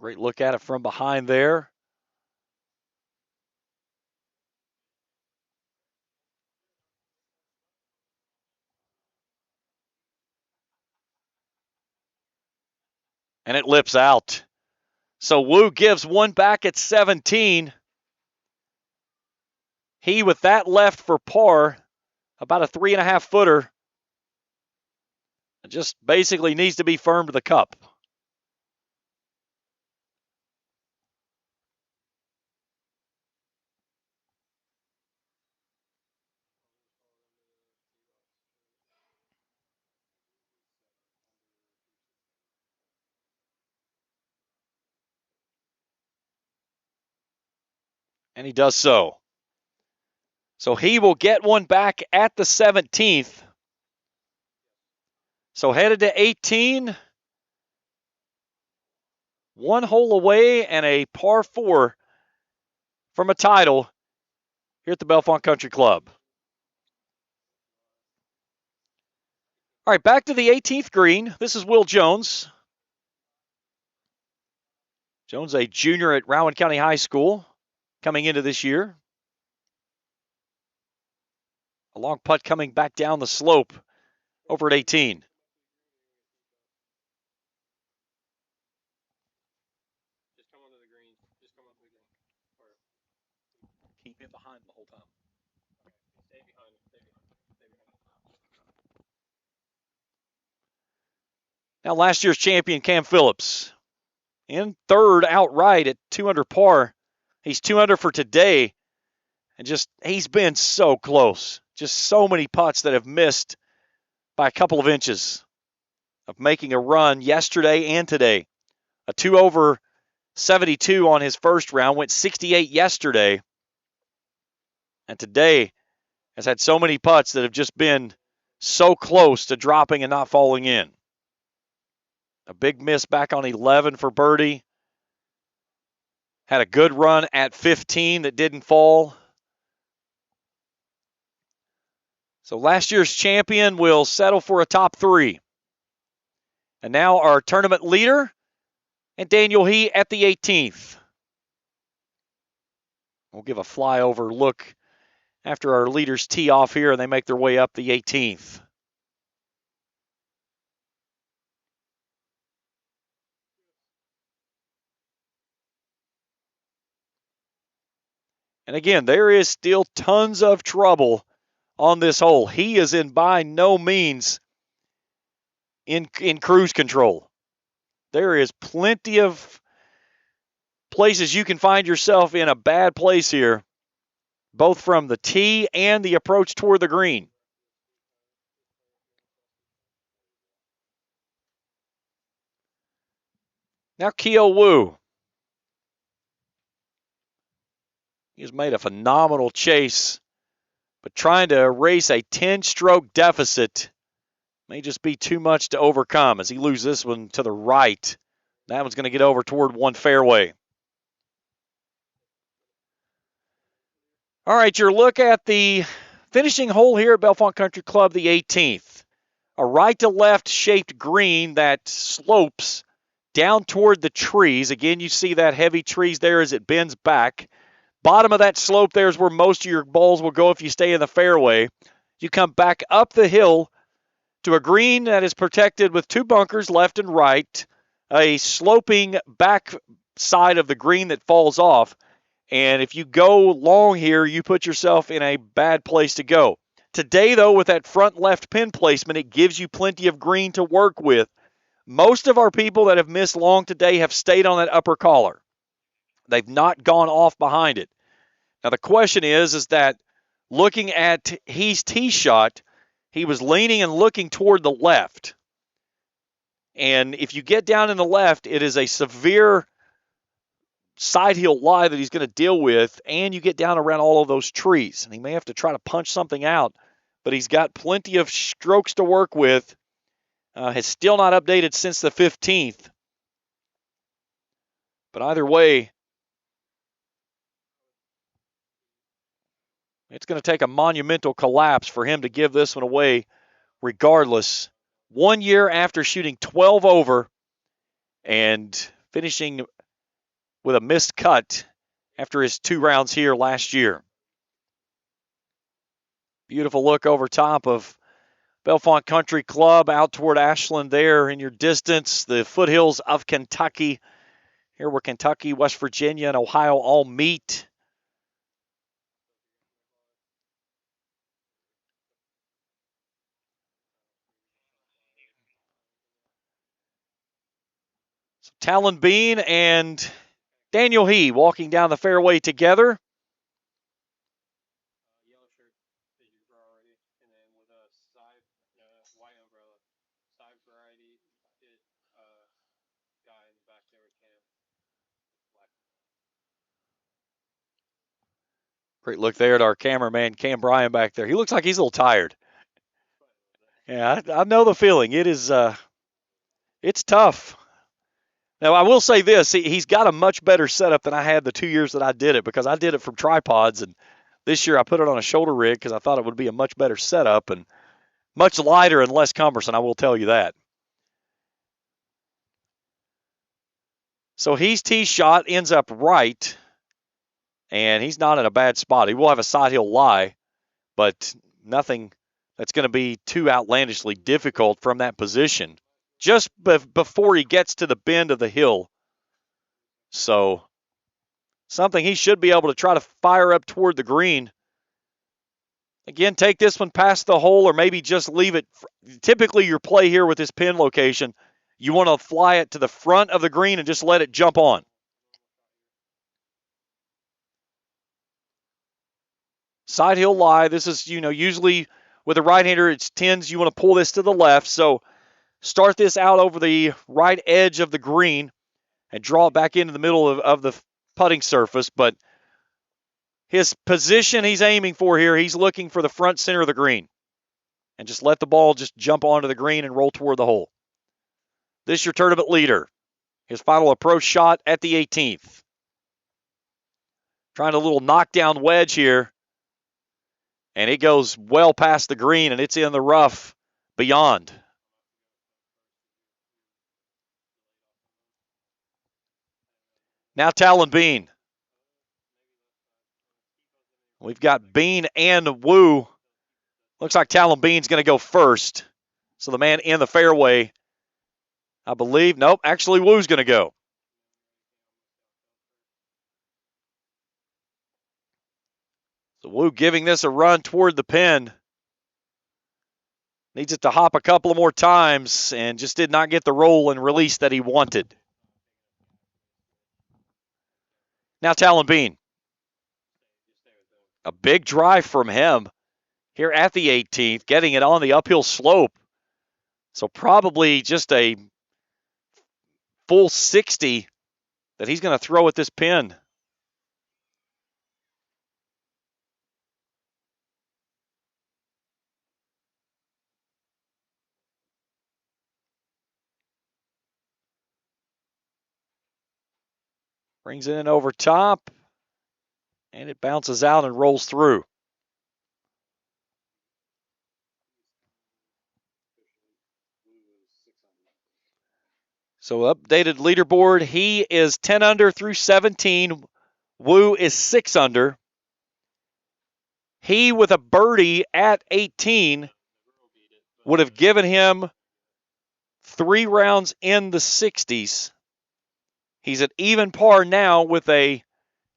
Great look at it from behind there. And it lips out. So Wu gives one back at 17. He with that left for par, about a 3.5 footer. Just basically needs to be firm to the cup. And he does so. So he will get one back at the 17th. So headed to 18. One hole away and a par 4 from a title here at the Bellefonte Country Club. All right, back to the 18th green. This is Will Jones. Jones, a junior at Rowan County High School, coming into this year. A long putt coming back down the slope over at 18. Keep him behind the whole time. Now, last year's champion, Cam Phillips, in third outright at 2 under par. He's 2 under for today. And he's been so close. Just so many putts that have missed by a couple of inches of making a run yesterday and today. A 2 over 72 on his first round, went 68 yesterday. And today has had so many putts that have just been so close to dropping and not falling in. A big miss back on 11 for birdie. Had a good run at 15 that didn't fall. So last year's champion will settle for a top 3. And now our tournament leader and Daniel He at the 18th. We'll give a flyover look after our leaders tee off here and they make their way up the 18th. And again, there is still tons of trouble on this hole. He is in by no means in cruise control. There is plenty of places you can find yourself in a bad place here, both from the tee and the approach toward the green. Now Keo Wu. He has made a phenomenal chase, but trying to erase a 10-stroke deficit may just be too much to overcome as he loses this one to the right. That one's going to get over toward one fairway. All right, your look at the finishing hole here at Bellefonte Country Club, the 18th. A right-to-left shaped green that slopes down toward the trees. Again, you see that heavy trees there as it bends back. Bottom of that slope there is where most of your balls will go if you stay in the fairway. You come back up the hill to a green that is protected with 2 bunkers left and right, a sloping back side of the green that falls off. And if you go long here, you put yourself in a bad place to go. Today, though, with that front left pin placement, it gives you plenty of green to work with. Most of our people that have missed long today have stayed on that upper collar. They've not gone off behind it. Now, the question is that looking at his tee shot, he was leaning and looking toward the left. And if you get down in the left, it is a severe side heel lie that he's going to deal with, and you get down around all of those trees. And he may have to try to punch something out, but he's got plenty of strokes to work with. Has still not updated since the 15th. But either way, It's going to take a monumental collapse for him to give this one away regardless. 1 year after shooting 12 over and finishing with a missed cut after his 2 rounds here last year. Beautiful look over top of Bellefonte Country Club out toward Ashland there in your distance. The foothills of Kentucky, here where Kentucky, West Virginia, and Ohio all meet. So Talon Bean and Daniel He walking down the fairway together. Great look there at our cameraman, Cam Bryan, back there. He looks like he's a little tired. Yeah, I know the feeling. It is, it's tough. Now, I will say this. He's got a much better setup than I had the 2 years that I did it, because I did it from tripods, and this year I put it on a shoulder rig because I thought it would be a much better setup and much lighter and less cumbersome, I will tell you that. So He's tee shot ends up right, and he's not in a bad spot. He will have a side hill lie, but nothing that's going to be too outlandishly difficult from that position just before he gets to the bend of the hill. So something he should be able to try to fire up toward the green. Again, take this one past the hole or maybe just leave it. Typically, your play here with this pin location, you want to fly it to the front of the green and just let it jump on. Side hill lie. This is, usually with a right-hander, it tends you want to pull this to the left. So start this out over the right edge of the green and draw it back into the middle of the putting surface. But his position he's aiming for here, he's looking for the front center of the green. And just let the ball just jump onto the green and roll toward the hole. This is your tournament leader. His final approach shot at the 18th. Trying a little knockdown wedge here. And it goes well past the green, and it's in the rough beyond. Now Talon Bean. We've got Bean and Wu. Looks like Talon Bean's going to go first. So the man in the fairway, I believe. Nope, actually Wu's going to go. So Wu giving this a run toward the pin. Needs it to hop a couple of more times and just did not get the roll and release that he wanted. Now Talon Bean. A big drive from him here at the 18th, getting it on the uphill slope. So probably just a full 60 that he's going to throw at this pin. Brings it in over top, and it bounces out and rolls through. So updated leaderboard, he is 10 under through 17. Wu is 6 under. He with a birdie at 18 would have given him 3 rounds in the 60s. He's at even par now with a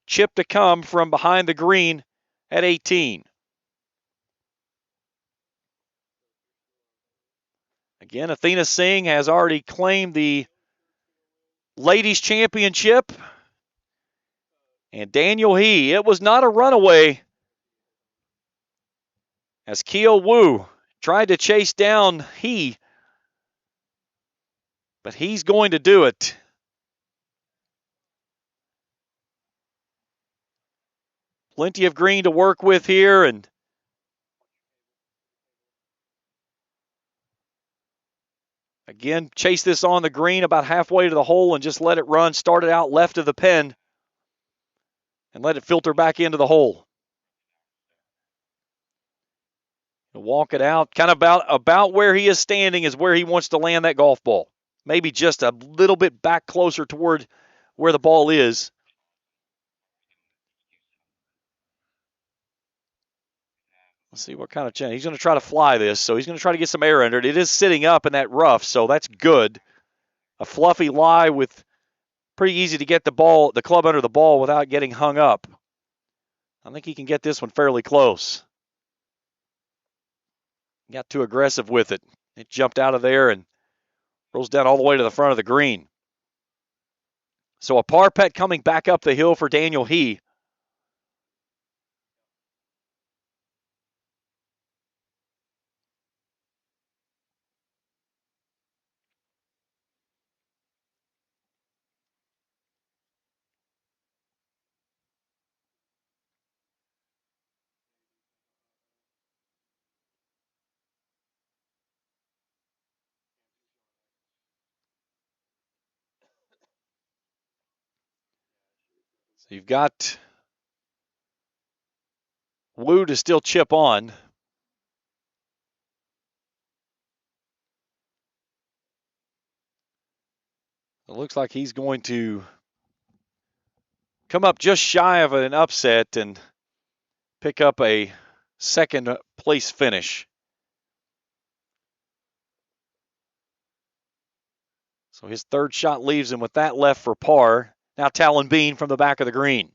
chip to come from behind the green at 18. Again, Athena Singh has already claimed the ladies championship. And Daniel He, it was not a runaway as Keo Wu tried to chase down He, but he's going to do it. Plenty of green to work with here, and again, chase this on the green about halfway to the hole and just let it run. Start it out left of the pin and let it filter back into the hole. Walk it out. Kind of about where he is standing is where he wants to land that golf ball. Maybe just a little bit back closer toward where the ball is. Let's see what kind of chance. He's going to try to fly this, so he's going to try to get some air under it. It is sitting up in that rough, so that's good. A fluffy lie with pretty easy to get the club under the ball without getting hung up. I think he can get this one fairly close. Got too aggressive with it. It jumped out of there and rolls down all the way to the front of the green. So a par putt coming back up the hill for Daniel He. So you've got Wu to still chip on. It looks like he's going to come up just shy of an upset and pick up a second place finish. So his third shot leaves him with that left for par. Now Talon Bean from the back of the green.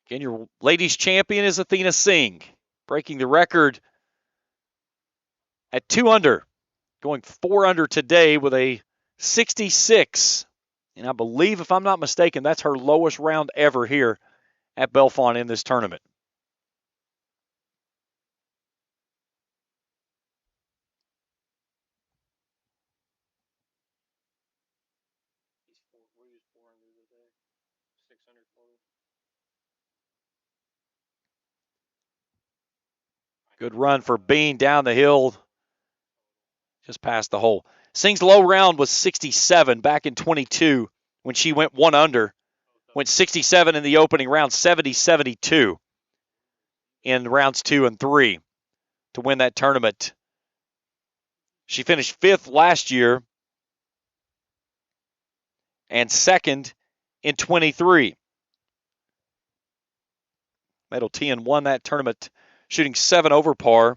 Again, your ladies champion is Athena Singh, breaking the record at 2 under, going 4 under today with a 66. And I believe, if I'm not mistaken, that's her lowest round ever here at Bellefonte in this tournament. Good run for Bean down the hill, just past the hole. Singh's low round was 67 back in 22 when she went 1 under. Went 67 in the opening round, 70-72 in rounds 2 and 3 to win that tournament. She finished 5th last year and 2nd in 23. Medal Tien won that tournament shooting 7 over par.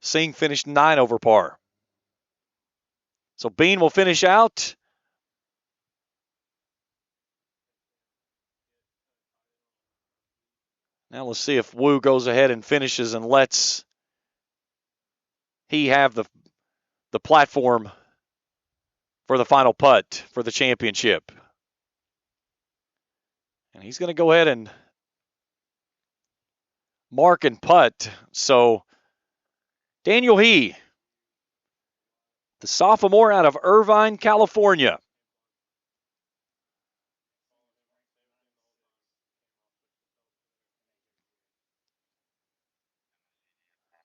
Singh finished 9 over par. So Bean will finish out. Now let's see if Wu goes ahead and finishes and lets he have the platform for the final putt for the championship. And he's going to go ahead and mark and putt. So Daniel He, the sophomore out of Irvine, California.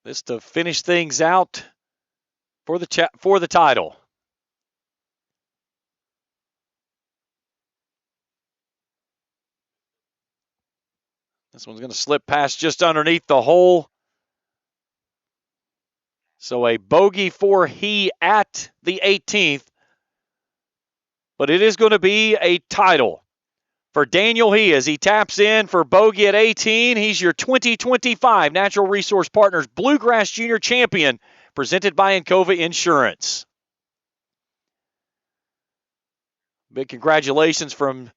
This to finish things out for the title. This one's going to slip past just underneath the hole. So a bogey for He at the 18th. But it is going to be a title for Daniel He as he taps in for bogey at 18. He's your 2025 Natural Resource Partners Bluegrass Junior Champion, presented by Encova Insurance. Big congratulations from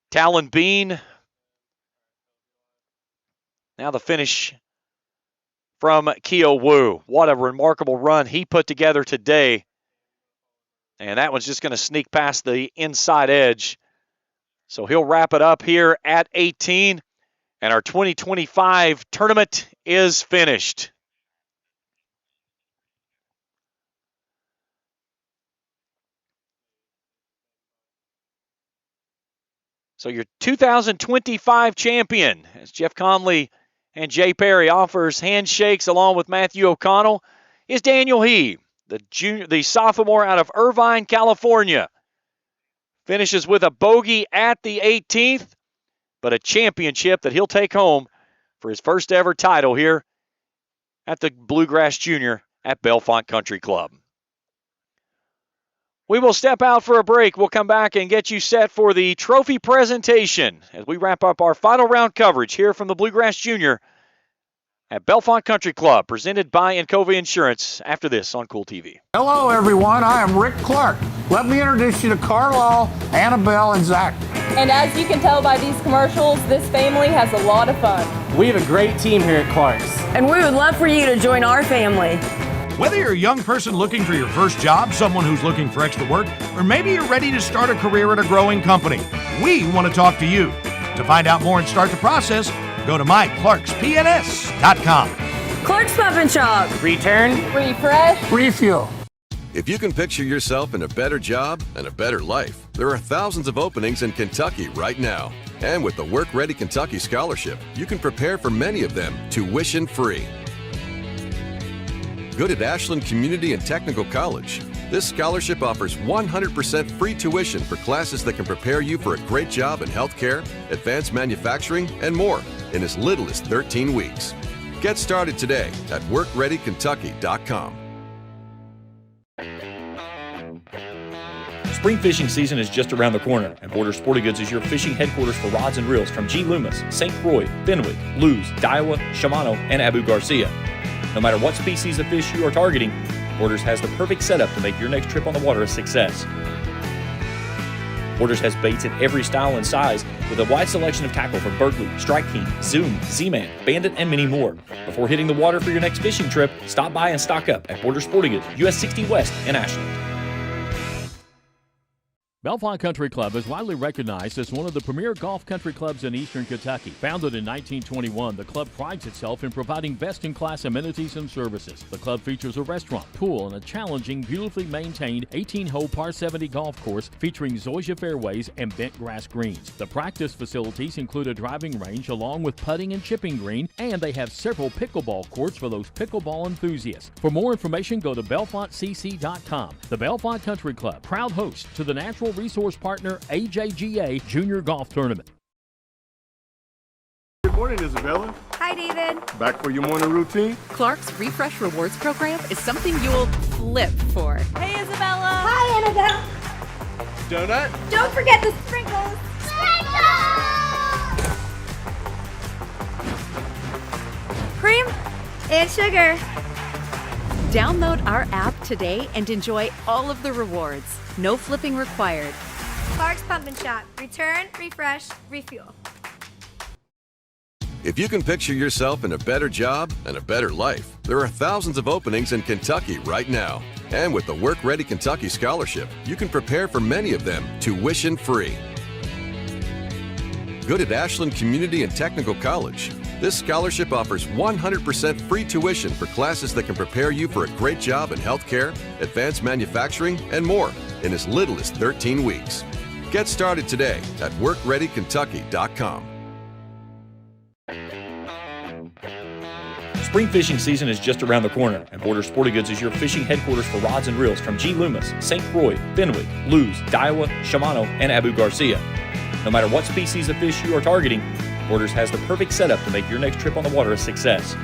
Talon Bean. Now the finish from Keo Wu. What a remarkable run he put together today. And that one's just going to sneak past the inside edge. So he'll wrap it up here at 18. And our 2025 tournament is finished. So your 2025 champion, as Jeff Conley and Jay Perry offers handshakes along with Matthew O'Connell, is Daniel He, the sophomore out of Irvine, California. Finishes with a bogey at the 18th, but a championship that he'll take home for his first ever title here at the Bluegrass Junior at Bellefonte Country Club. We will step out for a break. We'll come back and get you set for the trophy presentation as we wrap up our final round coverage here from the Bluegrass Junior at Bellefonte Country Club, presented by Encova Insurance, after this on Cool TV.
Hello, everyone. I am Rick Clark. Let me introduce you to Carlisle, Annabelle, and Zach.
And as you can tell by these commercials, this family has a lot of fun.
We have a great team here at Clark's.
And we would love for you to join our family.
Whether you're a young person looking for your first job, someone who's looking for extra work, or maybe you're ready to start a career at a growing company, we want to talk to you. To find out more and start the process, go to myclarkspns.com.
Clark's Pub and Shop.
Return,
refresh,
refuel.
If you can picture yourself in a better job and a better life, there are thousands of openings in Kentucky right now. And with the Work Ready Kentucky Scholarship, you can prepare for many of them tuition-free. Good at Ashland Community and Technical College. This scholarship offers 100% free tuition for classes that can prepare you for a great job in healthcare, advanced manufacturing, and more in as little as 13 weeks. Get started today at workreadykentucky.com.
Spring fishing season is just around the corner, and Border Sporting Goods is your fishing headquarters for rods and reels from G. Loomis, St. Croix, Fenwick, Lewes, Daiwa, Shimano, and Abu Garcia. No matter what species of fish you are targeting, Borders has the perfect setup to make your next trip on the water a success. Borders has baits in every style and size with a wide selection of tackle from Berkeley, Strike King, Zoom, Z-Man, Bandit, and many more. Before hitting the water for your next fishing trip, stop by and stock up at Border Sporting Goods, US 60 West in Ashland.
Bellefonte Country Club is widely recognized as one of the premier golf country clubs in eastern Kentucky. Founded in 1921, the club prides itself in providing best-in-class amenities and services. The club features a restaurant, pool, and a challenging, beautifully maintained 18-hole par 70 golf course featuring zoysia fairways and bent grass greens. The practice facilities include a driving range along with putting and chipping green, and they have several pickleball courts for those pickleball enthusiasts. For more information, go to bellefontecc.com. The Bellefonte Country Club, proud host to the Natural Resource Partner AJGA Junior Golf Tournament.
Good morning, Isabella.
Hi, David.
Back for your morning routine?
Clark's Refresh Rewards program is something you'll flip for.
Hey, Isabella. Hi, Annabelle.
Donut?
Don't forget the sprinkles. Cream and sugar.
Download our app today and enjoy all of the rewards. No flipping required.
Clark's Pump and Shop. Return, refresh, refuel.
If you can picture yourself in a better job and a better life, there are thousands of openings in Kentucky right now. And with the Work Ready Kentucky Scholarship, you can prepare for many of them tuition-free. Good at Ashland Community and Technical College. This scholarship offers 100% free tuition for classes that can prepare you for a great job in healthcare, advanced manufacturing, and more in as little as 13 weeks. Get started today at workreadykentucky.com.
Spring fishing season is just around the corner, and Border Sporting Goods is your fishing headquarters for rods and reels from G. Loomis, St. Croix, Fenwick, Lewes, Daiwa, Shimano, and Abu Garcia. No matter what species of fish you are targeting, Borders has the perfect setup to make your next trip on the water a success.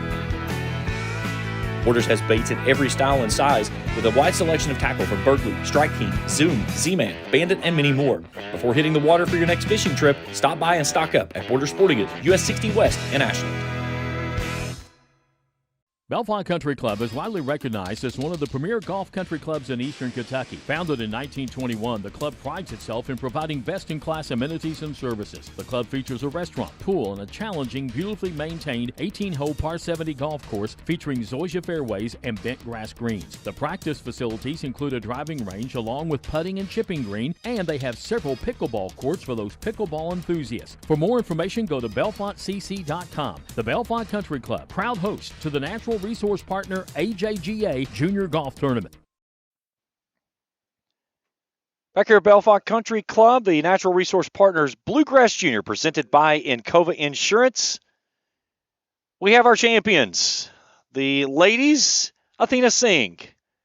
Borders has baits in every style and size with a wide selection of tackle from Berkeley, Strike King, Zoom, Z-Man, Bandit, and many more. Before hitting the water for your next fishing trip, stop by and stock up at Border Sporting Goods, US 60 West in Ashland.
Bellefonte Country Club is widely recognized as one of the premier golf country clubs in eastern Kentucky. Founded in 1921, the club prides itself in providing best-in-class amenities and services. The club features a restaurant, pool, and a challenging, beautifully maintained 18-hole par 70 golf course featuring zoysia fairways and bent grass greens. The practice facilities include a driving range along with putting and chipping green, and they have several pickleball courts for those pickleball enthusiasts. For more information, go to bellefontecc.com. The Bellefonte Country Club, proud host to the Natural Resource Partner AJGA Junior Golf Tournament.
Back here at Bellefonte Country Club, the Natural Resource Partners Bluegrass Junior, presented by Encova Insurance. We have our champions. The ladies, Athena Singh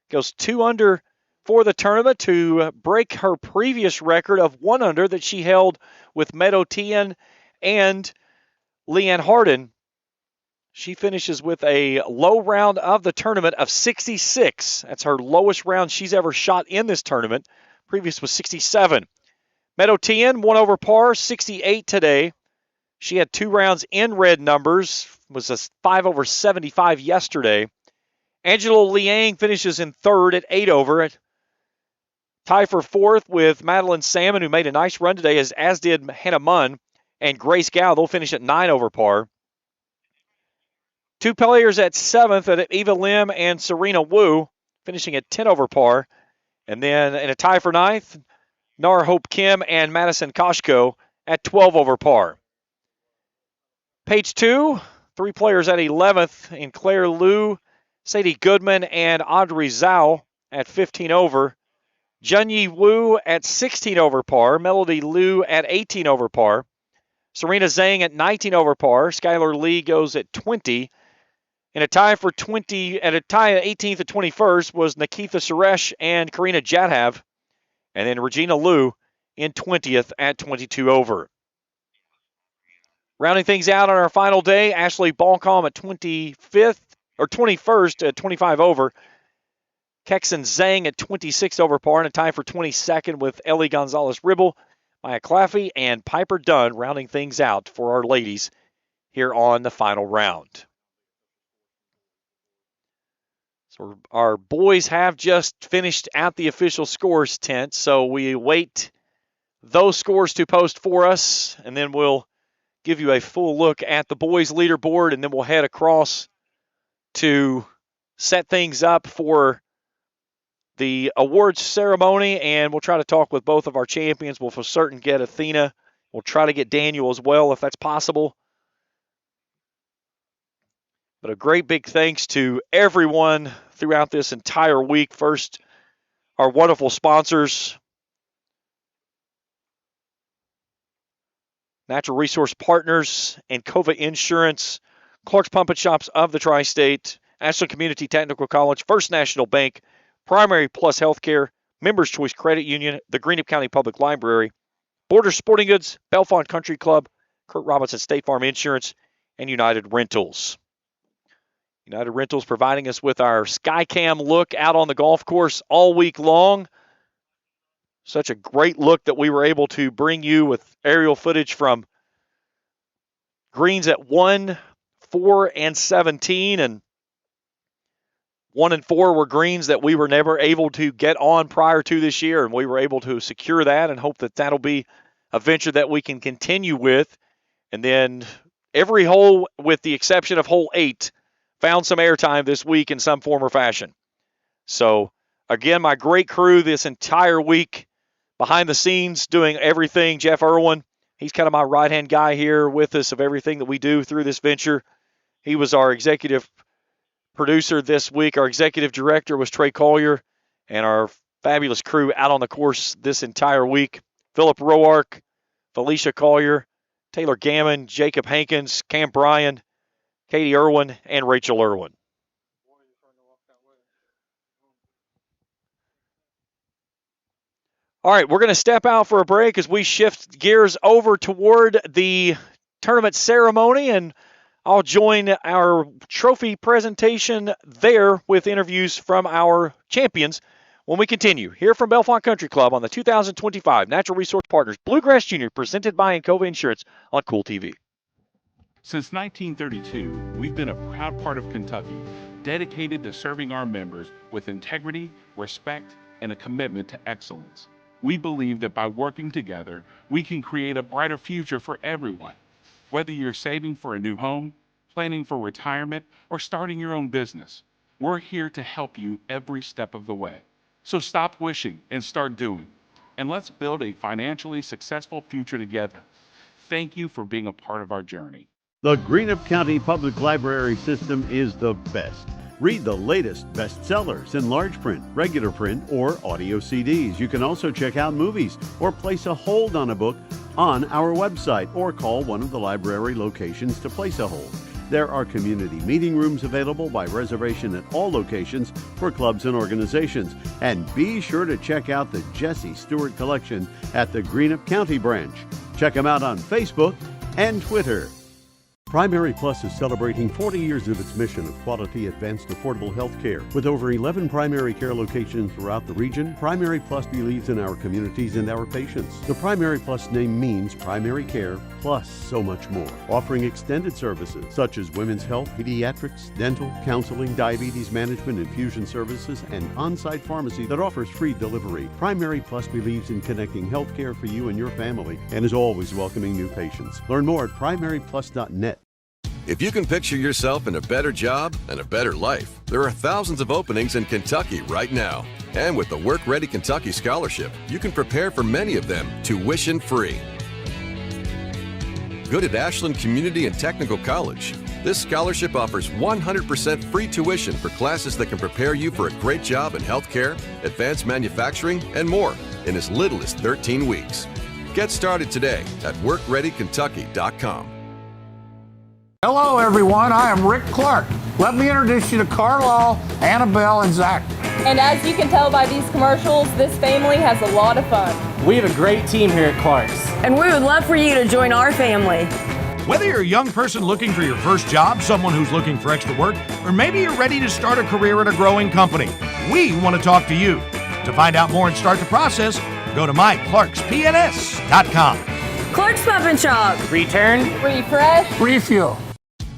goes 2 under for the tournament to break her previous record of 1 under that she held with Meadow Tien And Leanne Harden, she finishes with a low round of the tournament of 66. That's her lowest round she's ever shot in this tournament. Previous was 67. Meadow Tien, 1 over par, 68 today. She had 2 rounds in red numbers, was a 5 over 75 yesterday. Angela Liang finishes in third at 8 over. Tie for fourth with Madeline Salmon, who made a nice run today, as did Hannah Munn and Grace Gow. They'll finish at 9 over par. 2 players at 7th at Eva Lim and Serena Wu, finishing at 10 over par. And then in a tie for 9th, Nara Hope Kim and Madison Koshko at 12 over par. Page 2, 3 players at 11th in Claire Liu, Sadie Goodman, and Audrey Zhao at 15 over. Junyi Wu at 16 over par. Melody Liu at 18 over par. Serena Zhang at 19 over par. Skylar Lee goes at 20. In a tie for 20, at 18th to 21st was Nikita Suresh and Karina Jadhav. And then Regina Liu in 20th at 22 over. Rounding things out on our final day, Ashley Balcom at 21st at 25 over. Kexon Zhang at 26 over par, and a tie for 22nd with Ellie Gonzalez-Ribble, Maya Claffey, and Piper Dunn rounding things out for our ladies here on the final round. So our boys have just finished at the official scores tent, so we await those scores to post for us, and then we'll give you a full look at the boys' leaderboard, and then we'll head across to set things up for the awards ceremony, and we'll try to talk with both of our champions. We'll for certain get Athena. We'll try to get Daniel as well if that's possible. But a great big thanks to everyone throughout this entire week. First, our wonderful sponsors, Natural Resource Partners, Encova Insurance, Clark's Pump and Shops of the Tri-State, Ashland Community Technical College, First National Bank, Primary Plus Healthcare, Members Choice Credit Union, the Greenup County Public Library, Border Sporting Goods, Bellefonte Country Club, Kurt Robinson State Farm Insurance, and United Rentals. United Rentals providing us with our Skycam look out on the golf course all week long. Such a great look that we were able to bring you with aerial footage from greens at 1, 4, and 17, and 1 and 4 were greens that we were never able to get on prior to this year, and we were able to secure that and hope that that'll be a venture that we can continue with. And then every hole, with the exception of hole 8, found some airtime this week in some form or fashion. So, again, my great crew this entire week, behind the scenes, doing everything. Jeff Irwin, he's kind of my right-hand guy here with us of everything that we do through this venture. He was our executive producer this week. Our executive director was Trey Collier, and our fabulous crew out on the course this entire week. Philip Roark, Felicia Collier, Taylor Gammon, Jacob Hankins, Cam Bryan, Katie Irwin, and Rachel Irwin. All right, we're going to step out for a break as we shift gears over toward the tournament ceremony, and I'll join our trophy presentation there with interviews from our champions when we continue here from Bellefonte Country Club on the 2025 Natural Resource Partners Bluegrass Junior, presented by Encova Insurance on Cool TV.
Since 1932, we've been a proud part of Kentucky, dedicated to serving our members with integrity, respect, and a commitment to excellence. We believe that by working together, we can create a brighter future for everyone. Whether you're saving for a new home, planning for retirement, or starting your own business, we're here to help you every step of the way. So stop wishing and start doing. And let's build a financially successful future together. Thank you for being a part of our journey.
The Greenup County Public Library system is the best. Read the latest bestsellers in large print, regular print, or audio CDs. You can also check out movies or place a hold on a book on our website or call one of the library locations to place a hold. There are community meeting rooms available by reservation at all locations for clubs and organizations. And be sure to check out the Jesse Stewart collection at the Greenup County branch. Check them out on Facebook and Twitter. Primary Plus is celebrating 40 years of its mission of quality, advanced, affordable health care. With over 11 primary care locations throughout the region, Primary Plus believes in our communities and our patients. The Primary Plus name means primary care plus so much more, offering extended services such as women's health, pediatrics, dental, counseling, diabetes management, infusion services, and on-site pharmacy that offers free delivery. Primary Plus believes in connecting health care for you and your family and is always welcoming new patients. Learn more at primaryplus.net.
If you can picture yourself in a better job and a better life, there are thousands of openings in Kentucky right now. And with the Work Ready Kentucky Scholarship, you can prepare for many of them tuition-free. Good at Ashland Community and Technical College. This scholarship offers 100% free tuition for classes that can prepare you for a great job in healthcare, advanced manufacturing, and more in as little as 13 weeks. Get started today at workreadykentucky.com.
Hello, everyone. I am Rick Clark. Let me introduce you to Carlisle, Annabelle, and Zach.
And as you can tell by these commercials, this family has a lot of fun.
We have a great team here at Clark's.
And we would love for you to join our family.
Whether you're a young person looking for your first job, someone who's looking for extra work, or maybe you're ready to start a career at a growing company, we want to talk to you. To find out more and start the process, go to myclarkspns.com.
Clark's Pump and Shop.
Return,
refresh,
refuel.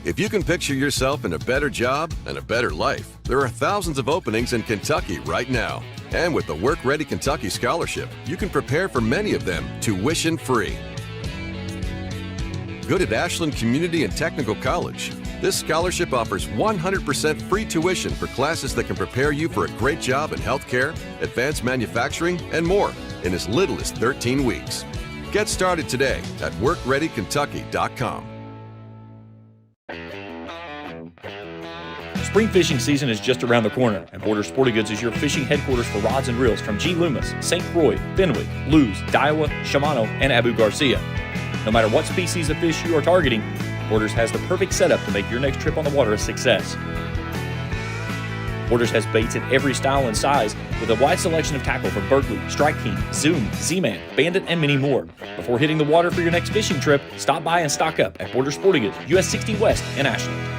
If you can picture yourself in a better job and a better life, there are thousands of openings in Kentucky right now. And with the Work Ready Kentucky Scholarship, you can prepare for many of them tuition-free. Good at Ashland Community and Technical College. This scholarship offers 100% free tuition for classes that can prepare you for a great job in healthcare, advanced manufacturing, and more in as little as 13 weeks. Get started today at workreadykentucky.com.
Spring fishing season is just around the corner, and Border Sporting Goods is your fishing headquarters for rods and reels from G. Loomis, St. Croix, Fenwick, Lewes, Daiwa, Shimano, and Abu Garcia. No matter what species of fish you are targeting, Borders has the perfect setup to make your next trip on the water a success. Borders has baits in every style and size with a wide selection of tackle from Berkley, Strike King, Zoom, Z-Man, Bandit, and many more. Before hitting the water for your next fishing trip, stop by and stock up at Border Sporting Goods, US 60 West in Ashland.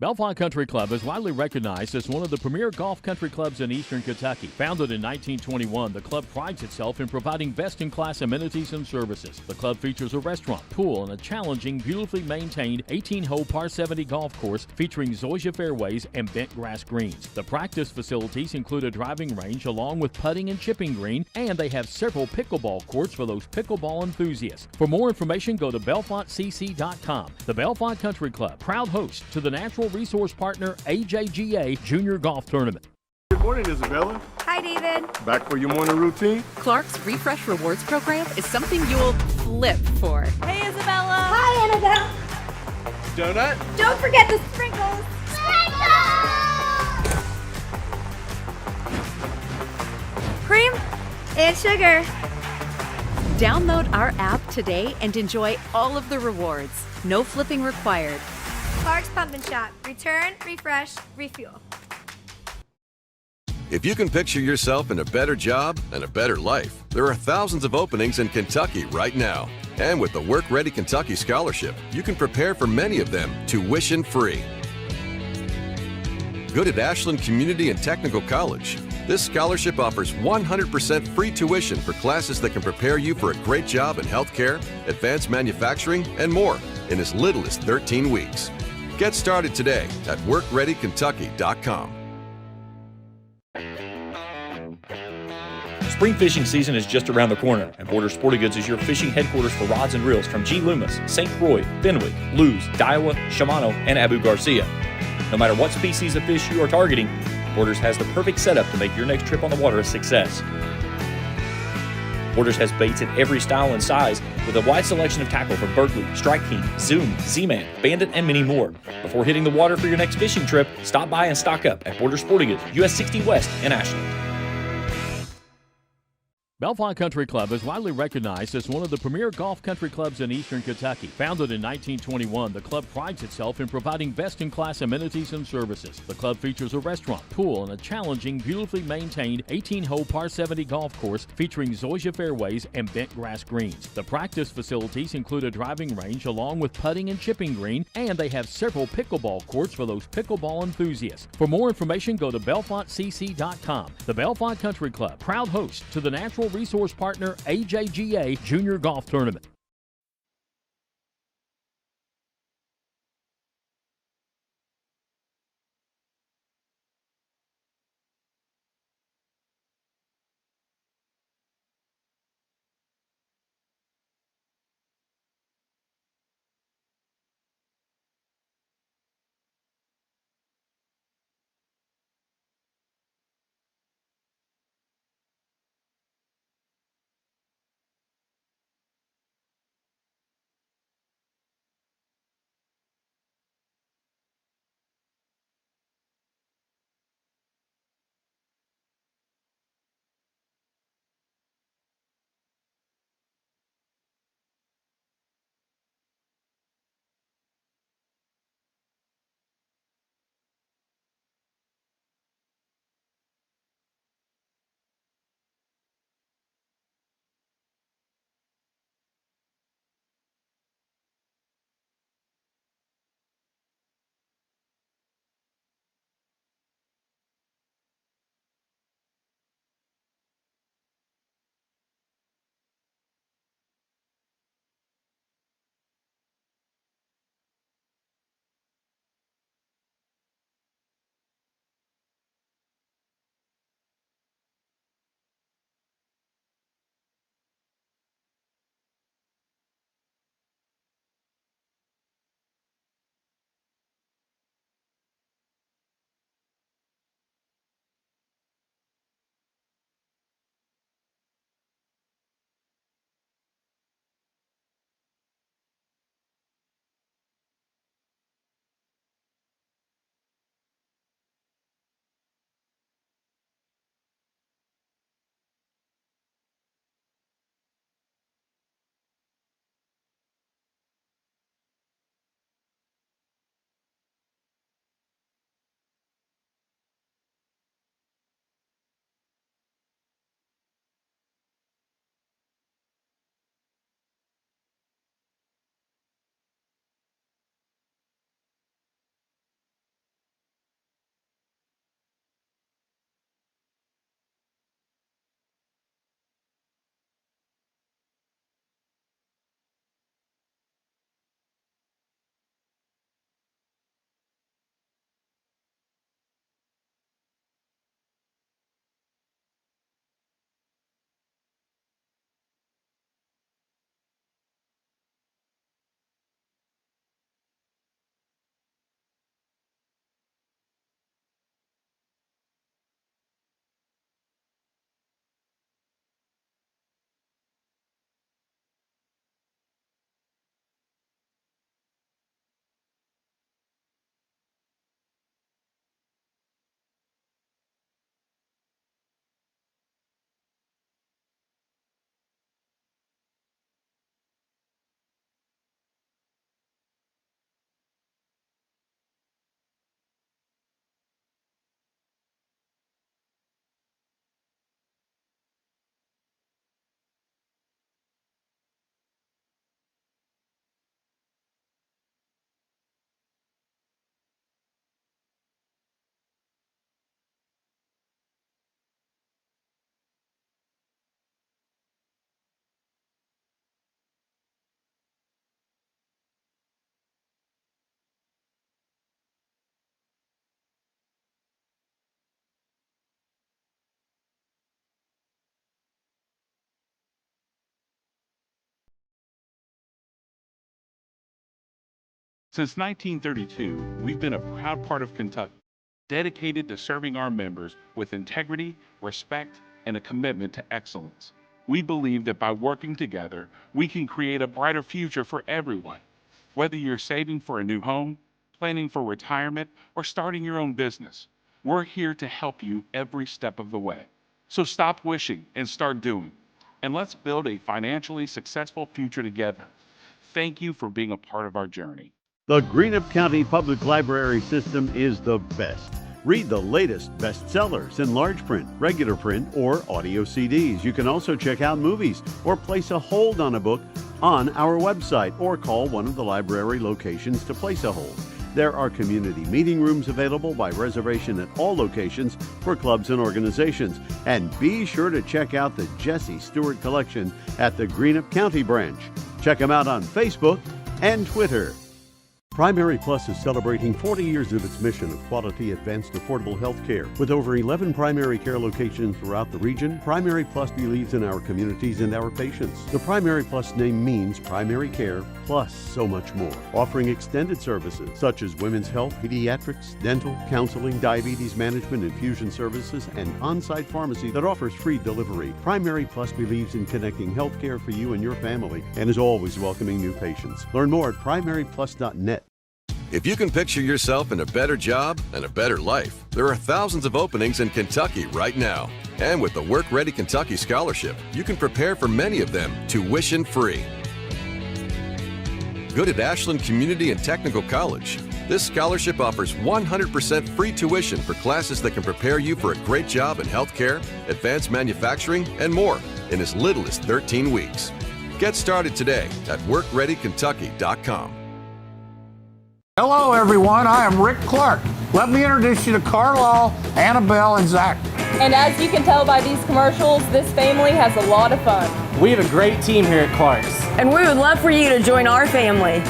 Bellefonte Country Club is widely recognized as one of the premier golf country clubs in eastern Kentucky. Founded in 1921, the club prides itself in providing best-in-class amenities and services. The club features a restaurant, pool, and a challenging, beautifully maintained 18-hole par 70 golf course featuring zoysia fairways and bent grass greens. The practice facilities include a driving range along with putting and chipping green, and they have several pickleball courts for those pickleball enthusiasts. For more information, go to bellefontecc.com. The Bellefonte Country Club, proud host to the Natural Resource Partner AJGA Junior Golf Tournament.
Good morning, Isabella.
Hi, David.
Back for your morning routine?
Clark's Refresh Rewards program is something you'll flip for.
Hey, Isabella. Hi, Annabelle.
Donut?
Don't forget the sprinkles. Cream and sugar.
Download our app today and enjoy all of the rewards. No flipping required.
Clark's Pump and Shop. Return, refresh, refuel.
If you can picture yourself in a better job and a better life, there are thousands of openings in Kentucky right now. And with the Work Ready Kentucky Scholarship, you can prepare for many of them tuition-free. Good at Ashland Community and Technical College. This scholarship offers 100% free tuition for classes that can prepare you for a great job in healthcare, advanced manufacturing, and more in as little as 13 weeks. Get started today at workreadykentucky.com.
Spring fishing season is just around the corner, and Border Sporting Goods is your fishing headquarters for rods and reels from G. Loomis, St. Croix, Fenwick, Lewes, Daiwa, Shimano, and Abu Garcia. No matter what species of fish you are targeting, Borders has the perfect setup to make your next trip on the water a success. Borders has baits in every style and size with a wide selection of tackle from Berkley, Strike King, Zoom, Z-Man, Bandit, and many more. Before hitting the water for your next fishing trip, stop by and stock up at Border Sporting Goods, US 60 West in Ashland.
Bellefonte Country Club is widely recognized as one of the premier golf country clubs in eastern Kentucky. Founded in 1921, the club prides itself in providing best-in-class amenities and services. The club features a restaurant, pool, and a challenging, beautifully maintained 18-hole par 70 golf course featuring zoysia fairways and bent grass greens. The practice facilities include a driving range along with putting and chipping green, and they have several pickleball courts for those pickleball enthusiasts. For more information, go to bellefontecc.com. The Bellefonte Country Club, proud host to the Natural Resource Partner AJGA Junior Golf Tournament.
Since 1932, we've been a proud part of Kentucky, dedicated to serving our members with integrity, respect, and a commitment to excellence. We believe that by working together, we can create a brighter future for everyone. Whether you're saving for a new home, planning for retirement, or starting your own business, we're here to help you every step of the way. So stop wishing and start doing. and let's build a financially successful future together. Thank you for being a part of our journey.
The Greenup County Public Library system is the best. Read the latest bestsellers in large print, regular print, or audio CDs. You can also check out movies or place a hold on a book on our website or call one of the library locations to place a hold. There are community meeting rooms available by reservation at all locations for clubs and organizations. And be sure to check out the Jesse Stewart collection at the Greenup County branch. Check them out on Facebook and Twitter. Primary Plus is celebrating 40 years of its mission of quality, advanced, affordable health care. With over 11 primary care locations throughout the region, Primary Plus believes in our communities and our patients. The Primary Plus name means primary care plus so much more, offering extended services such as women's health, pediatrics, dental, counseling, diabetes management, infusion services, and on-site pharmacy that offers free delivery. Primary Plus believes in connecting health care for you and your family and is always welcoming new patients. Learn more at primaryplus.net.
If you can picture yourself in a better job and a better life, there are thousands of openings in Kentucky right now. And with the Work Ready Kentucky Scholarship, you can prepare for many of them tuition-free. Good at Ashland Community and Technical College. This scholarship offers 100% free tuition for classes that can prepare you for a great job in healthcare, advanced manufacturing, and more in as little as 13 weeks. Get started today at workreadykentucky.com.
Hello, everyone. I am Rick Clark. Let me introduce you to Carlisle, Annabelle, and Zach.
And as you can tell by these commercials, this family has a lot of fun.
We have a great team here at Clark's.
And we would love for you to join our family.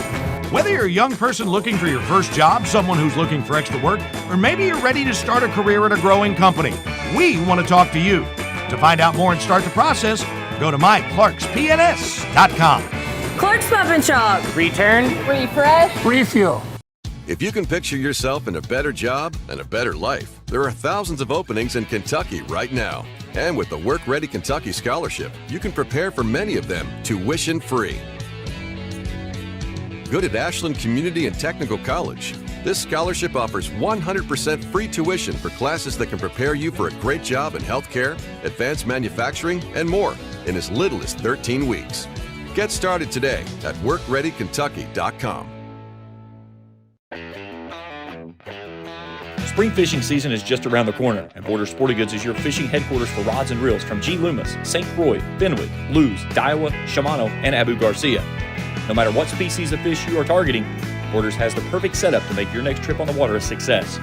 Whether you're a young person looking for your first job, someone who's looking for extra work, or maybe you're ready to start a career at a growing company, we want to talk to you. To find out more and start the process, go to myclarkspns.com.
Clark's Pump and Shop.
Return,
refresh,
refuel.
If you can picture yourself in a better job and a better life, there are thousands of openings in Kentucky right now. And with the Work Ready Kentucky Scholarship, you can prepare for many of them tuition-free. Good at Ashland Community and Technical College. This scholarship offers 100% free tuition for classes that can prepare you for a great job in healthcare, advanced manufacturing, and more in as little as 13 weeks. Get started today at workreadykentucky.com.
Spring fishing season is just around the corner, and Border Sporting Goods is your fishing headquarters for rods and reels from G. Loomis, St. Croix, Fenwick, Lewes, Daiwa, Shimano, and Abu Garcia. No matter what species of fish you are targeting, Borders has the perfect setup to make your next trip on the water a success.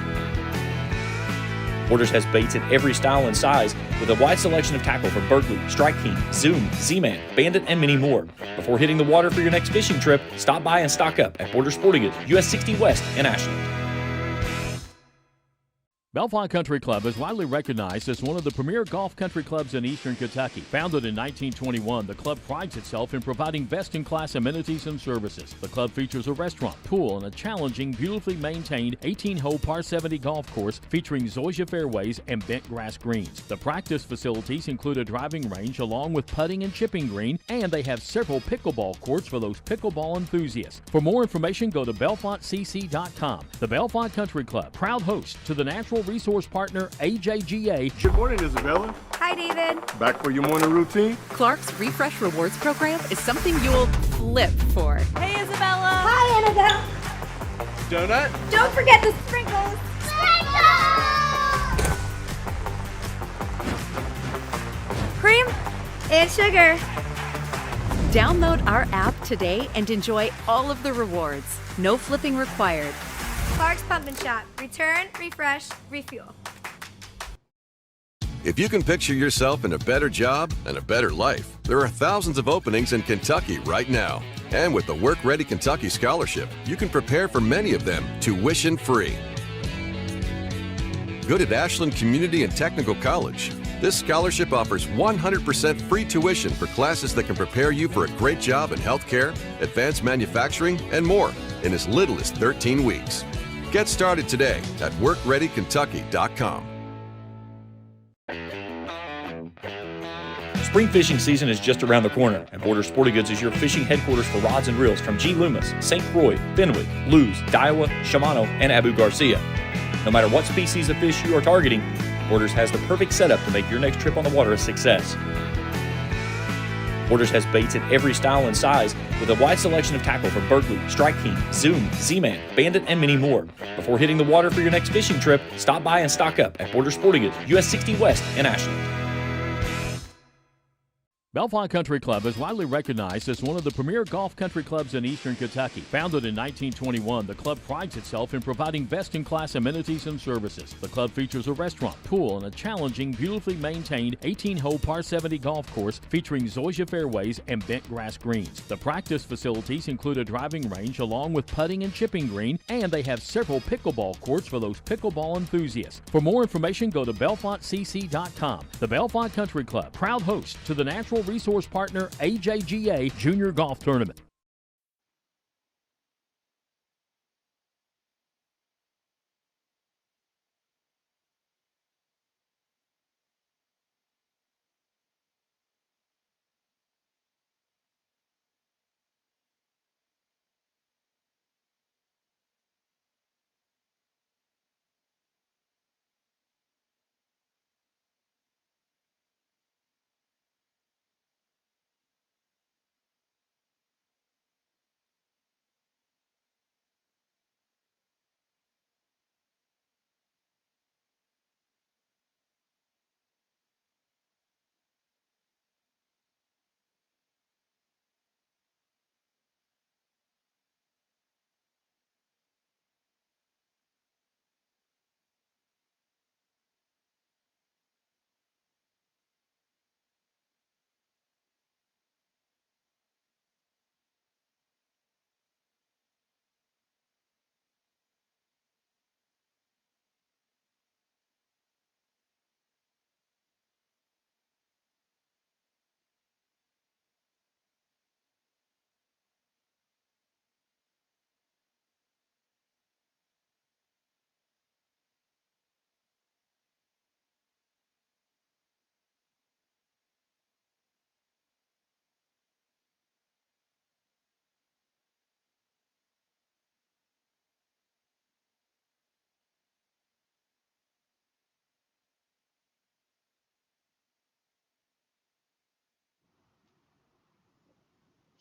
Borders has baits in every style and size with a wide selection of tackle from Berkeley, Strike King, Zoom, Z-Man, Bandit, and many more. Before hitting the water for your next fishing trip, stop by and stock up at Border Sporting Goods, US 60 West in Ashland.
Bellefonte Country Club is widely recognized as one of the premier golf country clubs in eastern Kentucky. Founded in 1921, the club prides itself in providing best-in-class amenities and services. The club features a restaurant, pool, and a challenging, beautifully maintained 18-hole par 70 golf course featuring zoysia fairways and bent grass greens. The practice facilities include a driving range along with putting and chipping green, and they have several pickleball courts for those pickleball enthusiasts. For more information, go to bellefontecc.com. The Bellefonte Country Club, proud host to the Natural Resource Partner AJGA.
Good morning, Isabella.
Hi, David.
Back for your morning routine?
Clark's Refresh Rewards program is something you'll flip for.
Hey, Isabella. Hi, Annabelle.
Donut?
Don't forget the sprinkles. Cream and sugar.
Download our app today and enjoy all of the rewards. No flipping required.
Clark's Pump and Shop. Return, refresh, refuel.
If you can picture yourself in a better job and a better life, there are thousands of openings in Kentucky right now. And with the Work Ready Kentucky Scholarship, you can prepare for many of them tuition-free. Good at Ashland Community and Technical College. This scholarship offers 100% free tuition for classes that can prepare you for a great job in healthcare, advanced manufacturing, and more in as little as 13 weeks. Get started today at workreadykentucky.com.
Spring fishing season is just around the corner, and Border Sporting Goods is your fishing headquarters for rods and reels from G. Loomis, St. Croix, Fenwick, Lewes, Daiwa, Shimano, and Abu Garcia. No matter what species of fish you are targeting, Borders has the perfect setup to make your next trip on the water a success. Borders has baits in every style and size with a wide selection of tackle from Berkeley, Strike King, Zoom, Z-Man, Bandit, and many more. Before hitting the water for your next fishing trip, stop by and stock up at Borders Sporting Goods, US 60 West in Ashland.
Bellefonte Country Club is widely recognized as one of the premier golf country clubs in eastern Kentucky. Founded in 1921, the club prides itself in providing best-in-class amenities and services. The club features a restaurant, pool, and a challenging, beautifully maintained 18-hole par 70 golf course featuring zoysia fairways and bent grass greens. The practice facilities include a driving range along with putting and chipping green, and they have several pickleball courts for those pickleball enthusiasts. For more information, go to BellefonteCC.com. The Bellefonte Country Club, proud host to the Natural Resource Partner AJGA Junior Golf Tournament.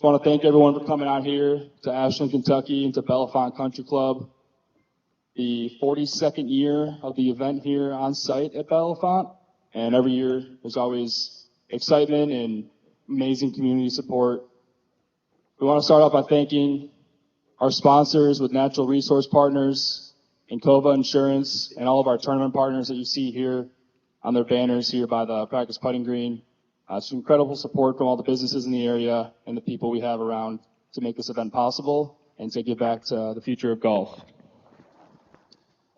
I want to thank everyone for coming out here to Ashland, Kentucky, and to Bellefonte Country Club. The 42nd year of the event here on site at Bellefonte, and every year there's always excitement and amazing community support. We want to start off by thanking our sponsors with Natural Resource Partners, Encova Insurance, and all of our tournament partners that you see here on their banners here by the practice putting green. Some incredible support from all the businesses in the area and the people we have around to make this event possible and to give back to the future of golf.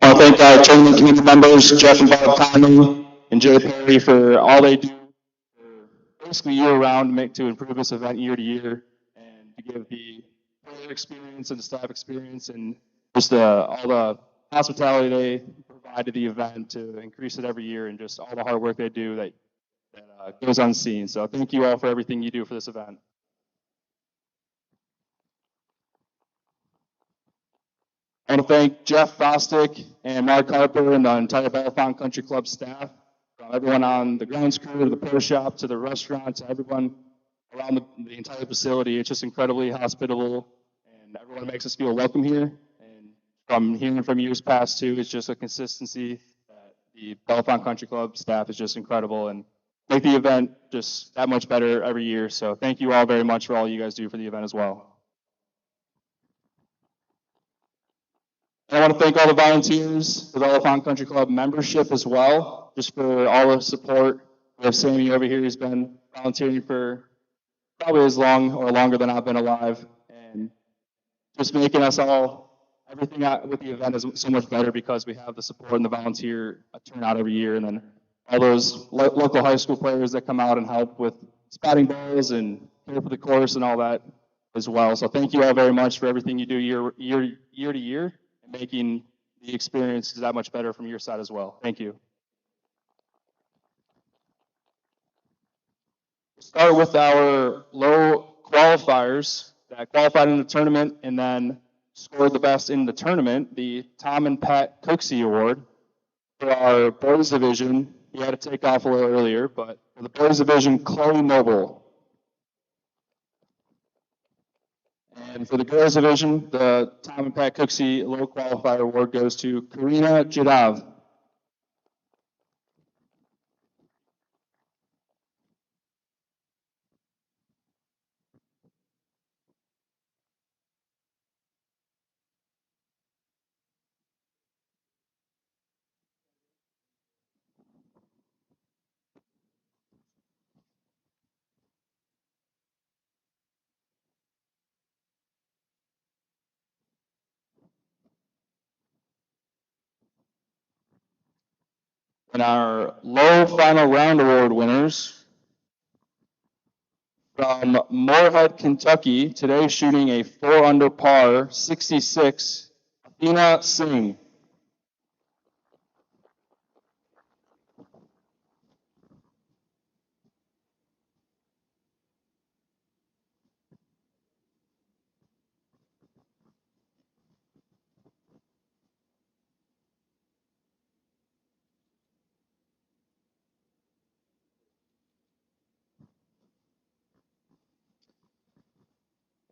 I want to thank our tournament community members, Jeff and Bob Conley and Joe Perry, for all they do basically year-round to improve this event year to year and to give the player experience and the staff experience and just all the hospitality they provide to the event to increase it every year and just all the hard work they do that goes unseen. So thank you all for everything you do for this event. I want to thank Jeff Fostick and Mark Harper and the entire Bellefonte Country Club staff, from everyone on the grounds crew to the pro shop to the restaurant to everyone around the entire facility. It's just incredibly hospitable and everyone makes us feel welcome here. And from hearing from years past too, it's just a consistency that the Bellefonte Country Club staff is just incredible and make the event just that much better every year. So thank you all very much for all you guys do for the event as well. And I want to thank all the volunteers, the Bellefonte Country Club membership as well, just for all the support. We have Sammy over here who's been volunteering for probably as long or longer than I've been alive, and just making us all, everything with the event is so much better because we have the support and the volunteer turnout every year, and then all those local high school players that come out and help with spotting balls and care for the course and all that as well. So thank you all very much for everything you do year to year and making the experience that much better from your side as well. Thank you. We'll start with our low qualifiers that qualified in the tournament and then scored the best in the tournament, the Tom and Pat Cooksey Award. For our boys division, he had to take off a little earlier, but for the boys division, Chloe Noble. And for the girls division, the Tom and Pat Cooksey Low Qualifier Award goes to Karina Jadav. And our low final round award winners from Moorhead, Kentucky, today shooting a 4 under par, 66, Athena Singh.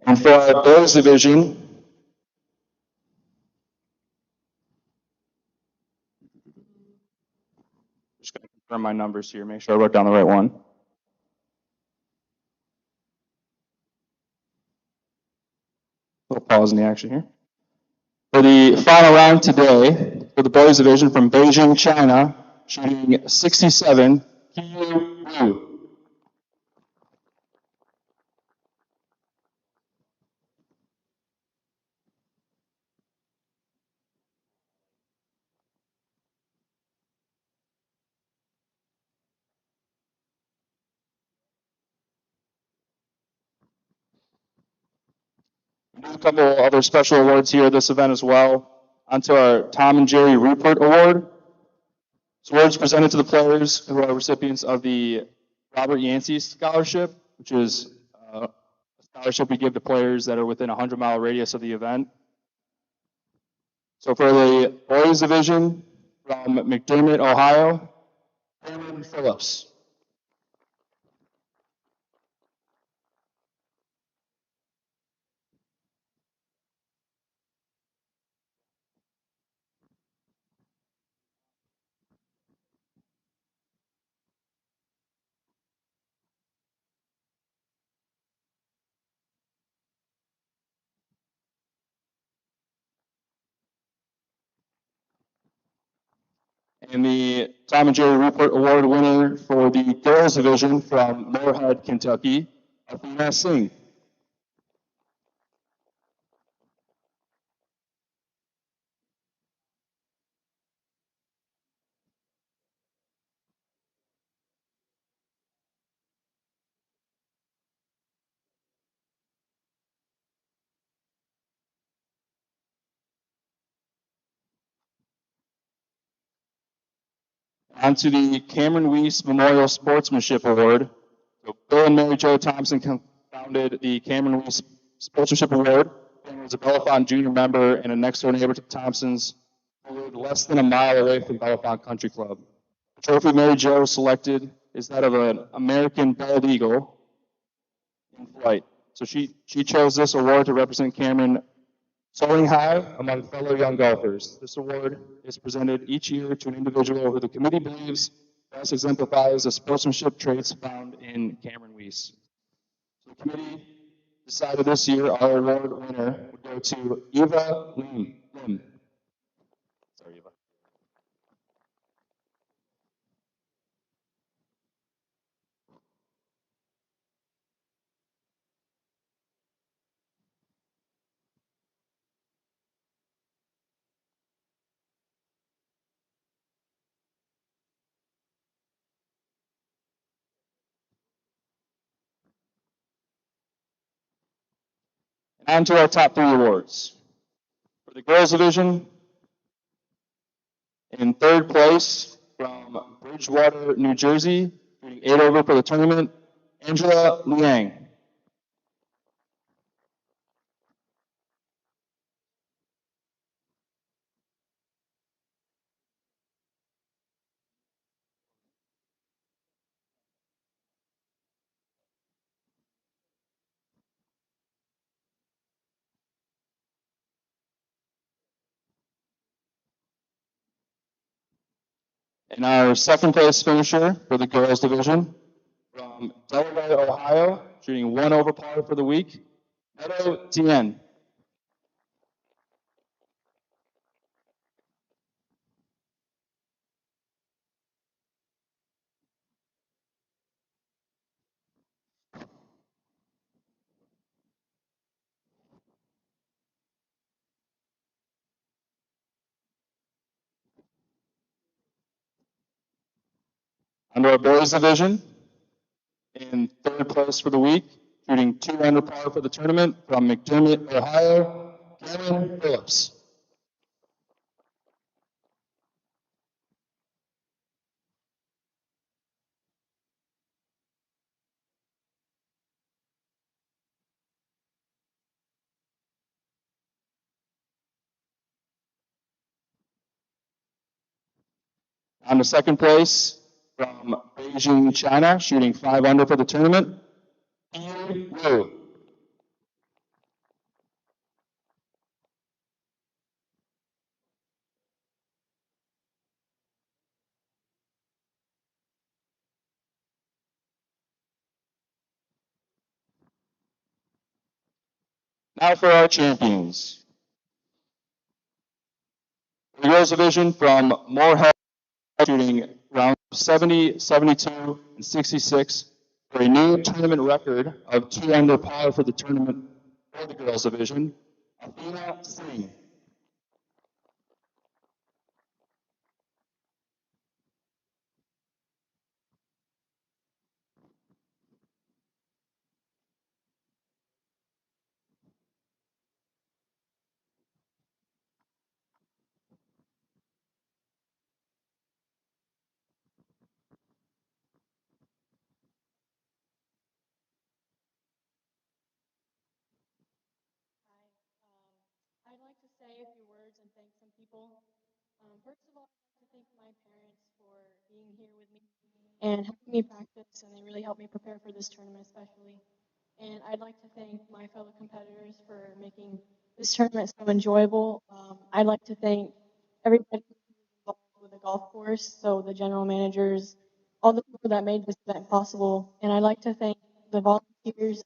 And for our boys division, just going to confirm my numbers here, make sure I wrote down the right one. Little pause in the action here. For the final round today, for the boys division from Beijing, China, shooting 67, Qiyu Liu. A couple other special awards here at this event as well. Onto our Tom and Jerry Rupert Award. This award is presented to the players who are recipients of the Robert Yancey Scholarship, which is a scholarship we give to players that are within a 100-mile radius of the event. So for the boys division from McDermott, Ohio, Cameron Phillips. And the Tom and Jerry Rupert Award winner for the girls division from Moorhead, Kentucky, Athena Singh. On to the Cameron Weiss Memorial Sportsmanship Award. So Bill and Mary Jo Thompson founded the Cameron Weiss Sportsmanship Award. Cameron was a Bellefonte Junior member and a next-door neighbor to the Thompsons, who lived less than a mile away from Bellefonte Country Club. The trophy Mary Jo selected is that of an American bald eagle in flight. So she chose this award to represent Cameron soaring high among fellow young golfers. This award is presented each year to an individual who the committee believes best exemplifies the sportsmanship traits found in Cameron Weiss. So the committee decided this year our award winner would go to Eva Lim. Sorry, Eva. And on to our top 3 awards. For the girls division, in 3rd place from Bridgewater, New Jersey, shooting 8 over for the tournament, Angela Liang. And our second place finisher for the girls division from Delaware, Ohio, shooting 1 over par for the week, Meadow Tien. Under our boys division, in third place for the week, shooting 2 under par for the tournament from McDermott, Ohio, Kevin Phillips. On to second place from Beijing, China, shooting 5 under for the tournament, Ian Wu. Now for our champions. The girls division from Moorhead, shooting rounds 70, 72, and 66 for a new tournament record of 2 under par for the tournament for the girls division, Athena Singh.
I'd like to say a few words and thank some people. First of all, I'd like to thank my parents for being here with me and helping me practice, and they really helped me prepare for this tournament especially. And I'd like to thank my fellow competitors for making this tournament so enjoyable. I'd like to thank everybody involved with the golf course, so the general managers, all the people that made this event possible. And I'd like to thank the volunteers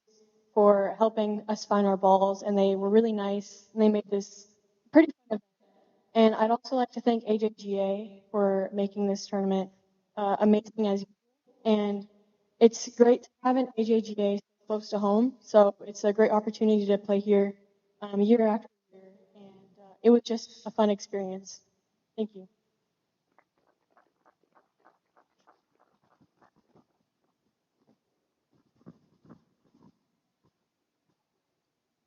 for helping us find our balls, and they were really nice, and they made this pretty fun event. And I'd also like to thank AJGA for making this tournament amazing as and it's great to have an AJGA close to home, so it's a great opportunity to play here year after year, and it was just a fun experience. Thank you.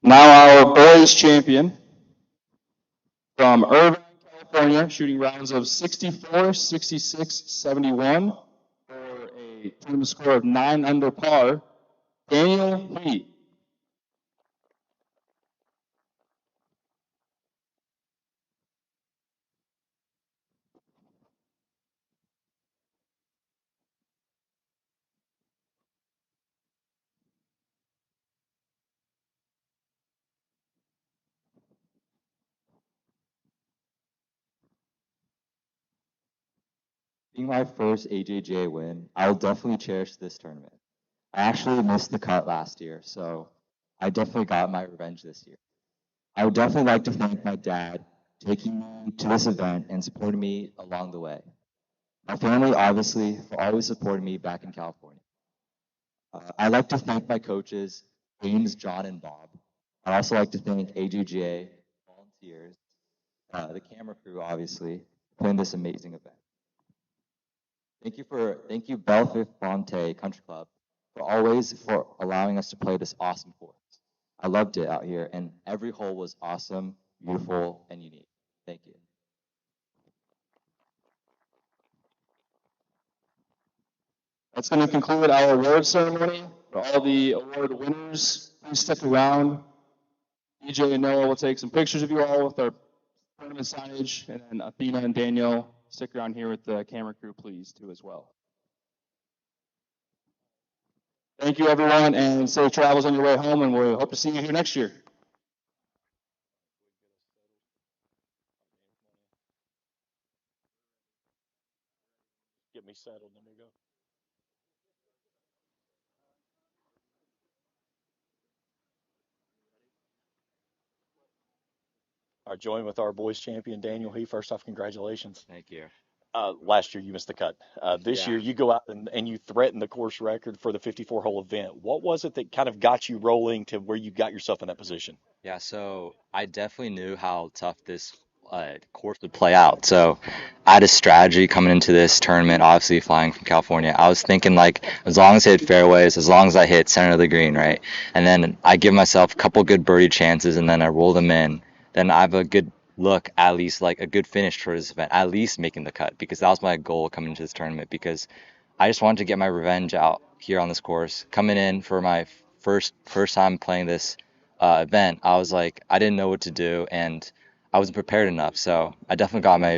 Now our boys champion from Irvine, California, shooting rounds of 64, 66, 71 for a tournament score of 9 under par, Daniel Lee.
Being my first AJGA win, I'll definitely cherish this tournament. I actually missed the cut last year, so I definitely got my revenge this year. I would definitely like to thank my dad taking me to this event and supporting me along the way. My family, obviously, for always supporting me back in California. I'd like to thank my coaches, James, John, and Bob. I'd also like to thank AJGA volunteers, the camera crew, obviously, for putting this amazing event. Thank you Bellefonte Country Club for allowing us to play this awesome course. I loved it out here, and every hole was awesome, beautiful, and unique. Thank you.
That's going to conclude our award ceremony. For all the award winners, please stick around. DJ and Noah will take some pictures of you all with our tournament signage, and then Athena and Daniel, stick around here with the camera crew, please, too, as well. Thank you, everyone, and safe travels on your way home, and we hope to see you here next year.
Get me settled. Let me go. All right, join with our boys champion, Daniel He. First off, congratulations.
Thank you.
Last year you missed the cut. This
Yeah.
year you go out and you threaten the course record for the 54-hole event. What was it that kind of got you rolling to where you got yourself in that position?
Yeah, so I definitely knew how tough this course would play out. So I had a strategy coming into this tournament, obviously flying from California. I was thinking like as long as I hit fairways, as long as I hit center of the green, right? And then I give myself a couple good birdie chances and then I roll them in. Then I have a good look, at least like a good finish for this event, at least making the cut, because that was my goal coming into this tournament, because I just wanted to get my revenge out here on this course. Coming in for my first time playing this event, I was like, I didn't know what to do, and I wasn't prepared enough. So I definitely got my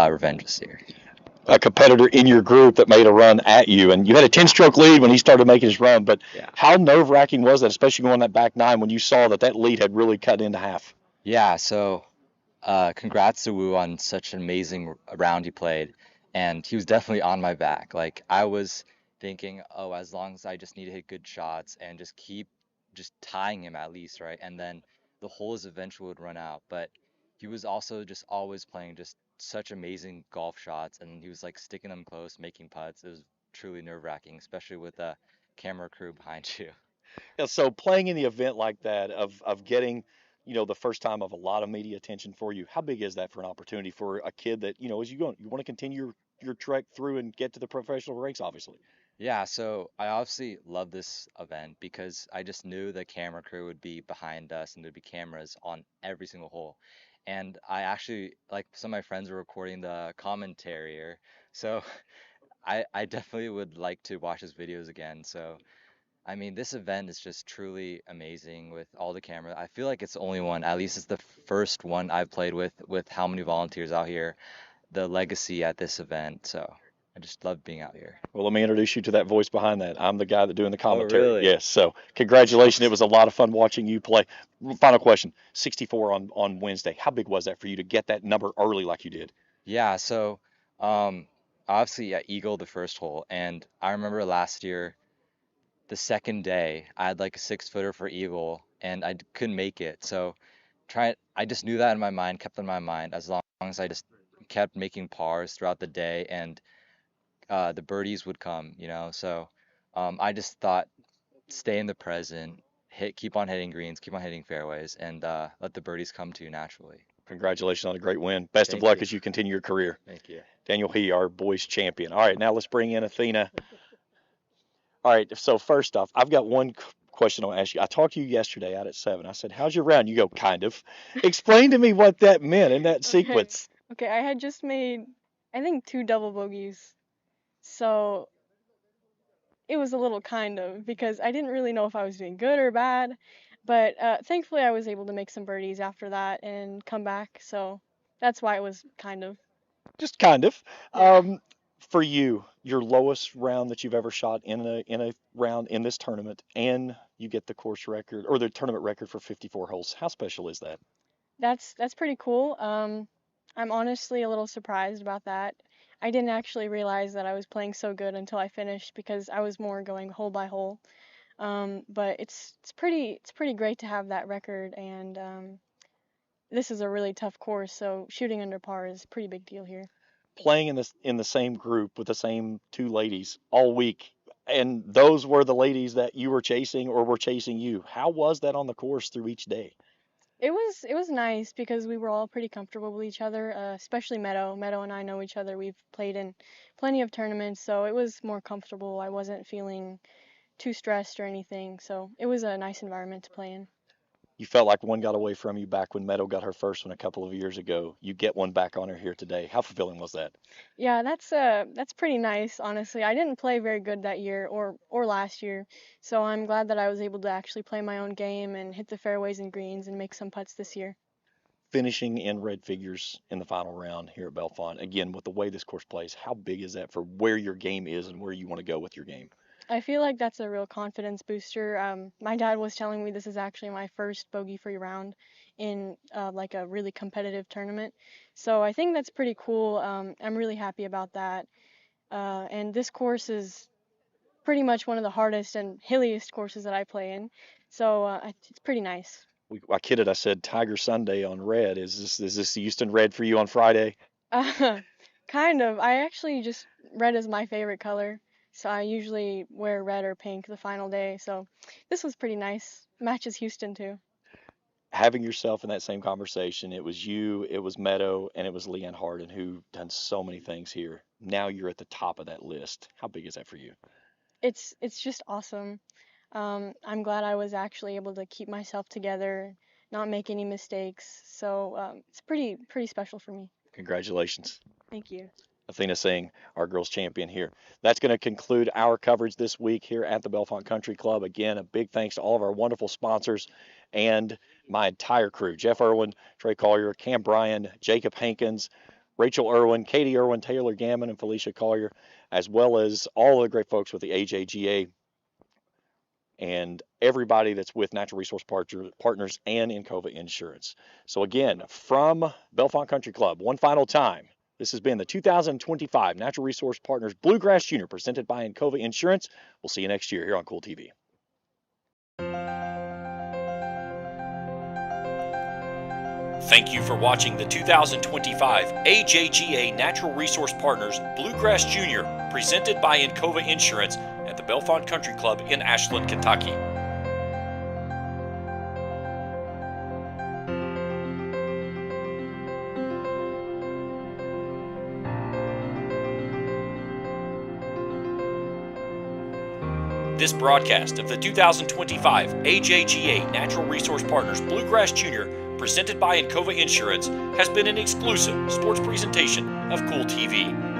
revenge this year.
A competitor in your group that made a run at you, and you had a 10-stroke lead when he started making his run. But how nerve-wracking was that, especially going that back nine when you saw that lead had really cut into half?
Yeah, so congrats to Wu on such an amazing round he played, and he was definitely on my back. Like I was thinking, oh, as long as I just need to hit good shots and just keep just tying him at least, right? And then the holes eventually would run out. But he was also just always playing just such amazing golf shots, and he was like sticking them close, making putts. It was truly nerve-wracking, especially with a camera crew behind you.
Yeah, so playing in the event like that of getting, the first time of a lot of media attention for you, how big is that for an opportunity for a kid that, as you want to continue your trek through and get to the professional ranks, obviously?
Yeah, so I obviously love this event because I just knew the camera crew would be behind us and there'd be cameras on every single hole. And I actually, like, some of my friends were recording the commentary here, so I definitely would like to watch his videos again. So, I mean, this event is just truly amazing with all the camera. I feel like it's the only one, at least it's the first one I've played with how many volunteers out here, the legacy at this event. So I just love being out here.
Well, let me introduce you to that voice behind that. I'm the guy that doing the commentary.
really?
Yes. So congratulations. It was a lot of fun watching you play. Final question, 64 on Wednesday. How big was that for you to get that number early like you did?
Yeah, so obviously, yeah, Eagle the first hole, and I remember last year, the second day, I had like a 6-footer for Eagle, and I couldn't make it. So I just knew that in my mind, kept in my mind, as long as I just kept making pars throughout the day, and the birdies would come, So I just thought, stay in the present, keep on hitting greens, keep on hitting fairways, and let the birdies come to you naturally.
Congratulations on a great win. Best of
Thank
luck
you.
as you continue your career.
Thank you.
Daniel He, our boys champion. All right, now let's bring in Athena. All right, so first off, I've got one question I'll ask you. I talked to you yesterday out at 7. I said, how's your round? You go, kind of. Explain to me what that meant in that sequence.
Okay, I had just made, I think, 2 double bogeys. So it was a little kind of, because I didn't really know if I was doing good or bad. But thankfully, I was able to make some birdies after that and come back. So that's why it was kind of.
Just kind of. For you, your lowest round that you've ever shot in a round in this tournament, and you get the course record or the tournament record for 54 holes. How special is that?
That's pretty cool. I'm honestly a little surprised about that. I didn't actually realize that I was playing so good until I finished because I was more going hole by hole. But it's pretty great to have that record, and this is a really tough course, so shooting under par is a pretty big deal here.
Playing in the same group with the same two ladies all week, and those were the ladies that you were chasing or were chasing you. How was that on the course through each day?
It was nice because we were all pretty comfortable with each other, especially Meadow. Meadow and I know each other. We've played in plenty of tournaments, so it was more comfortable. I wasn't feeling too stressed or anything, so it was a nice environment to play in.
You felt like one got away from you back when Meadow got her first one a couple of years ago. You get one back on her here today. How fulfilling was that?
Yeah, that's pretty nice, honestly. I didn't play very good that year or last year, so I'm glad that I was able to actually play my own game and hit the fairways and greens and make some putts this year.
Finishing in red figures in the final round here at Bellefonte, again, with the way this course plays, how big is that for where your game is and where you want to go with your game?
I feel like that's a real confidence booster. My dad was telling me this is actually my first bogey-free round in like a really competitive tournament, so I think that's pretty cool. I'm really happy about that. and this course is pretty much one of the hardest and hilliest courses that I play in, so it's pretty nice.
I kidded. I said Tiger Sunday on red. Is this Houston red for you on Friday?
Kind of. I actually just red is my favorite color, so I usually wear red or pink the final day. So this was pretty nice. Matches Houston too.
Having yourself in that same conversation, it was you, it was Meadow, and it was Leanne Harden who done so many things here. Now you're at the top of that list. How big is that for you?
It's just awesome. I'm glad I was actually able to keep myself together, not make any mistakes. So it's pretty special for me.
Congratulations.
Thank you.
Athena Singh, our girls champion here. That's going to conclude our coverage this week here at the Bellefonte Country Club. Again, a big thanks to all of our wonderful sponsors and my entire crew. Jeff Irwin, Trey Collier, Cam Bryan, Jacob Hankins, Rachel Irwin, Katie Irwin, Taylor Gammon, and Felicia Collier, as well as all the great folks with the AJGA and everybody that's with Natural Resource Partners and Encova Insurance. So again, from Bellefonte Country Club, one final time, this has been the 2025 Natural Resource Partners Bluegrass Junior presented by Encova Insurance. We'll see you next year here on Cool TV.
Thank you for watching the 2025 AJGA Natural Resource Partners Bluegrass Junior presented by Encova Insurance at the Bellefonte Country Club in Ashland, Kentucky. This broadcast of the 2025 AJGA Natural Resource Partners Bluegrass Junior presented by Encova Insurance has been an exclusive sports presentation of Cool TV.